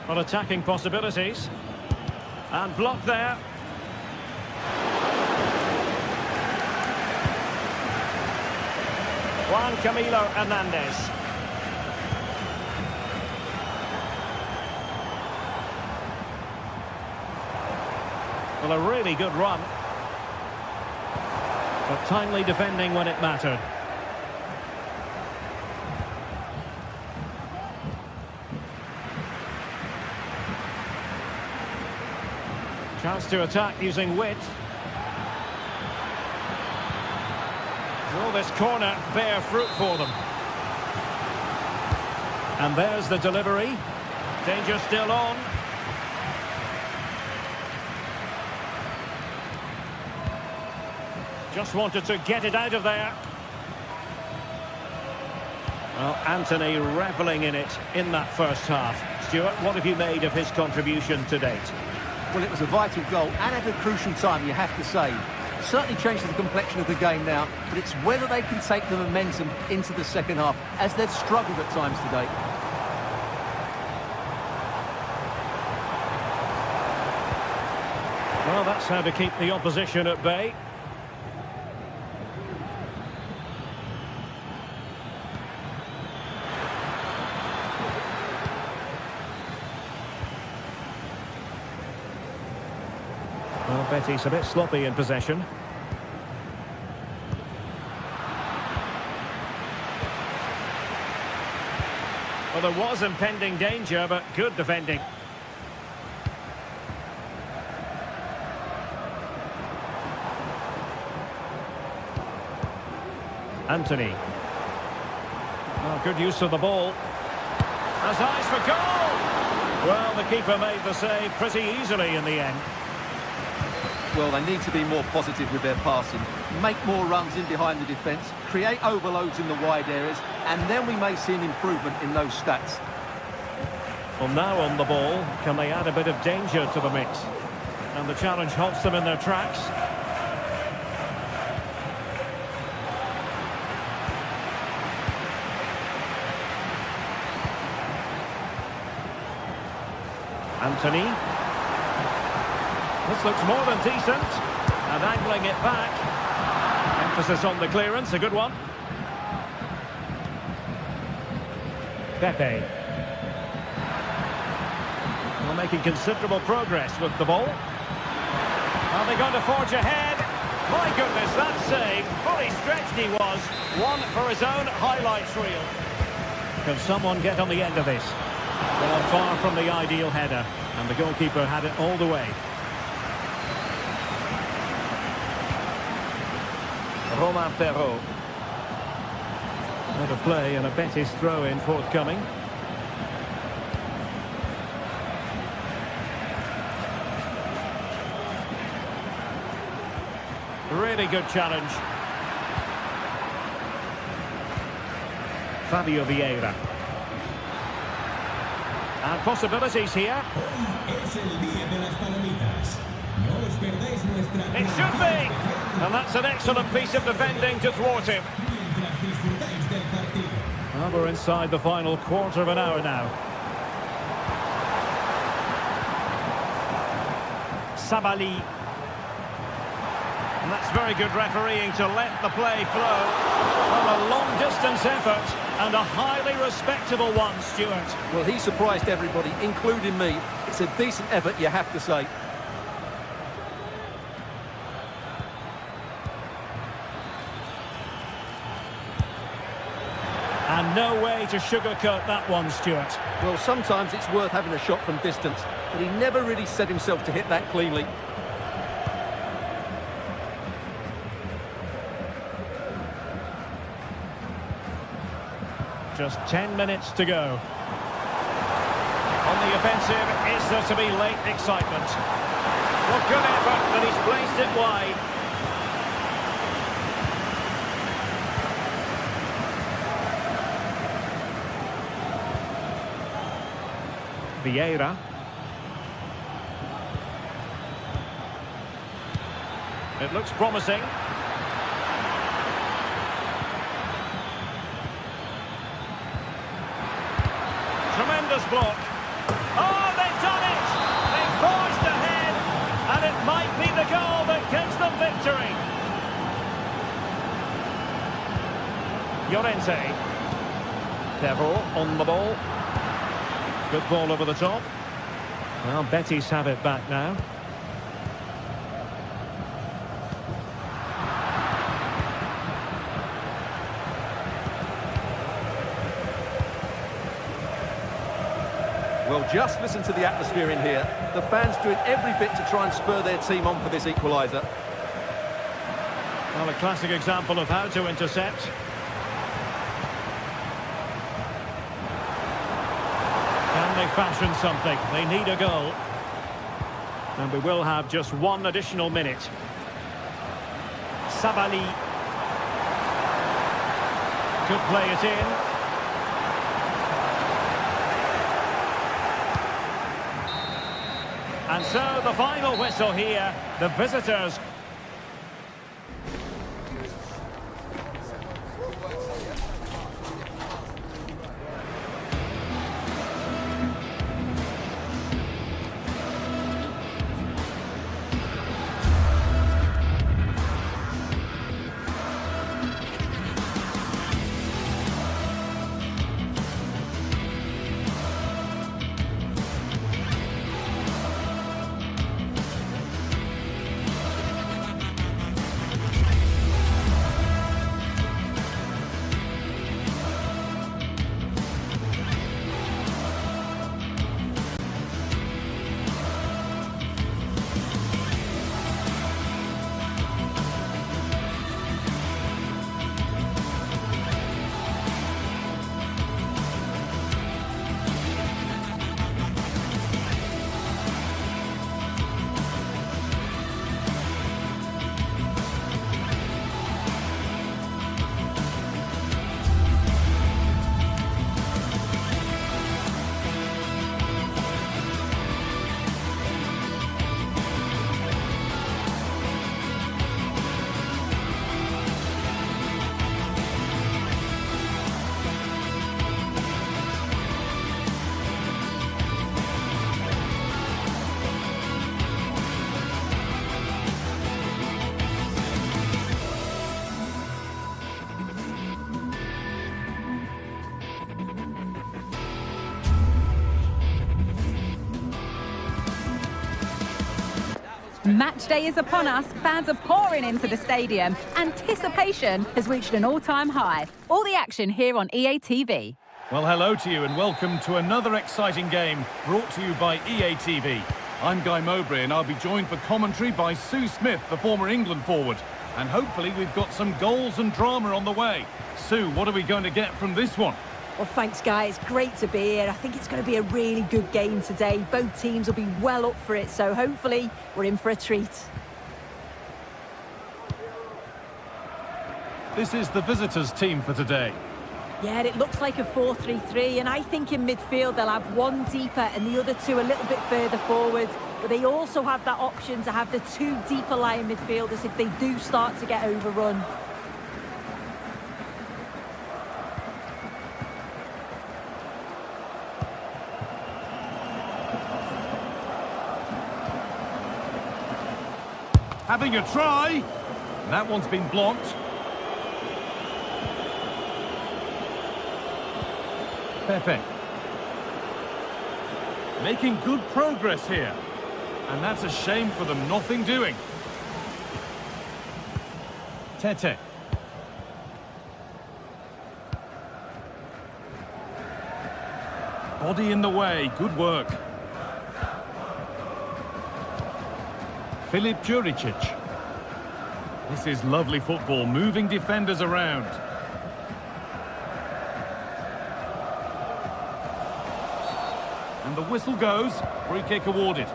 On attacking possibilities. And blocked there. Juan Camilo Hernandez. Well, a really good run. But timely defending when it mattered. Chance to attack using width. Will this corner bear fruit for them? And there's the delivery. Danger still on. Just wanted to get it out of there. Well, Anthony reveling in it in that first half. Stuart, what have you made of his contribution to date? Well, it was a vital goal and at a crucial time, you have to say. Certainly changes the complexion of the game now, but it's whether they can take the momentum into the second half, as they've struggled at times today. Well, that's how to keep the opposition at bay. Well, Betis a bit sloppy in possession. Well, there was impending danger, but good defending. Anthony. Oh, good use of the ball. Has eyes for goal! Well, the keeper made the save pretty easily in the end. Well, they need to be more positive with their passing, make more runs in behind the defence, create overloads in the wide areas, and then we may see an improvement in those stats. Well, now on the ball, can they add a bit of danger to the mix? And the challenge halts them in their tracks. Anthony. This looks more than decent. And angling it back. Emphasis on the clearance, a good one. Pepe. Well, making considerable progress with the ball. Are they going to forge ahead? My goodness, that save. Fully stretched he was. One for his own highlights reel. Can someone get on the end of this? Well, far from the ideal header. And the goalkeeper had it all the way. Romain Perrault. Out of play and a Betis throw-in forthcoming. Really good challenge. Fabio Vieira. And possibilities here. Es el día de las palomitas. No os perdáis nuestra... It should be! And that's an excellent piece of defending to thwart him. Mientras disfrutáis del partido. Well, we're inside the final quarter of an hour now. Sabali. And that's very good refereeing to let the play flow. Well, a long-distance effort and a highly respectable one, Stuart. Well, he surprised everybody, including me. It's a decent effort, you have to say. And no way to sugarcoat that one, Stuart. Well, sometimes it's worth having a shot from distance, but he never really set himself to hit that cleanly. Just 10 minutes to go. On the offensive, is there to be late excitement? Well, good effort, but he's placed it wide. Vieira. It looks promising. Tremendous block. Oh, they've done it! They've forged ahead, and it might be the goal that gives them victory. Llorente. Perrault on the ball. Good ball over the top. Well, Betis have it back now. Well, just listen to the atmosphere in here. The fans doing every bit to try and spur their team on for this equaliser. Well, a classic example of how to intercept. Can they fashion something? They need a goal. And we will have just one additional minute. Sabali. Could play it in. And so the final whistle here, the visitors. Match day is upon us. Fans are pouring into the stadium. Anticipation has reached an all-time high. All the action here on EA TV. Well, hello to you and welcome to another exciting game brought to you by EA TV. I'm Guy Mowbray and I'll be joined for commentary by Sue Smith, the former England forward. And hopefully we've got some goals and drama on the way. Sue, what are we going to get from this one? Well, thanks, Guy. It's great to be here. I think it's going to be a really good game today. Both teams will be well up for it, so hopefully we're in for a treat. This is the visitors' team for today. Yeah, it looks like a 4-3-3, and I think in midfield they'll have one deeper and the other two a little bit further forward. But they also have that option to have the two deeper lying midfielders if they do start to get overrun. Having a try. That one's been blocked. Pepe. Making good progress here. And that's a shame for them, nothing doing. Tete. Body in the way, good work. Filip Juricic. This is lovely football, moving defenders around. And the whistle goes, free kick awarded.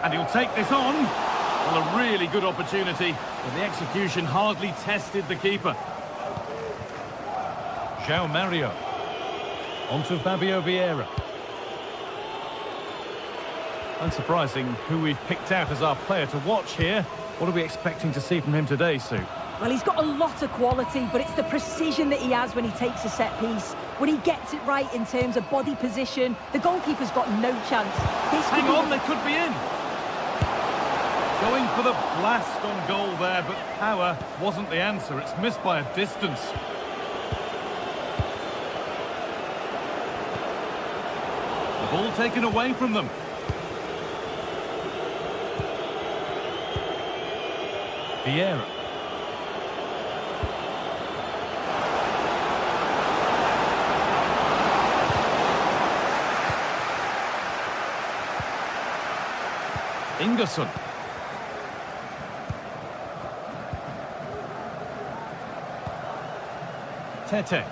And he'll take this on. Well, a really good opportunity, but the execution hardly tested the keeper. João Mario. On to Fabio Vieira. Unsurprising who we've picked out as our player to watch here. What are we expecting to see from him today, Sue? Well, he's got a lot of quality, but it's the precision that he has when he takes a set piece. When he gets it right in terms of body position, the goalkeeper's got no chance. Hang on, they could be in. Going for the blast on goal there, but power wasn't the answer. It's missed by a distance. The ball taken away from them. Vieira. Ingerson. Tete.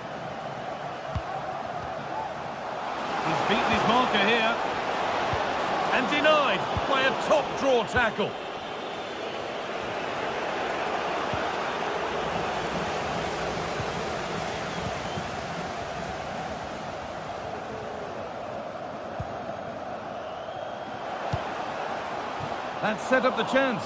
He's beaten his marker here. And denied by a top draw tackle. That set up the chance.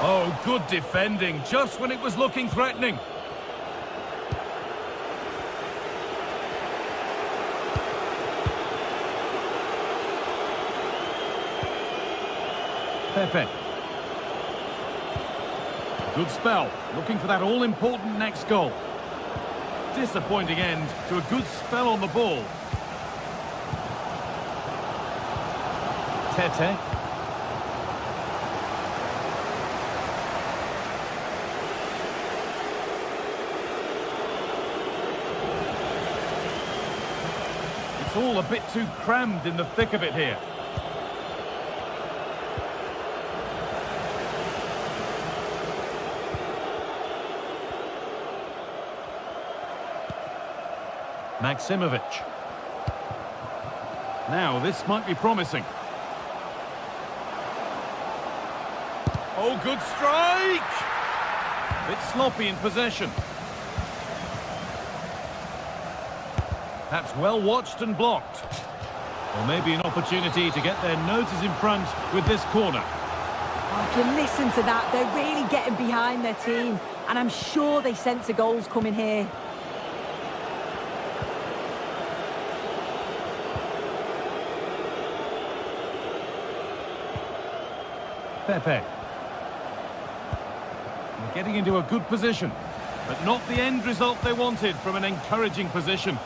Oh, good defending, just when it was looking threatening. Pepe. Good spell, looking for that all-important next goal. Disappointing end to a good spell on the ball. Tete. It's all a bit too crammed in the thick of it here. Maximovic. Now, this might be promising. Oh, good strike! Bit sloppy in possession. That's well watched and blocked. Or maybe an opportunity to get their noses in front with this corner. Oh, if you listen to that, they're really getting behind their team. And I'm sure they sense a goal's coming here. Pepe. They're getting into a good position, but not the end result they wanted from an encouraging position.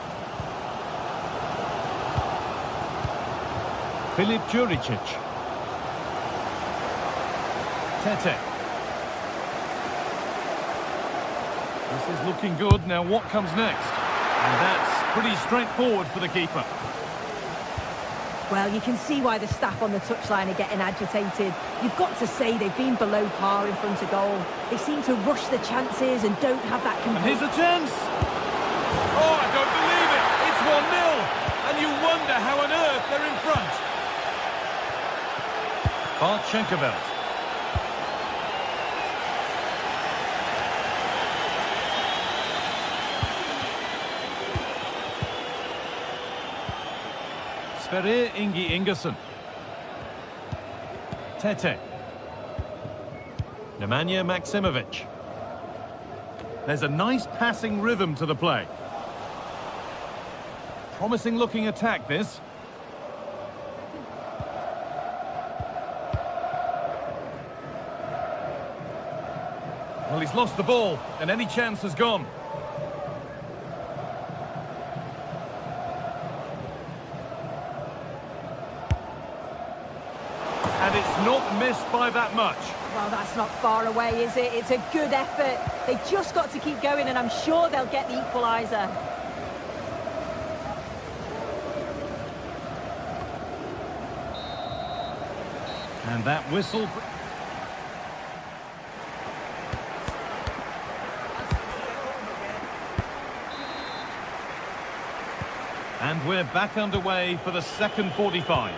Filip Juricic. Tete. This is looking good. Now what comes next? And that's pretty straightforward for the keeper. Well, you can see why the staff on the touchline are getting agitated. You've got to say they've been below par in front of goal. They seem to rush the chances and don't have that And here's a chance. Oh, I don't believe it. It's 1-0. And you wonder how on earth they're in front. Bartchenkovelt. Sverrir Ingi Ingersson. Tete. Nemanja Maksimovic. There's a nice passing rhythm to the play. Promising looking attack, this. Well, he's lost the ball, and any chance has gone. And it's not missed by that much. Well, that's not far away, is it? It's a good effort. They've just got to keep going, and I'm sure they'll get the equaliser. And that whistle... And we're back underway for the second 45.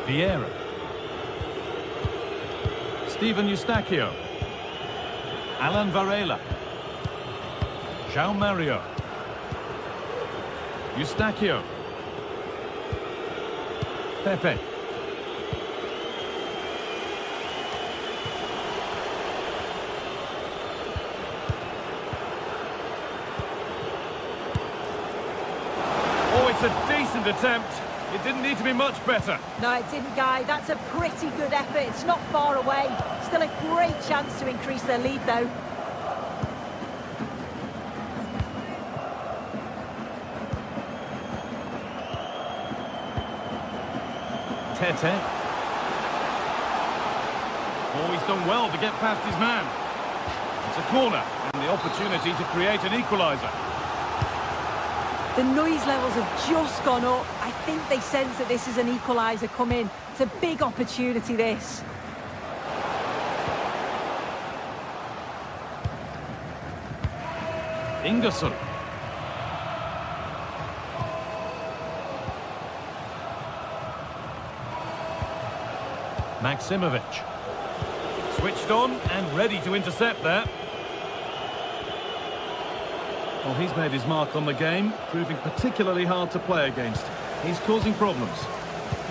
Vieira. Steven Eustachio. Alan Varela. João Mario. Eustachio. Pepe. Oh, it's a decent attempt. It didn't need to be much better. No, it didn't, Guy. That's a pretty good effort. It's not far away. Still a great chance to increase their lead, though. Tete. Oh, he's done well to get past his man. It's a corner and the opportunity to create an equaliser. The noise levels have just gone up. I think they sense that this is an equaliser coming. It's a big opportunity, this. Ingersson. Maksimovic. Switched on and ready to intercept there. Well, he's made his mark on the game, proving particularly hard to play against. He's causing problems.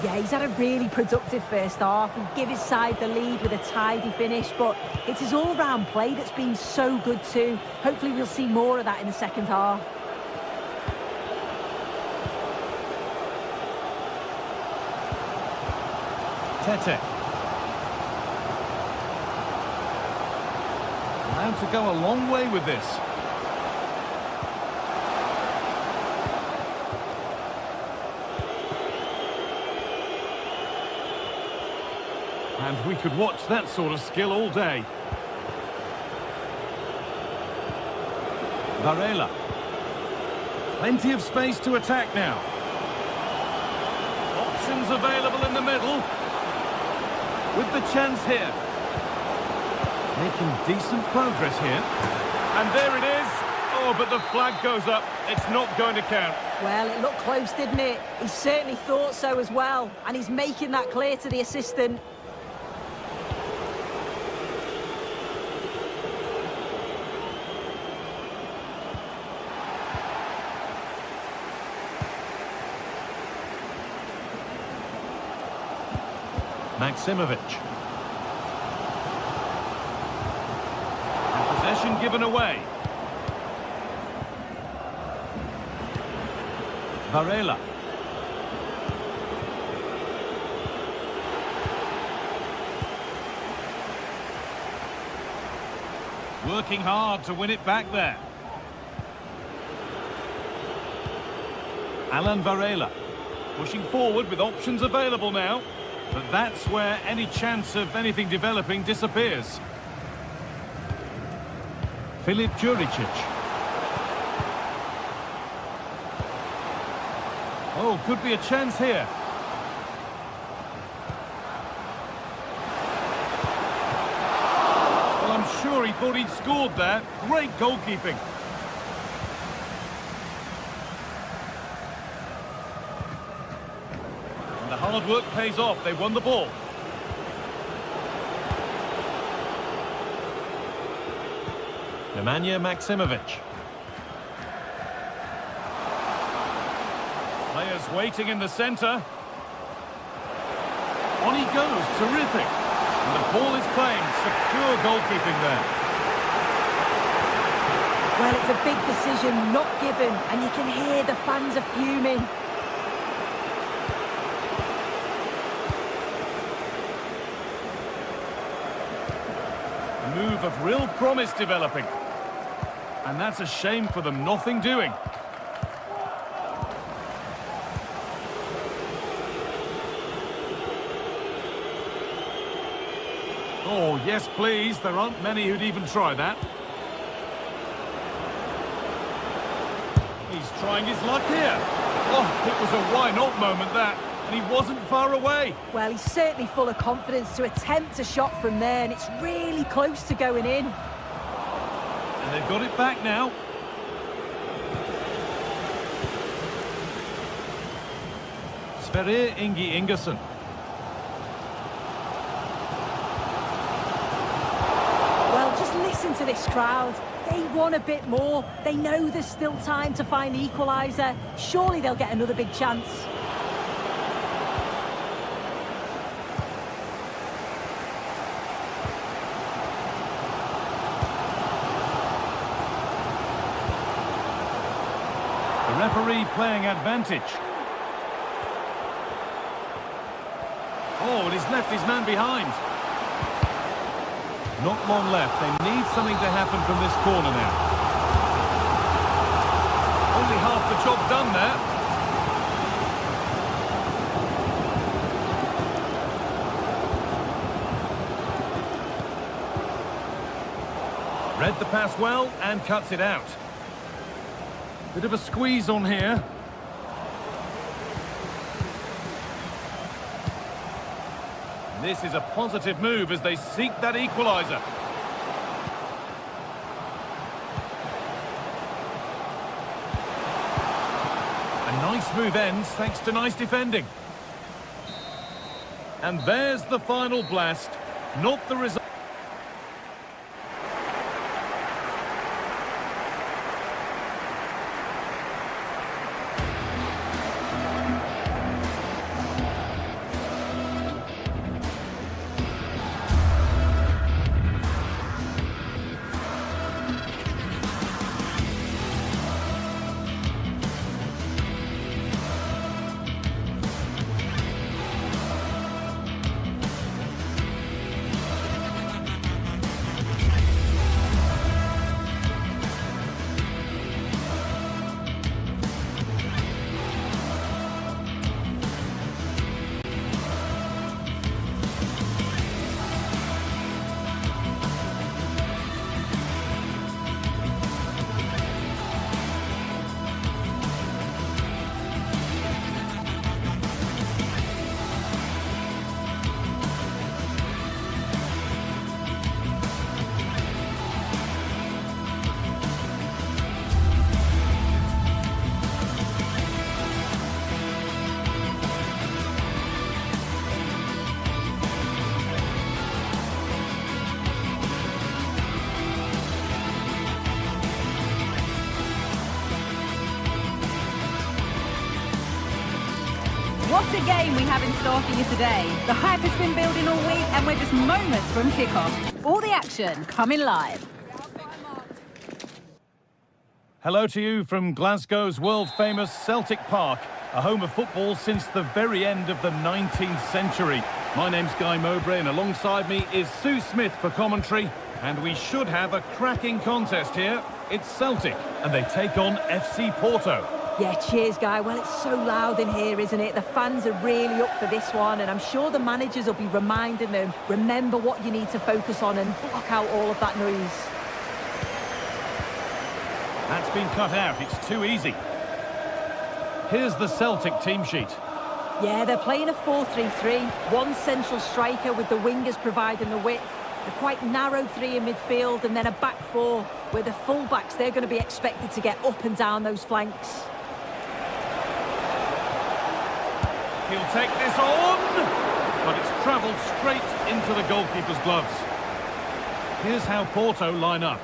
Yeah, he's had a really productive first half and give his side the lead with a tidy finish, but it's his all-round play that's been so good too. Hopefully we'll see more of that in the second half. Tete. Allowed to go a long way with this. And we could watch that sort of skill all day. Varela. Plenty of space to attack now. Options available in the middle. With the chance here. Making decent progress here. And there it is. Oh, but the flag goes up. It's not going to count. Well, it looked close, didn't it? He certainly thought so as well. And he's making that clear to the assistant. Maksimovic. And possession given away. Varela. Working hard to win it back there. Alan Varela. Pushing forward with options available now. But that's where any chance of anything developing disappears. Filip Juricic. Oh, could be a chance here. Well, I'm sure he thought he'd scored there. Great goalkeeping. And the hard work pays off. They won the ball. Nemanja Maksimovic. Players waiting in the centre. On he goes, terrific. And the ball is claimed, secure goalkeeping there. Well, it's a big decision, not given, and you can hear the fans are fuming. A move of real promise developing. And that's a shame for them, nothing doing. Oh, yes, please. There aren't many who'd even try that. He's trying his luck here. Oh, it was a why-not moment, that. And he wasn't far away. Well, he's certainly full of confidence to attempt a shot from there, and it's really close to going in. And they've got it back now. Sverrir Ingi Ingersson. Well, just listen to this crowd. They want a bit more. They know there's still time to find the equaliser. Surely they'll get another big chance. The referee playing advantage. Oh, and he's left his man behind. Not long left. They need something to happen from this corner now. Only half the job done there. Read the pass well and cuts it out. Bit of a squeeze on here. This is a positive move as they seek that equaliser. A nice move ends thanks to nice defending. And there's the final blast. Not the result. What a game we have in store for you today. The hype has been building all week and we're just moments from kickoff. All the action coming live. Hello to you from Glasgow's world-famous Celtic Park, a home of football since the very end of the 19th century. My name's Guy Mowbray, and alongside me is Sue Smith for commentary. And we should have a cracking contest here. It's Celtic, and they take on FC Porto. Yeah, cheers, Guy. Well, it's so loud in here, isn't it? The fans are really up for this one, and I'm sure the managers will be reminding them, remember what you need to focus on and block out all of that noise. That's been cut out. It's too easy. Here's the Celtic team sheet. Yeah, they're playing a 4-3-3. One central striker with the wingers providing the width. A quite narrow three in midfield, and then a back four where the full-backs, they're going to be expected to get up and down those flanks. He'll take this on, but it's travelled straight into the goalkeeper's gloves. Here's how Porto line up.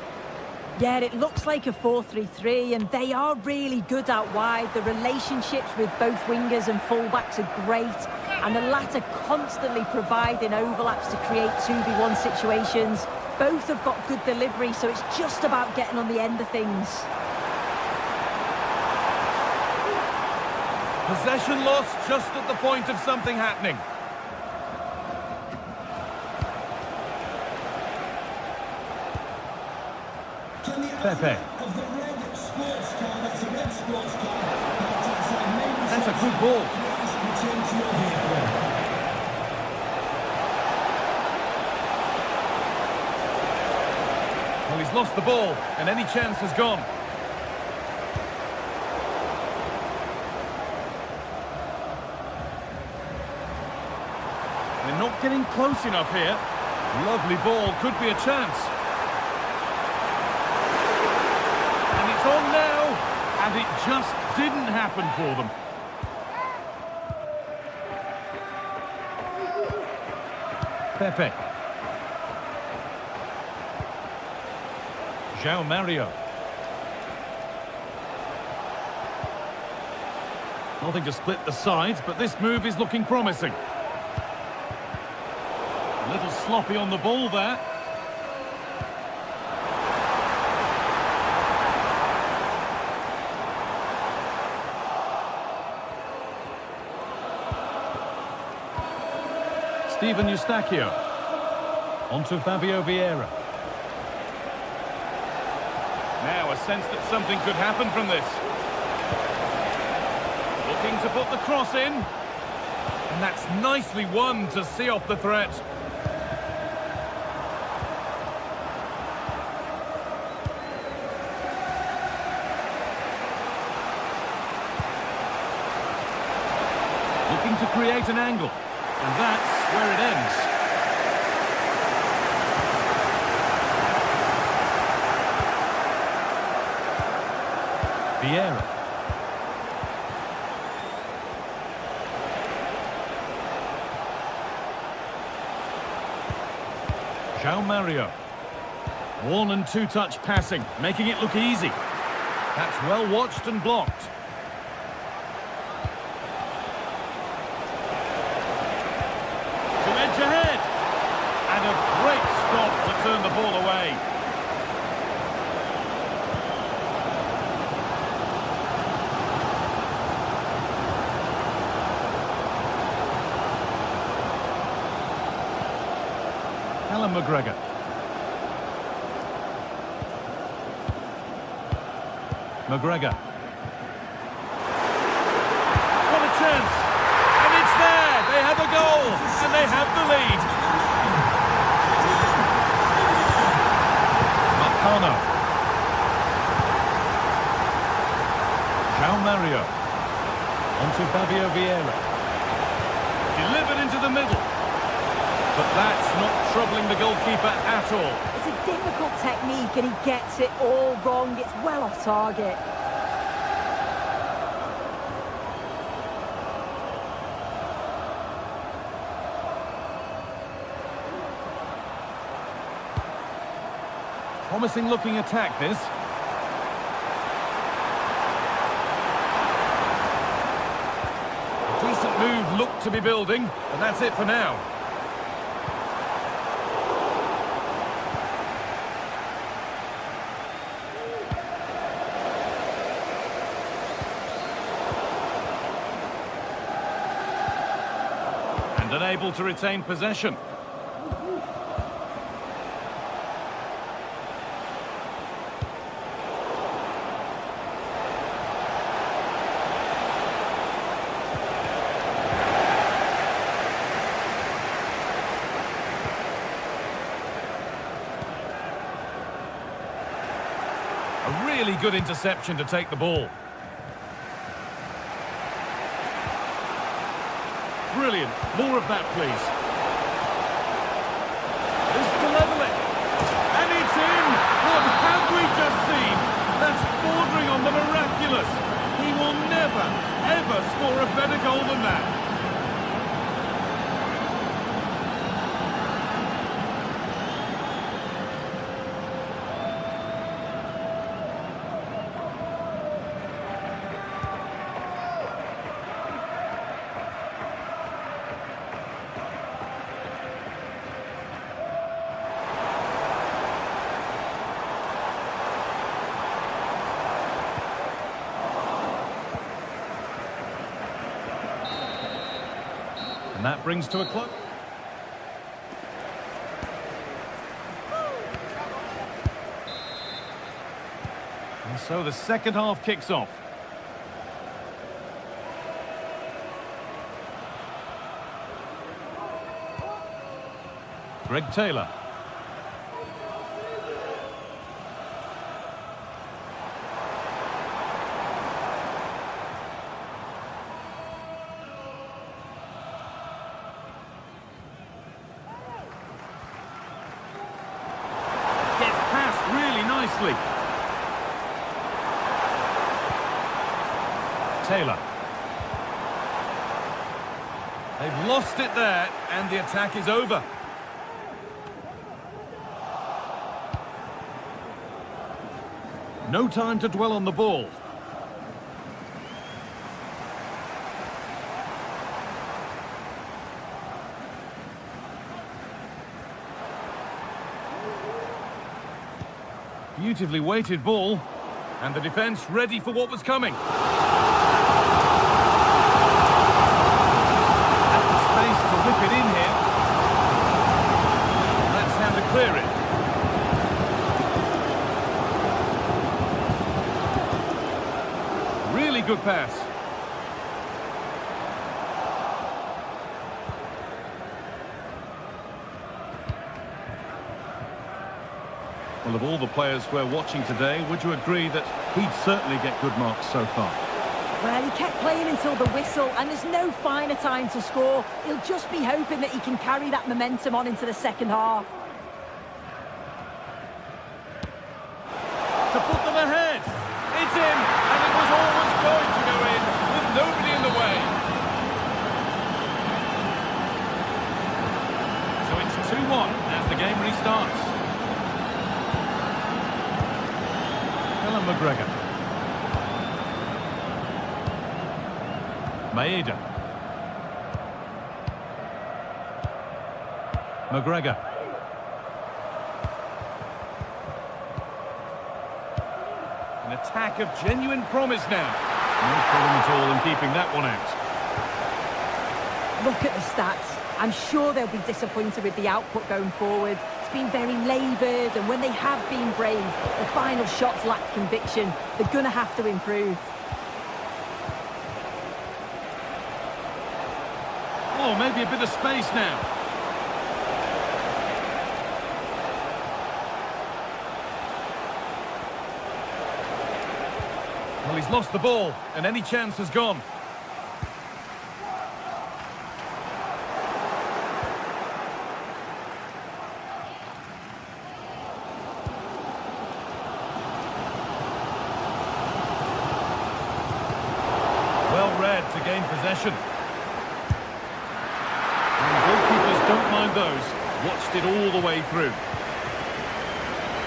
Yeah, it looks like a 4-3-3, and they are really good out wide. The relationships with both wingers and full-backs are great, and the latter constantly providing overlaps to create 2v1 situations. Both have got good delivery, so it's just about getting on the end of things. Possession lost just at the point of something happening. Pepe. That's a good ball. Well, he's lost the ball, and any chance has gone. They're not getting close enough here. Lovely ball, could be a chance. On now, and it just didn't happen for them. Pepe. João Mario. Nothing to split the sides, but this move is looking promising. A little sloppy on the ball there. Steven Eustachio. Onto Fabio Vieira. Now a sense that something could happen from this. Looking to put the cross in. And that's nicely won to see off the threat. Looking to create an angle. And that's where it ends. Vieira. João Mario. One and two touch passing, making it look easy. That's well watched and blocked. Ahead, and a great stop to turn the ball away. Callum McGregor. McGregor. What a chance! And it's there! They have a goal! And they have the lead. Marcano. João Mario. Onto Fabio Vieira. Delivered into the middle. But that's not troubling the goalkeeper at all. It's a difficult technique, and he gets it all wrong. It's well off target. Promising looking attack, this. A decent move looked to be building, but that's it for now. unable to retain possession. A really good interception to take the ball. Brilliant. More of that, please. This to level it. And it's in! What have we just seen? That's bordering on the miraculous. He will never, ever score a better goal than that. And that brings to a close. And so the second half kicks off. Greg Taylor. Taylor. They've lost it there, and the attack is over. No time to dwell on the ball. Beautifully weighted ball, and the defence ready for what was coming. Has the space to whip it in here. That's how to clear it. Really good pass. Well, of all the players we're watching today, would you agree that he'd certainly get good marks so far? Well, he kept playing until the whistle, and there's no finer time to score. He'll just be hoping that he can carry that momentum on into the second half. To put them ahead. It's in, and it was always going to go in, with nobody in the way. So it's 2-1 as the game restarts. McGregor. Maeda. McGregor. An attack of genuine promise now. No problem at all in keeping that one out. Look at the stats. I'm sure they'll be disappointed with the output going forward. It's been very laboured, and when they have been brave, the final shots lacked conviction. They're going to have to improve. Oh, maybe a bit of space now. Well, he's lost the ball, and any chance has gone. To gain possession. And goalkeepers don't mind those. Watched it all the way through.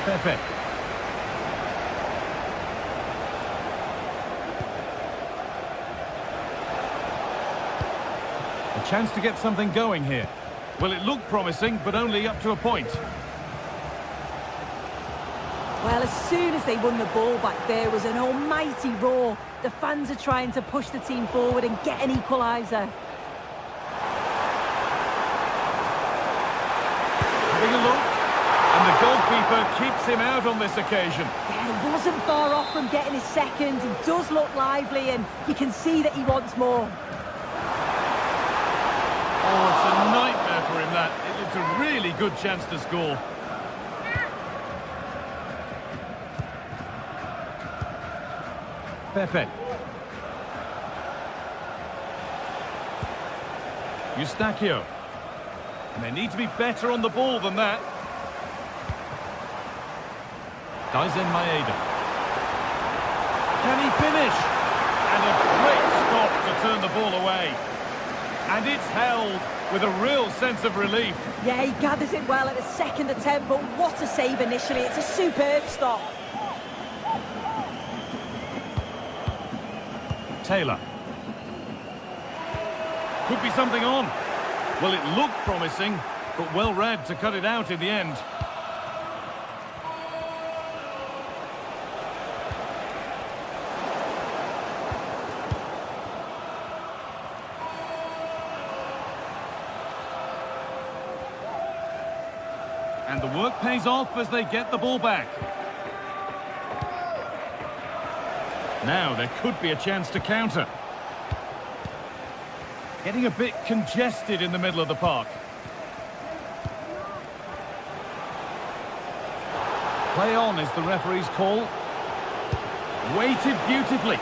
Pepe. A chance to get something going here. Well, it looked promising, but only up to a point. Well, as soon as they won the ball back, there was an almighty roar. The fans are trying to push the team forward and get an equaliser. Having a look. And the goalkeeper keeps him out on this occasion. Yeah, he wasn't far off from getting his second. He does look lively, and you can see that he wants more. Oh, it's a nightmare for him, that. It's a really good chance to score. Pepe. Eustachio. And they need to be better on the ball than that. Daisen Maeda. Can he finish? And a great stop to turn the ball away. And it's held with a real sense of relief. Yeah, he gathers it well at the second attempt, but what a save initially. It's a superb stop. Taylor. Could be something on. Well, it looked promising, but well read to cut it out in the end. And the work pays off as they get the ball back. Now there could be a chance to counter. Getting a bit congested in the middle of the park. Play on is the referee's call. Weighted beautifully.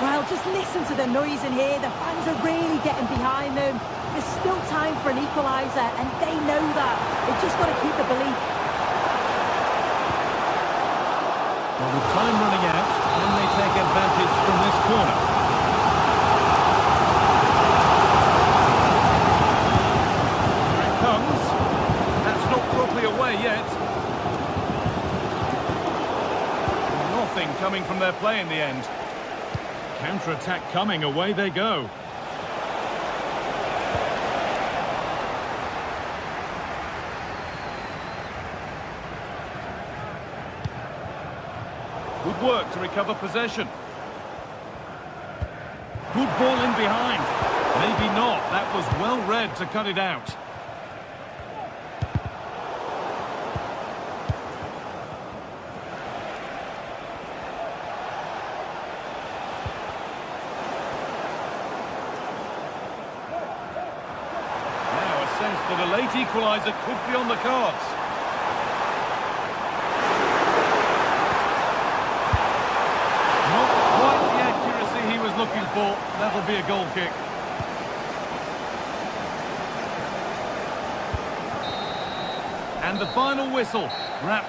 Well, just listen to the noise in here. The fans are really getting behind them. There's still time for an equaliser, and they know that. They've just got to keep the belief. Well, with time running out, can they take advantage from this corner? Here it comes. That's not properly away yet. Nothing coming from their play in the end. Counter-attack coming, away they go. Good work to recover possession. Good ball in behind. Maybe not. That was well read to cut it out. Now a sense that a late equaliser could be on the cards. Looking for, that'll be a goal kick. And the final whistle. Wrap.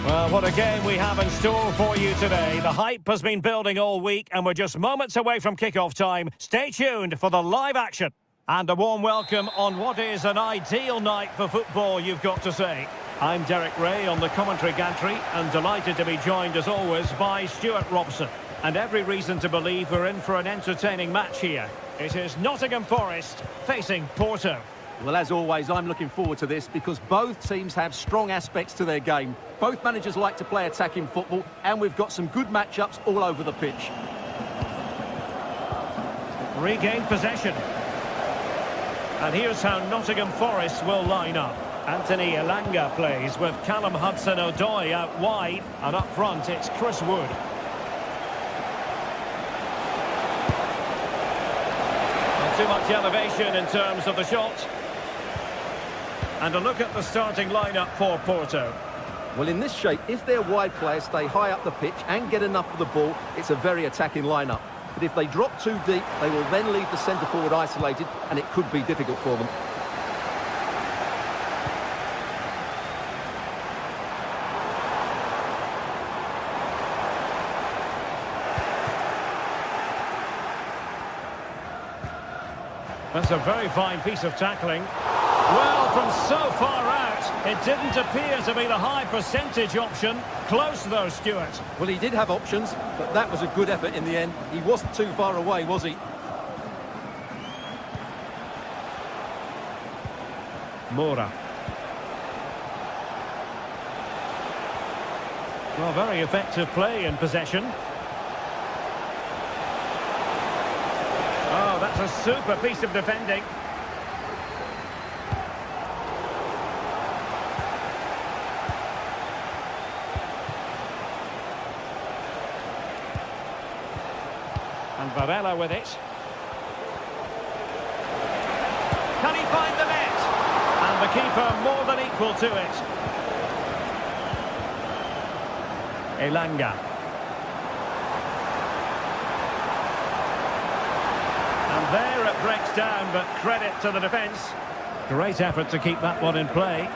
Well, what a game we have in store for you today. The hype has been building all week and we're just moments away from kick-off time. Stay tuned for the live action. And a warm welcome on what is an ideal night for football, you've got to say. I'm Derek Ray on the commentary gantry and delighted to be joined as always by Stuart Robson. And every reason to believe we're in for an entertaining match here. It is Nottingham Forest facing Porto. Well, as always, I'm looking forward to this because both teams have strong aspects to their game. Both managers like to play attacking football, and we've got some good matchups all over the pitch. Regained possession. And here's how Nottingham Forest will line up. Anthony Elanga plays with Callum Hudson-Odoi out wide, and up front it's Chris Wood. Not too much elevation in terms of the shot. And a look at the starting lineup for Porto. Well, in this shape, if their wide players stay high up the pitch and get enough of the ball, it's a very attacking lineup. But if they drop too deep, they will then leave the centre-forward isolated, and it could be difficult for them. That's a very fine piece of tackling. Well, from so far out, it didn't appear to be the high percentage option. Close though, Stuart. Well, he did have options, but that was a good effort in the end. He wasn't too far away, was he? Moura. Well, very effective play in possession. Oh, that's a super piece of defending. And Varela with it. Can he find the net? And the keeper more than equal to it. Elanga. And there it breaks down, but credit to the defence. Great effort to keep that one in play.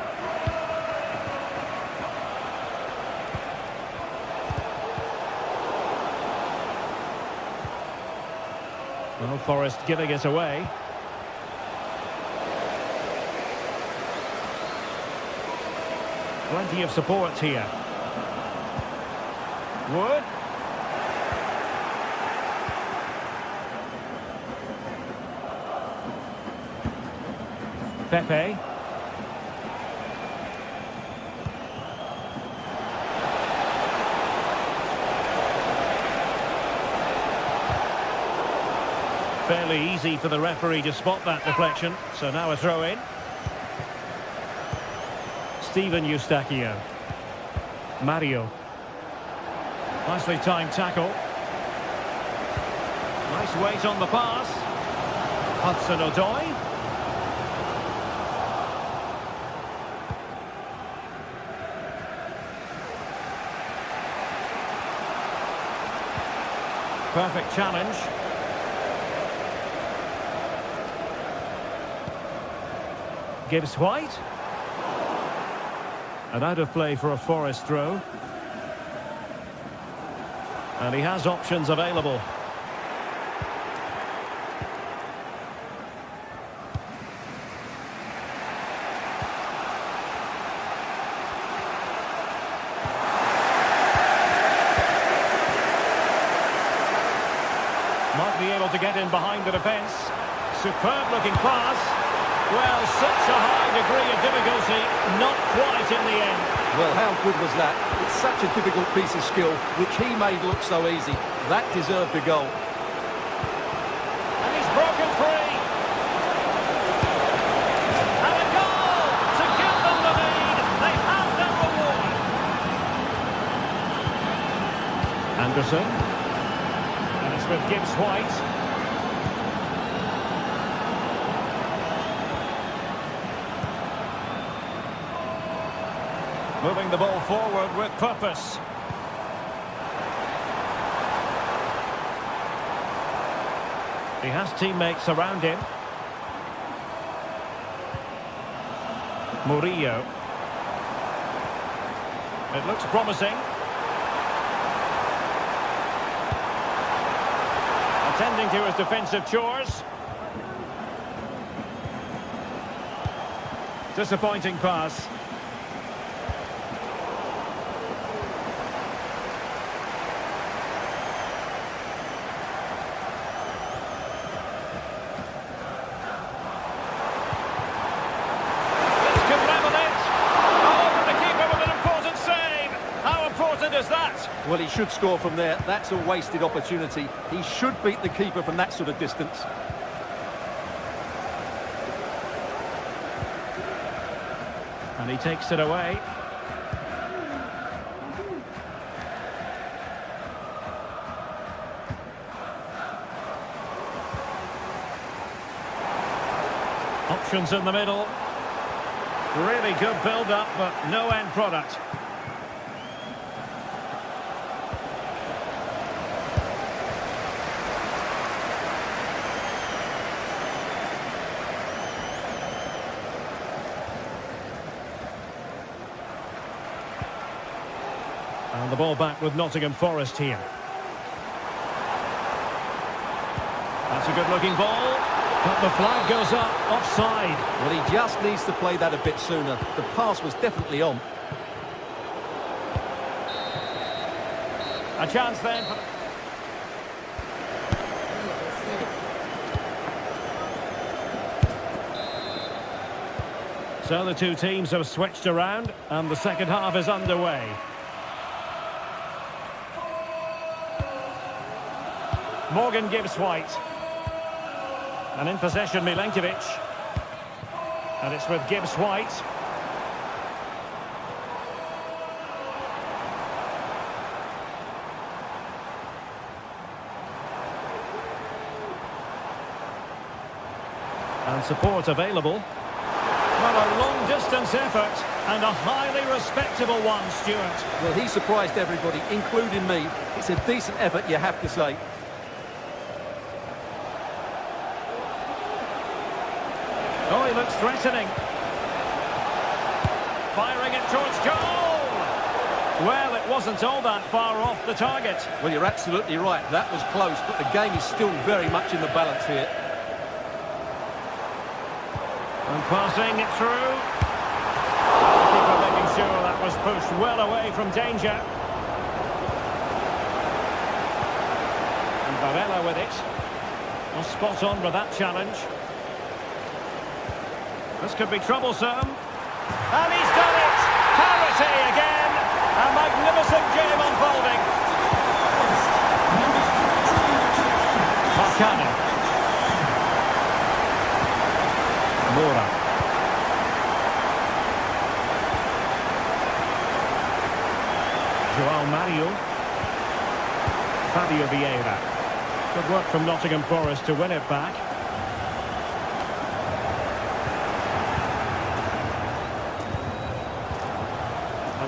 Well, Forest giving it away. Plenty of support here. Wood. Pepe. Fairly easy for the referee to spot that deflection. So now a throw in. Steven Eustachio. Mario. Nicely timed tackle. Nice weight on the pass. Hudson-Odoi. Perfect challenge. Gibbs White. And out of play for a Forest throw. And he has options available. Might be able to get in behind the defence. Superb looking pass. Well, such a high degree of difficulty, not quite in the end. Well, how good was that? It's such a difficult piece of skill, which he made look so easy. That deserved a goal. And he's broken free. And a goal to give them the lead. They have their reward. Anderson. And it's with Gibbs White. Moving the ball forward with purpose. He has teammates around him. Murillo. It looks promising. Attending to his defensive chores. Disappointing pass. This could level it. Oh, but the keeper with an important save. How important is that? Well, he should score from there. That's a wasted opportunity. He should beat the keeper from that sort of distance. And he takes it away. Options in the middle. Really good build-up, but no end product. And the ball back with Nottingham Forest here. That's a good-looking ball. But the flag goes up, offside. Well, he just needs to play that a bit sooner. The pass was definitely on. A chance then. So the two teams have switched around, and the second half is underway. Morgan gives White. And in possession, Milenkovic. And it's with Gibbs White. And support available. Well, a long-distance effort and a highly respectable one, Stuart. Well, he surprised everybody, including me. It's a decent effort, you have to say. Oh, he looks threatening. Firing it towards goal. Well, it wasn't all that far off the target. Well, you're absolutely right. That was close, but the game is still very much in the balance here. And passing it through. The keeper making sure that was pushed well away from danger. And Varela with it. Well, spot on with that challenge. This could be troublesome. And he's done it! Parity again! A magnificent game unfolding. Marcano. Mora. João Mario. Fabio Vieira. Good work from Nottingham Forest to win it back.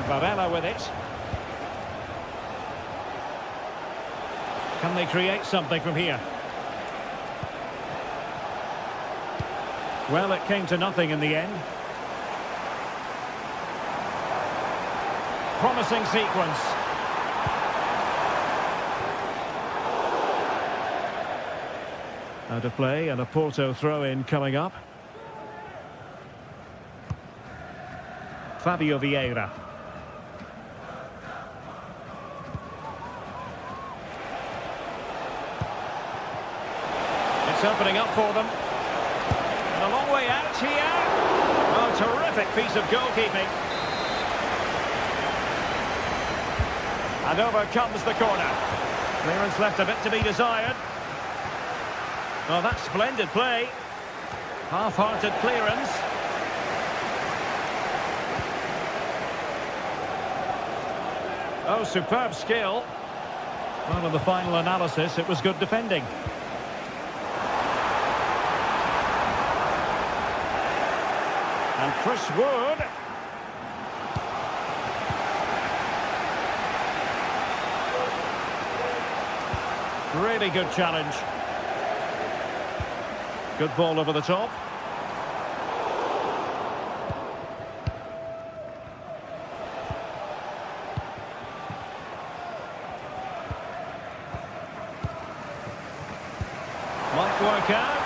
Varela with it. Can they create something from here? Well, it came to nothing in the end. Promising sequence. Out of play and a Porto throw-in coming up. Fabio Vieira. It's opening up for them. And a long way out here. Oh, terrific piece of goalkeeping. And over comes the corner. Clearance left a bit to be desired. Oh, that's splendid play. Half-hearted clearance. Oh, superb skill. Well, in the final analysis, it was good defending. And Chris Wood. Really good challenge. Good ball over the top. Might work out.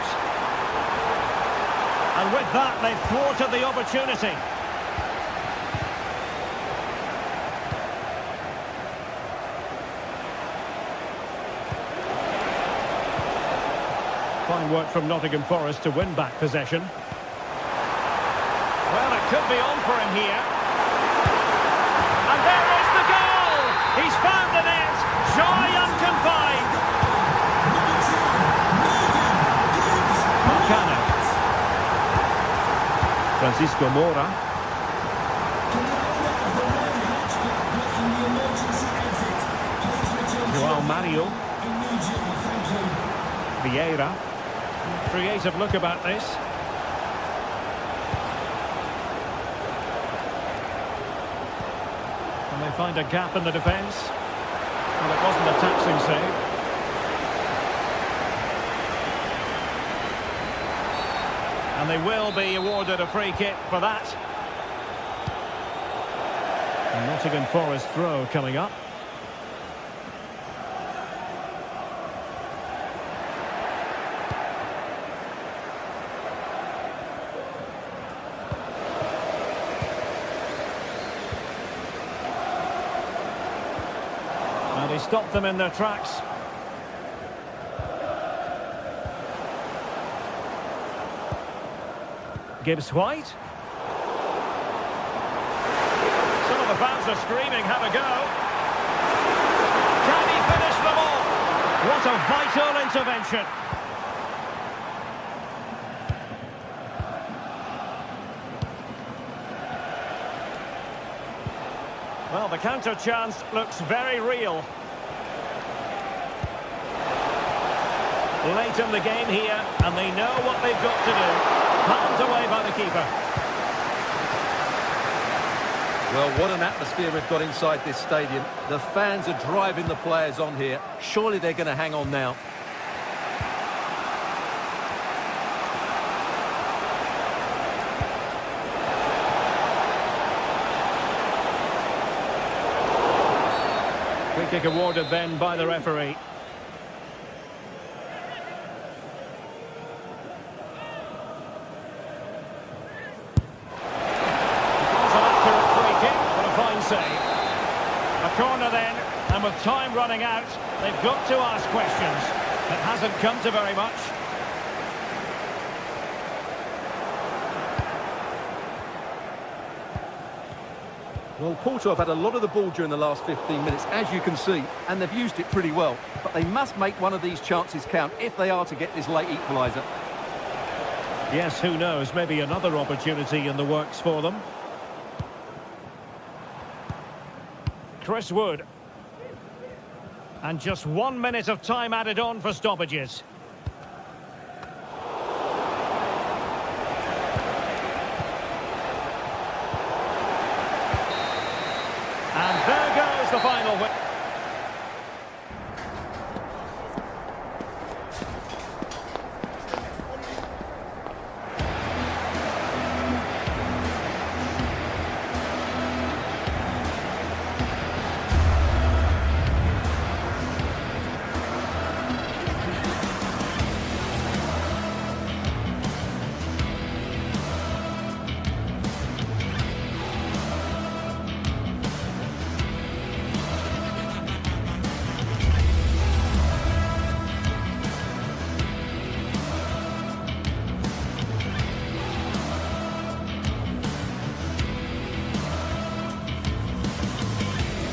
A And with that, they've thwarted the opportunity. Fine work from Nottingham Forest to win back possession. Well, it could be on for him here. And there is the goal! He's found the net! Joy unconfined! Marcano. Francisco Mora. Joao Mario. Vieira. Creative look about this. And they find a gap in the defence. Well, it wasn't a taxing save. And they will be awarded a free kick for that. And Nottingham Forest throw coming up. And he stopped them in their tracks. Gibbs White. Some of the fans are screaming, have a go. Can he finish them off? What a vital intervention. Well, the counter chance looks very real. Late in the game here, and they know what they've got to do. Palmed away by the keeper. Well, what an atmosphere we've got inside this stadium. The fans are driving the players on here. Surely they're going to hang on now. Free kick awarded then by the referee. Save. A corner then, and with time running out, they've got to ask questions. It hasn't come to very much. Well, Porto have had a lot of the ball during the last 15 minutes, as you can see, and they've used it pretty well. But they must make one of these chances count if they are to get this late equaliser. Yes, who knows, maybe another opportunity in the works for them. Chris Wood. And just 1 minute of time added on for stoppages.